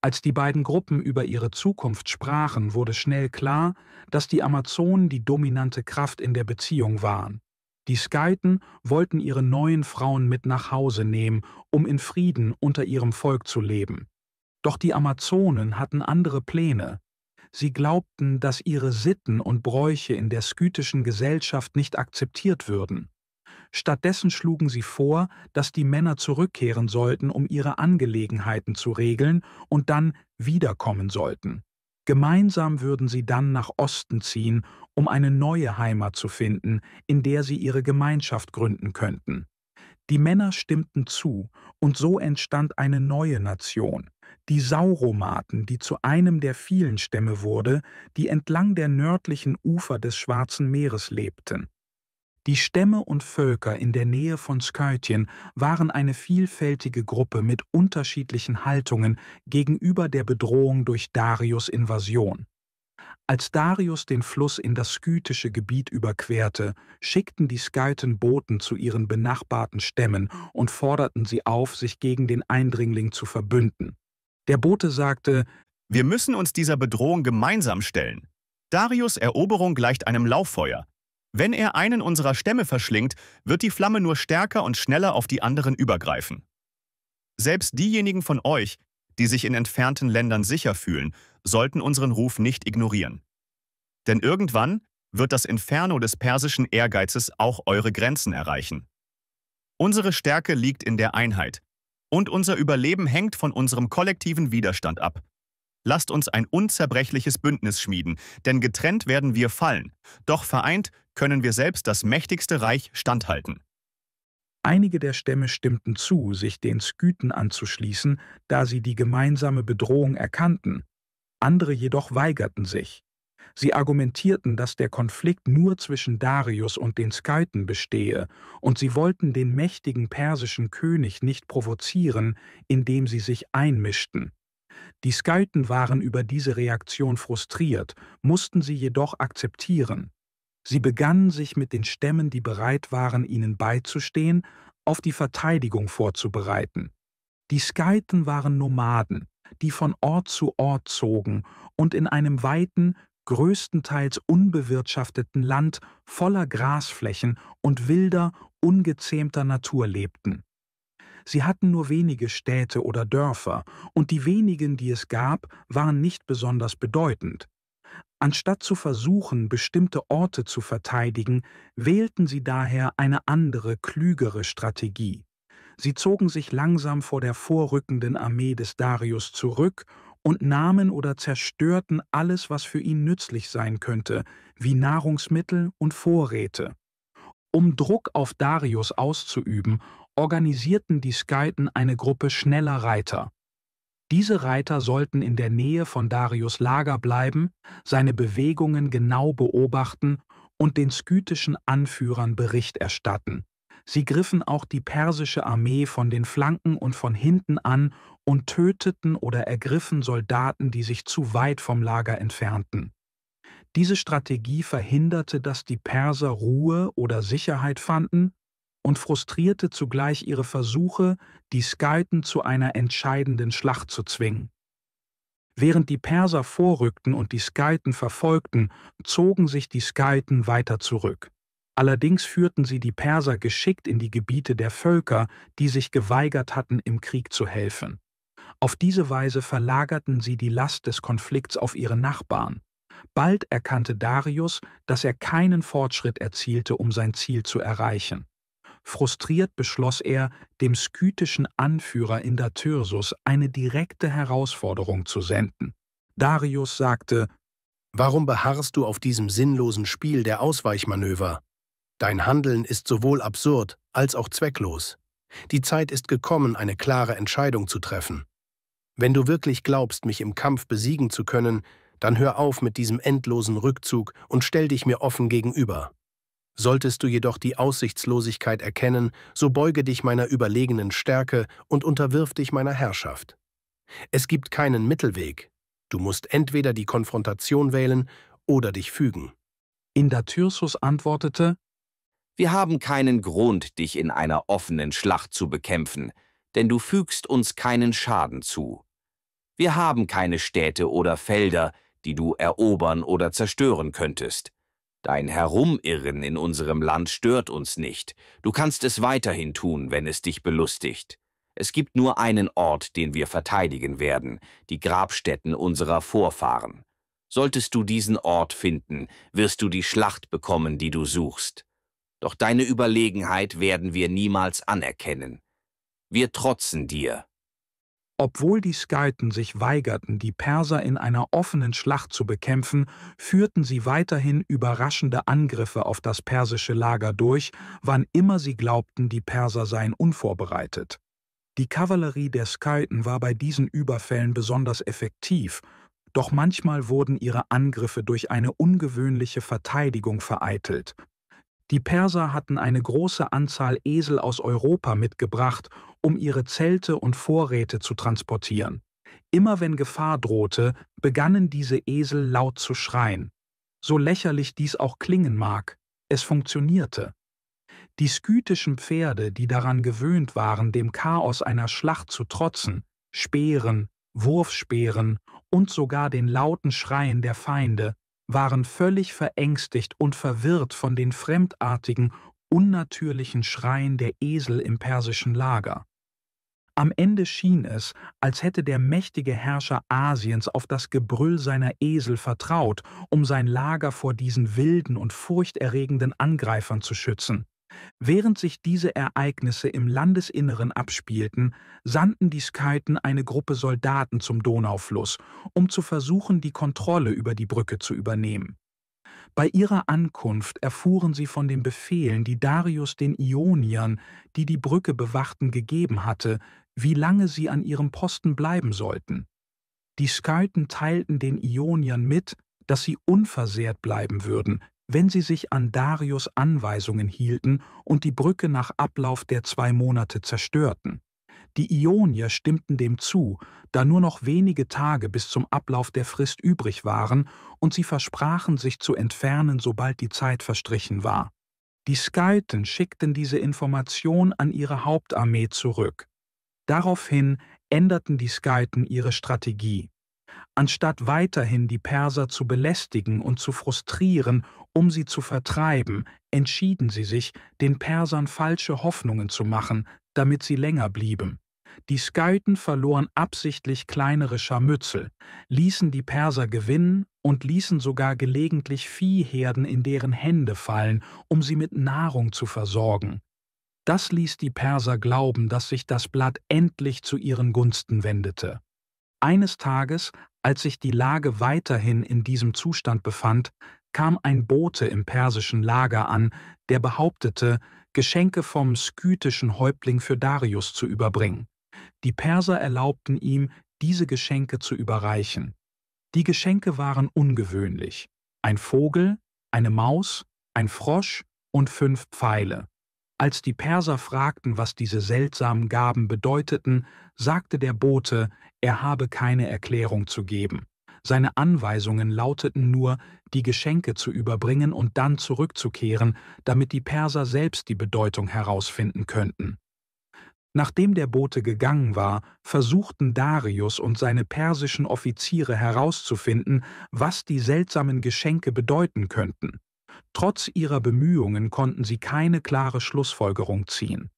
Als die beiden Gruppen über ihre Zukunft sprachen, wurde schnell klar, dass die Amazonen die dominante Kraft in der Beziehung waren. Die Skythen wollten ihre neuen Frauen mit nach Hause nehmen, um in Frieden unter ihrem Volk zu leben. Doch die Amazonen hatten andere Pläne. Sie glaubten, dass ihre Sitten und Bräuche in der skythischen Gesellschaft nicht akzeptiert würden. Stattdessen schlugen sie vor, dass die Männer zurückkehren sollten, um ihre Angelegenheiten zu regeln und dann wiederkommen sollten. Gemeinsam würden sie dann nach Osten ziehen, um eine neue Heimat zu finden, in der sie ihre Gemeinschaft gründen könnten. Die Männer stimmten zu, und so entstand eine neue Nation, die Sauromaten, die zu einem der vielen Stämme wurde, die entlang der nördlichen Ufer des Schwarzen Meeres lebten. Die Stämme und Völker in der Nähe von Skythen waren eine vielfältige Gruppe mit unterschiedlichen Haltungen gegenüber der Bedrohung durch Darius' Invasion. Als Darius den Fluss in das skythische Gebiet überquerte, schickten die Skythen Boten zu ihren benachbarten Stämmen und forderten sie auf, sich gegen den Eindringling zu verbünden. Der Bote sagte: Wir müssen uns dieser Bedrohung gemeinsam stellen. Darius' Eroberung gleicht einem Lauffeuer. Wenn er einen unserer Stämme verschlingt, wird die Flamme nur stärker und schneller auf die anderen übergreifen. Selbst diejenigen von euch, die sich in entfernten Ländern sicher fühlen, sollten unseren Ruf nicht ignorieren. Denn irgendwann wird das Inferno des persischen Ehrgeizes auch eure Grenzen erreichen. Unsere Stärke liegt in der Einheit, und unser Überleben hängt von unserem kollektiven Widerstand ab. Lasst uns ein unzerbrechliches Bündnis schmieden, denn getrennt werden wir fallen, doch vereint können wir selbst das mächtigste Reich standhalten. Einige der Stämme stimmten zu, sich den Skythen anzuschließen, da sie die gemeinsame Bedrohung erkannten. Andere jedoch weigerten sich. Sie argumentierten, dass der Konflikt nur zwischen Darius und den Skythen bestehe, und sie wollten den mächtigen persischen König nicht provozieren, indem sie sich einmischten. Die Skythen waren über diese Reaktion frustriert, mussten sie jedoch akzeptieren. Sie begannen sich mit den Stämmen, die bereit waren, ihnen beizustehen, auf die Verteidigung vorzubereiten. Die Skythen waren Nomaden, die von Ort zu Ort zogen und in einem weiten, größtenteils unbewirtschafteten Land voller Grasflächen und wilder, ungezähmter Natur lebten. Sie hatten nur wenige Städte oder Dörfer, und die wenigen, die es gab, waren nicht besonders bedeutend. Anstatt zu versuchen, bestimmte Orte zu verteidigen, wählten sie daher eine andere, klügere Strategie. Sie zogen sich langsam vor der vorrückenden Armee des Darius zurück und nahmen oder zerstörten alles, was für ihn nützlich sein könnte, wie Nahrungsmittel und Vorräte. Um Druck auf Darius auszuüben, organisierten die Skythen eine Gruppe schneller Reiter. Diese Reiter sollten in der Nähe von Darius' Lager bleiben, seine Bewegungen genau beobachten und den skythischen Anführern Bericht erstatten. Sie griffen auch die persische Armee von den Flanken und von hinten an und töteten oder ergriffen Soldaten, die sich zu weit vom Lager entfernten. Diese Strategie verhinderte, dass die Perser Ruhe oder Sicherheit fanden, und frustrierte zugleich ihre Versuche, die Skythen zu einer entscheidenden Schlacht zu zwingen. Während die Perser vorrückten und die Skythen verfolgten, zogen sich die Skythen weiter zurück. Allerdings führten sie die Perser geschickt in die Gebiete der Völker, die sich geweigert hatten, im Krieg zu helfen. Auf diese Weise verlagerten sie die Last des Konflikts auf ihre Nachbarn. Bald erkannte Darius, dass er keinen Fortschritt erzielte, um sein Ziel zu erreichen. Frustriert beschloss er, dem skythischen Anführer Indatyrsus eine direkte Herausforderung zu senden. Darius sagte: »Warum beharrst du auf diesem sinnlosen Spiel der Ausweichmanöver? Dein Handeln ist sowohl absurd als auch zwecklos. Die Zeit ist gekommen, eine klare Entscheidung zu treffen. Wenn du wirklich glaubst, mich im Kampf besiegen zu können, dann hör auf mit diesem endlosen Rückzug und stell dich mir offen gegenüber. Solltest du jedoch die Aussichtslosigkeit erkennen, so beuge dich meiner überlegenen Stärke und unterwirf dich meiner Herrschaft. Es gibt keinen Mittelweg. Du musst entweder die Konfrontation wählen oder dich fügen.« Indatyrsus antwortete: »Wir haben keinen Grund, dich in einer offenen Schlacht zu bekämpfen, denn du fügst uns keinen Schaden zu. Wir haben keine Städte oder Felder, die du erobern oder zerstören könntest. Dein Herumirren in unserem Land stört uns nicht. Du kannst es weiterhin tun, wenn es dich belustigt. Es gibt nur einen Ort, den wir verteidigen werden, die Grabstätten unserer Vorfahren. Solltest du diesen Ort finden, wirst du die Schlacht bekommen, die du suchst. Doch deine Überlegenheit werden wir niemals anerkennen. Wir trotzen dir.« Obwohl die Skythen sich weigerten, die Perser in einer offenen Schlacht zu bekämpfen, führten sie weiterhin überraschende Angriffe auf das persische Lager durch, wann immer sie glaubten, die Perser seien unvorbereitet. Die Kavallerie der Skythen war bei diesen Überfällen besonders effektiv, doch manchmal wurden ihre Angriffe durch eine ungewöhnliche Verteidigung vereitelt. Die Perser hatten eine große Anzahl Esel aus Europa mitgebracht, um ihre Zelte und Vorräte zu transportieren. Immer wenn Gefahr drohte, begannen diese Esel laut zu schreien. So lächerlich dies auch klingen mag, es funktionierte. Die skythischen Pferde, die daran gewöhnt waren, dem Chaos einer Schlacht zu trotzen, Speeren, Wurfspeeren und sogar den lauten Schreien der Feinde, waren völlig verängstigt und verwirrt von den fremdartigen, unnatürlichen Schreien der Esel im persischen Lager. Am Ende schien es, als hätte der mächtige Herrscher Asiens auf das Gebrüll seiner Esel vertraut, um sein Lager vor diesen wilden und furchterregenden Angreifern zu schützen. Während sich diese Ereignisse im Landesinneren abspielten, sandten die Skythen eine Gruppe Soldaten zum Donaufluss, um zu versuchen, die Kontrolle über die Brücke zu übernehmen. Bei ihrer Ankunft erfuhren sie von den Befehlen, die Darius den Ioniern, die die Brücke bewachten, gegeben hatte, wie lange sie an ihrem Posten bleiben sollten. Die Skythen teilten den Ioniern mit, dass sie unversehrt bleiben würden, wenn sie sich an Darius' Anweisungen hielten und die Brücke nach Ablauf der 2 Monate zerstörten. Die Ionier stimmten dem zu, da nur noch wenige Tage bis zum Ablauf der Frist übrig waren, und sie versprachen, sich zu entfernen, sobald die Zeit verstrichen war. Die Skythen schickten diese Information an ihre Hauptarmee zurück. Daraufhin änderten die Skythen ihre Strategie. Anstatt weiterhin die Perser zu belästigen und zu frustrieren, um sie zu vertreiben, entschieden sie sich, den Persern falsche Hoffnungen zu machen, damit sie länger blieben. Die Skythen verloren absichtlich kleinere Scharmützel, ließen die Perser gewinnen und ließen sogar gelegentlich Viehherden in deren Hände fallen, um sie mit Nahrung zu versorgen. Das ließ die Perser glauben, dass sich das Blatt endlich zu ihren Gunsten wendete. Eines Tages, als sich die Lage weiterhin in diesem Zustand befand, kam ein Bote im persischen Lager an, der behauptete, Geschenke vom skythischen Häuptling für Darius zu überbringen. Die Perser erlaubten ihm, diese Geschenke zu überreichen. Die Geschenke waren ungewöhnlich: ein Vogel, eine Maus, ein Frosch und 5 Pfeile. Als die Perser fragten, was diese seltsamen Gaben bedeuteten, sagte der Bote, er habe keine Erklärung zu geben. Seine Anweisungen lauteten nur, die Geschenke zu überbringen und dann zurückzukehren, damit die Perser selbst die Bedeutung herausfinden könnten. Nachdem der Bote gegangen war, versuchten Darius und seine persischen Offiziere herauszufinden, was die seltsamen Geschenke bedeuten könnten. Trotz ihrer Bemühungen konnten sie keine klare Schlussfolgerung ziehen.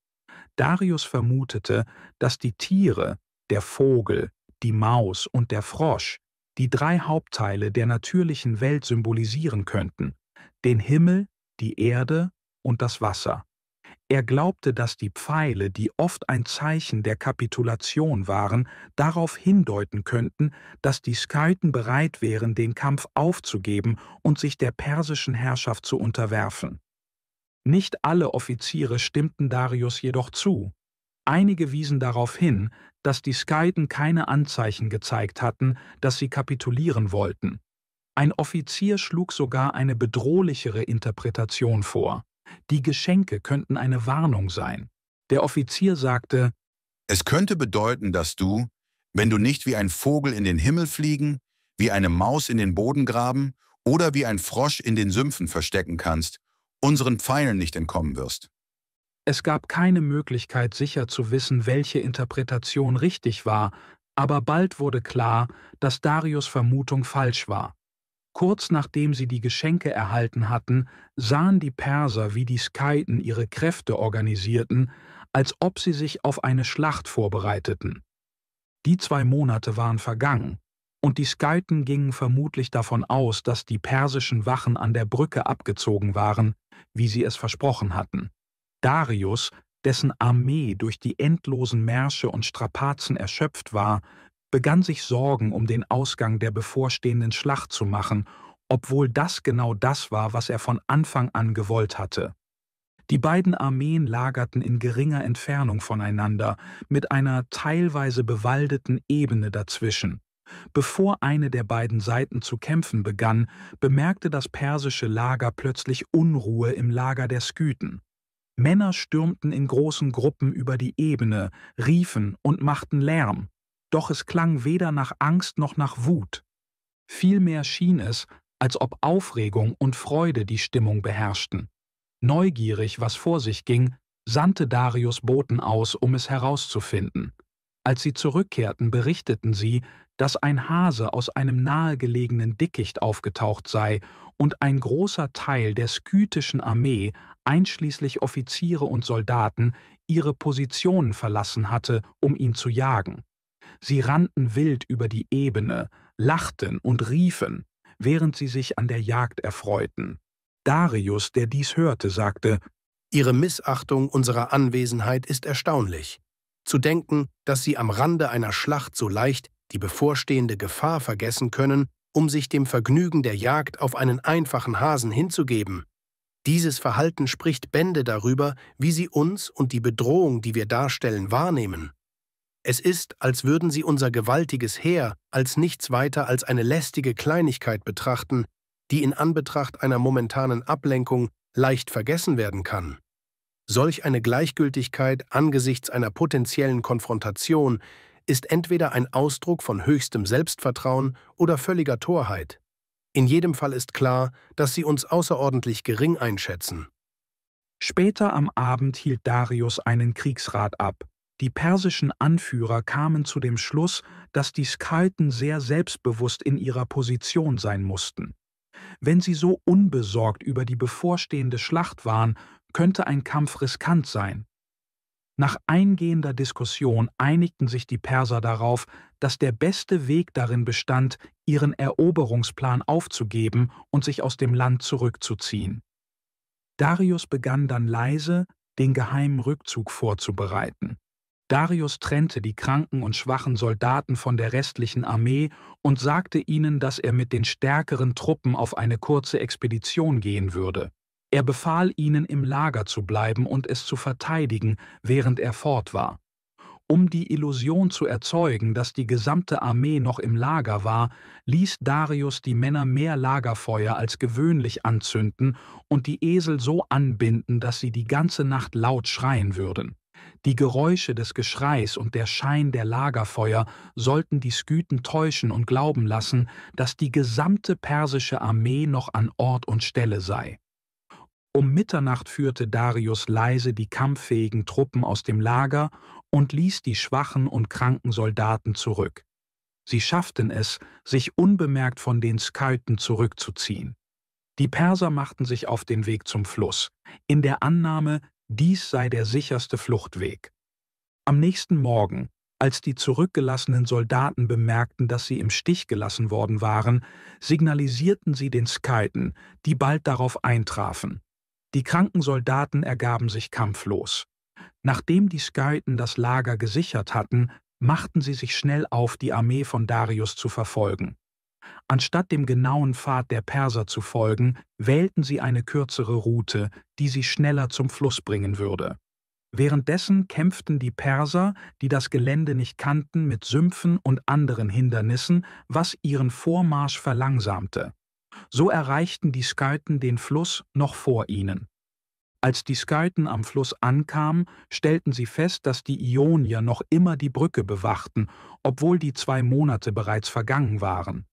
Darius vermutete, dass die Tiere, der Vogel, die Maus und der Frosch, die 3 Hauptteile der natürlichen Welt symbolisieren könnten: den Himmel, die Erde und das Wasser. Er glaubte, dass die Pfeile, die oft ein Zeichen der Kapitulation waren, darauf hindeuten könnten, dass die Skythen bereit wären, den Kampf aufzugeben und sich der persischen Herrschaft zu unterwerfen. Nicht alle Offiziere stimmten Darius jedoch zu. Einige wiesen darauf hin, dass die Skythen keine Anzeichen gezeigt hatten, dass sie kapitulieren wollten. Ein Offizier schlug sogar eine bedrohlichere Interpretation vor: Die Geschenke könnten eine Warnung sein. Der Offizier sagte: Es könnte bedeuten, dass du, wenn du nicht wie ein Vogel in den Himmel fliegen, wie eine Maus in den Boden graben oder wie ein Frosch in den Sümpfen verstecken kannst, unseren Pfeilen nicht entkommen wirst. Es gab keine Möglichkeit, sicher zu wissen, welche Interpretation richtig war, aber bald wurde klar, dass Darius' Vermutung falsch war. Kurz nachdem sie die Geschenke erhalten hatten, sahen die Perser, wie die Skythen ihre Kräfte organisierten, als ob sie sich auf eine Schlacht vorbereiteten. Die 2 Monate waren vergangen, und die Skythen gingen vermutlich davon aus, dass die persischen Wachen an der Brücke abgezogen waren, wie sie es versprochen hatten. Darius, dessen Armee durch die endlosen Märsche und Strapazen erschöpft war, begann sich Sorgen um den Ausgang der bevorstehenden Schlacht zu machen, obwohl das genau das war, was er von Anfang an gewollt hatte. Die beiden Armeen lagerten in geringer Entfernung voneinander, mit einer teilweise bewaldeten Ebene dazwischen. Bevor eine der beiden Seiten zu kämpfen begann, bemerkte das persische Lager plötzlich Unruhe im Lager der Skythen. Männer stürmten in großen Gruppen über die Ebene, riefen und machten Lärm, doch es klang weder nach Angst noch nach Wut. Vielmehr schien es, als ob Aufregung und Freude die Stimmung beherrschten. Neugierig, was vor sich ging, sandte Darius Boten aus, um es herauszufinden. Als sie zurückkehrten, berichteten sie, dass ein Hase aus einem nahegelegenen Dickicht aufgetaucht sei und ein großer Teil der skythischen Armee, einschließlich Offiziere und Soldaten, ihre Positionen verlassen hatte, um ihn zu jagen. Sie rannten wild über die Ebene, lachten und riefen, während sie sich an der Jagd erfreuten. Darius, der dies hörte, sagte: Ihre Missachtung unserer Anwesenheit ist erstaunlich. Zu denken, dass Sie am Rande einer Schlacht so leicht die bevorstehende Gefahr vergessen können, um sich dem Vergnügen der Jagd auf einen einfachen Hasen hinzugeben. Dieses Verhalten spricht Bände darüber, wie Sie uns und die Bedrohung, die wir darstellen, wahrnehmen. Es ist, als würden Sie unser gewaltiges Heer als nichts weiter als eine lästige Kleinigkeit betrachten, die in Anbetracht einer momentanen Ablenkung leicht vergessen werden kann. Solch eine Gleichgültigkeit angesichts einer potenziellen Konfrontation ist entweder ein Ausdruck von höchstem Selbstvertrauen oder völliger Torheit. In jedem Fall ist klar, dass sie uns außerordentlich gering einschätzen. Später am Abend hielt Darius einen Kriegsrat ab. Die persischen Anführer kamen zu dem Schluss, dass die Skalden sehr selbstbewusst in ihrer Position sein mussten. Wenn sie so unbesorgt über die bevorstehende Schlacht waren, könnte ein Kampf riskant sein. Nach eingehender Diskussion einigten sich die Perser darauf, dass der beste Weg darin bestand, ihren Eroberungsplan aufzugeben und sich aus dem Land zurückzuziehen. Darius begann dann leise, den geheimen Rückzug vorzubereiten. Darius trennte die kranken und schwachen Soldaten von der restlichen Armee und sagte ihnen, dass er mit den stärkeren Truppen auf eine kurze Expedition gehen würde. Er befahl ihnen, im Lager zu bleiben und es zu verteidigen, während er fort war. Um die Illusion zu erzeugen, dass die gesamte Armee noch im Lager war, ließ Darius die Männer mehr Lagerfeuer als gewöhnlich anzünden und die Esel so anbinden, dass sie die ganze Nacht laut schreien würden. Die Geräusche des Geschreis und der Schein der Lagerfeuer sollten die Skythen täuschen und glauben lassen, dass die gesamte persische Armee noch an Ort und Stelle sei. Um Mitternacht führte Darius leise die kampffähigen Truppen aus dem Lager und ließ die schwachen und kranken Soldaten zurück. Sie schafften es, sich unbemerkt von den Skythen zurückzuziehen. Die Perser machten sich auf den Weg zum Fluss, in der Annahme, dies sei der sicherste Fluchtweg. Am nächsten Morgen, als die zurückgelassenen Soldaten bemerkten, dass sie im Stich gelassen worden waren, signalisierten sie den Skythen, die bald darauf eintrafen. Die kranken Soldaten ergaben sich kampflos. Nachdem die Skythen das Lager gesichert hatten, machten sie sich schnell auf, die Armee von Darius zu verfolgen. Anstatt dem genauen Pfad der Perser zu folgen, wählten sie eine kürzere Route, die sie schneller zum Fluss bringen würde. Währenddessen kämpften die Perser, die das Gelände nicht kannten, mit Sümpfen und anderen Hindernissen, was ihren Vormarsch verlangsamte. So erreichten die Skythen den Fluss noch vor ihnen. Als die Skythen am Fluss ankamen, stellten sie fest, dass die Ionier noch immer die Brücke bewachten, obwohl die 2 Monate bereits vergangen waren.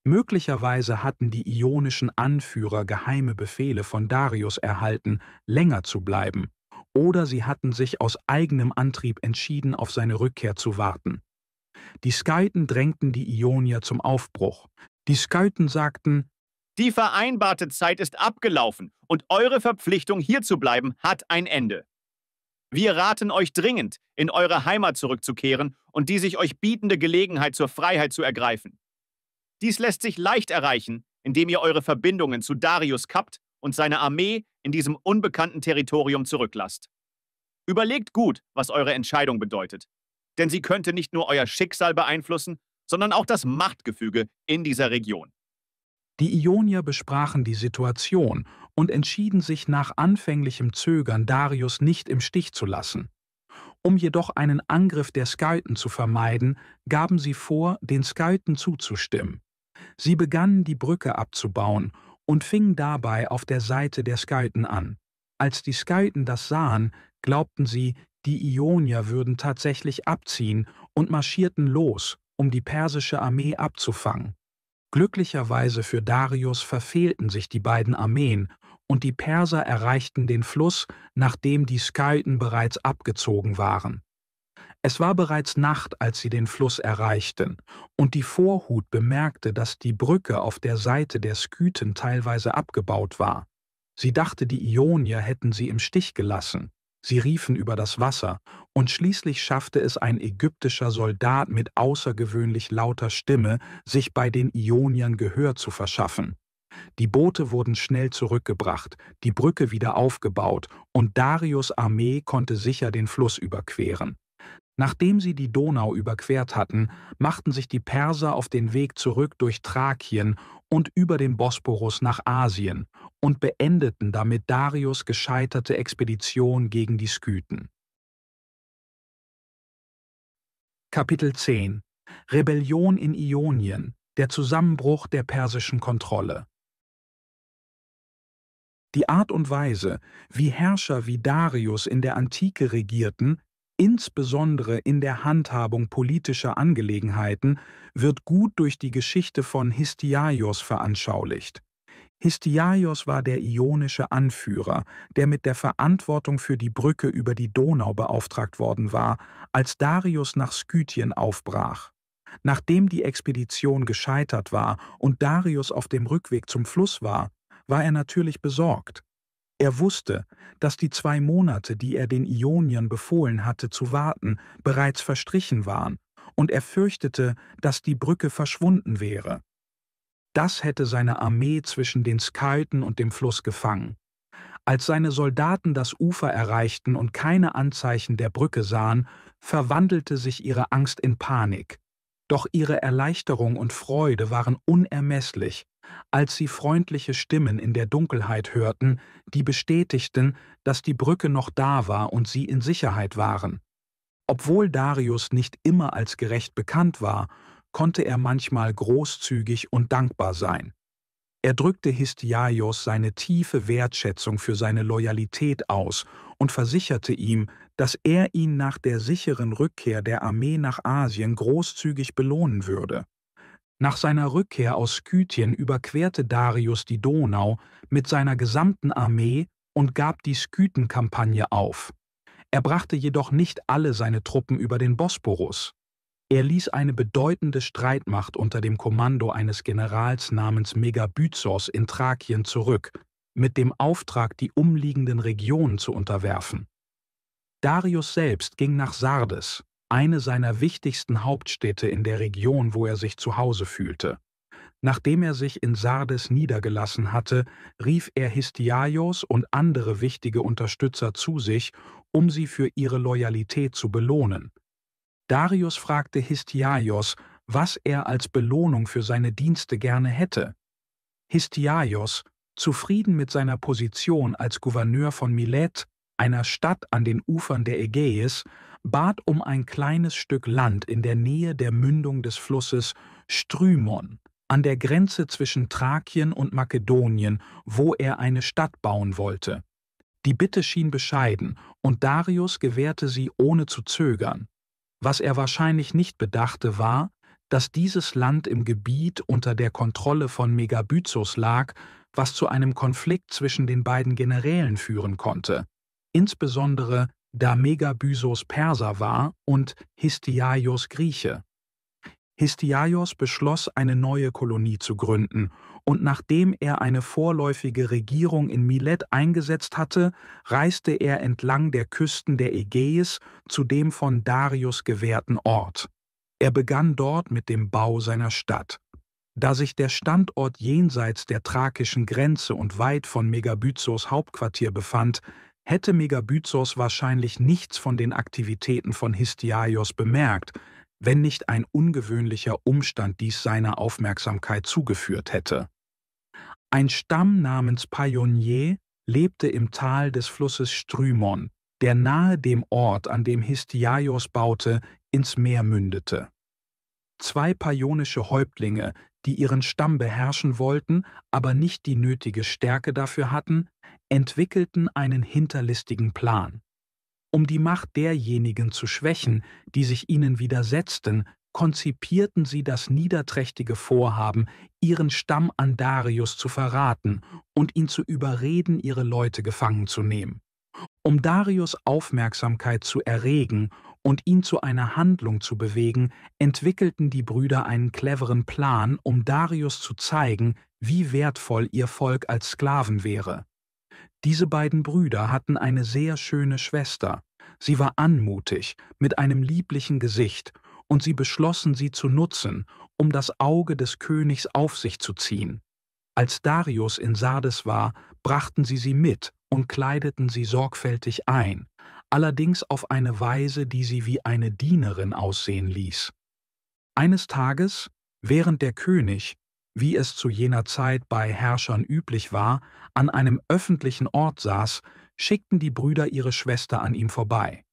Möglicherweise hatten die ionischen Anführer geheime Befehle von Darius erhalten, länger zu bleiben, oder sie hatten sich aus eigenem Antrieb entschieden, auf seine Rückkehr zu warten. Die Skythen drängten die Ionier zum Aufbruch. Die Skythen sagten: Die vereinbarte Zeit ist abgelaufen und eure Verpflichtung, hier zu bleiben, hat ein Ende. Wir raten euch dringend, in eure Heimat zurückzukehren und die sich euch bietende Gelegenheit zur Freiheit zu ergreifen. Dies lässt sich leicht erreichen, indem ihr eure Verbindungen zu Darius kappt und seine Armee in diesem unbekannten Territorium zurücklasst. Überlegt gut, was eure Entscheidung bedeutet, denn sie könnte nicht nur euer Schicksal beeinflussen, sondern auch das Machtgefüge in dieser Region. Die Ionier besprachen die Situation und entschieden sich nach anfänglichem Zögern, Darius nicht im Stich zu lassen. Um jedoch einen Angriff der Skythen zu vermeiden, gaben sie vor, den Skythen zuzustimmen. Sie begannen, die Brücke abzubauen und fingen dabei auf der Seite der Skythen an. Als die Skythen das sahen, glaubten sie, die Ionier würden tatsächlich abziehen und marschierten los, um die persische Armee abzufangen. Glücklicherweise für Darius verfehlten sich die beiden Armeen und die Perser erreichten den Fluss, nachdem die Skythen bereits abgezogen waren. Es war bereits Nacht, als sie den Fluss erreichten, und die Vorhut bemerkte, dass die Brücke auf der Seite der Skythen teilweise abgebaut war. Sie dachte, die Ionier hätten sie im Stich gelassen. Sie riefen über das Wasser, und schließlich schaffte es ein ägyptischer Soldat mit außergewöhnlich lauter Stimme, sich bei den Ioniern Gehör zu verschaffen. Die Boote wurden schnell zurückgebracht, die Brücke wieder aufgebaut, und Darius' Armee konnte sicher den Fluss überqueren. Nachdem sie die Donau überquert hatten, machten sich die Perser auf den Weg zurück durch Thrakien und über den Bosporus nach Asien und beendeten damit Darius' gescheiterte Expedition gegen die Skythen. Kapitel 10 – Rebellion in Ionien, der Zusammenbruch der persischen Kontrolle. Die Art und Weise, wie Herrscher wie Darius in der Antike regierten, insbesondere in der Handhabung politischer Angelegenheiten, wird gut durch die Geschichte von Histiaios veranschaulicht. Histiaios war der ionische Anführer, der mit der Verantwortung für die Brücke über die Donau beauftragt worden war, als Darius nach Skythien aufbrach. Nachdem die Expedition gescheitert war und Darius auf dem Rückweg zum Fluss war er natürlich besorgt. Er wusste, dass die 2 Monate, die er den Ioniern befohlen hatte zu warten, bereits verstrichen waren, und er fürchtete, dass die Brücke verschwunden wäre. Das hätte seine Armee zwischen den Skythen und dem Fluss gefangen. Als seine Soldaten das Ufer erreichten und keine Anzeichen der Brücke sahen, verwandelte sich ihre Angst in Panik. Doch ihre Erleichterung und Freude waren unermesslich, als sie freundliche Stimmen in der Dunkelheit hörten, die bestätigten, dass die Brücke noch da war und sie in Sicherheit waren. Obwohl Darius nicht immer als gerecht bekannt war, konnte er manchmal großzügig und dankbar sein. Er drückte Histiaios seine tiefe Wertschätzung für seine Loyalität aus und versicherte ihm, dass er ihn nach der sicheren Rückkehr der Armee nach Asien großzügig belohnen würde. Nach seiner Rückkehr aus Skythien überquerte Darius die Donau mit seiner gesamten Armee und gab die Skythen-Kampagne auf. Er brachte jedoch nicht alle seine Truppen über den Bosporus. Er ließ eine bedeutende Streitmacht unter dem Kommando eines Generals namens Megabyzos in Thrakien zurück, mit dem Auftrag, die umliegenden Regionen zu unterwerfen. Darius selbst ging nach Sardes, eine seiner wichtigsten Hauptstädte in der Region, wo er sich zu Hause fühlte. Nachdem er sich in Sardes niedergelassen hatte, rief er Histiaios und andere wichtige Unterstützer zu sich, um sie für ihre Loyalität zu belohnen. Darius fragte Histiaios, was er als Belohnung für seine Dienste gerne hätte. Histiaios, zufrieden mit seiner Position als Gouverneur von Milet, einer Stadt an den Ufern der Ägäis, bat um ein kleines Stück Land in der Nähe der Mündung des Flusses Strymon, an der Grenze zwischen Thrakien und Makedonien, wo er eine Stadt bauen wollte. Die Bitte schien bescheiden, und Darius gewährte sie ohne zu zögern. Was er wahrscheinlich nicht bedachte, war, dass dieses Land im Gebiet unter der Kontrolle von Megabyzos lag, was zu einem Konflikt zwischen den beiden Generälen führen konnte, insbesondere da Megabyzos Perser war und Histiaios Grieche. Histiaios beschloss, eine neue Kolonie zu gründen, und nachdem er eine vorläufige Regierung in Milet eingesetzt hatte, reiste er entlang der Küsten der Ägäis zu dem von Darius gewährten Ort. Er begann dort mit dem Bau seiner Stadt. Da sich der Standort jenseits der thrakischen Grenze und weit von Megabyzos Hauptquartier befand, hätte Megabyzos wahrscheinlich nichts von den Aktivitäten von Histiaios bemerkt, wenn nicht ein ungewöhnlicher Umstand dies seiner Aufmerksamkeit zugeführt hätte. Ein Stamm namens Paionier lebte im Tal des Flusses Strymon, der nahe dem Ort, an dem Histiaios baute, ins Meer mündete. 2 paionische Häuptlinge, die ihren Stamm beherrschen wollten, aber nicht die nötige Stärke dafür hatten, entwickelten einen hinterlistigen Plan. Um die Macht derjenigen zu schwächen, die sich ihnen widersetzten, konzipierten sie das niederträchtige Vorhaben, ihren Stamm an Darius zu verraten und ihn zu überreden, ihre Leute gefangen zu nehmen. Um Darius' Aufmerksamkeit zu erregen und ihn zu einer Handlung zu bewegen, entwickelten die Brüder einen cleveren Plan, um Darius zu zeigen, wie wertvoll ihr Volk als Sklaven wäre. Diese beiden Brüder hatten eine sehr schöne Schwester. Sie war anmutig, mit einem lieblichen Gesicht, und sie beschlossen, sie zu nutzen, um das Auge des Königs auf sich zu ziehen. Als Darius in Sardes war, brachten sie mit und kleideten sie sorgfältig ein, allerdings auf eine Weise, die sie wie eine Dienerin aussehen ließ. Eines Tages, während der König, wie es zu jener Zeit bei Herrschern üblich war, an einem öffentlichen Ort saß, schickten die Brüder ihre Schwester an ihm vorbei.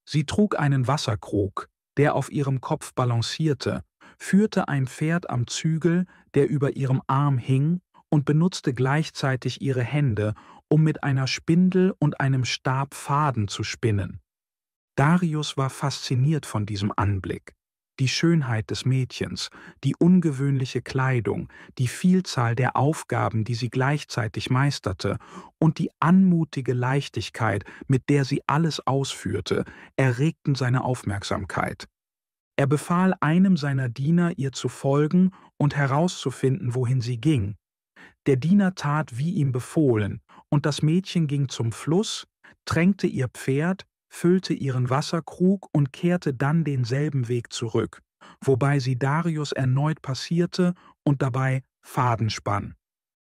Sie trug einen Wasserkrug, der auf ihrem Kopf balancierte, führte ein Pferd am Zügel, der über ihrem Arm hing, und benutzte gleichzeitig ihre Hände, um mit einer Spindel und einem Stab Faden zu spinnen. Darius war fasziniert von diesem Anblick. Die Schönheit des Mädchens, die ungewöhnliche Kleidung, die Vielzahl der Aufgaben, die sie gleichzeitig meisterte, und die anmutige Leichtigkeit, mit der sie alles ausführte, erregten seine Aufmerksamkeit. Er befahl einem seiner Diener, ihr zu folgen und herauszufinden, wohin sie ging. Der Diener tat, wie ihm befohlen, und das Mädchen ging zum Fluss, tränkte ihr Pferd, füllte ihren Wasserkrug und kehrte dann denselben Weg zurück, wobei sie Darius erneut passierte und dabei Faden spann.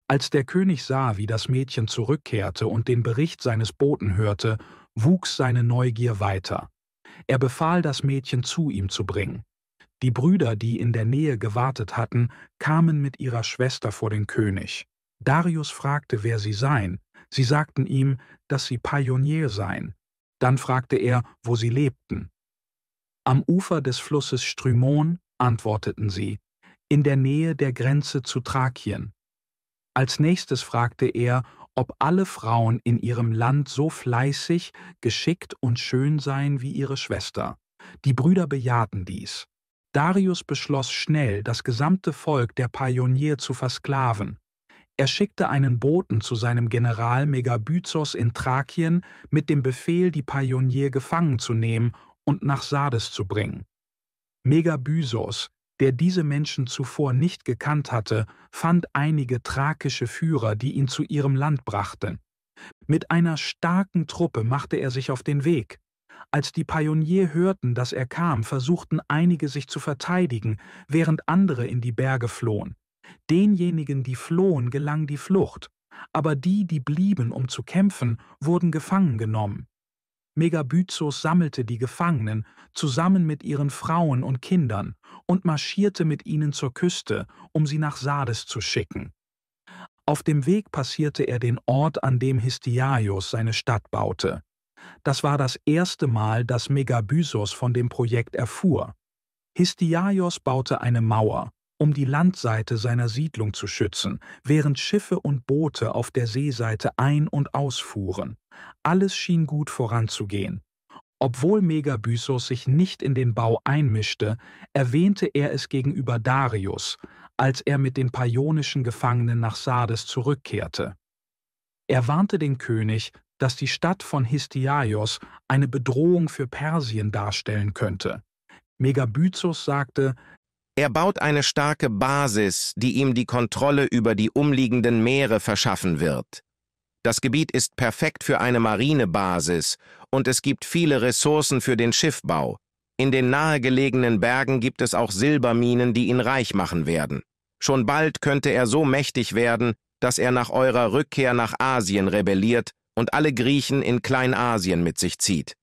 Als der König sah, wie das Mädchen zurückkehrte und den Bericht seines Boten hörte, wuchs seine Neugier weiter. Er befahl, das Mädchen zu ihm zu bringen. Die Brüder, die in der Nähe gewartet hatten, kamen mit ihrer Schwester vor den König. Darius fragte, wer sie seien. Sie sagten ihm, dass sie Pionier seien. Dann fragte er, wo sie lebten. Am Ufer des Flusses Strymon, antworteten sie, in der Nähe der Grenze zu Thrakien. Als nächstes fragte er, ob alle Frauen in ihrem Land so fleißig, geschickt und schön seien wie ihre Schwester. Die Brüder bejahten dies. Darius beschloss schnell, das gesamte Volk der Pionier zu versklaven. Er schickte einen Boten zu seinem General Megabyzos in Thrakien mit dem Befehl, die Pionier gefangen zu nehmen und nach Sardes zu bringen. Megabyzos, der diese Menschen zuvor nicht gekannt hatte, fand einige thrakische Führer, die ihn zu ihrem Land brachten. Mit einer starken Truppe machte er sich auf den Weg. Als die Pionier hörten, dass er kam, versuchten einige sich zu verteidigen, während andere in die Berge flohen. Denjenigen, die flohen, gelang die Flucht, aber die, die blieben, um zu kämpfen, wurden gefangen genommen. Megabyzos sammelte die Gefangenen zusammen mit ihren Frauen und Kindern und marschierte mit ihnen zur Küste, um sie nach Sardes zu schicken. Auf dem Weg passierte er den Ort, an dem Histiaios seine Stadt baute. Das war das erste Mal, dass Megabyzos von dem Projekt erfuhr. Histiaios baute eine Mauer, um die Landseite seiner Siedlung zu schützen, während Schiffe und Boote auf der Seeseite ein- und ausfuhren. Alles schien gut voranzugehen. Obwohl Megabyzos sich nicht in den Bau einmischte, erwähnte er es gegenüber Darius, als er mit den pionischen Gefangenen nach Sardes zurückkehrte. Er warnte den König, dass die Stadt von Histiaios eine Bedrohung für Persien darstellen könnte. Megabyzos sagte, er baut eine starke Basis, die ihm die Kontrolle über die umliegenden Meere verschaffen wird. Das Gebiet ist perfekt für eine Marinebasis und es gibt viele Ressourcen für den Schiffbau. In den nahegelegenen Bergen gibt es auch Silberminen, die ihn reich machen werden. Schon bald könnte er so mächtig werden, dass er nach eurer Rückkehr nach Asien rebelliert und alle Griechen in Kleinasien mit sich zieht.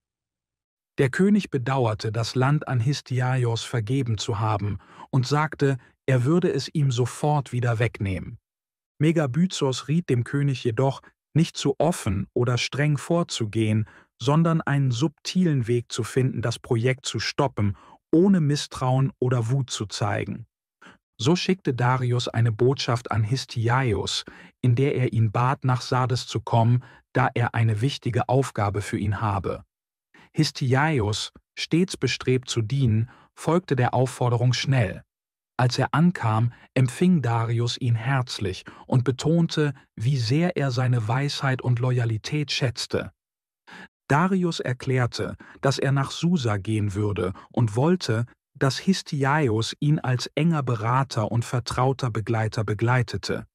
Der König bedauerte, das Land an Histiaios vergeben zu haben und sagte, er würde es ihm sofort wieder wegnehmen. Megabyzos riet dem König jedoch, nicht zu offen oder streng vorzugehen, sondern einen subtilen Weg zu finden, das Projekt zu stoppen, ohne Misstrauen oder Wut zu zeigen. So schickte Darius eine Botschaft an Histiaios, in der er ihn bat, nach Sardes zu kommen, da er eine wichtige Aufgabe für ihn habe. Histiaios, stets bestrebt zu dienen, folgte der Aufforderung schnell. Als er ankam, empfing Darius ihn herzlich und betonte, wie sehr er seine Weisheit und Loyalität schätzte. Darius erklärte, dass er nach Susa gehen würde und wollte, dass Histiaios ihn als enger Berater und vertrauter Begleiter begleitete.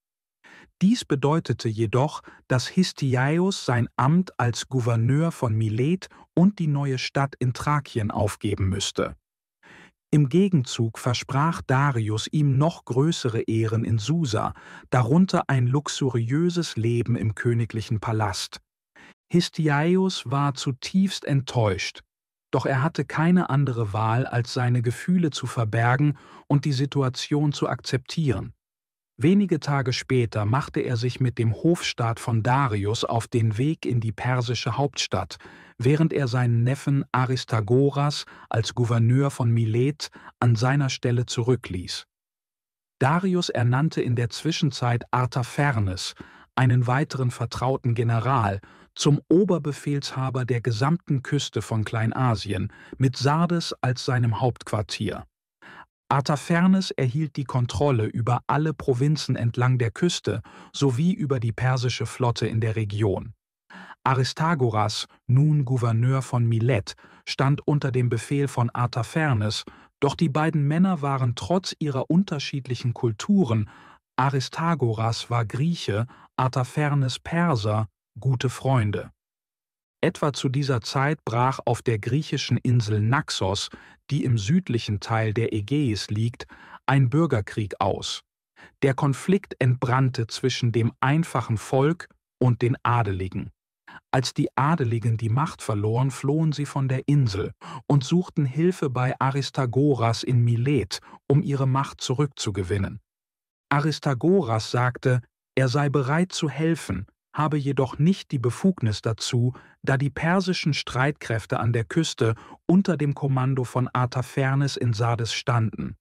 Dies bedeutete jedoch, dass Histiaios sein Amt als Gouverneur von Milet und die neue Stadt in Thrakien aufgeben müsste. Im Gegenzug versprach Darius ihm noch größere Ehren in Susa, darunter ein luxuriöses Leben im königlichen Palast. Histiaios war zutiefst enttäuscht, doch er hatte keine andere Wahl, als seine Gefühle zu verbergen und die Situation zu akzeptieren. Wenige Tage später machte er sich mit dem Hofstaat von Darius auf den Weg in die persische Hauptstadt, während er seinen Neffen Aristagoras als Gouverneur von Milet an seiner Stelle zurückließ. Darius ernannte in der Zwischenzeit Artaphernes, einen weiteren vertrauten General, zum Oberbefehlshaber der gesamten Küste von Kleinasien, mit Sardes als seinem Hauptquartier. Artaphernes erhielt die Kontrolle über alle Provinzen entlang der Küste sowie über die persische Flotte in der Region. Aristagoras, nun Gouverneur von Milet, stand unter dem Befehl von Artaphernes, doch die beiden Männer waren trotz ihrer unterschiedlichen Kulturen, Aristagoras war Grieche, Artaphernes Perser, gute Freunde. Etwa zu dieser Zeit brach auf der griechischen Insel Naxos, die im südlichen Teil der Ägäis liegt, ein Bürgerkrieg aus. Der Konflikt entbrannte zwischen dem einfachen Volk und den Adeligen. Als die Adeligen die Macht verloren, flohen sie von der Insel und suchten Hilfe bei Aristagoras in Milet, um ihre Macht zurückzugewinnen. Aristagoras sagte, er sei bereit zu helfen, habe jedoch nicht die Befugnis dazu, da die persischen Streitkräfte an der Küste unter dem Kommando von Artaphernes in Sardes standen.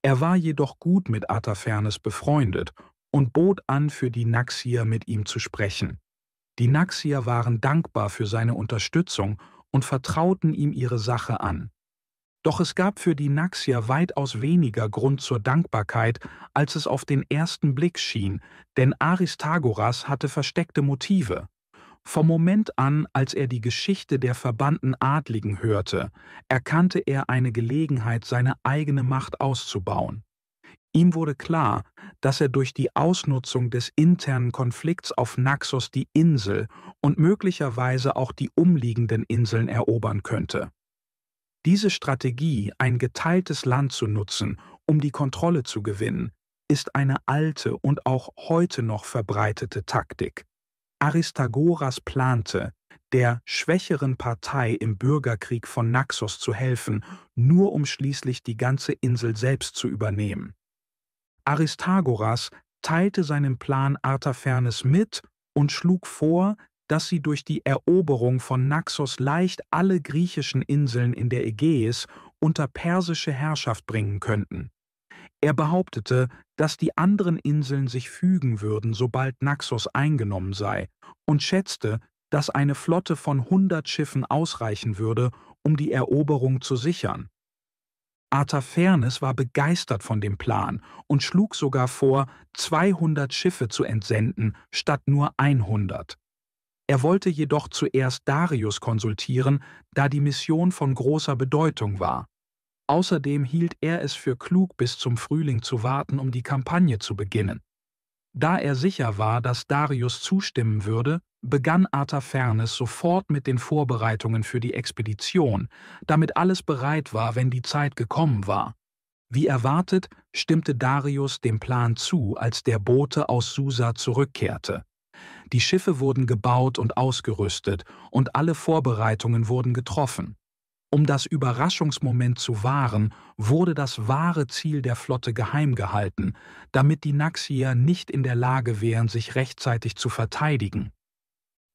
Er war jedoch gut mit Artaphernes befreundet und bot an, für die Naxier mit ihm zu sprechen. Die Naxier waren dankbar für seine Unterstützung und vertrauten ihm ihre Sache an. Doch es gab für die Naxier weitaus weniger Grund zur Dankbarkeit, als es auf den ersten Blick schien, denn Aristagoras hatte versteckte Motive. Vom Moment an, als er die Geschichte der verbannten Adligen hörte, erkannte er eine Gelegenheit, seine eigene Macht auszubauen. Ihm wurde klar, dass er durch die Ausnutzung des internen Konflikts auf Naxos die Insel und möglicherweise auch die umliegenden Inseln erobern könnte. Diese Strategie, ein geteiltes Land zu nutzen, um die Kontrolle zu gewinnen, ist eine alte und auch heute noch verbreitete Taktik. Aristagoras plante, der schwächeren Partei im Bürgerkrieg von Naxos zu helfen, nur um schließlich die ganze Insel selbst zu übernehmen. Aristagoras teilte seinen Plan Artaphernes mit und schlug vor, dass sie durch die Eroberung von Naxos leicht alle griechischen Inseln in der Ägäis unter persische Herrschaft bringen könnten. Er behauptete, dass die anderen Inseln sich fügen würden, sobald Naxos eingenommen sei, und schätzte, dass eine Flotte von 100 Schiffen ausreichen würde, um die Eroberung zu sichern. Artaphernes war begeistert von dem Plan und schlug sogar vor, 200 Schiffe zu entsenden, statt nur 100. Er wollte jedoch zuerst Darius konsultieren, da die Mission von großer Bedeutung war. Außerdem hielt er es für klug, bis zum Frühling zu warten, um die Kampagne zu beginnen. Da er sicher war, dass Darius zustimmen würde, begann Artaphernes sofort mit den Vorbereitungen für die Expedition, damit alles bereit war, wenn die Zeit gekommen war. Wie erwartet, stimmte Darius dem Plan zu, als der Bote aus Susa zurückkehrte. Die Schiffe wurden gebaut und ausgerüstet und alle Vorbereitungen wurden getroffen. Um das Überraschungsmoment zu wahren, wurde das wahre Ziel der Flotte geheim gehalten, damit die Naxier nicht in der Lage wären, sich rechtzeitig zu verteidigen.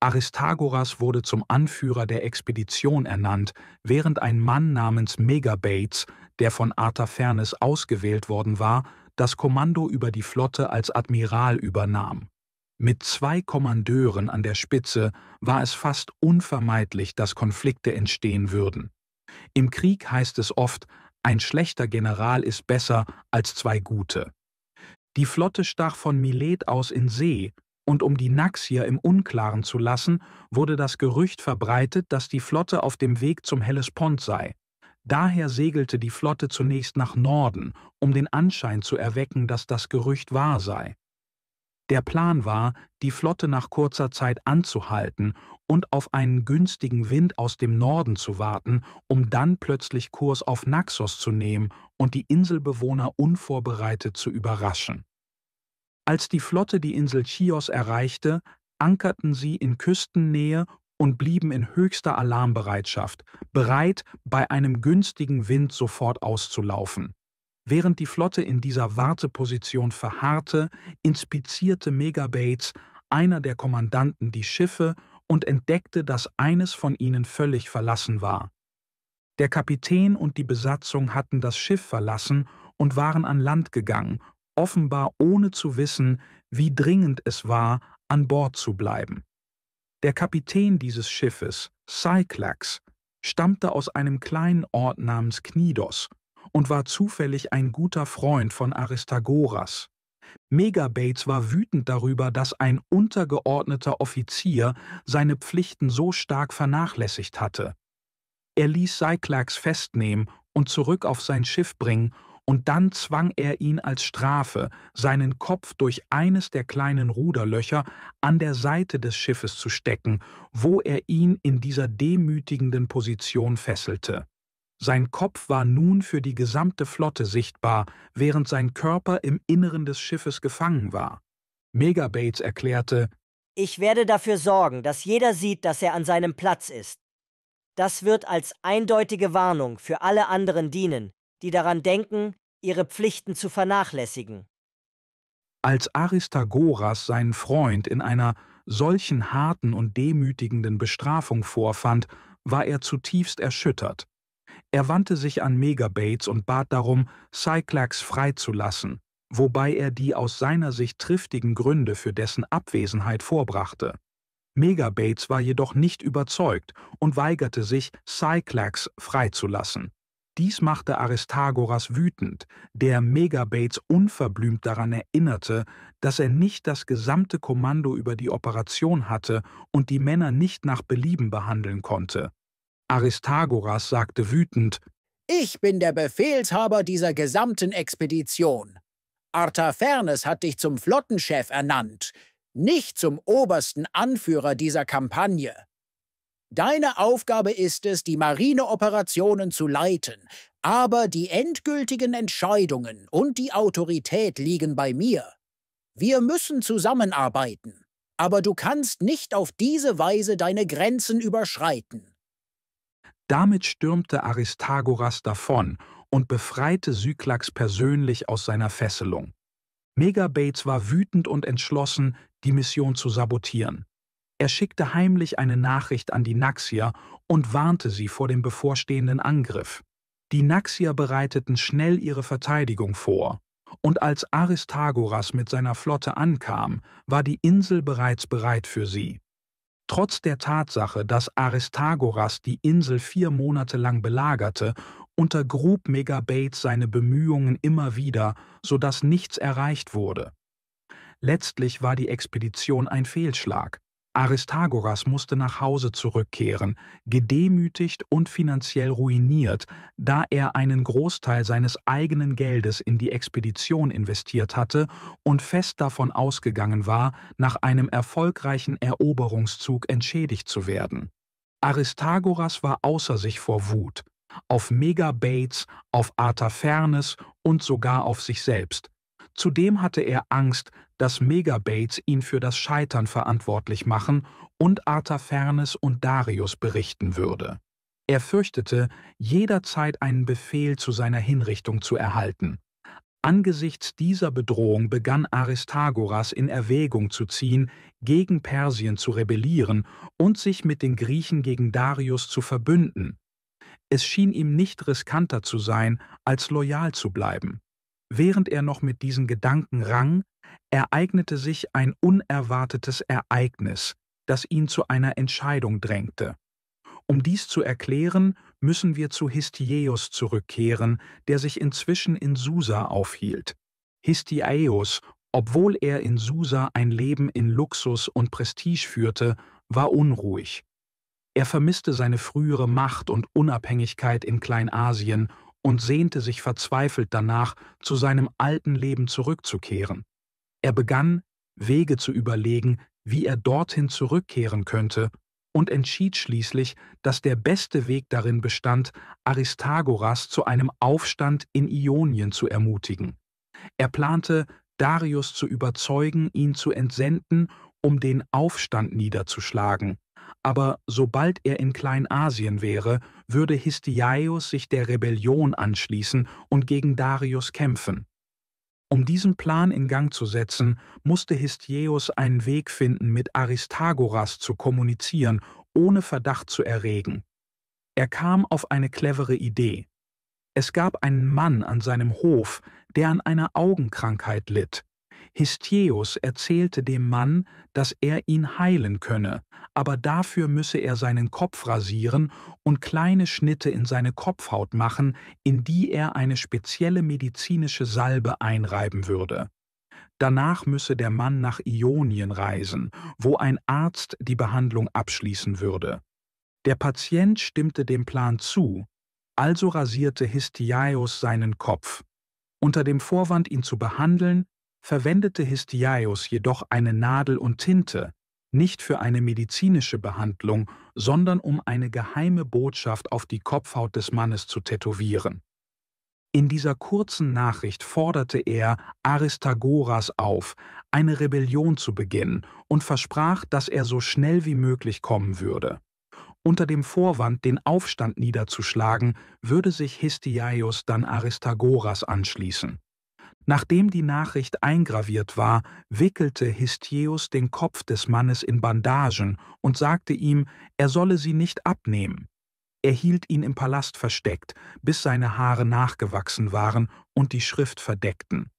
Aristagoras wurde zum Anführer der Expedition ernannt, während ein Mann namens Megabates, der von Artaphernes ausgewählt worden war, das Kommando über die Flotte als Admiral übernahm. Mit 2 Kommandeuren an der Spitze war es fast unvermeidlich, dass Konflikte entstehen würden. Im Krieg heißt es oft, ein schlechter General ist besser als 2 gute. Die Flotte stach von Milet aus in See Und um die Naxier im Unklaren zu lassen, wurde das Gerücht verbreitet, dass die Flotte auf dem Weg zum Hellespont sei. Daher segelte die Flotte zunächst nach Norden, um den Anschein zu erwecken, dass das Gerücht wahr sei. Der Plan war, die Flotte nach kurzer Zeit anzuhalten und auf einen günstigen Wind aus dem Norden zu warten, um dann plötzlich Kurs auf Naxos zu nehmen und die Inselbewohner unvorbereitet zu überraschen. Als die Flotte die Insel Chios erreichte, ankerten sie in Küstennähe und blieben in höchster Alarmbereitschaft, bereit, bei einem günstigen Wind sofort auszulaufen. Während die Flotte in dieser Warteposition verharrte, inspizierte Megabates, einer der Kommandanten, die Schiffe und entdeckte, dass eines von ihnen völlig verlassen war. Der Kapitän und die Besatzung hatten das Schiff verlassen und waren an Land gegangen, offenbar ohne zu wissen, wie dringend es war, an Bord zu bleiben. Der Kapitän dieses Schiffes, Cyclax, stammte aus einem kleinen Ort namens Knidos und war zufällig ein guter Freund von Aristagoras. Megabates war wütend darüber, dass ein untergeordneter Offizier seine Pflichten so stark vernachlässigt hatte. Er ließ Cyclax festnehmen und zurück auf sein Schiff bringen, und dann zwang er ihn als Strafe, seinen Kopf durch eines der kleinen Ruderlöcher an der Seite des Schiffes zu stecken, wo er ihn in dieser demütigenden Position fesselte. Sein Kopf war nun für die gesamte Flotte sichtbar, während sein Körper im Inneren des Schiffes gefangen war. Megabates erklärte: Ich werde dafür sorgen, dass jeder sieht, dass er an seinem Platz ist. Das wird als eindeutige Warnung für alle anderen dienen, die daran denken, ihre Pflichten zu vernachlässigen. Als Aristagoras seinen Freund in einer solchen harten und demütigenden Bestrafung vorfand, war er zutiefst erschüttert. Er wandte sich an Megabates und bat darum, Cyclax freizulassen, wobei er die aus seiner Sicht triftigen Gründe für dessen Abwesenheit vorbrachte. Megabates war jedoch nicht überzeugt und weigerte sich, Cyclax freizulassen. Dies machte Aristagoras wütend, der Megabates unverblümt daran erinnerte, dass er nicht das gesamte Kommando über die Operation hatte und die Männer nicht nach Belieben behandeln konnte. Aristagoras sagte wütend: Ich bin der Befehlshaber dieser gesamten Expedition. Artafernes hat dich zum Flottenchef ernannt, nicht zum obersten Anführer dieser Kampagne. Deine Aufgabe ist es, die Marineoperationen zu leiten, aber die endgültigen Entscheidungen und die Autorität liegen bei mir. Wir müssen zusammenarbeiten, aber du kannst nicht auf diese Weise deine Grenzen überschreiten. Damit stürmte Aristagoras davon und befreite Cyclax persönlich aus seiner Fesselung. Megabates war wütend und entschlossen, die Mission zu sabotieren. Er schickte heimlich eine Nachricht an die Naxier und warnte sie vor dem bevorstehenden Angriff. Die Naxier bereiteten schnell ihre Verteidigung vor, und als Aristagoras mit seiner Flotte ankam, war die Insel bereits bereit für sie. Trotz der Tatsache, dass Aristagoras die Insel 4 Monate lang belagerte, untergrub Megabates seine Bemühungen immer wieder, sodass nichts erreicht wurde. Letztlich war die Expedition ein Fehlschlag. Aristagoras musste nach Hause zurückkehren, gedemütigt und finanziell ruiniert, da er einen Großteil seines eigenen Geldes in die Expedition investiert hatte und fest davon ausgegangen war, nach einem erfolgreichen Eroberungszug entschädigt zu werden. Aristagoras war außer sich vor Wut, auf Megabates, auf Artafernes und sogar auf sich selbst. Zudem hatte er Angst, dass Megabates ihn für das Scheitern verantwortlich machen und Artafernes und Darius berichten würde. Er fürchtete, jederzeit einen Befehl zu seiner Hinrichtung zu erhalten. Angesichts dieser Bedrohung begann Aristagoras in Erwägung zu ziehen, gegen Persien zu rebellieren und sich mit den Griechen gegen Darius zu verbünden. Es schien ihm nicht riskanter zu sein, als loyal zu bleiben. Während er noch mit diesen Gedanken rang, ereignete sich ein unerwartetes Ereignis, das ihn zu einer Entscheidung drängte. Um dies zu erklären, müssen wir zu Histiaeus zurückkehren, der sich inzwischen in Susa aufhielt. Histiaeus Obwohl er in Susa ein Leben in Luxus und Prestige führte, war unruhig. Er vermisste seine frühere Macht und Unabhängigkeit in Kleinasien und sehnte sich verzweifelt danach, zu seinem alten Leben zurückzukehren. Er begann, Wege zu überlegen, wie er dorthin zurückkehren könnte, und entschied schließlich, dass der beste Weg darin bestand, Aristagoras zu einem Aufstand in Ionien zu ermutigen. Er plante, Darius zu überzeugen, ihn zu entsenden, um den Aufstand niederzuschlagen. Aber sobald er in Kleinasien wäre, würde Histiaeus sich der Rebellion anschließen und gegen Darius kämpfen. Um diesen Plan in Gang zu setzen, musste Histiaeus einen Weg finden, mit Aristagoras zu kommunizieren, ohne Verdacht zu erregen. Er kam auf eine clevere Idee. Es gab einen Mann an seinem Hof, der an einer Augenkrankheit litt. Histiaeus erzählte dem Mann, dass er ihn heilen könne, aber dafür müsse er seinen Kopf rasieren und kleine Schnitte in seine Kopfhaut machen, in die er eine spezielle medizinische Salbe einreiben würde. Danach müsse der Mann nach Ionien reisen, wo ein Arzt die Behandlung abschließen würde. Der Patient stimmte dem Plan zu, also rasierte Histiaeus seinen Kopf. Unter dem Vorwand, ihn zu behandeln, verwendete Histiaeus jedoch eine Nadel und Tinte, nicht für eine medizinische Behandlung, sondern um eine geheime Botschaft auf die Kopfhaut des Mannes zu tätowieren. In dieser kurzen Nachricht forderte er Aristagoras auf, eine Rebellion zu beginnen, und versprach, dass er so schnell wie möglich kommen würde. Unter dem Vorwand, den Aufstand niederzuschlagen, würde sich Histiaeus dann Aristagoras anschließen. Nachdem die Nachricht eingraviert war, wickelte Histiaeus den Kopf des Mannes in Bandagen und sagte ihm, er solle sie nicht abnehmen. Er hielt ihn im Palast versteckt, bis seine Haare nachgewachsen waren und die Schrift verdeckten.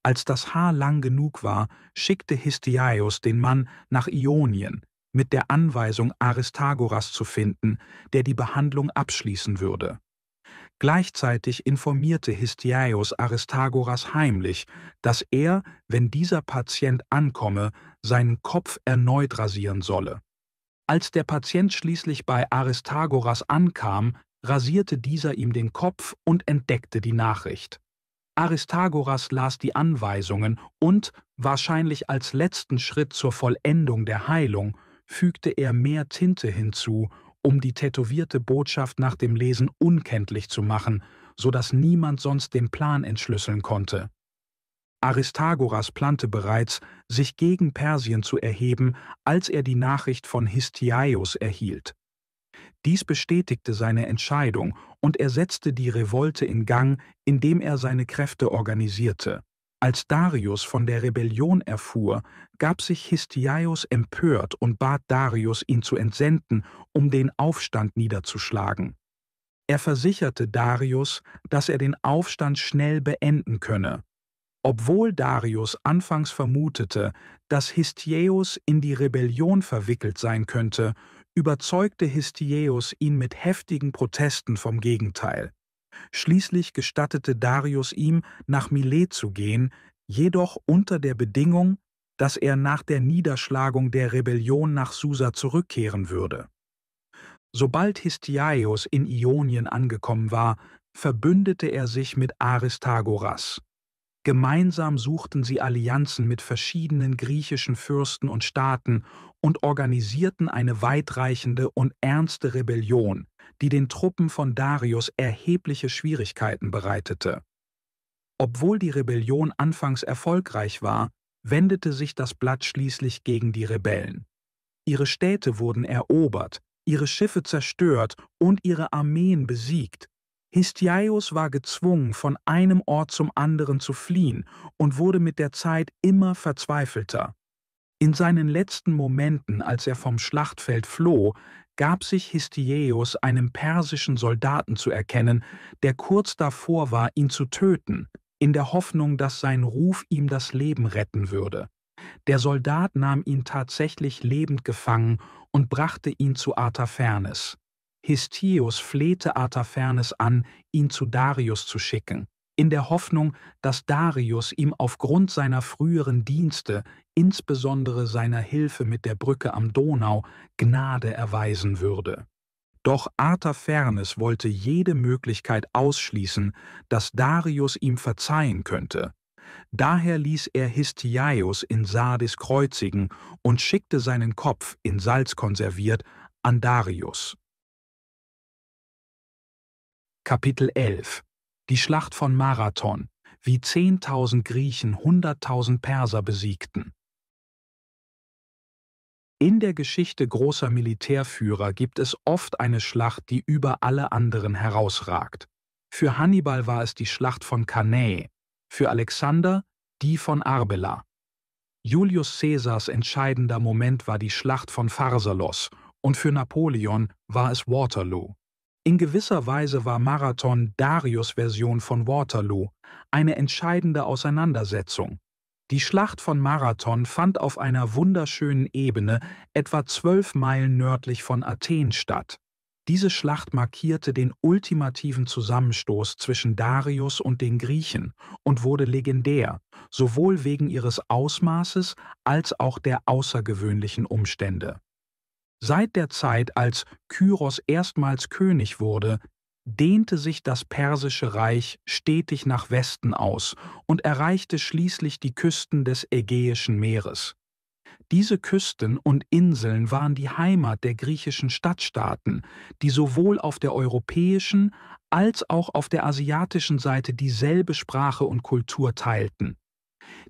Als das Haar lang genug war, schickte Histiaeus den Mann nach Ionien, mit der Anweisung, Aristagoras zu finden, der die Behandlung abschließen würde. Gleichzeitig informierte Histiaeus Aristagoras heimlich, dass er, wenn dieser Patient ankomme, seinen Kopf erneut rasieren solle. Als der Patient schließlich bei Aristagoras ankam, rasierte dieser ihm den Kopf und entdeckte die Nachricht. Aristagoras las die Anweisungen und, wahrscheinlich als letzten Schritt zur Vollendung der Heilung, fügte er mehr Tinte hinzu, um die tätowierte Botschaft nach dem Lesen unkenntlich zu machen, so dass niemand sonst den Plan entschlüsseln konnte. Aristagoras plante bereits, sich gegen Persien zu erheben, als er die Nachricht von Histiaeus erhielt. Dies bestätigte seine Entscheidung und er setzte die Revolte in Gang, indem er seine Kräfte organisierte. Als Darius von der Rebellion erfuhr, gab sich Histiaeus empört und bat Darius, ihn zu entsenden, um den Aufstand niederzuschlagen. Er versicherte Darius, dass er den Aufstand schnell beenden könne. Obwohl Darius anfangs vermutete, dass Histiaeus in die Rebellion verwickelt sein könnte, überzeugte Histiaeus ihn mit heftigen Protesten vom Gegenteil. Schließlich gestattete Darius ihm, nach Milet zu gehen, jedoch unter der Bedingung, dass er nach der Niederschlagung der Rebellion nach Susa zurückkehren würde. Sobald Histiaeus in Ionien angekommen war, verbündete er sich mit Aristagoras. Gemeinsam suchten sie Allianzen mit verschiedenen griechischen Fürsten und Staaten und organisierten eine weitreichende und ernste Rebellion, die den Truppen von Darius erhebliche Schwierigkeiten bereitete. Obwohl die Rebellion anfangs erfolgreich war, wendete sich das Blatt schließlich gegen die Rebellen. Ihre Städte wurden erobert, ihre Schiffe zerstört und ihre Armeen besiegt. Histiaeus war gezwungen, von einem Ort zum anderen zu fliehen und wurde mit der Zeit immer verzweifelter. In seinen letzten Momenten, als er vom Schlachtfeld floh, gab sich Histiaeus einem persischen Soldaten zu erkennen, der kurz davor war, ihn zu töten, in der Hoffnung, dass sein Ruf ihm das Leben retten würde. Der Soldat nahm ihn tatsächlich lebend gefangen und brachte ihn zu Artaphernes. Histiaeus flehte Artaphernes an, ihn zu Darius zu schicken. in der Hoffnung, dass Darius ihm aufgrund seiner früheren Dienste, insbesondere seiner Hilfe mit der Brücke am Donau, Gnade erweisen würde. Doch Artaphernes wollte jede Möglichkeit ausschließen, dass Darius ihm verzeihen könnte. Daher ließ er Histiaios in Sardis kreuzigen und schickte seinen Kopf, in Salz konserviert, an Darius. Kapitel 11 Die Schlacht von Marathon, wie 10.000 Griechen 100.000 Perser besiegten. In der Geschichte großer Militärführer gibt es oft eine Schlacht, die über alle anderen herausragt. Für Hannibal war es die Schlacht von Cannae, für Alexander die von Arbela. Julius Caesars entscheidender Moment war die Schlacht von Pharsalos und für Napoleon war es Waterloo. In gewisser Weise war Marathon Darius' Version von Waterloo, eine entscheidende Auseinandersetzung. Die Schlacht von Marathon fand auf einer wunderschönen Ebene etwa 12 Meilen nördlich von Athen statt. Diese Schlacht markierte den ultimativen Zusammenstoß zwischen Darius und den Griechen und wurde legendär, sowohl wegen ihres Ausmaßes als auch der außergewöhnlichen Umstände. Seit der Zeit, als Kyros erstmals König wurde, dehnte sich das Persische Reich stetig nach Westen aus und erreichte schließlich die Küsten des Ägäischen Meeres. Diese Küsten und Inseln waren die Heimat der griechischen Stadtstaaten, die sowohl auf der europäischen als auch auf der asiatischen Seite dieselbe Sprache und Kultur teilten.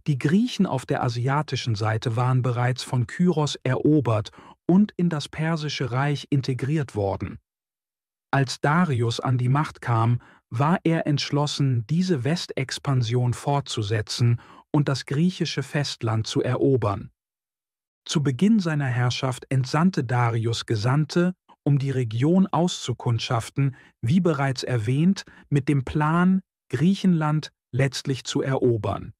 Die Griechen auf der asiatischen Seite waren bereits von Kyros erobert und in das Persische Reich integriert worden. Als Darius an die Macht kam, war er entschlossen, diese Westexpansion fortzusetzen und das griechische Festland zu erobern. Zu Beginn seiner Herrschaft entsandte Darius Gesandte, um die Region auszukundschaften, wie bereits erwähnt, mit dem Plan, Griechenland letztlich zu erobern.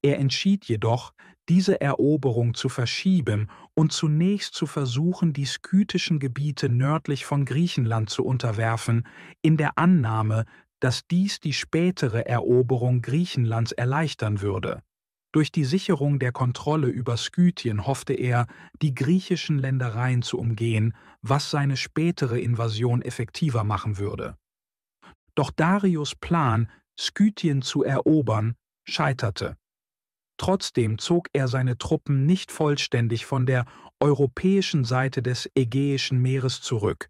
Er entschied jedoch, diese Eroberung zu verschieben und zunächst zu versuchen, die skythischen Gebiete nördlich von Griechenland zu unterwerfen, in der Annahme, dass dies die spätere Eroberung Griechenlands erleichtern würde. Durch die Sicherung der Kontrolle über Skythien hoffte er, die griechischen Ländereien zu umgehen, was seine spätere Invasion effektiver machen würde. Doch Darius' Plan, Skythien zu erobern, scheiterte. Trotzdem zog er seine Truppen nicht vollständig von der europäischen Seite des Ägäischen Meeres zurück.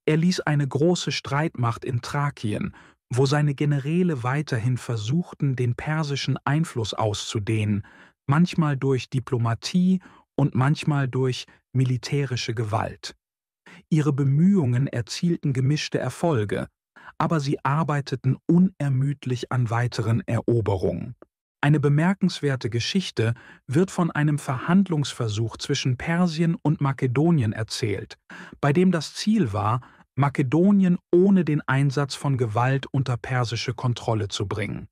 Er ließ eine große Streitmacht in Thrakien, wo seine Generäle weiterhin versuchten, den persischen Einfluss auszudehnen, manchmal durch Diplomatie und manchmal durch militärische Gewalt. Ihre Bemühungen erzielten gemischte Erfolge, aber sie arbeiteten unermüdlich an weiteren Eroberungen. Eine bemerkenswerte Geschichte wird von einem Verhandlungsversuch zwischen Persien und Makedonien erzählt, bei dem das Ziel war, Makedonien ohne den Einsatz von Gewalt unter persische Kontrolle zu bringen.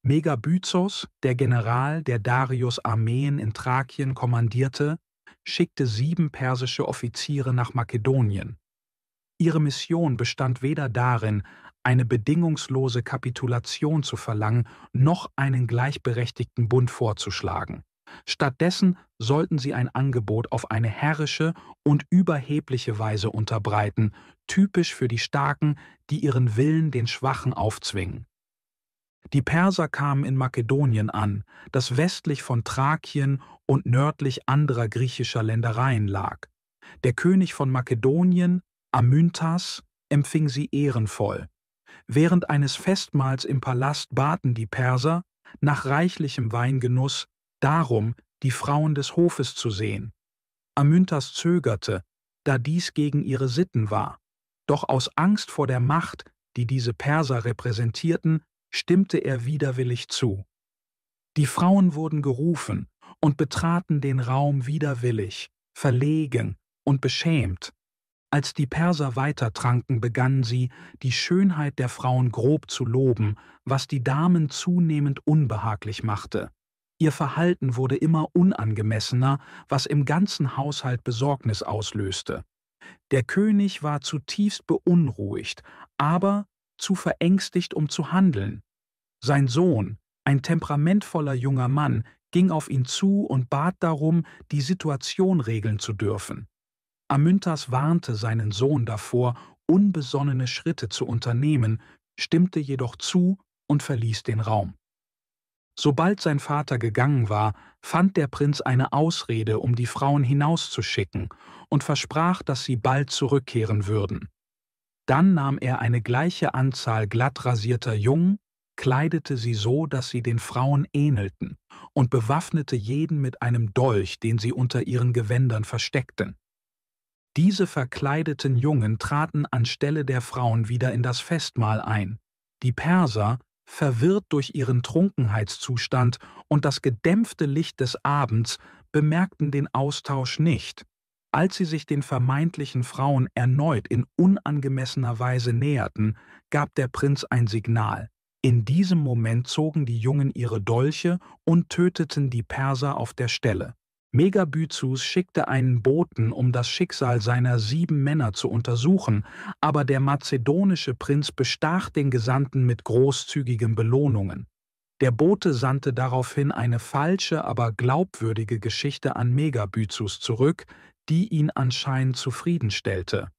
Megabyzos, der General, der Darius' Armeen in Thrakien kommandierte, schickte 7 persische Offiziere nach Makedonien. Ihre Mission bestand weder darin, eine bedingungslose Kapitulation zu verlangen, noch einen gleichberechtigten Bund vorzuschlagen. Stattdessen sollten sie ein Angebot auf eine herrische und überhebliche Weise unterbreiten, typisch für die Starken, die ihren Willen den Schwachen aufzwingen. Die Perser kamen in Makedonien an, das westlich von Thrakien und nördlich anderer griechischer Ländereien lag. Der König von Makedonien, Amyntas, empfing sie ehrenvoll. Während eines Festmahls im Palast baten die Perser, nach reichlichem Weingenuss, darum, die Frauen des Hofes zu sehen. Amyntas zögerte, da dies gegen ihre Sitten war. Doch aus Angst vor der Macht, die diese Perser repräsentierten, stimmte er widerwillig zu. Die Frauen wurden gerufen und betraten den Raum widerwillig, verlegen und beschämt. Als die Perser weitertranken, begannen sie, die Schönheit der Frauen grob zu loben, was die Damen zunehmend unbehaglich machte. Ihr Verhalten wurde immer unangemessener, was im ganzen Haushalt Besorgnis auslöste. Der König war zutiefst beunruhigt, aber zu verängstigt, um zu handeln. Sein Sohn, ein temperamentvoller junger Mann, ging auf ihn zu und bat darum, die Situation regeln zu dürfen. Amyntas warnte seinen Sohn davor, unbesonnene Schritte zu unternehmen, stimmte jedoch zu und verließ den Raum. Sobald sein Vater gegangen war, fand der Prinz eine Ausrede, um die Frauen hinauszuschicken, und versprach, dass sie bald zurückkehren würden. Dann nahm er eine gleiche Anzahl glatt rasierter Jungen, kleidete sie so, dass sie den Frauen ähnelten, und bewaffnete jeden mit einem Dolch, den sie unter ihren Gewändern versteckten. Diese verkleideten Jungen traten anstelle der Frauen wieder in das Festmahl ein. Die Perser, verwirrt durch ihren Trunkenheitszustand und das gedämpfte Licht des Abends, bemerkten den Austausch nicht. Als sie sich den vermeintlichen Frauen erneut in unangemessener Weise näherten, gab der Prinz ein Signal. In diesem Moment zogen die Jungen ihre Dolche und töteten die Perser auf der Stelle. Megabyzus schickte einen Boten, um das Schicksal seiner 7 Männer zu untersuchen, aber der mazedonische Prinz bestach den Gesandten mit großzügigen Belohnungen. Der Bote sandte daraufhin eine falsche, aber glaubwürdige Geschichte an Megabyzus zurück, die ihn anscheinend zufriedenstellte.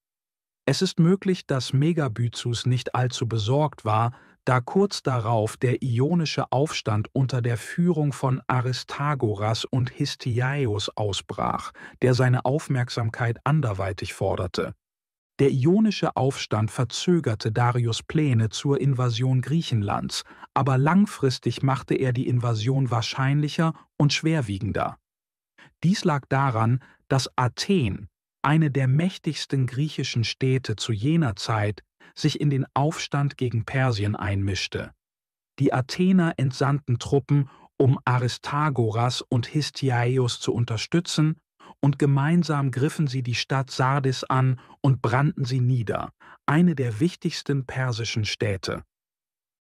Es ist möglich, dass Megabyzus nicht allzu besorgt war, da kurz darauf der ionische Aufstand unter der Führung von Aristagoras und Histiaeus ausbrach, der seine Aufmerksamkeit anderweitig forderte. Der ionische Aufstand verzögerte Darius' Pläne zur Invasion Griechenlands, aber langfristig machte er die Invasion wahrscheinlicher und schwerwiegender. Dies lag daran, dass Athen, eine der mächtigsten griechischen Städte zu jener Zeit, sich in den Aufstand gegen Persien einmischte. Die Athener entsandten Truppen, um Aristagoras und Histiaeus zu unterstützen, und gemeinsam griffen sie die Stadt Sardis an und brannten sie nieder, eine der wichtigsten persischen Städte.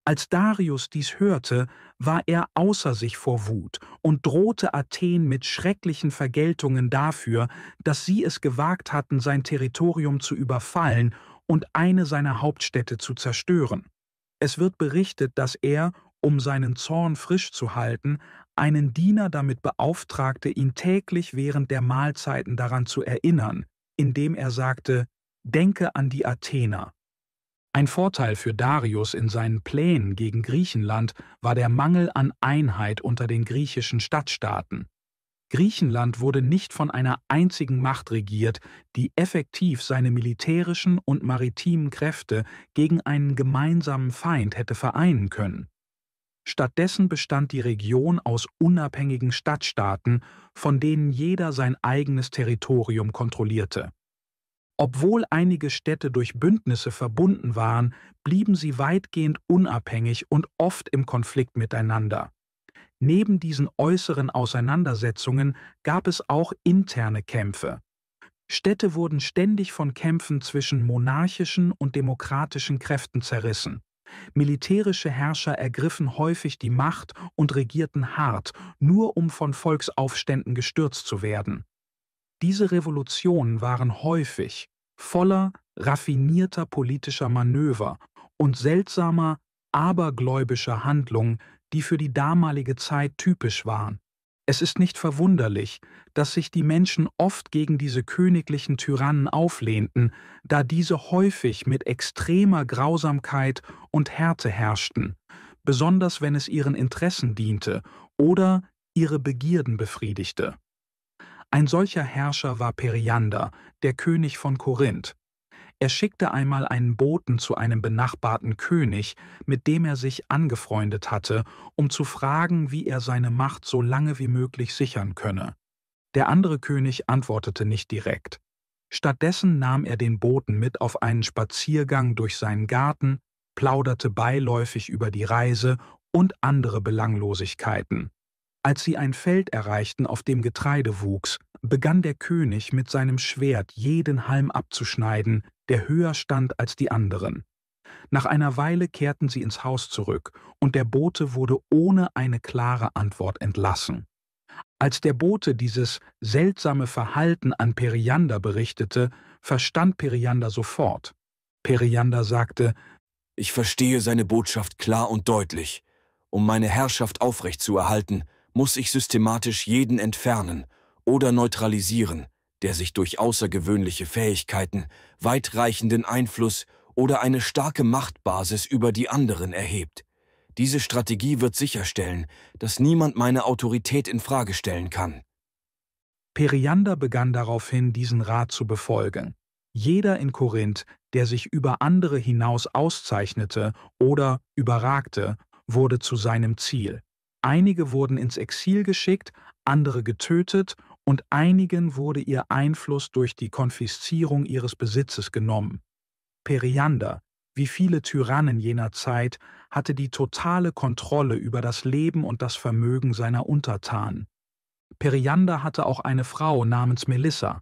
Als Darius dies hörte, war er außer sich vor Wut und drohte Athen mit schrecklichen Vergeltungen dafür, dass sie es gewagt hatten, sein Territorium zu überfallen und eine seiner Hauptstädte zu zerstören. Es wird berichtet, dass er, um seinen Zorn frisch zu halten, einen Diener damit beauftragte, ihn täglich während der Mahlzeiten daran zu erinnern, indem er sagte: „Denke an die Athener." Ein Vorteil für Darius in seinen Plänen gegen Griechenland war der Mangel an Einheit unter den griechischen Stadtstaaten. Griechenland wurde nicht von einer einzigen Macht regiert, die effektiv seine militärischen und maritimen Kräfte gegen einen gemeinsamen Feind hätte vereinen können. Stattdessen bestand die Region aus unabhängigen Stadtstaaten, von denen jeder sein eigenes Territorium kontrollierte. Obwohl einige Städte durch Bündnisse verbunden waren, blieben sie weitgehend unabhängig und oft im Konflikt miteinander. Neben diesen äußeren Auseinandersetzungen gab es auch interne Kämpfe. Städte wurden ständig von Kämpfen zwischen monarchischen und demokratischen Kräften zerrissen. Militärische Herrscher ergriffen häufig die Macht und regierten hart, nur um von Volksaufständen gestürzt zu werden. Diese Revolutionen waren häufig voller raffinierter politischer Manöver und seltsamer, abergläubischer Handlungen, die für die damalige Zeit typisch waren. Es ist nicht verwunderlich, dass sich die Menschen oft gegen diese königlichen Tyrannen auflehnten, da diese häufig mit extremer Grausamkeit und Härte herrschten, besonders wenn es ihren Interessen diente oder ihre Begierden befriedigte. Ein solcher Herrscher war Periander, der König von Korinth. Er schickte einmal einen Boten zu einem benachbarten König, mit dem er sich angefreundet hatte, um zu fragen, wie er seine Macht so lange wie möglich sichern könne. Der andere König antwortete nicht direkt. Stattdessen nahm er den Boten mit auf einen Spaziergang durch seinen Garten, plauderte beiläufig über die Reise und andere Belanglosigkeiten. Als sie ein Feld erreichten, auf dem Getreide wuchs, begann der König mit seinem Schwert jeden Halm abzuschneiden, der höher stand als die anderen. Nach einer Weile kehrten sie ins Haus zurück, und der Bote wurde ohne eine klare Antwort entlassen. Als der Bote dieses seltsame Verhalten an Periander berichtete, verstand Periander sofort. Periander sagte: „Ich verstehe seine Botschaft klar und deutlich, Um meine Herrschaft aufrechtzuerhalten, muss ich systematisch jeden entfernen oder neutralisieren, der sich durch außergewöhnliche Fähigkeiten, weitreichenden Einfluss oder eine starke Machtbasis über die anderen erhebt. Diese Strategie wird sicherstellen, dass niemand meine Autorität in Frage stellen kann. Periander begann daraufhin, diesen Rat zu befolgen. Jeder in Korinth, der sich über andere hinaus auszeichnete oder überragte, wurde zu seinem Ziel. Einige wurden ins Exil geschickt, andere getötet und einigen wurde ihr Einfluss durch die Konfiszierung ihres Besitzes genommen. Periander, wie viele Tyrannen jener Zeit, hatte die totale Kontrolle über das Leben und das Vermögen seiner Untertanen. Periander hatte auch eine Frau namens Melissa.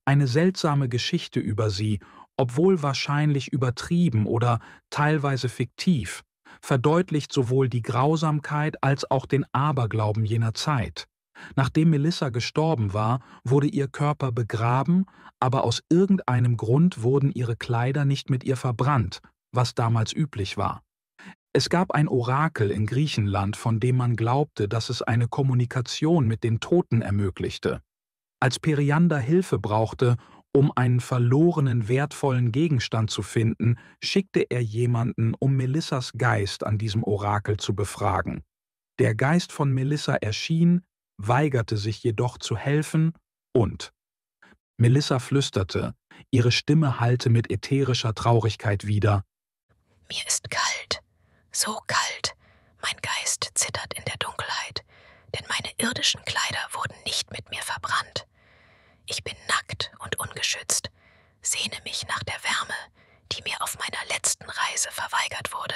Eine seltsame Geschichte über sie, obwohl wahrscheinlich übertrieben oder teilweise fiktiv, verdeutlicht sowohl die Grausamkeit als auch den Aberglauben jener Zeit. Nachdem Melissa gestorben war, wurde ihr Körper begraben, aber aus irgendeinem Grund wurden ihre Kleider nicht mit ihr verbrannt, was damals üblich war. Es gab ein Orakel in Griechenland, von dem man glaubte, dass es eine Kommunikation mit den Toten ermöglichte. Als Periander Hilfe brauchte, um einen verlorenen, wertvollen Gegenstand zu finden, schickte er jemanden, um Melissas Geist an diesem Orakel zu befragen. Der Geist von Melissa erschien, weigerte sich jedoch zu helfen und Melissa flüsterte, ihre Stimme hallte mit ätherischer Traurigkeit wider: »Mir ist kalt, so kalt, mein Geist zittert in der Dunkelheit, denn meine irdischen Kleider wurden nicht mit mir verbrannt. Ich bin nackt und ungeschützt, sehne mich nach der Wärme, die mir auf meiner letzten Reise verweigert wurde.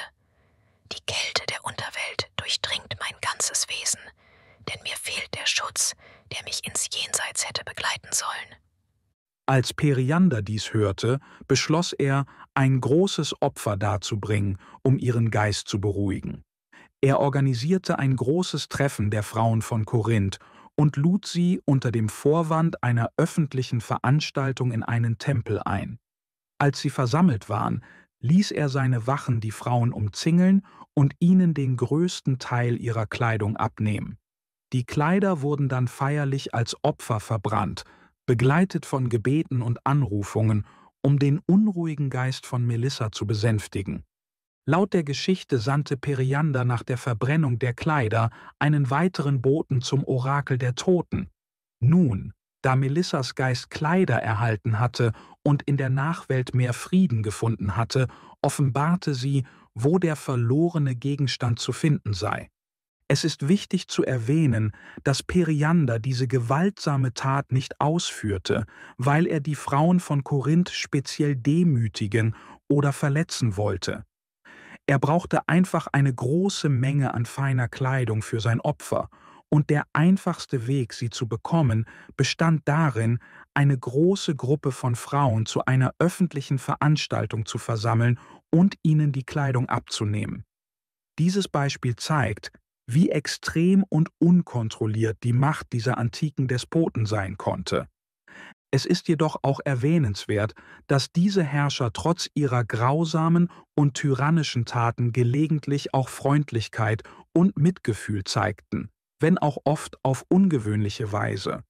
Die Kälte der Unterwelt durchdringt mein ganzes Wesen, denn mir fehlt der Schutz, der mich ins Jenseits hätte begleiten sollen.« Als Periander dies hörte, beschloss er, ein großes Opfer darzubringen, um ihren Geist zu beruhigen. Er organisierte ein großes Treffen der Frauen von Korinth und lud sie unter dem Vorwand einer öffentlichen Veranstaltung in einen Tempel ein. Als sie versammelt waren, ließ er seine Wachen die Frauen umzingeln und ihnen den größten Teil ihrer Kleidung abnehmen. Die Kleider wurden dann feierlich als Opfer verbrannt, begleitet von Gebeten und Anrufungen, um den unruhigen Geist von Melissa zu besänftigen. Laut der Geschichte sandte Periander nach der Verbrennung der Kleider einen weiteren Boten zum Orakel der Toten. Nun, da Melissas Geist Kleider erhalten hatte und in der Nachwelt mehr Frieden gefunden hatte, offenbarte sie, wo der verlorene Gegenstand zu finden sei. Es ist wichtig zu erwähnen, dass Periander diese gewaltsame Tat nicht ausführte, weil er die Frauen von Korinth speziell demütigen oder verletzen wollte. Er brauchte einfach eine große Menge an feiner Kleidung für sein Opfer, und der einfachste Weg, sie zu bekommen, bestand darin, eine große Gruppe von Frauen zu einer öffentlichen Veranstaltung zu versammeln und ihnen die Kleidung abzunehmen. Dieses Beispiel zeigt, wie extrem und unkontrolliert die Macht dieser antiken Despoten sein konnte. Es ist jedoch auch erwähnenswert, dass diese Herrscher trotz ihrer grausamen und tyrannischen Taten gelegentlich auch Freundlichkeit und Mitgefühl zeigten, wenn auch oft auf ungewöhnliche Weise.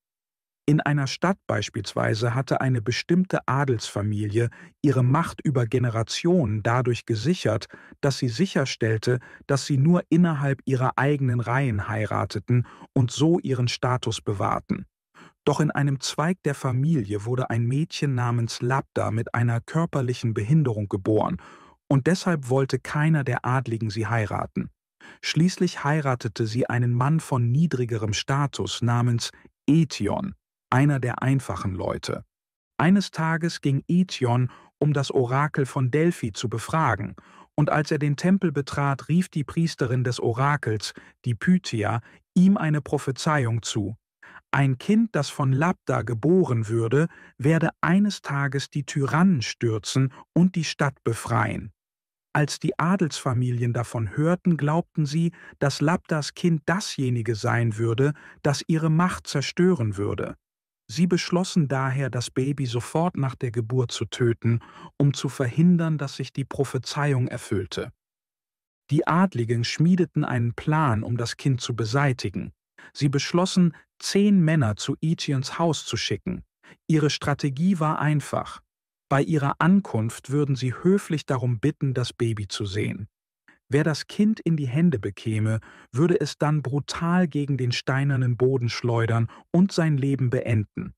In einer Stadt beispielsweise hatte eine bestimmte Adelsfamilie ihre Macht über Generationen dadurch gesichert, dass sie sicherstellte, dass sie nur innerhalb ihrer eigenen Reihen heirateten und so ihren Status bewahrten. Doch in einem Zweig der Familie wurde ein Mädchen namens Labda mit einer körperlichen Behinderung geboren, und deshalb wollte keiner der Adligen sie heiraten. Schließlich heiratete sie einen Mann von niedrigerem Status namens Etion, einer der einfachen Leute. Eines Tages ging Etion, um das Orakel von Delphi zu befragen, und als er den Tempel betrat, rief die Priesterin des Orakels, die Pythia, ihm eine Prophezeiung zu. Ein Kind, das von Labda geboren würde, werde eines Tages die Tyrannen stürzen und die Stadt befreien. Als die Adelsfamilien davon hörten, glaubten sie, dass Labdas Kind dasjenige sein würde, das ihre Macht zerstören würde. Sie beschlossen daher, das Baby sofort nach der Geburt zu töten, um zu verhindern, dass sich die Prophezeiung erfüllte. Die Adligen schmiedeten einen Plan, um das Kind zu beseitigen. Sie beschlossen, 10 Männer zu Ichiens Haus zu schicken. Ihre Strategie war einfach. Bei ihrer Ankunft würden sie höflich darum bitten, das Baby zu sehen. Wer das Kind in die Hände bekäme, würde es dann brutal gegen den steinernen Boden schleudern und sein Leben beenden.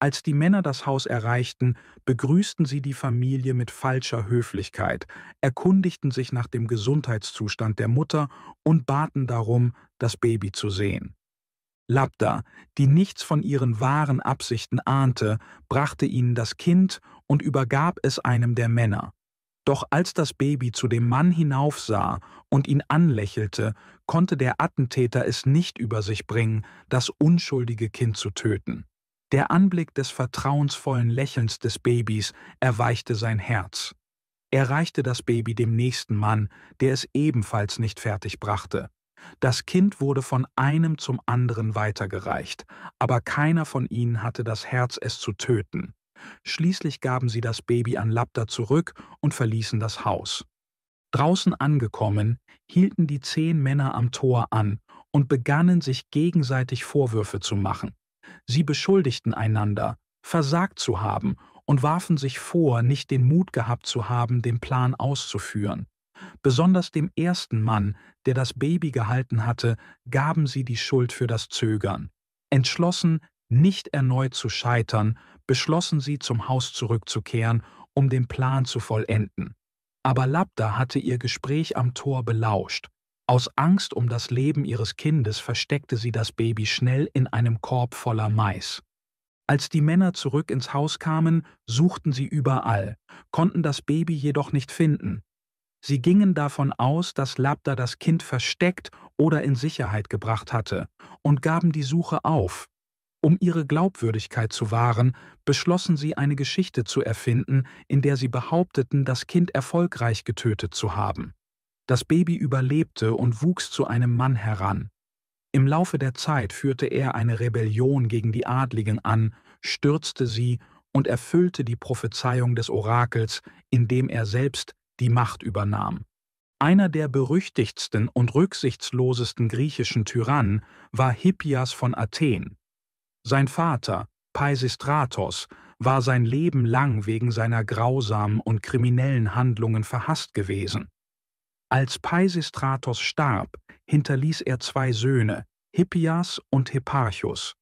Als die Männer das Haus erreichten, begrüßten sie die Familie mit falscher Höflichkeit, erkundigten sich nach dem Gesundheitszustand der Mutter und baten darum, das Baby zu sehen. Labda, die nichts von ihren wahren Absichten ahnte, brachte ihnen das Kind und übergab es einem der Männer. Doch als das Baby zu dem Mann hinaufsah und ihn anlächelte, konnte der Attentäter es nicht über sich bringen, das unschuldige Kind zu töten. Der Anblick des vertrauensvollen Lächelns des Babys erweichte sein Herz. Er reichte das Baby dem nächsten Mann, der es ebenfalls nicht fertig brachte. Das Kind wurde von einem zum anderen weitergereicht, aber keiner von ihnen hatte das Herz, es zu töten. Schließlich gaben sie das Baby an Labda zurück und verließen das Haus. Draußen angekommen, hielten die 10 Männer am Tor an und begannen sich gegenseitig Vorwürfe zu machen. Sie beschuldigten einander, versagt zu haben und warfen sich vor, nicht den Mut gehabt zu haben, den Plan auszuführen. Besonders dem ersten Mann, der das Baby gehalten hatte, gaben sie die Schuld für das Zögern. Entschlossen, nicht erneut zu scheitern, beschlossen sie, zum Haus zurückzukehren, um den Plan zu vollenden. Aber Labda hatte ihr Gespräch am Tor belauscht. Aus Angst um das Leben ihres Kindes versteckte sie das Baby schnell in einem Korb voller Mais. Als die Männer zurück ins Haus kamen, suchten sie überall, konnten das Baby jedoch nicht finden. Sie gingen davon aus, dass Labda das Kind versteckt oder in Sicherheit gebracht hatte, und gaben die Suche auf. Um ihre Glaubwürdigkeit zu wahren, beschlossen sie, eine Geschichte zu erfinden, in der sie behaupteten, das Kind erfolgreich getötet zu haben. Das Baby überlebte und wuchs zu einem Mann heran. Im Laufe der Zeit führte er eine Rebellion gegen die Adligen an, stürzte sie und erfüllte die Prophezeiung des Orakels, indem er selbst die Macht übernahm. Einer der berüchtigtsten und rücksichtslosesten griechischen Tyrannen war Hippias von Athen. Sein Vater, Peisistratos, war sein Leben lang wegen seiner grausamen und kriminellen Handlungen verhasst gewesen. Als Peisistratos starb, hinterließ er 2 Söhne, Hippias und Hipparchus.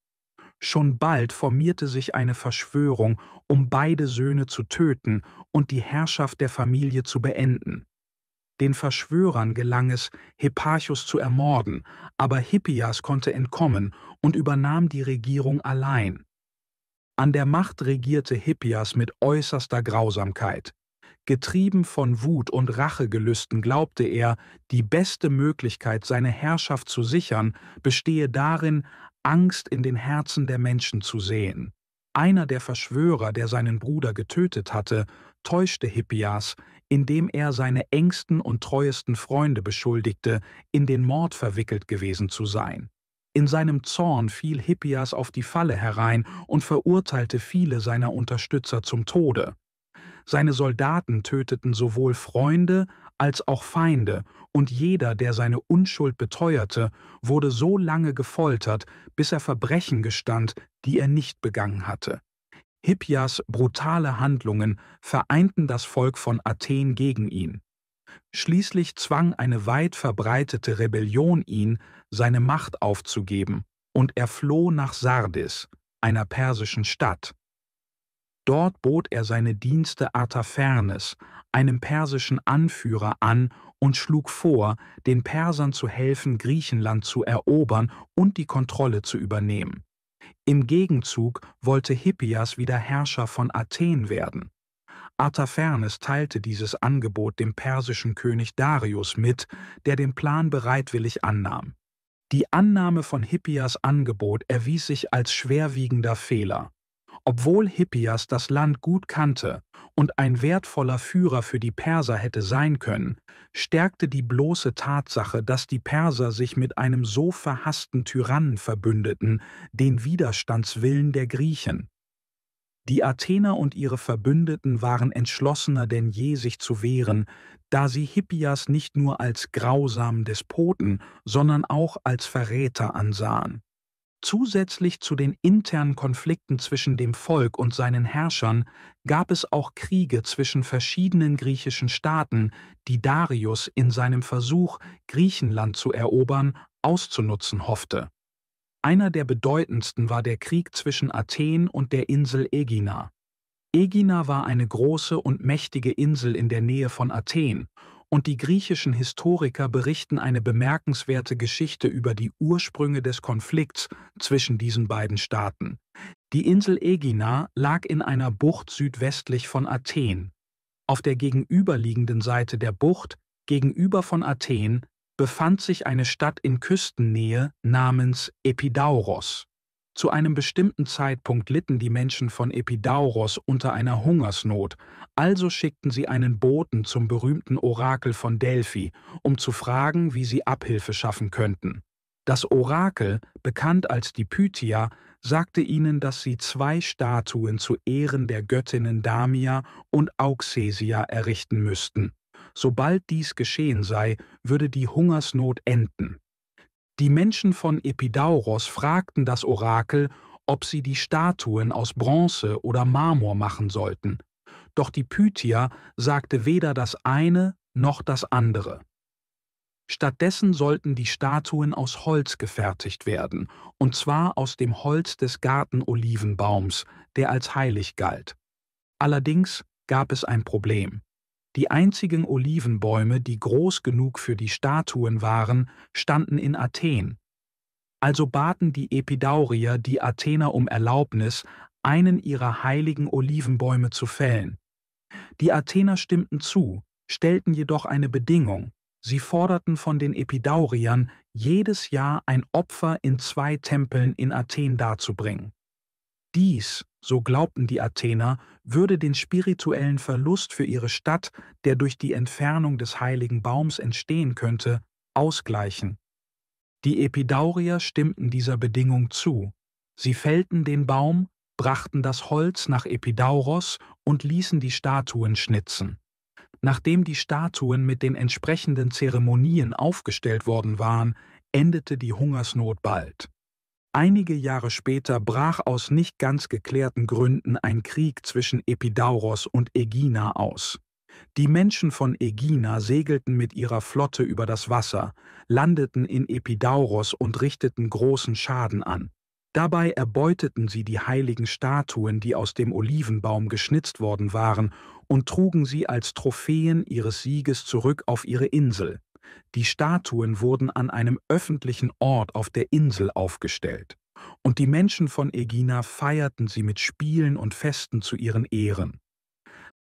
Schon bald formierte sich eine Verschwörung, um beide Söhne zu töten und die Herrschaft der Familie zu beenden. Den Verschwörern gelang es, Hipparchus zu ermorden, aber Hippias konnte entkommen und übernahm die Regierung allein. An der Macht regierte Hippias mit äußerster Grausamkeit. Getrieben von Wut und Rachegelüsten glaubte er, die beste Möglichkeit, seine Herrschaft zu sichern, bestehe darin, Angst in den Herzen der Menschen zu säen. Einer der Verschwörer, der seinen Bruder getötet hatte, täuschte Hippias, indem er seine engsten und treuesten Freunde beschuldigte, in den Mord verwickelt gewesen zu sein. In seinem Zorn fiel Hippias auf die Falle herein und verurteilte viele seiner Unterstützer zum Tode. Seine Soldaten töteten sowohl Freunde als auch Feinde, und jeder, der seine Unschuld beteuerte, wurde so lange gefoltert, bis er Verbrechen gestand, die er nicht begangen hatte. Hippias brutale Handlungen vereinten das Volk von Athen gegen ihn. Schließlich zwang eine weit verbreitete Rebellion ihn, seine Macht aufzugeben, und er floh nach Sardis, einer persischen Stadt. Dort bot er seine Dienste Artaphernes, einem persischen Anführer, an und schlug vor, den Persern zu helfen, Griechenland zu erobern und die Kontrolle zu übernehmen. Im Gegenzug wollte Hippias wieder Herrscher von Athen werden. Artaphernes teilte dieses Angebot dem persischen König Darius mit, der den Plan bereitwillig annahm. Die Annahme von Hippias Angebot erwies sich als schwerwiegender Fehler. Obwohl Hippias das Land gut kannte und ein wertvoller Führer für die Perser hätte sein können, stärkte die bloße Tatsache, dass die Perser sich mit einem so verhassten Tyrannen verbündeten, den Widerstandswillen der Griechen. Die Athener und ihre Verbündeten waren entschlossener denn je, sich zu wehren, da sie Hippias nicht nur als grausamen Despoten, sondern auch als Verräter ansahen. Zusätzlich zu den internen Konflikten zwischen dem Volk und seinen Herrschern gab es auch Kriege zwischen verschiedenen griechischen Staaten, die Darius in seinem Versuch, Griechenland zu erobern, auszunutzen hoffte. Einer der bedeutendsten war der Krieg zwischen Athen und der Insel Aegina. Aegina war eine große und mächtige Insel in der Nähe von Athen, und die griechischen Historiker berichten eine bemerkenswerte Geschichte über die Ursprünge des Konflikts zwischen diesen beiden Staaten. Die Insel Aegina lag in einer Bucht südwestlich von Athen. Auf der gegenüberliegenden Seite der Bucht, gegenüber von Athen, befand sich eine Stadt in Küstennähe namens Epidauros. Zu einem bestimmten Zeitpunkt litten die Menschen von Epidauros unter einer Hungersnot, also schickten sie einen Boten zum berühmten Orakel von Delphi, um zu fragen, wie sie Abhilfe schaffen könnten. Das Orakel, bekannt als die Pythia, sagte ihnen, dass sie 2 Statuen zu Ehren der Göttinnen Damia und Auxesia errichten müssten. Sobald dies geschehen sei, würde die Hungersnot enden. Die Menschen von Epidauros fragten das Orakel, ob sie die Statuen aus Bronze oder Marmor machen sollten. Doch die Pythia sagte weder das eine noch das andere. Stattdessen sollten die Statuen aus Holz gefertigt werden, und zwar aus dem Holz des Gartenolivenbaums, der als heilig galt. Allerdings gab es ein Problem. Die einzigen Olivenbäume, die groß genug für die Statuen waren, standen in Athen. Also baten die Epidaurier die Athener um Erlaubnis, einen ihrer heiligen Olivenbäume zu fällen. Die Athener stimmten zu, stellten jedoch eine Bedingung. Sie forderten von den Epidauriern, jedes Jahr ein Opfer in 2 Tempeln in Athen darzubringen. Dies, so glaubten die Athener, würde den spirituellen Verlust für ihre Stadt, der durch die Entfernung des heiligen Baums entstehen könnte, ausgleichen. Die Epidaurier stimmten dieser Bedingung zu. Sie fällten den Baum, brachten das Holz nach Epidauros und ließen die Statuen schnitzen. Nachdem die Statuen mit den entsprechenden Zeremonien aufgestellt worden waren, endete die Hungersnot bald. Einige Jahre später brach aus nicht ganz geklärten Gründen ein Krieg zwischen Epidauros und Aegina aus. Die Menschen von Aegina segelten mit ihrer Flotte über das Wasser, landeten in Epidauros und richteten großen Schaden an. Dabei erbeuteten sie die heiligen Statuen, die aus dem Olivenbaum geschnitzt worden waren, und trugen sie als Trophäen ihres Sieges zurück auf ihre Insel. Die Statuen wurden an einem öffentlichen Ort auf der Insel aufgestellt, und die Menschen von Aegina feierten sie mit Spielen und Festen zu ihren Ehren.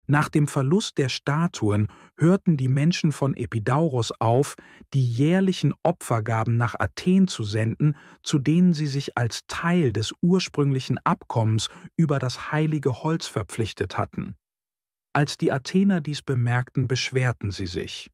Nach dem Verlust der Statuen hörten die Menschen von Epidauros auf, die jährlichen Opfergaben nach Athen zu senden, zu denen sie sich als Teil des ursprünglichen Abkommens über das heilige Holz verpflichtet hatten. Als die Athener dies bemerkten, beschwerten sie sich.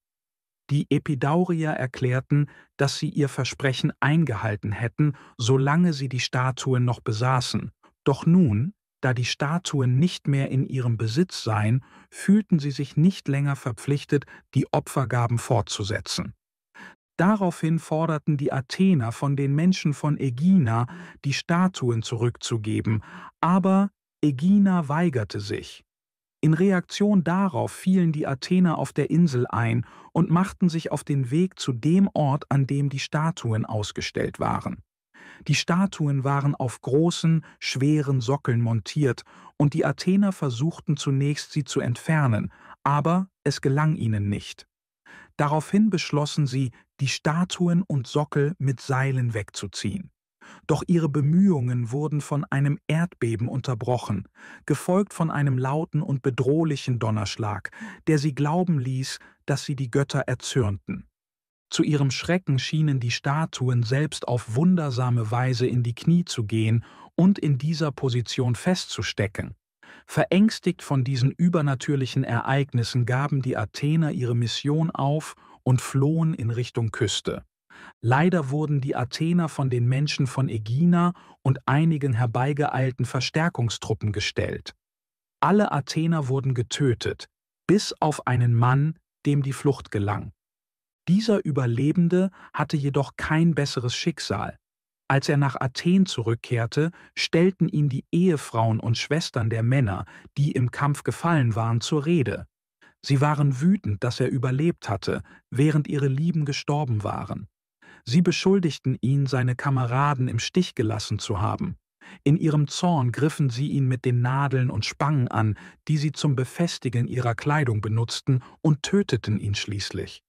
Die Epidaurier erklärten, dass sie ihr Versprechen eingehalten hätten, solange sie die Statuen noch besaßen. Doch nun, da die Statuen nicht mehr in ihrem Besitz seien, fühlten sie sich nicht länger verpflichtet, die Opfergaben fortzusetzen. Daraufhin forderten die Athener von den Menschen von Aegina, die Statuen zurückzugeben, aber Aegina weigerte sich. In Reaktion darauf fielen die Athener auf der Insel ein und machten sich auf den Weg zu dem Ort, an dem die Statuen ausgestellt waren. Die Statuen waren auf großen, schweren Sockeln montiert, und die Athener versuchten zunächst, sie zu entfernen, aber es gelang ihnen nicht. Daraufhin beschlossen sie, die Statuen und Sockel mit Seilen wegzuziehen. Doch ihre Bemühungen wurden von einem Erdbeben unterbrochen, gefolgt von einem lauten und bedrohlichen Donnerschlag, der sie glauben ließ, dass sie die Götter erzürnten. Zu ihrem Schrecken schienen die Statuen selbst auf wundersame Weise in die Knie zu gehen und in dieser Position festzustecken. Verängstigt von diesen übernatürlichen Ereignissen gaben die Athener ihre Mission auf und flohen in Richtung Küste. Leider wurden die Athener von den Menschen von Aegina und einigen herbeigeeilten Verstärkungstruppen gestellt. Alle Athener wurden getötet, bis auf einen Mann, dem die Flucht gelang. Dieser Überlebende hatte jedoch kein besseres Schicksal. Als er nach Athen zurückkehrte, stellten ihn die Ehefrauen und Schwestern der Männer, die im Kampf gefallen waren, zur Rede. Sie waren wütend, dass er überlebt hatte, während ihre Lieben gestorben waren. Sie beschuldigten ihn, seine Kameraden im Stich gelassen zu haben. In ihrem Zorn griffen sie ihn mit den Nadeln und Spangen an, die sie zum Befestigen ihrer Kleidung benutzten, und töteten ihn schließlich.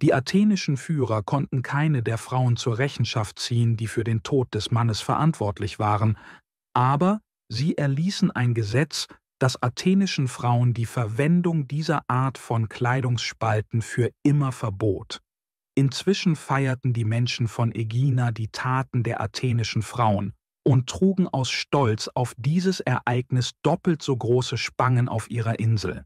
Die athenischen Führer konnten keine der Frauen zur Rechenschaft ziehen, die für den Tod des Mannes verantwortlich waren, aber sie erließen ein Gesetz, das athenischen Frauen die Verwendung dieser Art von Kleidungsspalten für immer verbot. Inzwischen feierten die Menschen von Ägina die Taten der athenischen Frauen und trugen aus Stolz auf dieses Ereignis doppelt so große Spangen auf ihrer Insel.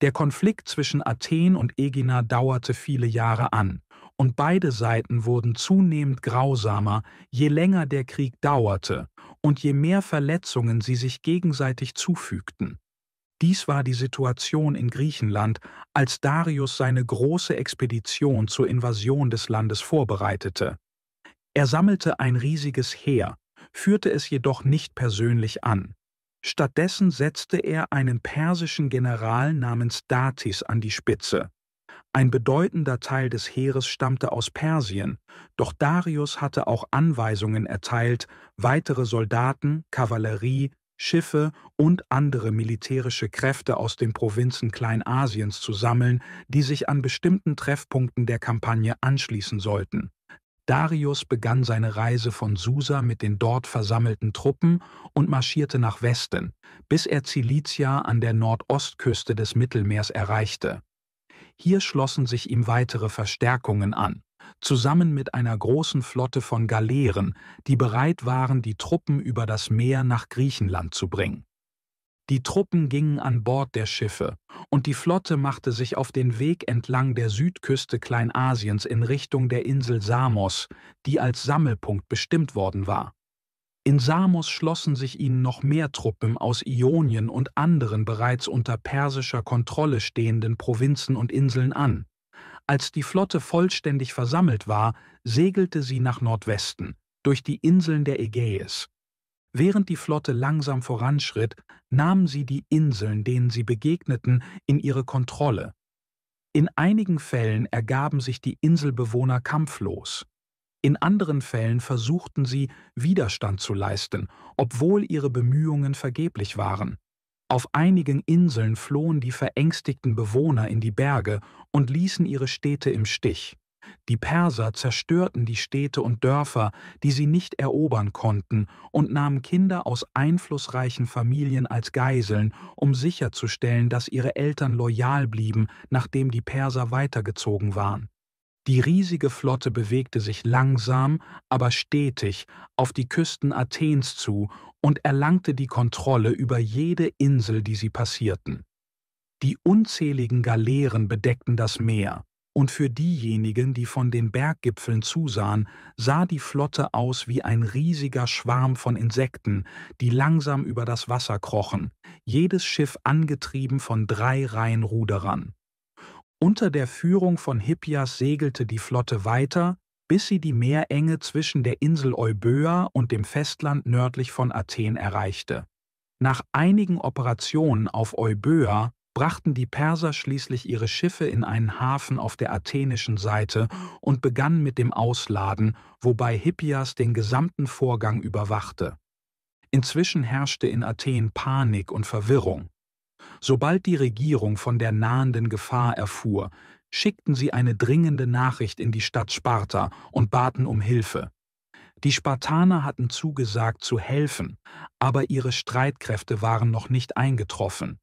Der Konflikt zwischen Athen und Ägina dauerte viele Jahre an, und beide Seiten wurden zunehmend grausamer, je länger der Krieg dauerte und je mehr Verletzungen sie sich gegenseitig zufügten. Dies war die Situation in Griechenland, als Darius seine große Expedition zur Invasion des Landes vorbereitete. Er sammelte ein riesiges Heer, führte es jedoch nicht persönlich an. Stattdessen setzte er einen persischen General namens Datis an die Spitze. Ein bedeutender Teil des Heeres stammte aus Persien, doch Darius hatte auch Anweisungen erteilt, weitere Soldaten, Kavallerie, Schiffe und andere militärische Kräfte aus den Provinzen Kleinasiens zu sammeln, die sich an bestimmten Treffpunkten der Kampagne anschließen sollten. Darius begann seine Reise von Susa mit den dort versammelten Truppen und marschierte nach Westen, bis er Cilicia an der Nordostküste des Mittelmeers erreichte. Hier schlossen sich ihm weitere Verstärkungen an, zusammen mit einer großen Flotte von Galeeren, die bereit waren, die Truppen über das Meer nach Griechenland zu bringen. Die Truppen gingen an Bord der Schiffe, und die Flotte machte sich auf den Weg entlang der Südküste Kleinasiens in Richtung der Insel Samos, die als Sammelpunkt bestimmt worden war. In Samos schlossen sich ihnen noch mehr Truppen aus Ionien und anderen bereits unter persischer Kontrolle stehenden Provinzen und Inseln an. Als die Flotte vollständig versammelt war, segelte sie nach Nordwesten, durch die Inseln der Ägäis. Während die Flotte langsam voranschritt, nahmen sie die Inseln, denen sie begegneten, in ihre Kontrolle. In einigen Fällen ergaben sich die Inselbewohner kampflos. In anderen Fällen versuchten sie, Widerstand zu leisten, obwohl ihre Bemühungen vergeblich waren. Auf einigen Inseln flohen die verängstigten Bewohner in die Berge und ließen ihre Städte im Stich. Die Perser zerstörten die Städte und Dörfer, die sie nicht erobern konnten, und nahmen Kinder aus einflussreichen Familien als Geiseln, um sicherzustellen, dass ihre Eltern loyal blieben, nachdem die Perser weitergezogen waren. Die riesige Flotte bewegte sich langsam, aber stetig auf die Küsten Athens zu und erlangte die Kontrolle über jede Insel, die sie passierten. Die unzähligen Galeeren bedeckten das Meer, und für diejenigen, die von den Berggipfeln zusahen, sah die Flotte aus wie ein riesiger Schwarm von Insekten, die langsam über das Wasser krochen, jedes Schiff angetrieben von 3 Reihen Ruderern. Unter der Führung von Hippias segelte die Flotte weiter, bis sie die Meerenge zwischen der Insel Euböa und dem Festland nördlich von Athen erreichte. Nach einigen Operationen auf Euböa brachten die Perser schließlich ihre Schiffe in einen Hafen auf der athenischen Seite und begannen mit dem Ausladen, wobei Hippias den gesamten Vorgang überwachte. Inzwischen herrschte in Athen Panik und Verwirrung. Sobald die Regierung von der nahenden Gefahr erfuhr, schickten sie eine dringende Nachricht in die Stadt Sparta und baten um Hilfe. Die Spartaner hatten zugesagt zu helfen, aber ihre Streitkräfte waren noch nicht eingetroffen.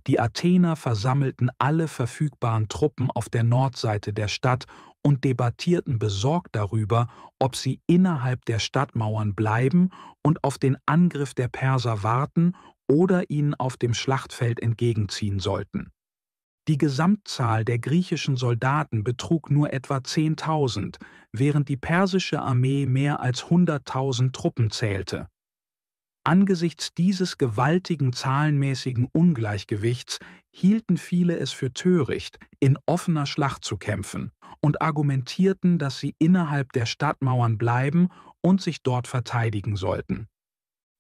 Die Athener versammelten alle verfügbaren Truppen auf der Nordseite der Stadt und debattierten besorgt darüber, ob sie innerhalb der Stadtmauern bleiben und auf den Angriff der Perser warten oder ihnen auf dem Schlachtfeld entgegenziehen sollten. Die Gesamtzahl der griechischen Soldaten betrug nur etwa 10.000, während die persische Armee mehr als 100.000 Truppen zählte. Angesichts dieses gewaltigen zahlenmäßigen Ungleichgewichts hielten viele es für töricht, in offener Schlacht zu kämpfen und argumentierten, dass sie innerhalb der Stadtmauern bleiben und sich dort verteidigen sollten.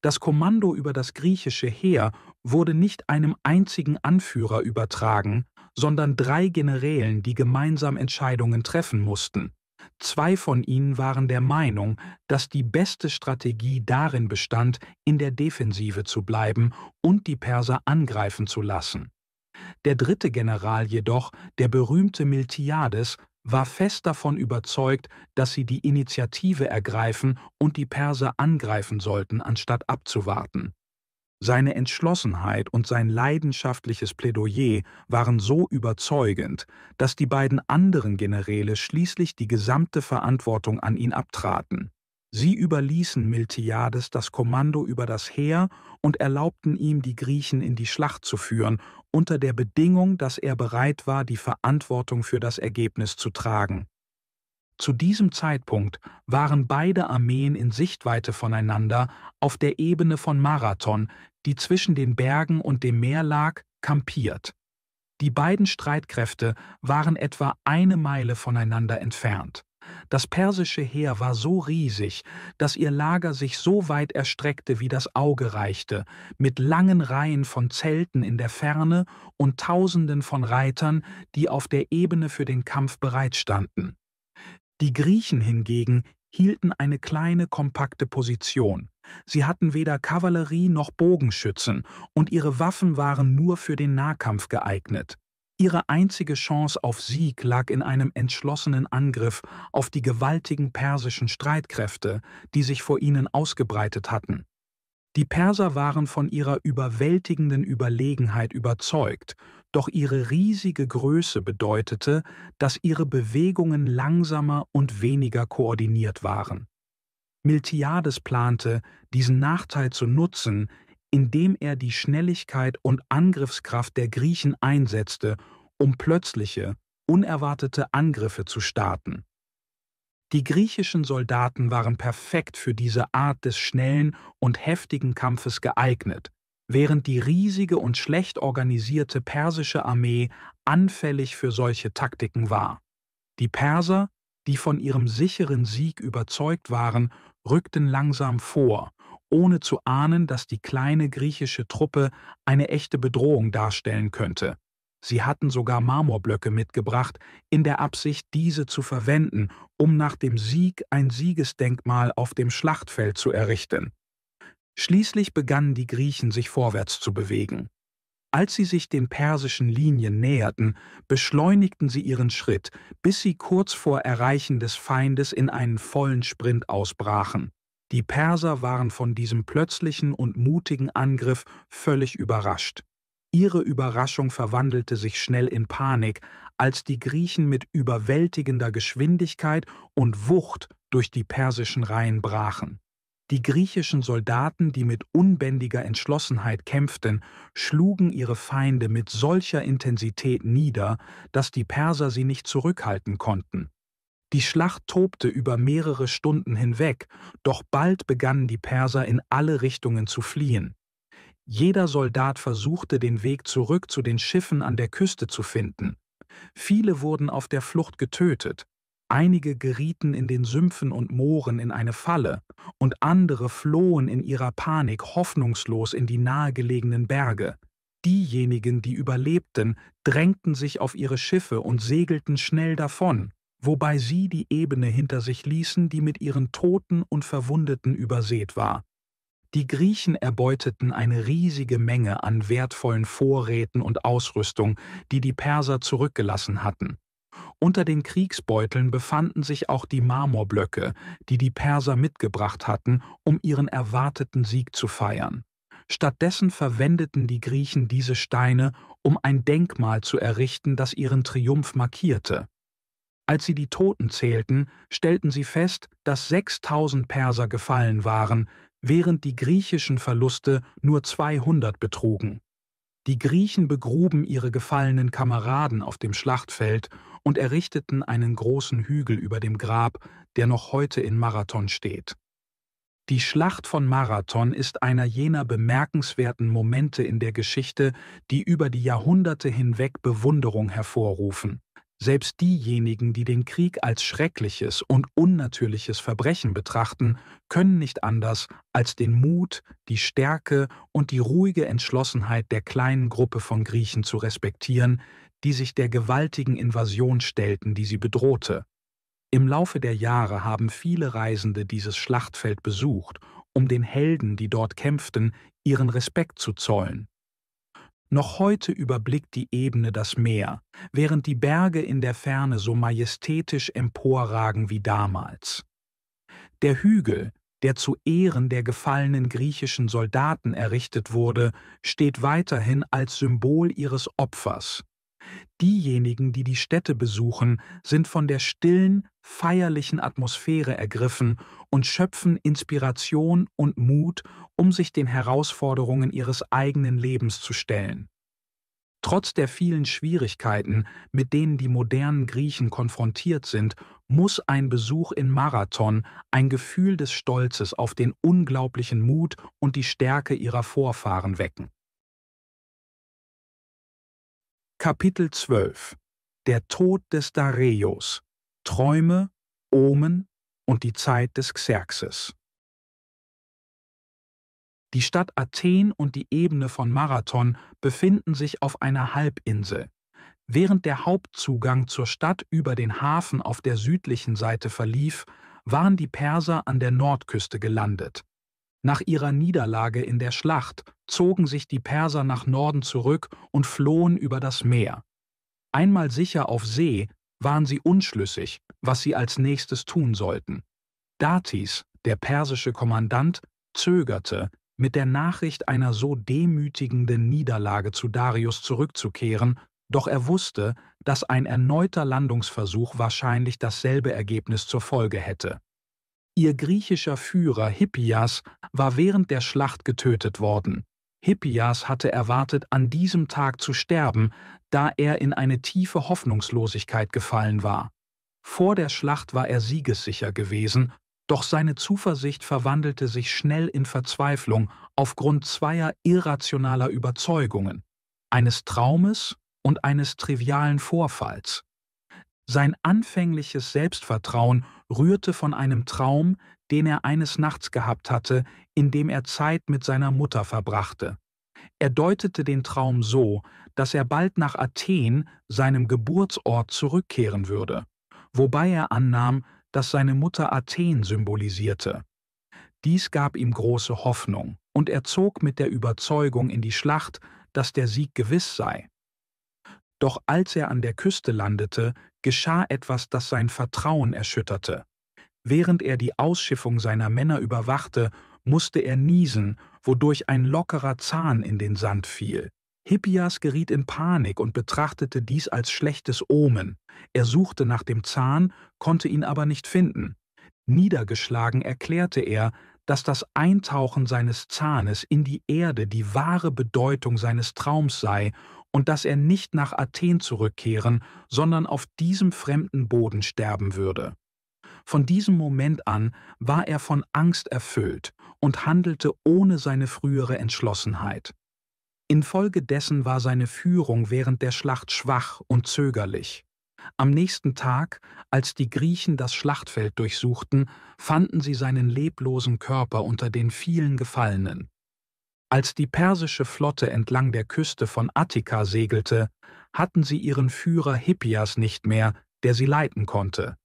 Das Kommando über das griechische Heer wurde nicht einem einzigen Anführer übertragen, sondern 3 Generälen, die gemeinsam Entscheidungen treffen mussten. 2 von ihnen waren der Meinung, dass die beste Strategie darin bestand, in der Defensive zu bleiben und die Perser angreifen zu lassen. Der 3. General jedoch, der berühmte Miltiades, war fest davon überzeugt, dass sie die Initiative ergreifen und die Perser angreifen sollten, anstatt abzuwarten. Seine Entschlossenheit und sein leidenschaftliches Plädoyer waren so überzeugend, dass die beiden anderen Generäle schließlich die gesamte Verantwortung an ihn abtraten. Sie überließen Miltiades das Kommando über das Heer und erlaubten ihm, die Griechen in die Schlacht zu führen, unter der Bedingung, dass er bereit war, die Verantwortung für das Ergebnis zu tragen. Zu diesem Zeitpunkt waren beide Armeen in Sichtweite voneinander auf der Ebene von Marathon, die zwischen den Bergen und dem Meer lag, kampiert. Die beiden Streitkräfte waren etwa 1 Meile voneinander entfernt. Das persische Heer war so riesig, dass ihr Lager sich so weit erstreckte, wie das Auge reichte, mit langen Reihen von Zelten in der Ferne und Tausenden von Reitern, die auf der Ebene für den Kampf bereitstanden. Die Griechen hingegen hielten eine kleine, kompakte Position. Sie hatten weder Kavallerie noch Bogenschützen und ihre Waffen waren nur für den Nahkampf geeignet. Ihre einzige Chance auf Sieg lag in einem entschlossenen Angriff auf die gewaltigen persischen Streitkräfte, die sich vor ihnen ausgebreitet hatten. Die Perser waren von ihrer überwältigenden Überlegenheit überzeugt, doch ihre riesige Größe bedeutete, dass ihre Bewegungen langsamer und weniger koordiniert waren. Miltiades plante, diesen Nachteil zu nutzen, indem er die Schnelligkeit und Angriffskraft der Griechen einsetzte, um plötzliche, unerwartete Angriffe zu starten. Die griechischen Soldaten waren perfekt für diese Art des schnellen und heftigen Kampfes geeignet, während die riesige und schlecht organisierte persische Armee anfällig für solche Taktiken war. Die Perser, die von ihrem sicheren Sieg überzeugt waren, rückten langsam vor, ohne zu ahnen, dass die kleine griechische Truppe eine echte Bedrohung darstellen könnte. Sie hatten sogar Marmorblöcke mitgebracht, in der Absicht, diese zu verwenden, um nach dem Sieg ein Siegesdenkmal auf dem Schlachtfeld zu errichten. Schließlich begannen die Griechen, sich vorwärts zu bewegen. Als sie sich den persischen Linien näherten, beschleunigten sie ihren Schritt, bis sie kurz vor Erreichen des Feindes in einen vollen Sprint ausbrachen. Die Perser waren von diesem plötzlichen und mutigen Angriff völlig überrascht. Ihre Überraschung verwandelte sich schnell in Panik, als die Griechen mit überwältigender Geschwindigkeit und Wucht durch die persischen Reihen brachen. Die griechischen Soldaten, die mit unbändiger Entschlossenheit kämpften, schlugen ihre Feinde mit solcher Intensität nieder, dass die Perser sie nicht zurückhalten konnten. Die Schlacht tobte über mehrere Stunden hinweg, doch bald begannen die Perser in alle Richtungen zu fliehen. Jeder Soldat versuchte, den Weg zurück zu den Schiffen an der Küste zu finden. Viele wurden auf der Flucht getötet. Einige gerieten in den Sümpfen und Mooren in eine Falle und andere flohen in ihrer Panik hoffnungslos in die nahegelegenen Berge. Diejenigen, die überlebten, drängten sich auf ihre Schiffe und segelten schnell davon, wobei sie die Ebene hinter sich ließen, die mit ihren Toten und Verwundeten übersät war. Die Griechen erbeuteten eine riesige Menge an wertvollen Vorräten und Ausrüstung, die die Perser zurückgelassen hatten. Unter den Kriegsbeuteln befanden sich auch die Marmorblöcke, die die Perser mitgebracht hatten, um ihren erwarteten Sieg zu feiern. Stattdessen verwendeten die Griechen diese Steine, um ein Denkmal zu errichten, das ihren Triumph markierte. Als sie die Toten zählten, stellten sie fest, dass 6000 Perser gefallen waren, während die griechischen Verluste nur 200 betrugen. Die Griechen begruben ihre gefallenen Kameraden auf dem Schlachtfeld und errichteten einen großen Hügel über dem Grab, der noch heute in Marathon steht. Die Schlacht von Marathon ist einer jener bemerkenswerten Momente in der Geschichte, die über die Jahrhunderte hinweg Bewunderung hervorrufen. Selbst diejenigen, die den Krieg als schreckliches und unnatürliches Verbrechen betrachten, können nicht anders, als den Mut, die Stärke und die ruhige Entschlossenheit der kleinen Gruppe von Griechen zu respektieren, die sich der gewaltigen Invasion stellten, die sie bedrohte. Im Laufe der Jahre haben viele Reisende dieses Schlachtfeld besucht, um den Helden, die dort kämpften, ihren Respekt zu zollen. Noch heute überblickt die Ebene das Meer, während die Berge in der Ferne so majestätisch emporragen wie damals. Der Hügel, der zu Ehren der gefallenen griechischen Soldaten errichtet wurde, steht weiterhin als Symbol ihres Opfers. Diejenigen, die die Stätte besuchen, sind von der stillen, feierlichen Atmosphäre ergriffen und schöpfen Inspiration und Mut, um sich den Herausforderungen ihres eigenen Lebens zu stellen. Trotz der vielen Schwierigkeiten, mit denen die modernen Griechen konfrontiert sind, muss ein Besuch in Marathon ein Gefühl des Stolzes auf den unglaublichen Mut und die Stärke ihrer Vorfahren wecken. Kapitel 12 – Der Tod des Dareios – Träume, Omen und die Zeit des Xerxes. Die Stadt Athen und die Ebene von Marathon befinden sich auf einer Halbinsel. Während der Hauptzugang zur Stadt über den Hafen auf der südlichen Seite verlief, waren die Perser an der Nordküste gelandet. Nach ihrer Niederlage in der Schlacht zogen sich die Perser nach Norden zurück und flohen über das Meer. Einmal sicher auf See, waren sie unschlüssig, was sie als nächstes tun sollten. Datis, der persische Kommandant, zögerte, mit der Nachricht einer so demütigenden Niederlage zu Darius zurückzukehren, doch er wusste, dass ein erneuter Landungsversuch wahrscheinlich dasselbe Ergebnis zur Folge hätte. Ihr griechischer Führer Hippias war während der Schlacht getötet worden. Hippias hatte erwartet, an diesem Tag zu sterben, da er in eine tiefe Hoffnungslosigkeit gefallen war. Vor der Schlacht war er siegessicher gewesen, doch seine Zuversicht verwandelte sich schnell in Verzweiflung aufgrund zweier irrationaler Überzeugungen, eines Traumes und eines trivialen Vorfalls. Sein anfängliches Selbstvertrauen rührte von einem Traum, den er eines Nachts gehabt hatte, in dem er Zeit mit seiner Mutter verbrachte. Er deutete den Traum so, dass er bald nach Athen, seinem Geburtsort, zurückkehren würde, wobei er annahm, dass seine Mutter Athen symbolisierte. Dies gab ihm große Hoffnung, und er zog mit der Überzeugung in die Schlacht, dass der Sieg gewiss sei. Doch als er an der Küste landete, geschah etwas, das sein Vertrauen erschütterte. Während er die Ausschiffung seiner Männer überwachte, musste er niesen, wodurch ein lockerer Zahn in den Sand fiel. Hippias geriet in Panik und betrachtete dies als schlechtes Omen. Er suchte nach dem Zahn, konnte ihn aber nicht finden. Niedergeschlagen erklärte er, dass das Eintauchen seines Zahnes in die Erde die wahre Bedeutung seines Traums sei und dass er nicht nach Athen zurückkehren, sondern auf diesem fremden Boden sterben würde. Von diesem Moment an war er von Angst erfüllt und handelte ohne seine frühere Entschlossenheit. Infolgedessen war seine Führung während der Schlacht schwach und zögerlich. Am nächsten Tag, als die Griechen das Schlachtfeld durchsuchten, fanden sie seinen leblosen Körper unter den vielen Gefallenen. Als die persische Flotte entlang der Küste von Attika segelte, hatten sie ihren Führer Hippias nicht mehr, der sie leiten konnte.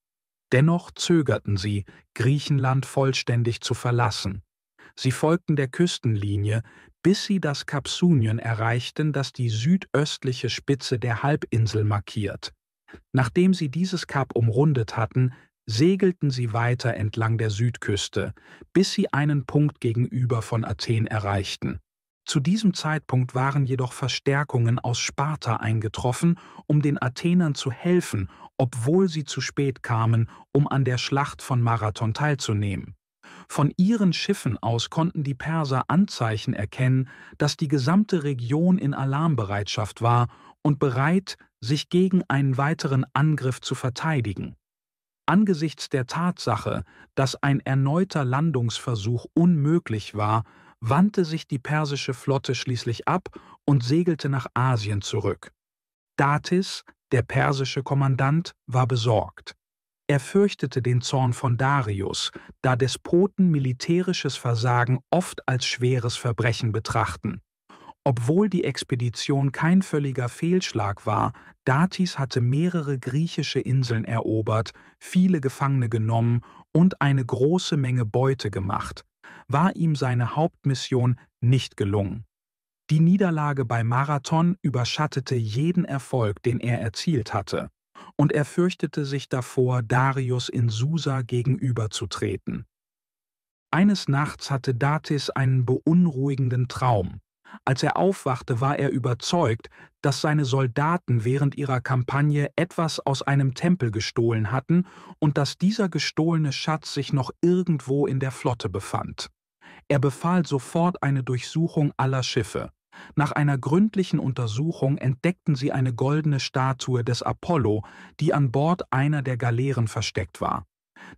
Dennoch zögerten sie, Griechenland vollständig zu verlassen. Sie folgten der Küstenlinie, bis sie das Kap Sunien erreichten, das die südöstliche Spitze der Halbinsel markiert. Nachdem sie dieses Kap umrundet hatten, segelten sie weiter entlang der Südküste, bis sie einen Punkt gegenüber von Athen erreichten. Zu diesem Zeitpunkt waren jedoch Verstärkungen aus Sparta eingetroffen, um den Athenern zu helfen, obwohl sie zu spät kamen, um an der Schlacht von Marathon teilzunehmen. Von ihren Schiffen aus konnten die Perser Anzeichen erkennen, dass die gesamte Region in Alarmbereitschaft war und bereit, sich gegen einen weiteren Angriff zu verteidigen. Angesichts der Tatsache, dass ein erneuter Landungsversuch unmöglich war, wandte sich die persische Flotte schließlich ab und segelte nach Asien zurück. Datis, der persische Kommandant, war besorgt. Er fürchtete den Zorn von Darius, da Despoten militärisches Versagen oft als schweres Verbrechen betrachten. Obwohl die Expedition kein völliger Fehlschlag war, Datis hatte mehrere griechische Inseln erobert, viele Gefangene genommen und eine große Menge Beute gemacht, war ihm seine Hauptmission nicht gelungen. Die Niederlage bei Marathon überschattete jeden Erfolg, den er erzielt hatte, und er fürchtete sich davor, Darius in Susa gegenüberzutreten. Eines Nachts hatte Datis einen beunruhigenden Traum. Als er aufwachte, war er überzeugt, dass seine Soldaten während ihrer Kampagne etwas aus einem Tempel gestohlen hatten und dass dieser gestohlene Schatz sich noch irgendwo in der Flotte befand. Er befahl sofort eine Durchsuchung aller Schiffe. Nach einer gründlichen Untersuchung entdeckten sie eine goldene Statue des Apollo, die an Bord einer der Galeeren versteckt war.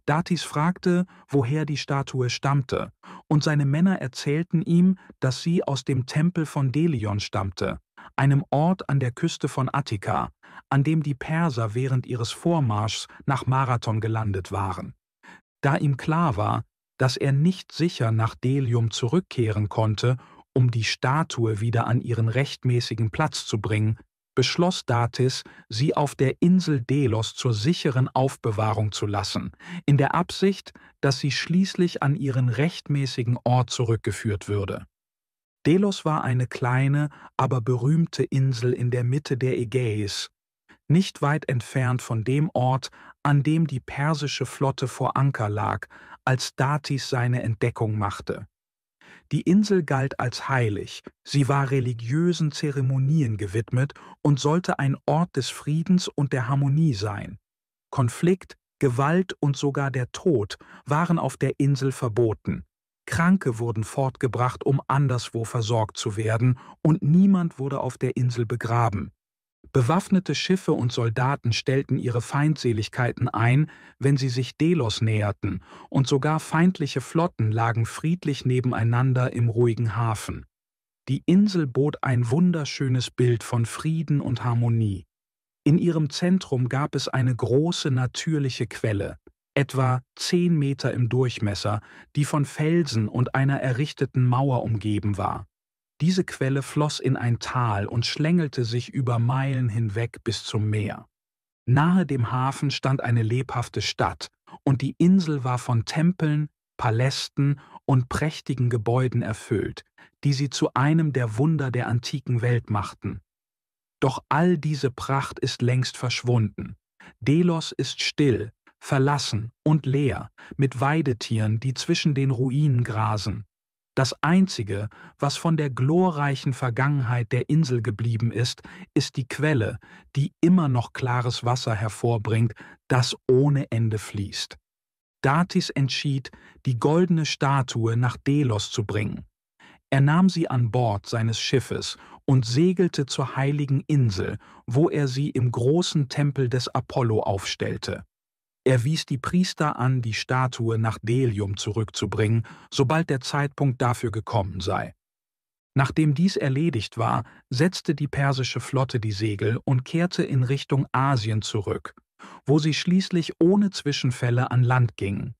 Datis fragte, woher die Statue stammte, und seine Männer erzählten ihm, dass sie aus dem Tempel von Delion stammte, einem Ort an der Küste von Attika, an dem die Perser während ihres Vormarschs nach Marathon gelandet waren. Da ihm klar war, dass er nicht sicher nach Delium zurückkehren konnte, um die Statue wieder an ihren rechtmäßigen Platz zu bringen, beschloss Datis, sie auf der Insel Delos zur sicheren Aufbewahrung zu lassen, in der Absicht, dass sie schließlich an ihren rechtmäßigen Ort zurückgeführt würde. Delos war eine kleine, aber berühmte Insel in der Mitte der Ägäis, nicht weit entfernt von dem Ort, an dem die persische Flotte vor Anker lag, als Datis seine Entdeckung machte. Die Insel galt als heilig, sie war religiösen Zeremonien gewidmet und sollte ein Ort des Friedens und der Harmonie sein. Konflikt, Gewalt und sogar der Tod waren auf der Insel verboten. Kranke wurden fortgebracht, um anderswo versorgt zu werden, und niemand wurde auf der Insel begraben. Bewaffnete Schiffe und Soldaten stellten ihre Feindseligkeiten ein, wenn sie sich Delos näherten, und sogar feindliche Flotten lagen friedlich nebeneinander im ruhigen Hafen. Die Insel bot ein wunderschönes Bild von Frieden und Harmonie. In ihrem Zentrum gab es eine große natürliche Quelle, etwa 10 Meter im Durchmesser, die von Felsen und einer errichteten Mauer umgeben war. Diese Quelle floss in ein Tal und schlängelte sich über Meilen hinweg bis zum Meer. Nahe dem Hafen stand eine lebhafte Stadt, und die Insel war von Tempeln, Palästen und prächtigen Gebäuden erfüllt, die sie zu einem der Wunder der antiken Welt machten. Doch all diese Pracht ist längst verschwunden. Delos ist still, verlassen und leer, mit Weidetieren, die zwischen den Ruinen grasen. Das Einzige, was von der glorreichen Vergangenheit der Insel geblieben ist die Quelle, die immer noch klares Wasser hervorbringt, das ohne Ende fließt. Datis entschied, die goldene Statue nach Delos zu bringen. Er nahm sie an Bord seines Schiffes und segelte zur heiligen Insel, wo er sie im großen Tempel des Apollo aufstellte. Er wies die Priester an, die Statue nach Delium zurückzubringen, sobald der Zeitpunkt dafür gekommen sei. Nachdem dies erledigt war, setzte die persische Flotte die Segel und kehrte in Richtung Asien zurück, wo sie schließlich ohne Zwischenfälle an Land gingen.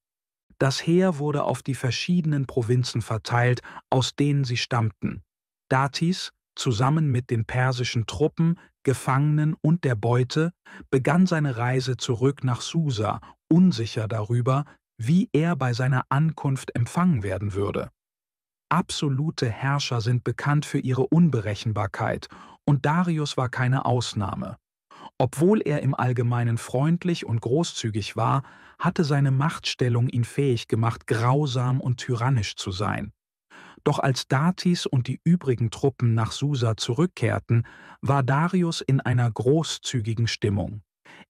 Das Heer wurde auf die verschiedenen Provinzen verteilt, aus denen sie stammten. Datis, zusammen mit den persischen Truppen, Gefangenen und der Beute, begann seine Reise zurück nach Susa, unsicher darüber, wie er bei seiner Ankunft empfangen werden würde. Absolute Herrscher sind bekannt für ihre Unberechenbarkeit, und Darius war keine Ausnahme. Obwohl er im Allgemeinen freundlich und großzügig war, hatte seine Machtstellung ihn fähig gemacht, grausam und tyrannisch zu sein. Doch als Datis und die übrigen Truppen nach Susa zurückkehrten, war Darius in einer großzügigen Stimmung.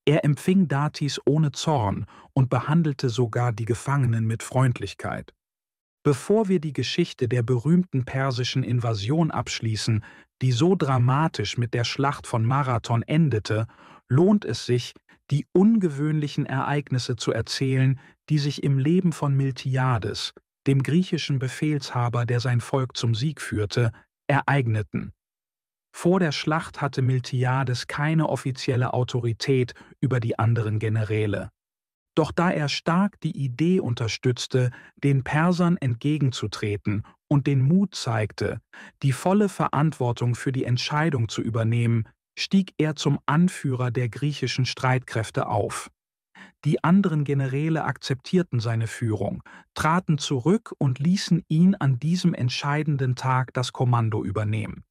Er empfing Datis ohne Zorn und behandelte sogar die Gefangenen mit Freundlichkeit. Bevor wir die Geschichte der berühmten persischen Invasion abschließen, die so dramatisch mit der Schlacht von Marathon endete, lohnt es sich, die ungewöhnlichen Ereignisse zu erzählen, die sich im Leben von Miltiades, dem griechischen Befehlshaber, der sein Volk zum Sieg führte, ereigneten. Vor der Schlacht hatte Miltiades keine offizielle Autorität über die anderen Generäle. Doch da er stark die Idee unterstützte, den Persern entgegenzutreten und den Mut zeigte, die volle Verantwortung für die Entscheidung zu übernehmen, stieg er zum Anführer der griechischen Streitkräfte auf. Die anderen Generäle akzeptierten seine Führung, traten zurück und ließen ihn an diesem entscheidenden Tag das Kommando übernehmen.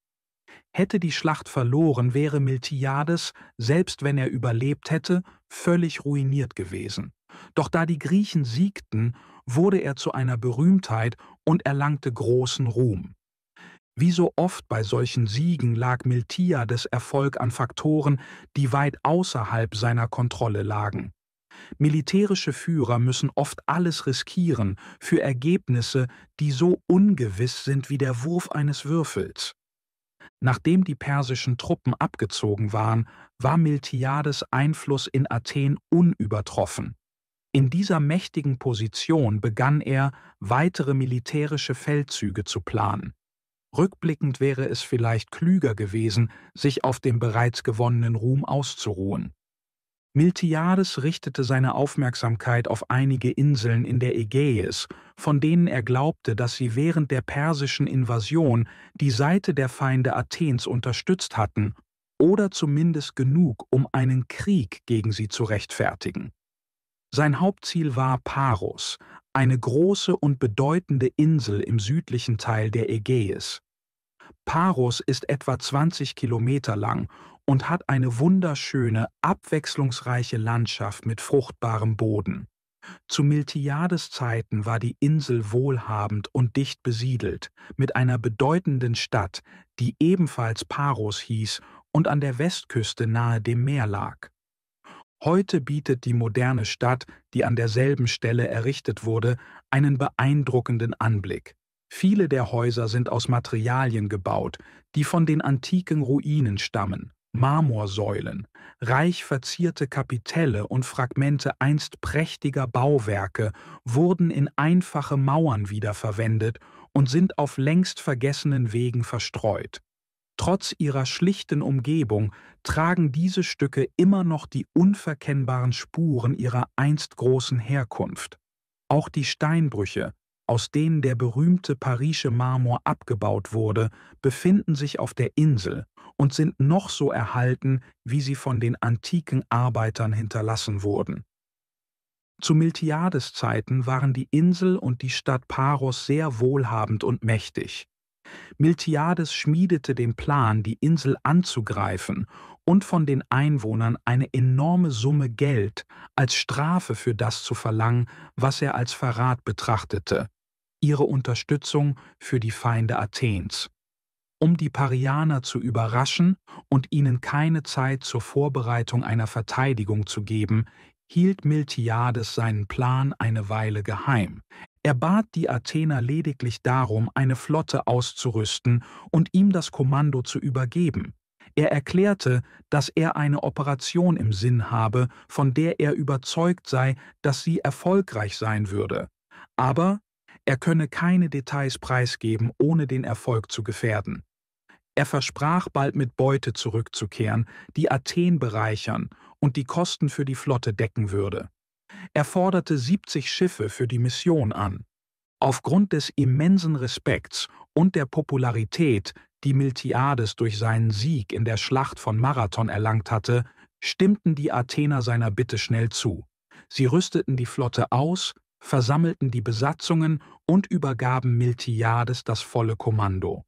Hätte die Schlacht verloren, wäre Miltiades, selbst wenn er überlebt hätte, völlig ruiniert gewesen. Doch da die Griechen siegten, wurde er zu einer Berühmtheit und erlangte großen Ruhm. Wie so oft bei solchen Siegen lag Miltiades Erfolg an Faktoren, die weit außerhalb seiner Kontrolle lagen. Militärische Führer müssen oft alles riskieren für Ergebnisse, die so ungewiss sind wie der Wurf eines Würfels. Nachdem die persischen Truppen abgezogen waren, war Miltiades Einfluss in Athen unübertroffen. In dieser mächtigen Position begann er, weitere militärische Feldzüge zu planen. Rückblickend wäre es vielleicht klüger gewesen, sich auf dem bereits gewonnenen Ruhm auszuruhen. Miltiades richtete seine Aufmerksamkeit auf einige Inseln in der Ägäis, von denen er glaubte, dass sie während der persischen Invasion die Seite der Feinde Athens unterstützt hatten, oder zumindest genug, um einen Krieg gegen sie zu rechtfertigen. Sein Hauptziel war Paros, eine große und bedeutende Insel im südlichen Teil der Ägäis. Paros ist etwa 20 Kilometer lang und hat eine wunderschöne, abwechslungsreiche Landschaft mit fruchtbarem Boden. Zu Miltiades Zeiten war die Insel wohlhabend und dicht besiedelt, mit einer bedeutenden Stadt, die ebenfalls Paros hieß und an der Westküste nahe dem Meer lag. Heute bietet die moderne Stadt, die an derselben Stelle errichtet wurde, einen beeindruckenden Anblick. Viele der Häuser sind aus Materialien gebaut, die von den antiken Ruinen stammen. Marmorsäulen, reich verzierte Kapitelle und Fragmente einst prächtiger Bauwerke wurden in einfache Mauern wiederverwendet und sind auf längst vergessenen Wegen verstreut. Trotz ihrer schlichten Umgebung tragen diese Stücke immer noch die unverkennbaren Spuren ihrer einst großen Herkunft. Auch die Steinbrüche, aus denen der berühmte Parische Marmor abgebaut wurde, befinden sich auf der Insel und sind noch so erhalten, wie sie von den antiken Arbeitern hinterlassen wurden. Zu Miltiades Zeiten waren die Insel und die Stadt Paros sehr wohlhabend und mächtig. Miltiades schmiedete den Plan, die Insel anzugreifen und von den Einwohnern eine enorme Summe Geld als Strafe für das zu verlangen, was er als Verrat betrachtete, ihre Unterstützung für die Feinde Athens. Um die Parianer zu überraschen und ihnen keine Zeit zur Vorbereitung einer Verteidigung zu geben, hielt Miltiades seinen Plan eine Weile geheim. Er bat die Athener lediglich darum, eine Flotte auszurüsten und ihm das Kommando zu übergeben. Er erklärte, dass er eine Operation im Sinn habe, von der er überzeugt sei, dass sie erfolgreich sein würde. Aber er könne keine Details preisgeben, ohne den Erfolg zu gefährden. Er versprach, bald mit Beute zurückzukehren, die Athen bereichern und die Kosten für die Flotte decken würde. Er forderte 70 Schiffe für die Mission an. Aufgrund des immensen Respekts und der Popularität, die Miltiades durch seinen Sieg in der Schlacht von Marathon erlangt hatte, stimmten die Athener seiner Bitte schnell zu. Sie rüsteten die Flotte aus, versammelten die Besatzungen und übergaben Miltiades das volle Kommando.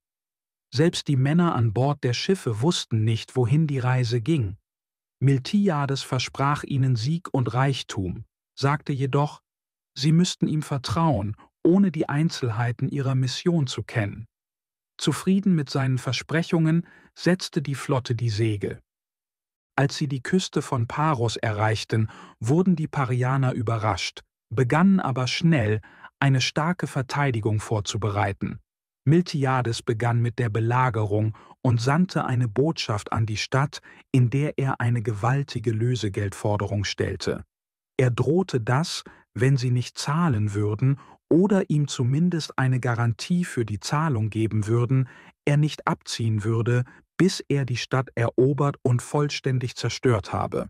Selbst die Männer an Bord der Schiffe wussten nicht, wohin die Reise ging. Miltiades versprach ihnen Sieg und Reichtum, sagte jedoch, sie müssten ihm vertrauen, ohne die Einzelheiten ihrer Mission zu kennen. Zufrieden mit seinen Versprechungen setzte die Flotte die Segel. Als sie die Küste von Paros erreichten, wurden die Parianer überrascht, begannen aber schnell, eine starke Verteidigung vorzubereiten. Miltiades begann mit der Belagerung und sandte eine Botschaft an die Stadt, in der er eine gewaltige Lösegeldforderung stellte. Er drohte, dass, wenn sie nicht zahlen würden oder ihm zumindest eine Garantie für die Zahlung geben würden, er nicht abziehen würde, bis er die Stadt erobert und vollständig zerstört habe.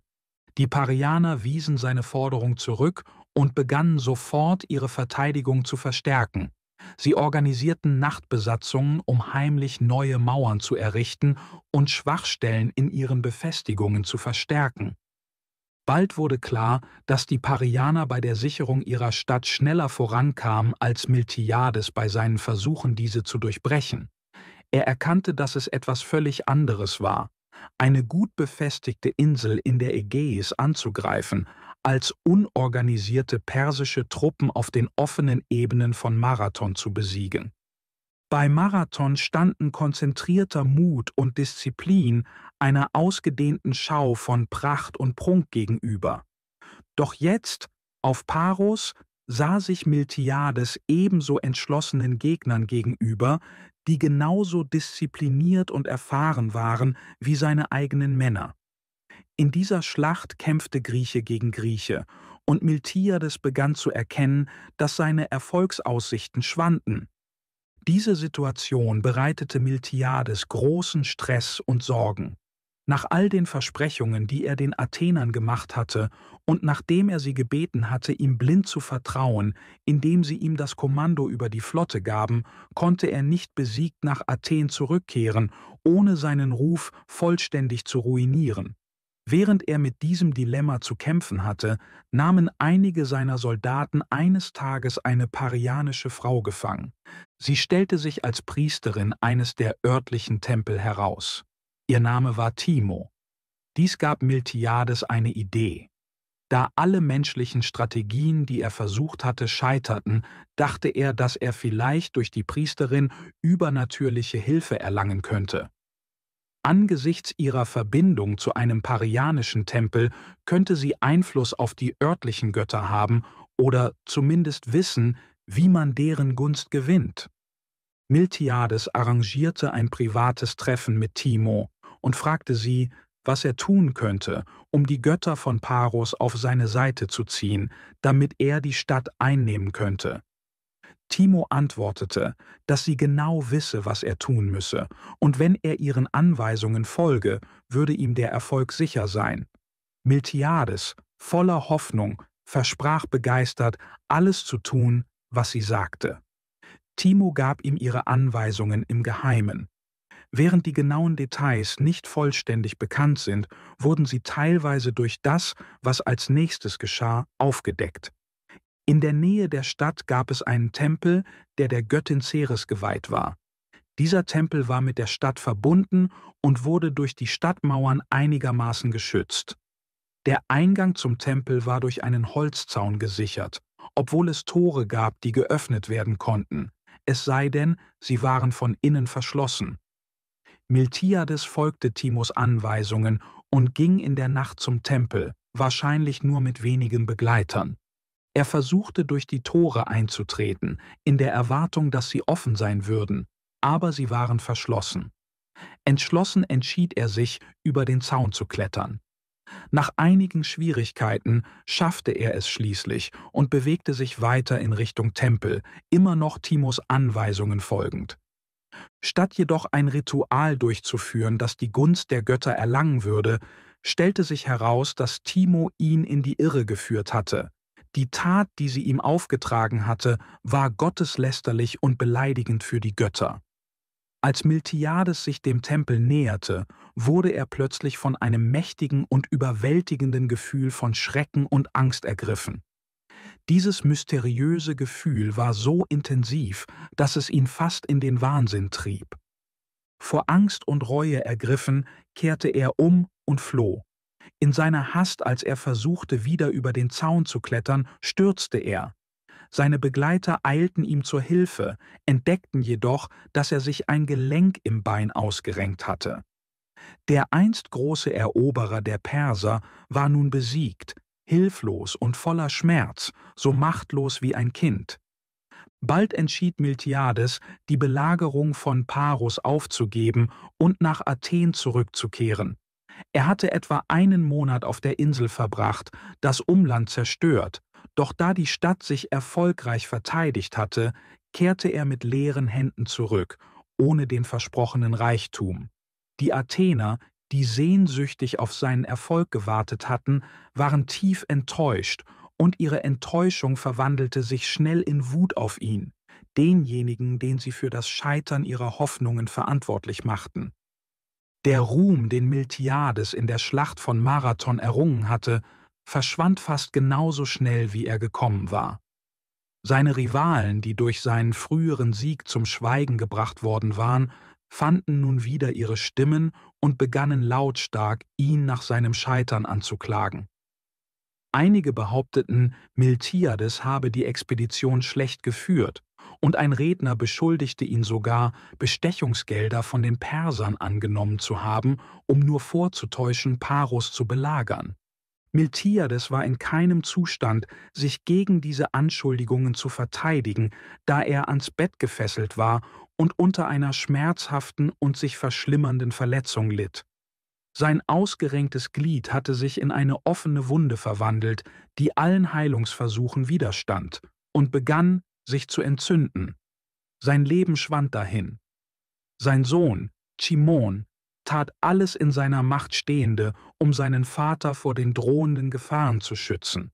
Die Parianer wiesen seine Forderung zurück und begannen sofort, ihre Verteidigung zu verstärken. Sie organisierten Nachtbesatzungen, um heimlich neue Mauern zu errichten und Schwachstellen in ihren Befestigungen zu verstärken. Bald wurde klar, dass die Parianer bei der Sicherung ihrer Stadt schneller vorankamen als Miltiades bei seinen Versuchen, diese zu durchbrechen. Er erkannte, dass es etwas völlig anderes war, eine gut befestigte Insel in der Ägäis anzugreifen, als unorganisierte persische Truppen auf den offenen Ebenen von Marathon zu besiegen. Bei Marathon standen konzentrierter Mut und Disziplin einer ausgedehnten Schau von Pracht und Prunk gegenüber. Doch jetzt, auf Paros, sah sich Miltiades ebenso entschlossenen Gegnern gegenüber, die genauso diszipliniert und erfahren waren wie seine eigenen Männer. In dieser Schlacht kämpfte Grieche gegen Grieche, und Miltiades begann zu erkennen, dass seine Erfolgsaussichten schwanden. Diese Situation bereitete Miltiades großen Stress und Sorgen. Nach all den Versprechungen, die er den Athenern gemacht hatte, und nachdem er sie gebeten hatte, ihm blind zu vertrauen, indem sie ihm das Kommando über die Flotte gaben, konnte er nicht besiegt nach Athen zurückkehren, ohne seinen Ruf vollständig zu ruinieren. Während er mit diesem Dilemma zu kämpfen hatte, nahmen einige seiner Soldaten eines Tages eine parianische Frau gefangen. Sie stellte sich als Priesterin eines der örtlichen Tempel heraus. Ihr Name war Timo. Dies gab Miltiades eine Idee. Da alle menschlichen Strategien, die er versucht hatte, scheiterten, dachte er, dass er vielleicht durch die Priesterin übernatürliche Hilfe erlangen könnte. Angesichts ihrer Verbindung zu einem parianischen Tempel könnte sie Einfluss auf die örtlichen Götter haben oder zumindest wissen, wie man deren Gunst gewinnt. Miltiades arrangierte ein privates Treffen mit Timo und fragte sie, was er tun könnte, um die Götter von Paros auf seine Seite zu ziehen, damit er die Stadt einnehmen könnte. Timo antwortete, dass sie genau wisse, was er tun müsse, und wenn er ihren Anweisungen folge, würde ihm der Erfolg sicher sein. Miltiades, voller Hoffnung, versprach begeistert, alles zu tun, was sie sagte. Timo gab ihm ihre Anweisungen im Geheimen. Während die genauen Details nicht vollständig bekannt sind, wurden sie teilweise durch das, was als nächstes geschah, aufgedeckt. In der Nähe der Stadt gab es einen Tempel, der der Göttin Ceres geweiht war. Dieser Tempel war mit der Stadt verbunden und wurde durch die Stadtmauern einigermaßen geschützt. Der Eingang zum Tempel war durch einen Holzzaun gesichert, obwohl es Tore gab, die geöffnet werden konnten, es sei denn, sie waren von innen verschlossen. Miltiades folgte Timos Anweisungen und ging in der Nacht zum Tempel, wahrscheinlich nur mit wenigen Begleitern. Er versuchte, durch die Tore einzutreten, in der Erwartung, dass sie offen sein würden, aber sie waren verschlossen. Entschlossen entschied er sich, über den Zaun zu klettern. Nach einigen Schwierigkeiten schaffte er es schließlich und bewegte sich weiter in Richtung Tempel, immer noch Timos Anweisungen folgend. Statt jedoch ein Ritual durchzuführen, das die Gunst der Götter erlangen würde, stellte sich heraus, dass Timo ihn in die Irre geführt hatte. Die Tat, die sie ihm aufgetragen hatte, war gotteslästerlich und beleidigend für die Götter. Als Miltiades sich dem Tempel näherte, wurde er plötzlich von einem mächtigen und überwältigenden Gefühl von Schrecken und Angst ergriffen. Dieses mysteriöse Gefühl war so intensiv, dass es ihn fast in den Wahnsinn trieb. Vor Angst und Reue ergriffen, kehrte er um und floh. In seiner Hast, als er versuchte, wieder über den Zaun zu klettern, stürzte er. Seine Begleiter eilten ihm zur Hilfe, entdeckten jedoch, dass er sich ein Gelenk im Bein ausgerenkt hatte. Der einst große Eroberer der Perser war nun besiegt, hilflos und voller Schmerz, so machtlos wie ein Kind. Bald entschied Miltiades, die Belagerung von Paros aufzugeben und nach Athen zurückzukehren. Er hatte etwa einen Monat auf der Insel verbracht, das Umland zerstört, doch da die Stadt sich erfolgreich verteidigt hatte, kehrte er mit leeren Händen zurück, ohne den versprochenen Reichtum. Die Athener, die sehnsüchtig auf seinen Erfolg gewartet hatten, waren tief enttäuscht, und ihre Enttäuschung verwandelte sich schnell in Wut auf ihn, denjenigen, den sie für das Scheitern ihrer Hoffnungen verantwortlich machten. Der Ruhm, den Miltiades in der Schlacht von Marathon errungen hatte, verschwand fast genauso schnell, wie er gekommen war. Seine Rivalen, die durch seinen früheren Sieg zum Schweigen gebracht worden waren, fanden nun wieder ihre Stimmen und begannen lautstark, ihn nach seinem Scheitern anzuklagen. Einige behaupteten, Miltiades habe die Expedition schlecht geführt, und ein Redner beschuldigte ihn sogar, Bestechungsgelder von den Persern angenommen zu haben, um nur vorzutäuschen, Paros zu belagern. Miltiades war in keinem Zustand, sich gegen diese Anschuldigungen zu verteidigen, da er ans Bett gefesselt war und unter einer schmerzhaften und sich verschlimmernden Verletzung litt. Sein ausgerenktes Glied hatte sich in eine offene Wunde verwandelt, die allen Heilungsversuchen widerstand, und begann, sich zu entzünden. Sein Leben schwand dahin. Sein Sohn, Cimon, tat alles in seiner Macht Stehende, um seinen Vater vor den drohenden Gefahren zu schützen.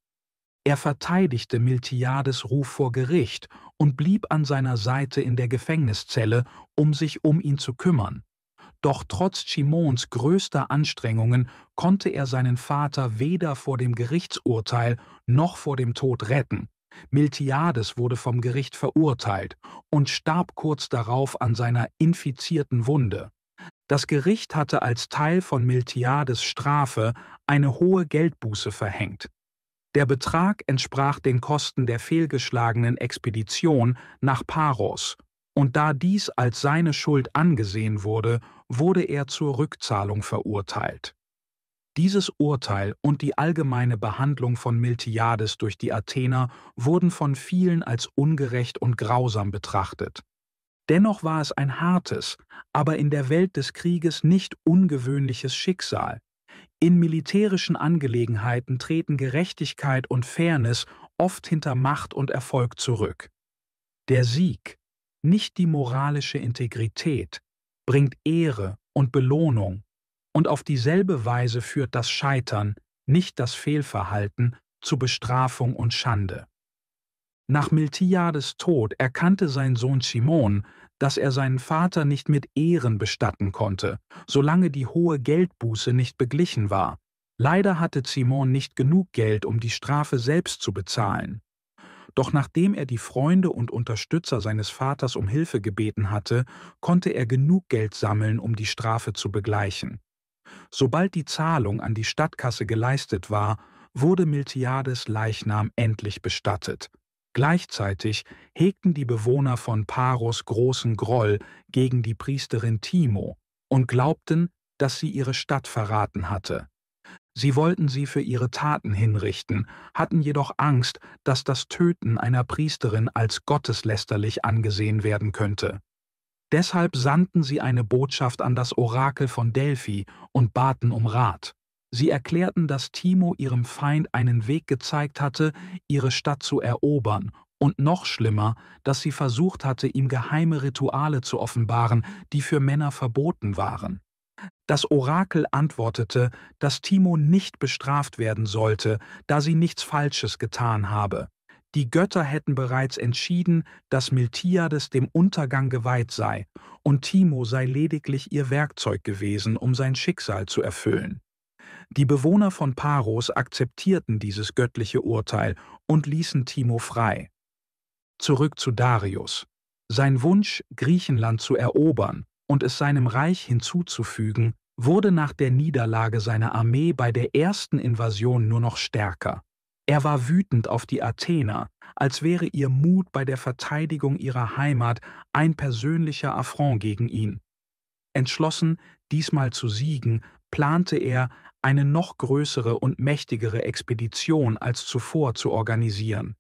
Er verteidigte Miltiades Ruf vor Gericht und blieb an seiner Seite in der Gefängniszelle, um sich um ihn zu kümmern. Doch trotz Cimons größter Anstrengungen konnte er seinen Vater weder vor dem Gerichtsurteil noch vor dem Tod retten. Miltiades wurde vom Gericht verurteilt und starb kurz darauf an seiner infizierten Wunde. Das Gericht hatte als Teil von Miltiades Strafe eine hohe Geldbuße verhängt. Der Betrag entsprach den Kosten der fehlgeschlagenen Expedition nach Paros, und da dies als seine Schuld angesehen wurde, wurde er zur Rückzahlung verurteilt. Dieses Urteil und die allgemeine Behandlung von Miltiades durch die Athener wurden von vielen als ungerecht und grausam betrachtet. Dennoch war es ein hartes, aber in der Welt des Krieges nicht ungewöhnliches Schicksal. In militärischen Angelegenheiten treten Gerechtigkeit und Fairness oft hinter Macht und Erfolg zurück. Der Sieg, nicht die moralische Integrität, bringt Ehre und Belohnung, und auf dieselbe Weise führt das Scheitern, nicht das Fehlverhalten, zu Bestrafung und Schande. Nach Miltiades Tod erkannte sein Sohn Cimon, dass er seinen Vater nicht mit Ehren bestatten konnte, solange die hohe Geldbuße nicht beglichen war. Leider hatte Cimon nicht genug Geld, um die Strafe selbst zu bezahlen. Doch nachdem er die Freunde und Unterstützer seines Vaters um Hilfe gebeten hatte, konnte er genug Geld sammeln, um die Strafe zu begleichen. Sobald die Zahlung an die Stadtkasse geleistet war, wurde Miltiades Leichnam endlich bestattet. Gleichzeitig hegten die Bewohner von Paros großen Groll gegen die Priesterin Timo und glaubten, dass sie ihre Stadt verraten hatte. Sie wollten sie für ihre Taten hinrichten, hatten jedoch Angst, dass das Töten einer Priesterin als gotteslästerlich angesehen werden könnte. Deshalb sandten sie eine Botschaft an das Orakel von Delphi und baten um Rat. Sie erklärten, dass Timo ihrem Feind einen Weg gezeigt hatte, ihre Stadt zu erobern, und noch schlimmer, dass sie versucht hatte, ihm geheime Rituale zu offenbaren, die für Männer verboten waren. Das Orakel antwortete, dass Timo nicht bestraft werden sollte, da sie nichts Falsches getan habe. Die Götter hätten bereits entschieden, dass Miltiades dem Untergang geweiht sei, und Timo sei lediglich ihr Werkzeug gewesen, um sein Schicksal zu erfüllen. Die Bewohner von Paros akzeptierten dieses göttliche Urteil und ließen Timo frei. Zurück zu Darius. Sein Wunsch, Griechenland zu erobern und es seinem Reich hinzuzufügen, wurde nach der Niederlage seiner Armee bei der ersten Invasion nur noch stärker. Er war wütend auf die Athener, als wäre ihr Mut bei der Verteidigung ihrer Heimat ein persönlicher Affront gegen ihn. Entschlossen, diesmal zu siegen, plante er, eine noch größere und mächtigere Expedition als zuvor zu organisieren.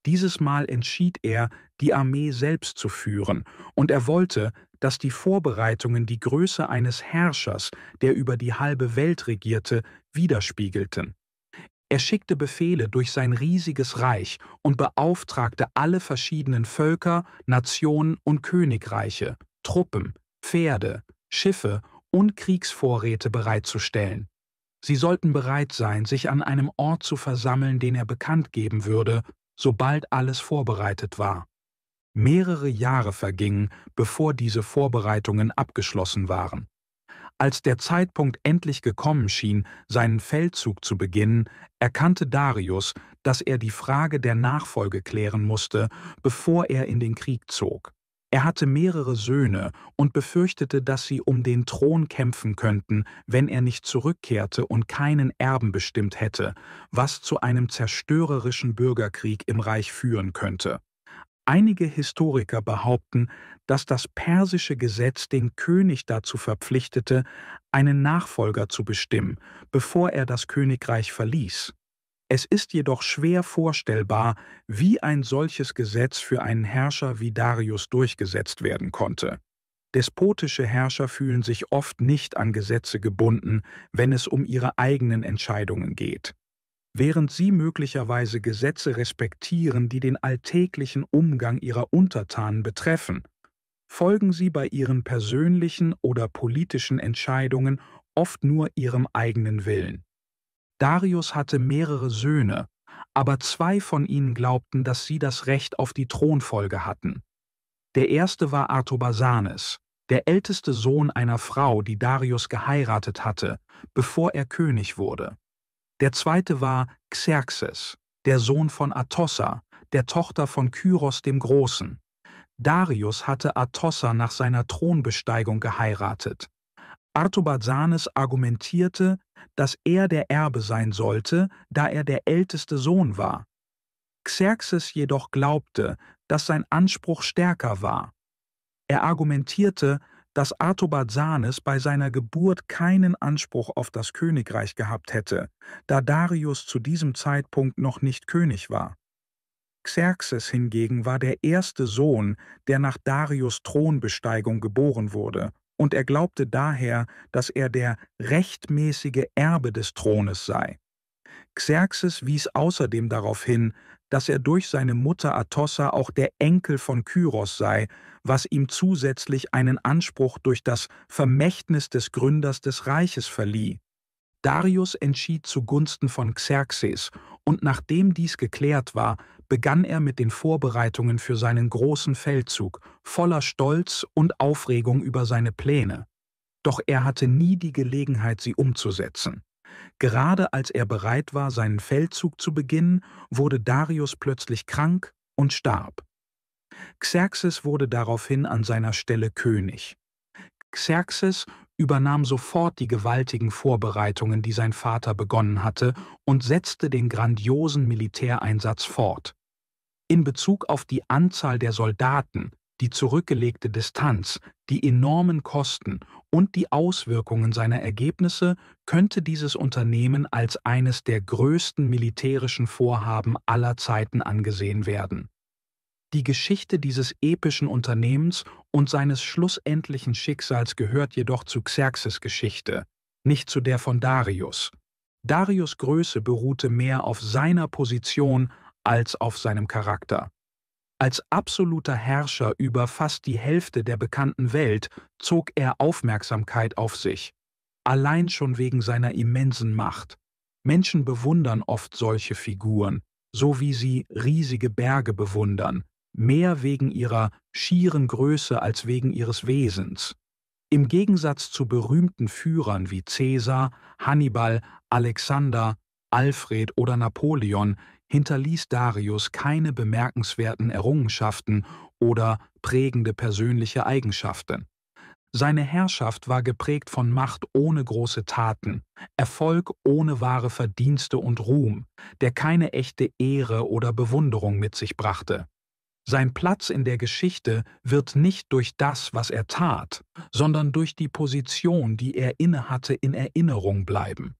Dieses Mal entschied er, die Armee selbst zu führen, und er wollte, dass die Vorbereitungen die Größe eines Herrschers, der über die halbe Welt regierte, widerspiegelten. Er schickte Befehle durch sein riesiges Reich und beauftragte alle verschiedenen Völker, Nationen und Königreiche, Truppen, Pferde, Schiffe und Kriegsvorräte bereitzustellen. Sie sollten bereit sein, sich an einem Ort zu versammeln, den er bekannt geben würde, sobald alles vorbereitet war. Mehrere Jahre vergingen, bevor diese Vorbereitungen abgeschlossen waren. Als der Zeitpunkt endlich gekommen schien, seinen Feldzug zu beginnen, erkannte Darius, dass er die Frage der Nachfolge klären musste, bevor er in den Krieg zog. Er hatte mehrere Söhne und befürchtete, dass sie um den Thron kämpfen könnten, wenn er nicht zurückkehrte und keinen Erben bestimmt hätte, was zu einem zerstörerischen Bürgerkrieg im Reich führen könnte. Einige Historiker behaupten, dass das persische Gesetz den König dazu verpflichtete, einen Nachfolger zu bestimmen, bevor er das Königreich verließ. Es ist jedoch schwer vorstellbar, wie ein solches Gesetz für einen Herrscher wie Darius durchgesetzt werden konnte. Despotische Herrscher fühlen sich oft nicht an Gesetze gebunden, wenn es um ihre eigenen Entscheidungen geht. Während sie möglicherweise Gesetze respektieren, die den alltäglichen Umgang ihrer Untertanen betreffen, folgen sie bei ihren persönlichen oder politischen Entscheidungen oft nur ihrem eigenen Willen. Darius hatte mehrere Söhne, aber 2 von ihnen glaubten, dass sie das Recht auf die Thronfolge hatten. Der erste war Artabasanes, der älteste Sohn einer Frau, die Darius geheiratet hatte, bevor er König wurde. Der zweite war Xerxes, der Sohn von Atossa, der Tochter von Kyros dem Großen. Darius hatte Atossa nach seiner Thronbesteigung geheiratet. Artabasanes argumentierte, dass er der Erbe sein sollte, da er der älteste Sohn war. Xerxes jedoch glaubte, dass sein Anspruch stärker war. Er argumentierte, dass Artabasanes bei seiner Geburt keinen Anspruch auf das Königreich gehabt hätte, da Darius zu diesem Zeitpunkt noch nicht König war. Xerxes hingegen war der erste Sohn, der nach Darius' Thronbesteigung geboren wurde, und er glaubte daher, dass er der rechtmäßige Erbe des Thrones sei. Xerxes wies außerdem darauf hin, dass er durch seine Mutter Atossa auch der Enkel von Kyros sei, was ihm zusätzlich einen Anspruch durch das Vermächtnis des Gründers des Reiches verlieh. Darius entschied zugunsten von Xerxes, und nachdem dies geklärt war, begann er mit den Vorbereitungen für seinen großen Feldzug, voller Stolz und Aufregung über seine Pläne. Doch er hatte nie die Gelegenheit, sie umzusetzen. Gerade als er bereit war, seinen Feldzug zu beginnen, wurde Darius plötzlich krank und starb. Xerxes wurde daraufhin an seiner Stelle König. Xerxes übernahm sofort die gewaltigen Vorbereitungen, die sein Vater begonnen hatte, und setzte den grandiosen Militäreinsatz fort. In Bezug auf die Anzahl der Soldaten, die zurückgelegte Distanz, die enormen Kosten und die Auswirkungen seiner Ergebnisse könnte dieses Unternehmen als eines der größten militärischen Vorhaben aller Zeiten angesehen werden. Die Geschichte dieses epischen Unternehmens und seines schlussendlichen Schicksals gehört jedoch zu Xerxes Geschichte, nicht zu der von Darius. Darius' Größe beruhte mehr auf seiner Position als auf seinem Charakter. Als absoluter Herrscher über fast die Hälfte der bekannten Welt zog er Aufmerksamkeit auf sich, allein schon wegen seiner immensen Macht. Menschen bewundern oft solche Figuren, so wie sie riesige Berge bewundern, mehr wegen ihrer schieren Größe als wegen ihres Wesens. Im Gegensatz zu berühmten Führern wie Caesar, Hannibal, Alexander, Alfred oder Napoleon hinterließ Darius keine bemerkenswerten Errungenschaften oder prägende persönliche Eigenschaften. Seine Herrschaft war geprägt von Macht ohne große Taten, Erfolg ohne wahre Verdienste und Ruhm, der keine echte Ehre oder Bewunderung mit sich brachte. Sein Platz in der Geschichte wird nicht durch das, was er tat, sondern durch die Position, die er innehatte, in Erinnerung bleiben.